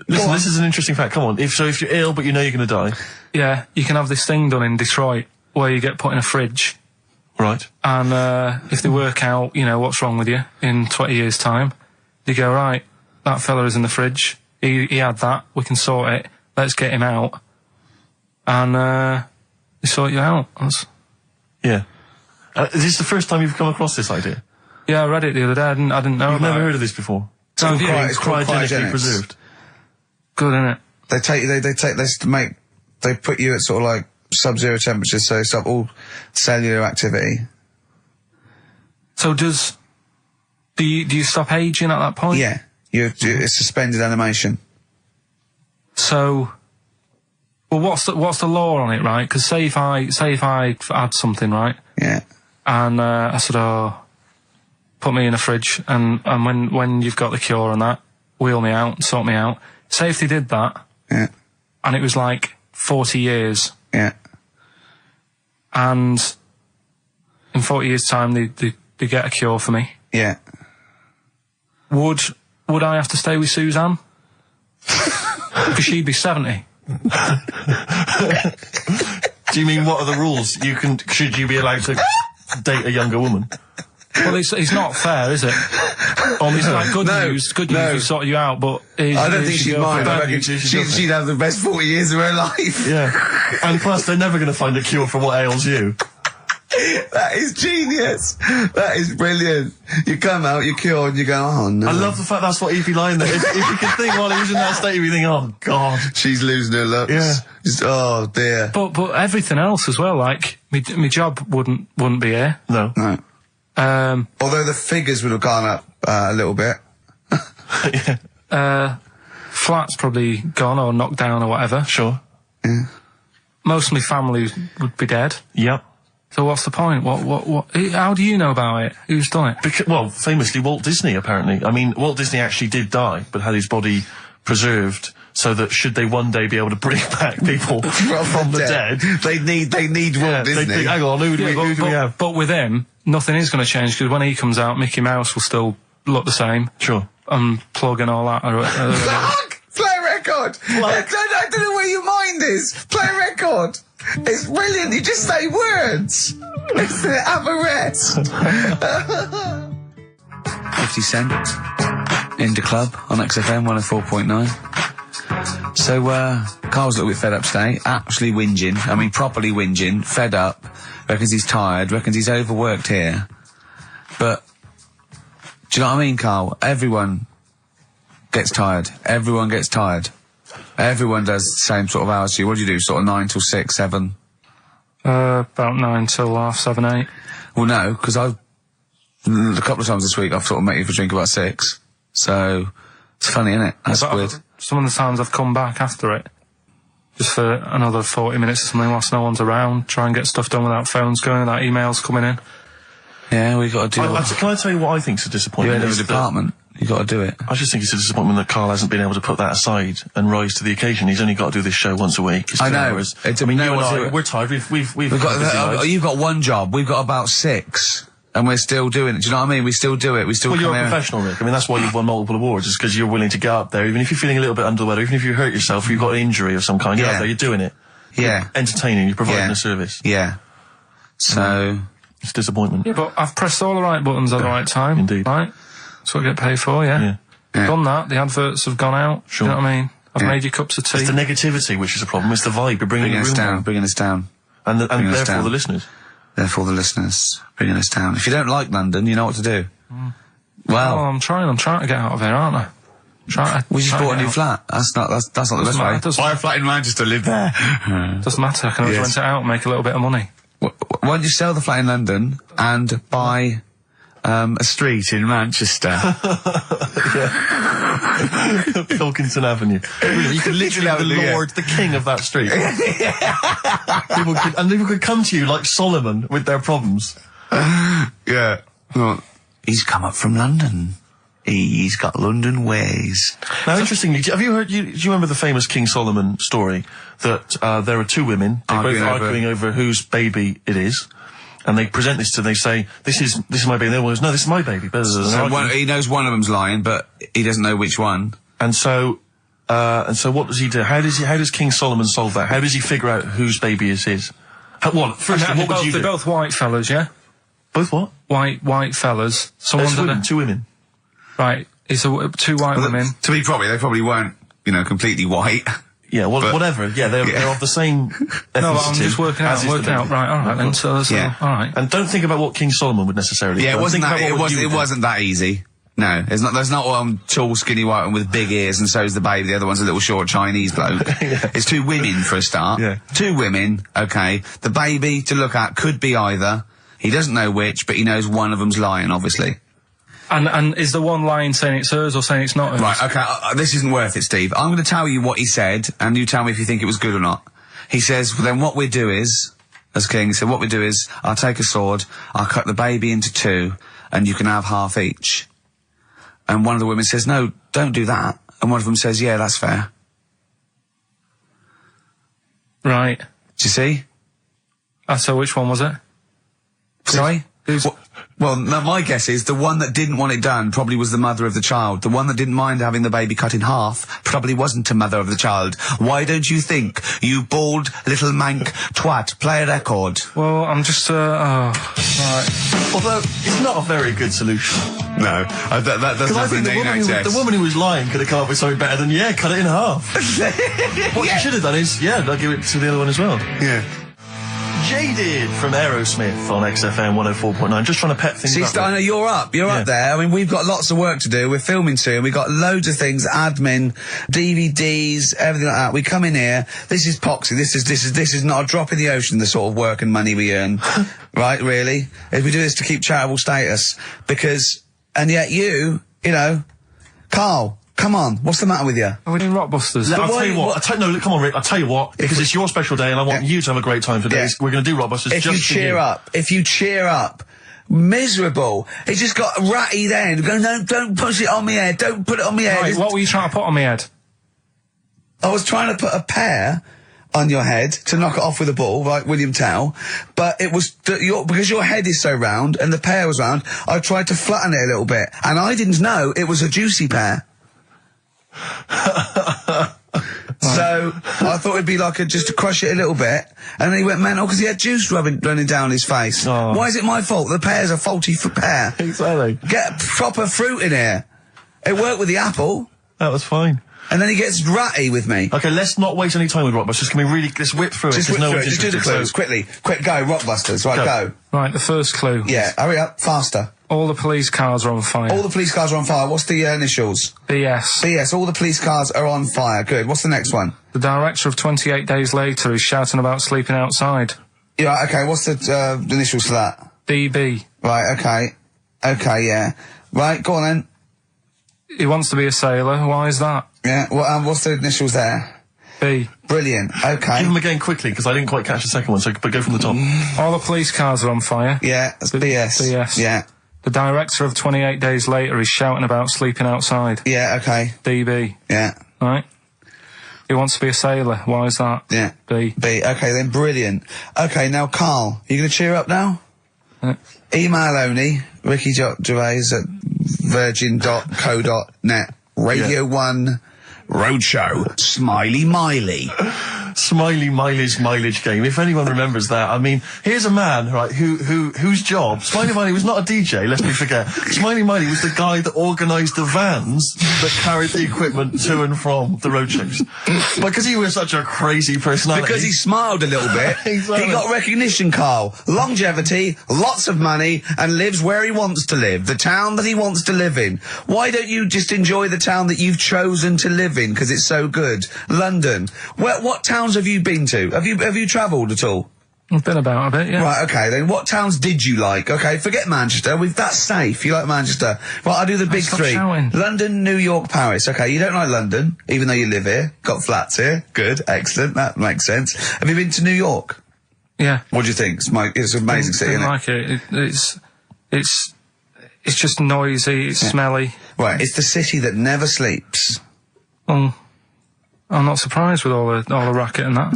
Listen, this is an interesting fact. Come on. If you're ill but you know you're going to die. Yeah, you can have this thing done in Detroit where you get put in a fridge. Right. And if they work out, you know, what's wrong with you in 20 years' time, they go, right, that fella is in the fridge. He had that. We can sort it. Let's get him out. And they sort you out. Yeah. Is this the first time you've come across this idea? Yeah, I read it the other day. I didn't know You've about never it. heard of this before? It's called Cryogenically preserved. Good, isn't it? They put you at sort of like sub-zero temperatures, so stop all cellular activity. So do you stop aging at that point? Yeah, it's suspended animation. So, well, what's the law on it, right? Because say if I had something, right? Yeah. And I said, put me in a fridge, and when you've got the cure and that, wheel me out, sort me out. Say if they did that, yeah, and it was like 40 years, yeah, and in 40 years' time they get a cure for me. Yeah. Would I have to stay with Suzanne? Because she'd be 70. Do you mean what are the rules? Should you be allowed to date a younger woman? Well, it's not fair, is it? It's like good news, we sort you out, but... I don't think she'd mind. I reckon she'd have the best 40 years of her life. Yeah. And plus, they're never going to find a cure for what ails you. That is genius. That is brilliant. You come out, you're cured, and you go, oh no. I love the fact that's what he'd be lying there. If you could think while he was in that state, you'd be thinking, oh god. She's losing her looks. Yeah. Just, oh dear. But everything else as well, like, my job wouldn't be here. No. No. Although the figures would have gone up a little bit. Yeah. Flat's probably gone or knocked down or whatever. Sure. Yeah. Most of my family would be dead. Yep. So what's the point? What? How do you know about it? Who's done it? Well, famously Walt Disney, apparently. I mean, Walt Disney actually did die, but had his body preserved so that should they one day be able to bring back people from the dead, they need Walt Disney. They'd think, hang on, who do we have? But with him, nothing is going to change because when he comes out, Mickey Mouse will still look the same. Sure. Plug and all that. Play a record. I don't know where your mind is. Play a record. It's brilliant. You just say words. Have a rest. 50 Cent in the club on XFM 104.9. So Carl's a little bit fed up today. Actually whinging. I mean, properly whinging. Fed up. Reckons he's tired. Reckons he's overworked here. But do you know what I mean, Carl? Everyone gets tired. Everyone gets tired. Everyone does the same sort of hours to you. What do you do? Sort of 9 till 6, 7? About 9 till 7, 8. Well, no, because a couple of times this week I've sort of met you for a drink about 6. So it's funny, isn't it? That's weird. Some of the times I've come back after it, just for another 40 minutes or something whilst no one's around, try and get stuff done without phones going, without emails coming in. Yeah, we got to do Can I tell you what I think's a disappointment? You're in a department. You got to do it. I just think it's a disappointment that Carl hasn't been able to put that aside and rise to the occasion. He's only got to do this show once a week. It's 2 I know. hours. I mean, you and I, we're tired. We've got. You've got one job. We've got about 6, and we're still doing it. Do you know what I mean? We still do it. We still. Well, come you're a here. professional, Rick. I mean, that's why you've won multiple awards. Is because you're willing to get up there, even if you're feeling a little bit under the weather, even if you hurt yourself, or you've got an injury of some kind. You're up there. You're doing it. Yeah. You're entertaining. You're providing a service. Yeah. So it's disappointment. Yeah, but I've pressed all the right buttons at the right time. Indeed. Right. That's what I get paid for. Yeah. Done that. The adverts have gone out. Sure. You know what I mean? I've made you cups of tea. It's the negativity which is a problem. It's the vibe. You're bringing us down. Bringing us down. And therefore the listeners. Therefore the listeners bringing us down. If you don't like London, you know what to do. Well, I'm trying to get out of here, aren't I? We just bought a new flat. That's not the best way. Buy a flat in Manchester, live there. Doesn't matter. I can always rent it out and make a little bit of money. Why don't you sell the flat in London and buy a street in Manchester? Pilkington Avenue. Really, you could literally be the lord, the king of that street. people could come to you like Solomon with their problems. Yeah. Well, he's come up from London. He's got London ways. Now, interestingly, have you heard? Do you remember the famous King Solomon story that there are 2 women, they're both arguing over whose baby it is, And they present this to, they say, this is my baby. And the other one goes, no, this is my baby. So he knows one of them's lying, but he doesn't know which one. And so what does he do? How does King Solomon solve that? How does he figure out whose baby is his? What would you do? They're both white fellas, yeah? Both what? White fellas. Two women. Right. It's two white women. To be probably, they probably weren't, completely white. Yeah, whatever. Yeah, they're of the same ethnicity. No, I'm just working out. Right, all right then. So all right. And don't think about what King Solomon would necessarily. Yeah, it wasn't that easy. No, there's not one tall, skinny white one with big ears, and so's the baby. The other one's a little short Chinese bloke. It's two women for a start. Yeah. Two women. Okay. The baby to look at could be either. He doesn't know which, but he knows one of them's lying, obviously. And is the one lying saying it's hers or saying it's not hers? Right, okay, this isn't worth it, Steve. I'm going to tell you what he said, and you tell me if you think it was good or not. He says, well, then what we do is, as king, he said, what we do is, I'll take a sword, I'll cut the baby into two, and you can have half each. And one of the women says, no, don't do that. And one of them says, yeah, that's fair. Right. Do you see? So which one was it? Sorry? Well, no, my guess is the one that didn't want it done probably was the mother of the child. The one that didn't mind having the baby cut in half probably wasn't a mother of the child. Why don't you think, you bald little mank twat? Play a record. Well, I'm just, right. Although, it's not a very good solution. No, that doesn't happen in the woman who was lying could have come up with something better than, cut it in half. What you should have done is, I'll give it to the other one as well. Yeah. Jaded from Aerosmith on XFM 104.9. Just trying to pep things up. See, I know you're up there. I mean, we've got lots of work to do. We're filming soon. We've got loads of things, admin, DVDs, everything like that. We come in here. This is Poxy. This is not a drop in the ocean, the sort of work and money we earn. Right, really? If we do this to keep charitable status. And yet you know, Carl, come on, what's the matter with you? Are we doing Rockbusters? I'll tell you what. Come on, Rick. I'll tell you what. Because it's your special day, and I want you to have a great time today. We're going to do Rockbusters. If you cheer up, miserable. It just got ratty then. Go, no, don't push it on me head. Don't put it on me head. Right, what were you trying to put on me head? I was trying to put a pear on your head to knock it off with a ball, like William Tell, but it was because your head is so round and the pear was round. I tried to flatten it a little bit, and I didn't know it was a juicy pear. So I thought it'd be like just to crush it a little bit, and then he went mental because he had juice running down his face. Oh. Why is it my fault? The pear's a faulty pear. Exactly. Get proper fruit in here. It worked with the apple. That was fine. And then he gets ratty with me. Okay, let's not waste any time with Rockbusters. Can we let's whip through it? Just whip through it. Just do the clues, quickly. Quick, go, Rockbusters. Right, go. Right, the first clue. Yeah, hurry up, faster. All the police cars are on fire. All the police cars are on fire. What's the initials? BS. BS, all the police cars are on fire. Good. What's the next one? The director of 28 Days Later is shouting about sleeping outside. Yeah, okay, what's the initials for that? DB. Right, okay. Okay, yeah. Right, go on then. He wants to be a sailor. Why is that? Yeah, well, what's the initials there? B. Brilliant, okay. Give them again quickly, because I didn't quite catch the second one, but go from the top. All the police cars are on fire. Yeah, that's BS. BS. Yeah. The director of 28 Days Later is shouting about sleeping outside. Yeah, okay. DB. Yeah. Right? He wants to be a sailor. Why is that? Yeah. B. B, okay then, brilliant. Okay, now Carl, you going to cheer up now? Email only, Ricky Gervais at virgin.co.net. Radio 1 Roadshow. Smiley Miley. Smiley Miley's mileage game. If anyone remembers that, I mean, here's a man, right, whose job, Smiley Miley was not a DJ, lest me forget. Smiley Miley was the guy that organised the vans that carried the equipment to and from the roadshows. Because he was such a crazy personality. Because he smiled a little bit. Exactly. He got recognition, Carl. Longevity, lots of money, and lives where he wants to live. The town that he wants to live in. Why don't you just enjoy the town that you've chosen to live in, because it's so good? London. What towns have you been to? Have you travelled at all? I've been about a bit, yeah. Right, okay, then what towns did you like? Okay, forget Manchester. That's safe. You like Manchester. Right, I'll do the big three. Shouting. London, New York, Paris. Okay, you don't like London, even though you live here. Got flats here. Good, excellent. That makes sense. Have you been to New York? Yeah. What do you think? It's an amazing city, isn't it? I like it. It's just noisy, it's smelly. Right, it's the city that never sleeps. I'm not surprised with all the racket and that.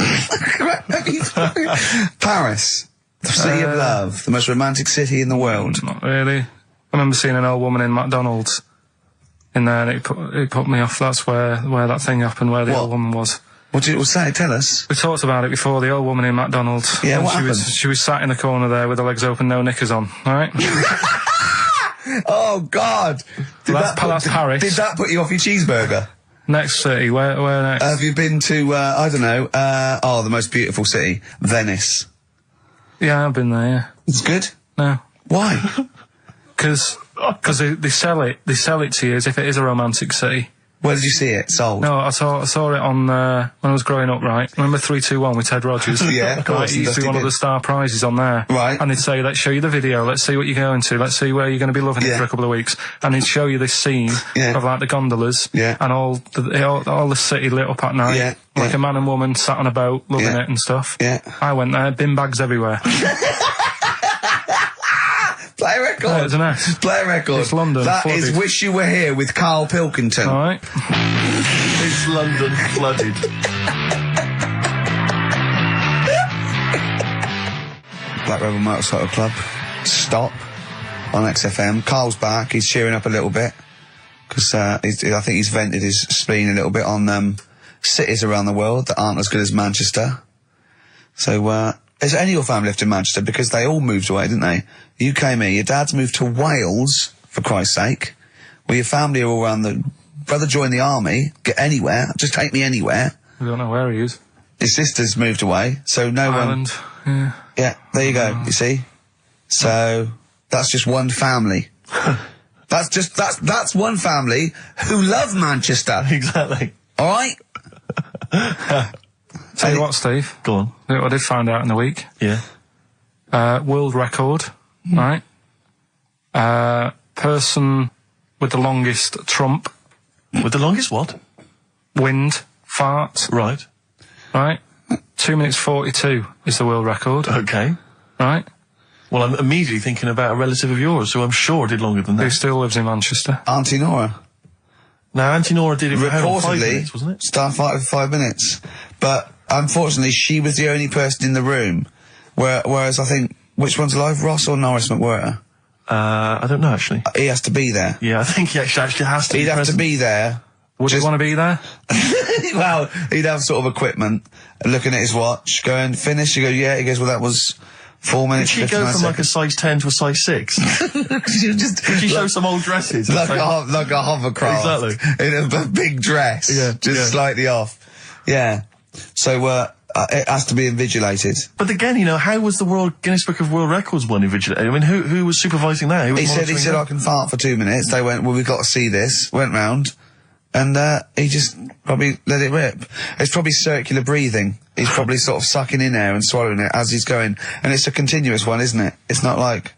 Paris. The city of love, the most romantic city in the world. Not really. I remember seeing an old woman in McDonald's in there, and it put me off. That's where that thing happened, where the old woman was. What did it say? Tell us. We talked about it before, the old woman in McDonald's. Yeah, And what she happened? She was sat in the corner there with her legs open, no knickers on, alright? Oh, God. That's Paris. Did that put you off your cheeseburger? Next city, where next? Have you been to, I don't know, the most beautiful city, Venice? Yeah, I've been there, yeah. It's good? No. Why? Because they sell it to you as if it is a romantic city. Where did you see it? Sold? No, I saw it on, when I was growing up, right? Remember 3-2-1 with Ted Rogers? Yeah, of course. Right, it used to be one of the star prizes on there. Right. And they'd say, let's show you the video, let's see what you're going to, let's see where you're going to be loving it for a couple of weeks. And they'd show you this scene of like the gondolas and all the city lit up at night. Yeah. Like a man and woman sat on a boat loving it and stuff. Yeah. I went there, bin bags everywhere. Play a record. Yeah, it's a mess. Play a record. It's London. That flooded. is Wish You Were Here with Karl Pilkington. Alright. It's London flooded. Black Rebel Motorcycle Club. Stop. On XFM. Carl's back. He's cheering up a little bit. Because I think he's vented his spleen a little bit on cities around the world that aren't as good as Manchester. So, is any of your family left in Manchester? Because they all moved away, didn't they? You came here. Your dad's moved to Wales, for Christ's sake. Well, your family are all around the... Brother joined the army. Get anywhere. Just take me anywhere. I don't know where he is. His sister's moved away, so no Ireland. one... Yeah, there you go. You see? So, that's just one family. That's one family who love Manchester. Exactly. All right? Tell you what, Steve. Go on. I did find out in the week. Yeah. World record, right? Person with the longest trump. With the longest what? Wind. Fart. Right. Right? 2 minutes 42 is the world record. Okay. Right? Well, I'm immediately thinking about a relative of yours who I'm sure did longer than Who that. still lives in Manchester. Auntie Nora. Now, Auntie Nora did it for how long? 5 Reportedly, minutes, wasn't it? Starfighter for 5 minutes. But, unfortunately, she was the only person in the room. Whereas I think, which one's alive, Ross or Norris McWhirter? I don't know, actually. He has to be there. Yeah, I think he actually has to He'd be have present. to be there. Would you want to be there? Well, he'd have sort of equipment, looking at his watch, going, finish? He goes, yeah. He goes, well, that was 4 minutes. Did she go from like a size 10 to a size 6? Did she show some old dresses? Like a hovercraft. Exactly. In a big dress. Yeah. Just slightly off. Yeah. So, it has to be invigilated. But again, you know, how was the Guinness Book of World Records one invigilated? I mean, who was supervising that? Who was He said, monitoring that? I can fart for 2 minutes. They went, well, we've got to see this. Went round. And, he just probably let it rip. It's probably circular breathing. He's probably sort of sucking in air and swallowing it as he's going. And it's a continuous one, isn't it? It's not like,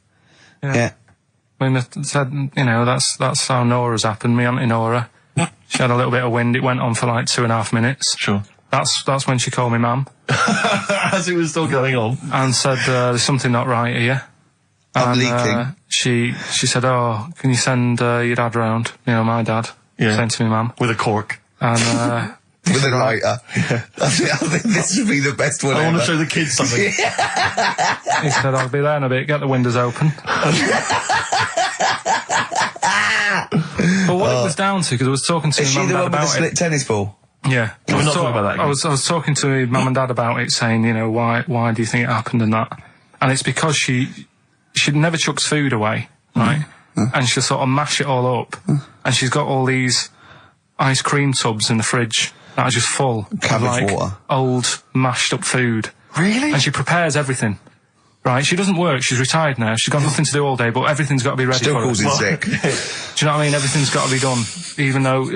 yeah. I mean, it said, you know, that's how Nora's happened. Me Auntie Nora. She had a little bit of wind. It went on for like 2.5 minutes. Sure. That's when she called me mum. As it was still going on. And said, there's something not right here. I'm And, leaking. She said, oh, can you send your dad round? You know, my dad. Yeah. Sent to me mum. With a cork. And, With a lighter. I think this would be the best one I ever. want to show the kids something. he said, I'll be there in a bit, get the windows open. But what it was down to, because I was talking to Is my she mum the and one dad with the about split it. tennis ball? Yeah. We're not talking about that again. I was talking to my mum and dad about it, saying, you know, why do you think it happened and that? And it's because she never chucks food away, right? And she'll sort of mash it all up. And she's got all these ice cream tubs in the fridge that are just full of Cabbage like water. old mashed up food. Really? And she prepares everything. Right, she doesn't work, she's retired now, she's got nothing to do all day, but everything's got to be ready Still for her. calls in sick. Do you know what I mean? Everything's got to be done. Even though,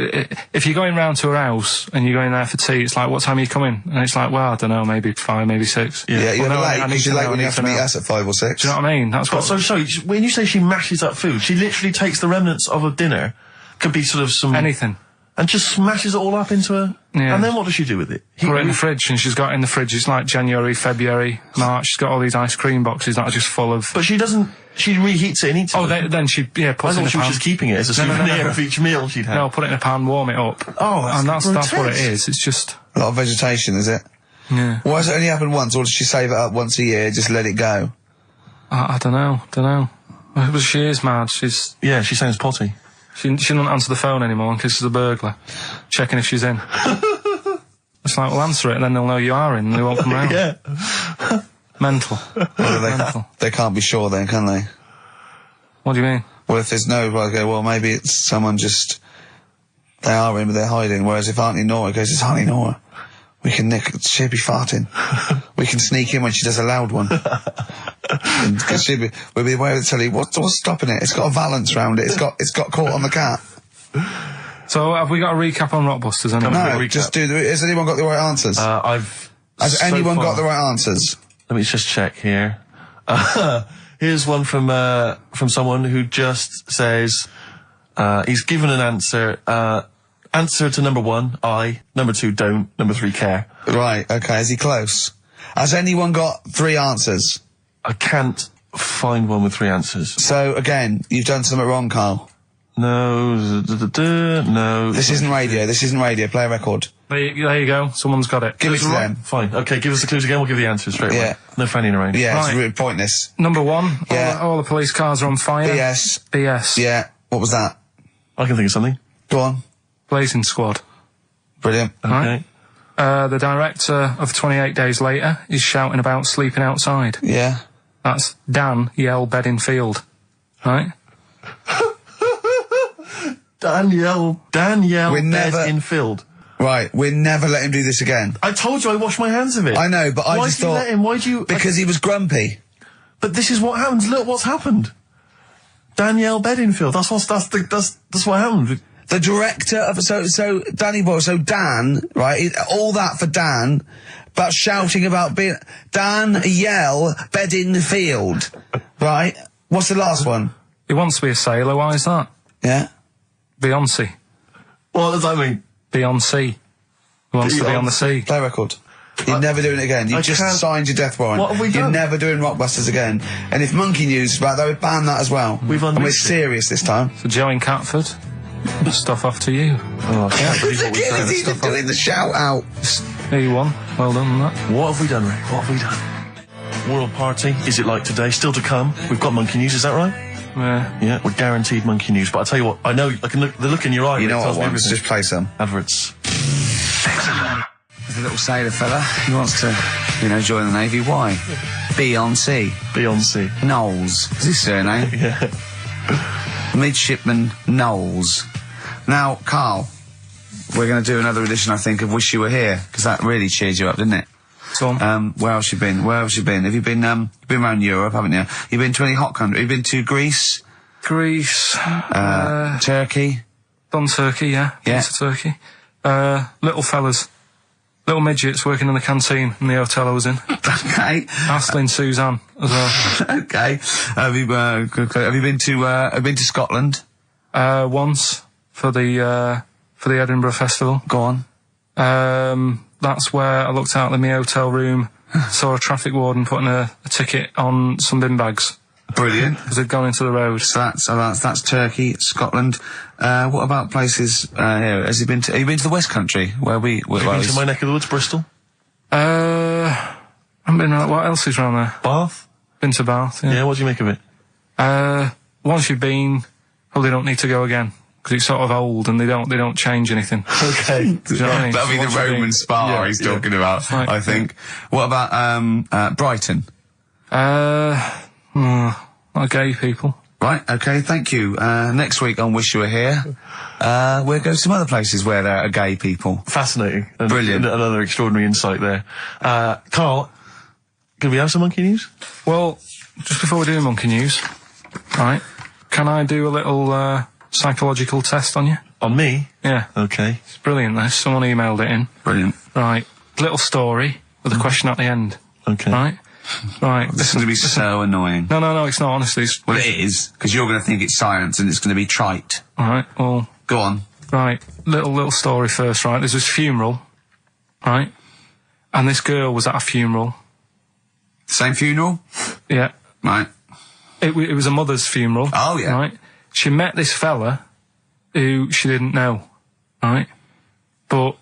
if you're going round to her house and you're going there for tea, it's like, what time are you coming? And it's like, well, I don't know, maybe 5, maybe 6. Yeah, you're Well, no, late, I need because to you're late know, when I you need have to to meet know. us at 5 or 6. Do you know what I mean? That's what... So, when you say she mashes up food, she literally takes the remnants of a dinner, could be sort of some... Anything. And just smashes it all up into a... Yeah. And then what does she do with it? Put it in the fridge, and she's got it in the fridge, it's like January, February, March, she's got all these ice cream boxes that are just full of... But she doesn't... She reheats it and eats it. Oh, then she, puts I it in thought a she was pan. just keeping it as a No, no, no, souvenir no. of each meal she'd had. No, put it in a pan, warm it up. Oh, and that's what it grotesque. is, it's just... A lot of vegetation, is it? Yeah. Why has it only happened once, or does she save it up once a year, just let it go? I don't know. Well, she is mad. Yeah, she sounds potty. She doesn't answer the phone anymore in case there's a burglar checking if she's in. It's like, well, answer it, and then they'll know you are in, and they won't come round. Yeah. Mental. Well, they can't be sure then, can they? What do you mean? Well, if there's no, I go, well, maybe it's someone just, they are in, but they're hiding. Whereas if Auntie Nora goes, it's Auntie Nora, we can she'll be farting. We can sneak in when she does a loud one. Because we'll be aware of the telly, what's stopping it? It's got a valance round it. It's got caught on the cat. So, have we got a recap on Rockbusters? No, just has anyone got the right answers? Has anyone got the right answers? Let me just check here. Here's one from someone who just says, he's given an answer. Answer to number 1, I. Number 2, don't. Number 3, care. Right, okay, is he close? Has anyone got 3 answers? I can't find one with 3 answers. So, again, you've done something wrong, Carl. No, no. This isn't radio, play a record. There you go, someone's got it. Give it to them. Fine, okay, give us the clues again, we'll give the answers straight away. No fanning around. Yeah, Right. It's really pointless. Number 1, Yeah. all the police cars are on fire. BS. Yeah, what was that? I can think of something. Go on. Blazing Squad. Brilliant. Okay. The director of 28 Days Later is shouting about sleeping outside. Yeah. That's Dan Yell Bedingfield. Right? Danielle Bedingfield. Right, we'll never let him do this again. I told you I washed my hands of it. I know, but I Why just did you thought... let him? Why'd you... Because he was grumpy. But this is what happens. Look what's happened. Danielle Bedingfield. That's what happened. The director of so Danny Boyle, so Dan, right? All that for Dan, but shouting about being Dan Yell Bedingfield, right? What's the last one? He wants to be a sailor. Why is that? Yeah. Beyonce. What does that mean? Beyonce. He wants to be on the sea. Play record. You're never doing it again. You just signed your death warrant. What have we done? You're never doing Rockbusters again. And if Monkey News is about, they would ban that as well. We've and we're unleashed it. serious this time. So Joe in Catford, stuff off to you. Oh, I can't believe what we've done. He's even doing the shout out. There you won. Well done on that. What have we done, Rick? What have we done? World Party, is it like today? Still to come. We've got Monkey News, is that right? Yeah. Yeah, we're guaranteed Monkey News. But I tell you what, I know, I can look, the look in your eye. You know Rick, what tells I me want? everything. Just play some. Adverts. There's a little sailor fella. He wants to, join the Navy. Why? Beyonce. Knowles is his surname. Yeah. Midshipman Knowles. Now, Carl, we're going to do another edition, I think, of Wish You Were Here, because that really cheered you up, didn't it? So, where else you been? Have you been, you've been around Europe, haven't you? You've been to any hot country? You've been to Greece? Turkey? Done Turkey, yeah. Yeah. Been to Turkey. Little fellas. Little midgets working in the canteen in the hotel I was in. Okay. Astley and Suzanne as well. Okay. Have you been to Scotland? Once for the Edinburgh Festival. Go on. That's where I looked out in my hotel room, saw a traffic warden putting a ticket on some bin bags. Brilliant. Because they'd gone into the road. So that's Turkey, Scotland. What about places here? Have you been to the West Country where Have you been to my neck of the woods, Bristol? I haven't been around. What else is around there? Bath? Been to Bath, yeah. Yeah, what do you make of it? Once you've been, probably don't need to go again. Because it's sort of old and they don't change anything. Okay. Do you know what I mean? That'll be Once the you've Roman been- spa he's talking about, Right. I think. What about Brighton? Not gay people. Right, okay, thank you. Next week on Wish You Were Here, we'll go to some other places where there are gay people. Fascinating. And Brilliant. Another extraordinary insight there. Carl, can we have some Monkey News? Well, just before we do Monkey News, right, can I do a little psychological test on you? On me? Yeah. Okay. It's brilliant, this. Someone emailed it in. Brilliant. Right. Little story with a question at the end. Okay. Right? Right. This is going to be so annoying. No, it's not, honestly. Well, it is, because you're going to think it's science and it's going to be trite. Alright, well, Go on. right. Little story first, right? There's this funeral, right? And this girl was at a funeral. Same funeral? Yeah. Right. It was a mother's funeral. Oh, yeah. Right? She met this fella who she didn't know, right? But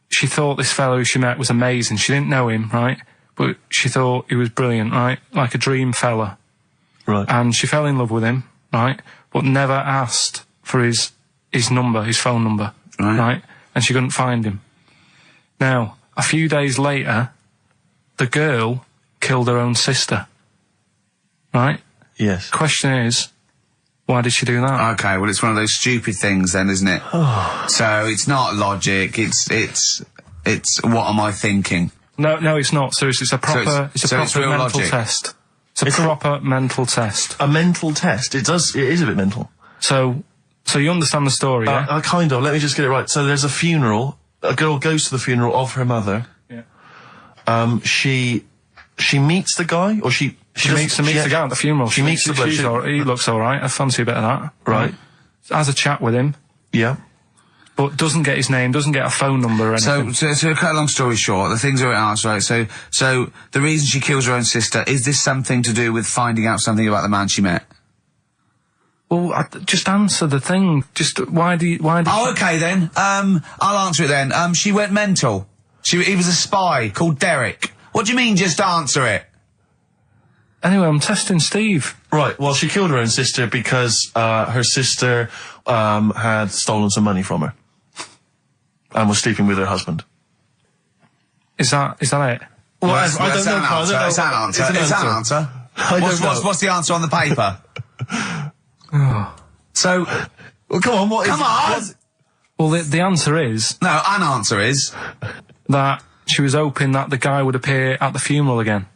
she thought this fella who she met was amazing. She didn't know him, right? But she thought he was brilliant, right? Like a dream fella, Right. And she fell in love with him, right? But never asked for his number, his phone number, right? And she couldn't find him. Now, a few days later, the girl killed her own sister, right? Yes. Question is, why did she do that? Okay, well, it's one of those stupid things then, isn't it? So it's not logic. It's what am I thinking? No, it's not. Seriously, it's a proper, it's proper real mental logic. test. It's a proper mental test. A mental test. It is a bit mental. So you understand the story, yeah? Kind of. Let me just get it right. So there's a funeral. A girl goes to the funeral of her mother. Yeah. She meets the guy, or she meets the guy at the funeral. She meets the bloke. He looks all right. I fancy a bit of that. Right. Has a chat with him. Yeah. But doesn't get his name, doesn't get a phone number or anything. So to cut a long story short, the things are asked, right? So the reason she kills her own sister, is this something to do with finding out something about the man she met? Well, just answer the thing. Just why do you? Oh, okay then. I'll answer it then. She went mental. He was a spy called Derek. What do you mean? Just answer it. Anyway, I'm testing Steve. Right. Well, she killed her own sister because her sister had stolen some money from her and was sleeping with her husband. Is that it? Well, I don't know. It's an answer. It's an answer. What's the answer on the paper? So, well, come on. Come on. Well, the answer is No, an answer is that she was hoping that the guy would appear at the funeral again.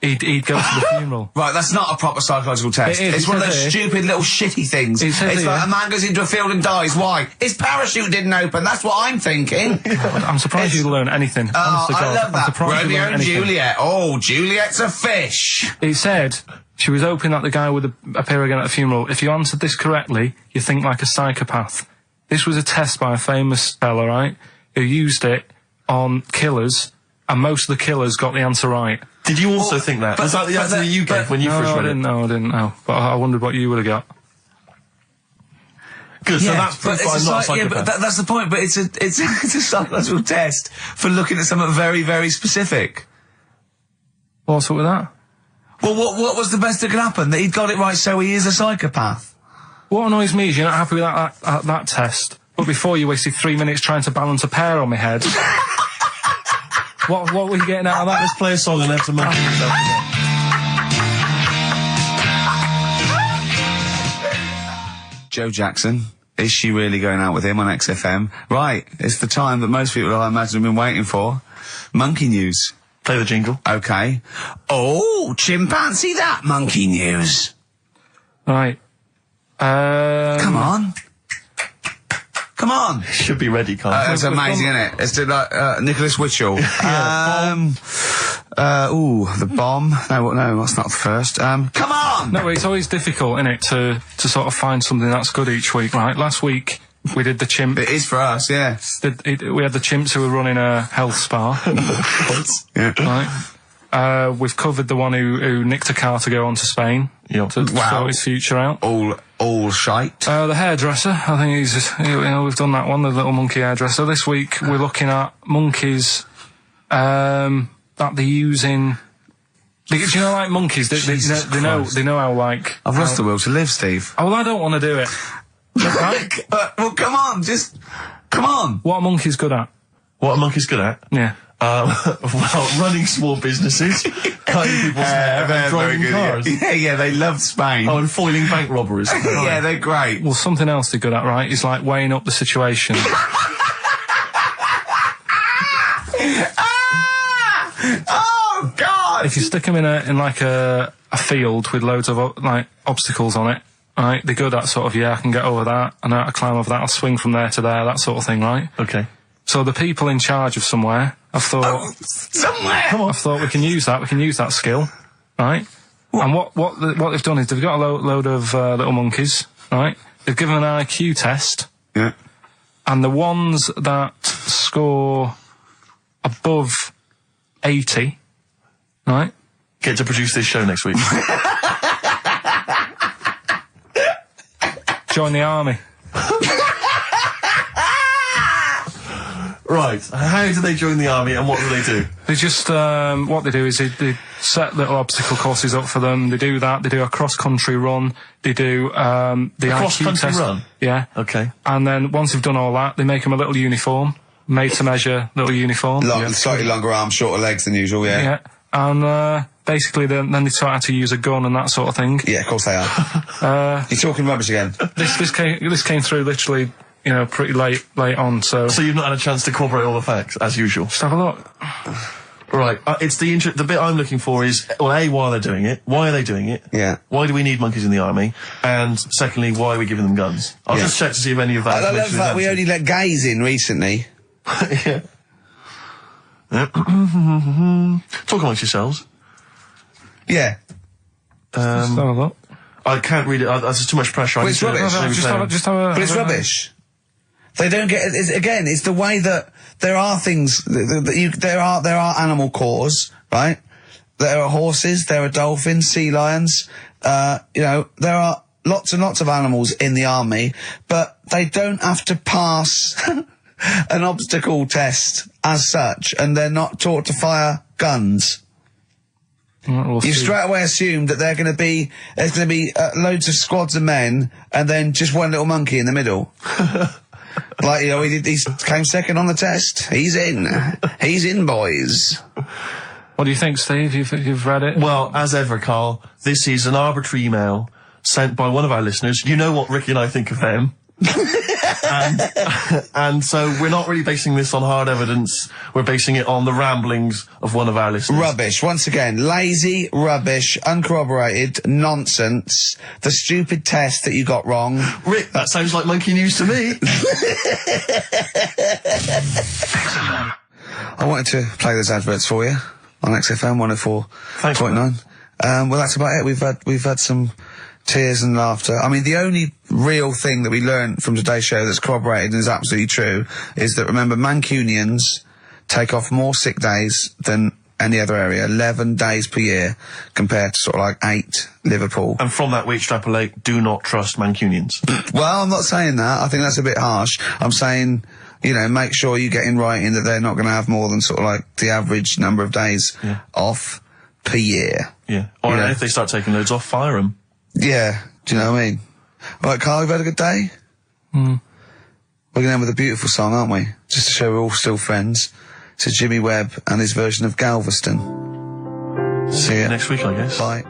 He'd go to the funeral. Right, that's not a proper psychological test. It is. It's one of those stupid little shitty things. It says It's here. like a man goes into a field and dies. Why? His parachute didn't open. That's what I'm thinking. I'm surprised you learn anything. Oh, Honest to I God, love I'm that. surprised you Romeo learn and anything. Juliet. Oh, Juliet's a fish. It said she was hoping that the guy would appear again at the funeral. If you answered this correctly, you think like a psychopath. This was a test by a famous fella, right, who used it on killers, and most of the killers got the answer right. Did you also think that? Was that the answer that you gave when you first read it? I didn't know. But I wondered what you would have got. Good, so that's proof I'm not a psychopath. Yeah, but that's the point. But it's a psychological test for looking at something very, very specific. What's up with that? Well, what was the best that could happen? That he'd got it right, so he is a psychopath. What annoys me is you're not happy with that test, but before you wasted 3 minutes trying to balance a pear on my head. What were you getting out of that? Let's play a song and have some money. Joe Jackson. Is she really going out with him on XFM? Right, it's the time that most people, I imagine, have been waiting for. Monkey news. Play the jingle. Okay. Oh, chimpanzee that monkey news. Right. Come on. Come on. Should be ready, Carl. That's amazing, isn't it? It's like Nicholas Witchell. The bomb. No, that's not the first. Come on! No, it's always difficult, isn't it, to sort of find something that's good each week, right? Last week, we did the chimp. It is for us, yeah. We had the chimps who were running a health spa. Yeah. Right. We've covered the one who nicked a car to go on to Spain. Yep. To sort his future out. All shite. The hairdresser, I think we've done that one, the little monkey hairdresser. This week, we're looking at monkeys, that they're using. Do you know, like monkeys? They know how, like. I've lost the will to live, Steve. Oh, well, I don't want to do it. Right? Well, come on, come on. What are monkeys good at? What are monkeys good at? Yeah. Well, running small businesses, cutting people's hair, and driving cars. Yeah, they love Spain. Oh, and foiling bank robberies. Yeah, they're great. Well, something else they're good at, right, is like weighing up the situation. Oh, God! If you stick them in a field with loads of like obstacles on it, right, they're good at sort of, I can get over that, and I climb over that, I'll swing from there to there, that sort of thing, right? Okay. So the people in charge of somewhere, I've thought, I've thought we can use that skill, right? And what they've done is they've got a load of little monkeys, right? They've given them an IQ test. Yeah. And the ones that score above 80, right? Get to produce this show next week. Join the army. Right. How do they join the army and what do they do? They just, what they do is they set little obstacle courses up for them. They do that. They do a cross-country run. They do, the IQ cross-country test. run? Yeah. Okay. And then once they've done all that, they make them a little uniform, made to measure little uniform. Slightly longer arms, shorter legs than usual, yeah. Yeah. And, basically then they taught how to use a gun and that sort of thing. Yeah, of course they are. You're talking rubbish again. This came through literally, pretty late on, so... So you've not had a chance to incorporate all the facts, as usual? Just have a look. Right, it's the bit I'm looking for is, well, A, why they're doing it, why are they doing it? Yeah. Why do we need monkeys in the army? And secondly, why are we giving them guns? I'll just check to see if any of that I love that we only let gays in recently. Yeah. Talk amongst yourselves. Yeah. Just have a look. I can't read it, there's too much pressure. Well, it's rubbish. But it's rubbish. They don't get it's the way that there are things there are animal cores, right? There are horses, there are dolphins, sea lions, there are lots and lots of animals in the army, but they don't have to pass an obstacle test as such, and they're not taught to fire guns. You've straight away assumed that there's going to be loads of squads of men and then just one little monkey in the middle. Like, he came second on the test. He's in, boys. What do you think, Steve? You've read it? Well, as ever, Carl, this is an arbitrary email sent by one of our listeners. You know what Ricky and I think of them. and so we're not really basing this on hard evidence. We're basing it on the ramblings of one of our listeners. Rubbish. Once again, lazy, rubbish, uncorroborated, nonsense. The stupid test that you got wrong. Rick, that sounds like monkey news to me. I wanted to play those adverts for you on XFM 104.9. Well, that's about it. We've had some tears and laughter. I mean, the only real thing that we learned from today's show that's corroborated and is absolutely true is that, remember, Mancunians take off more sick days than any other area, 11 days per year, compared to sort of like 8 Liverpool. And from that we extrapolate, do not trust Mancunians. Well, I'm not saying that. I think that's a bit harsh. I'm saying, make sure you get in writing that they're not going to have more than sort of like the average number of days off per year. Yeah. Or if they start taking loads off, fire them. Yeah, do you know what I mean? Right, Carl, we've had a good day? We're going to end with a beautiful song, aren't we? Just to show we're all still friends. It's Jimmy Webb and his version of Galveston. See you next week, I guess. Bye.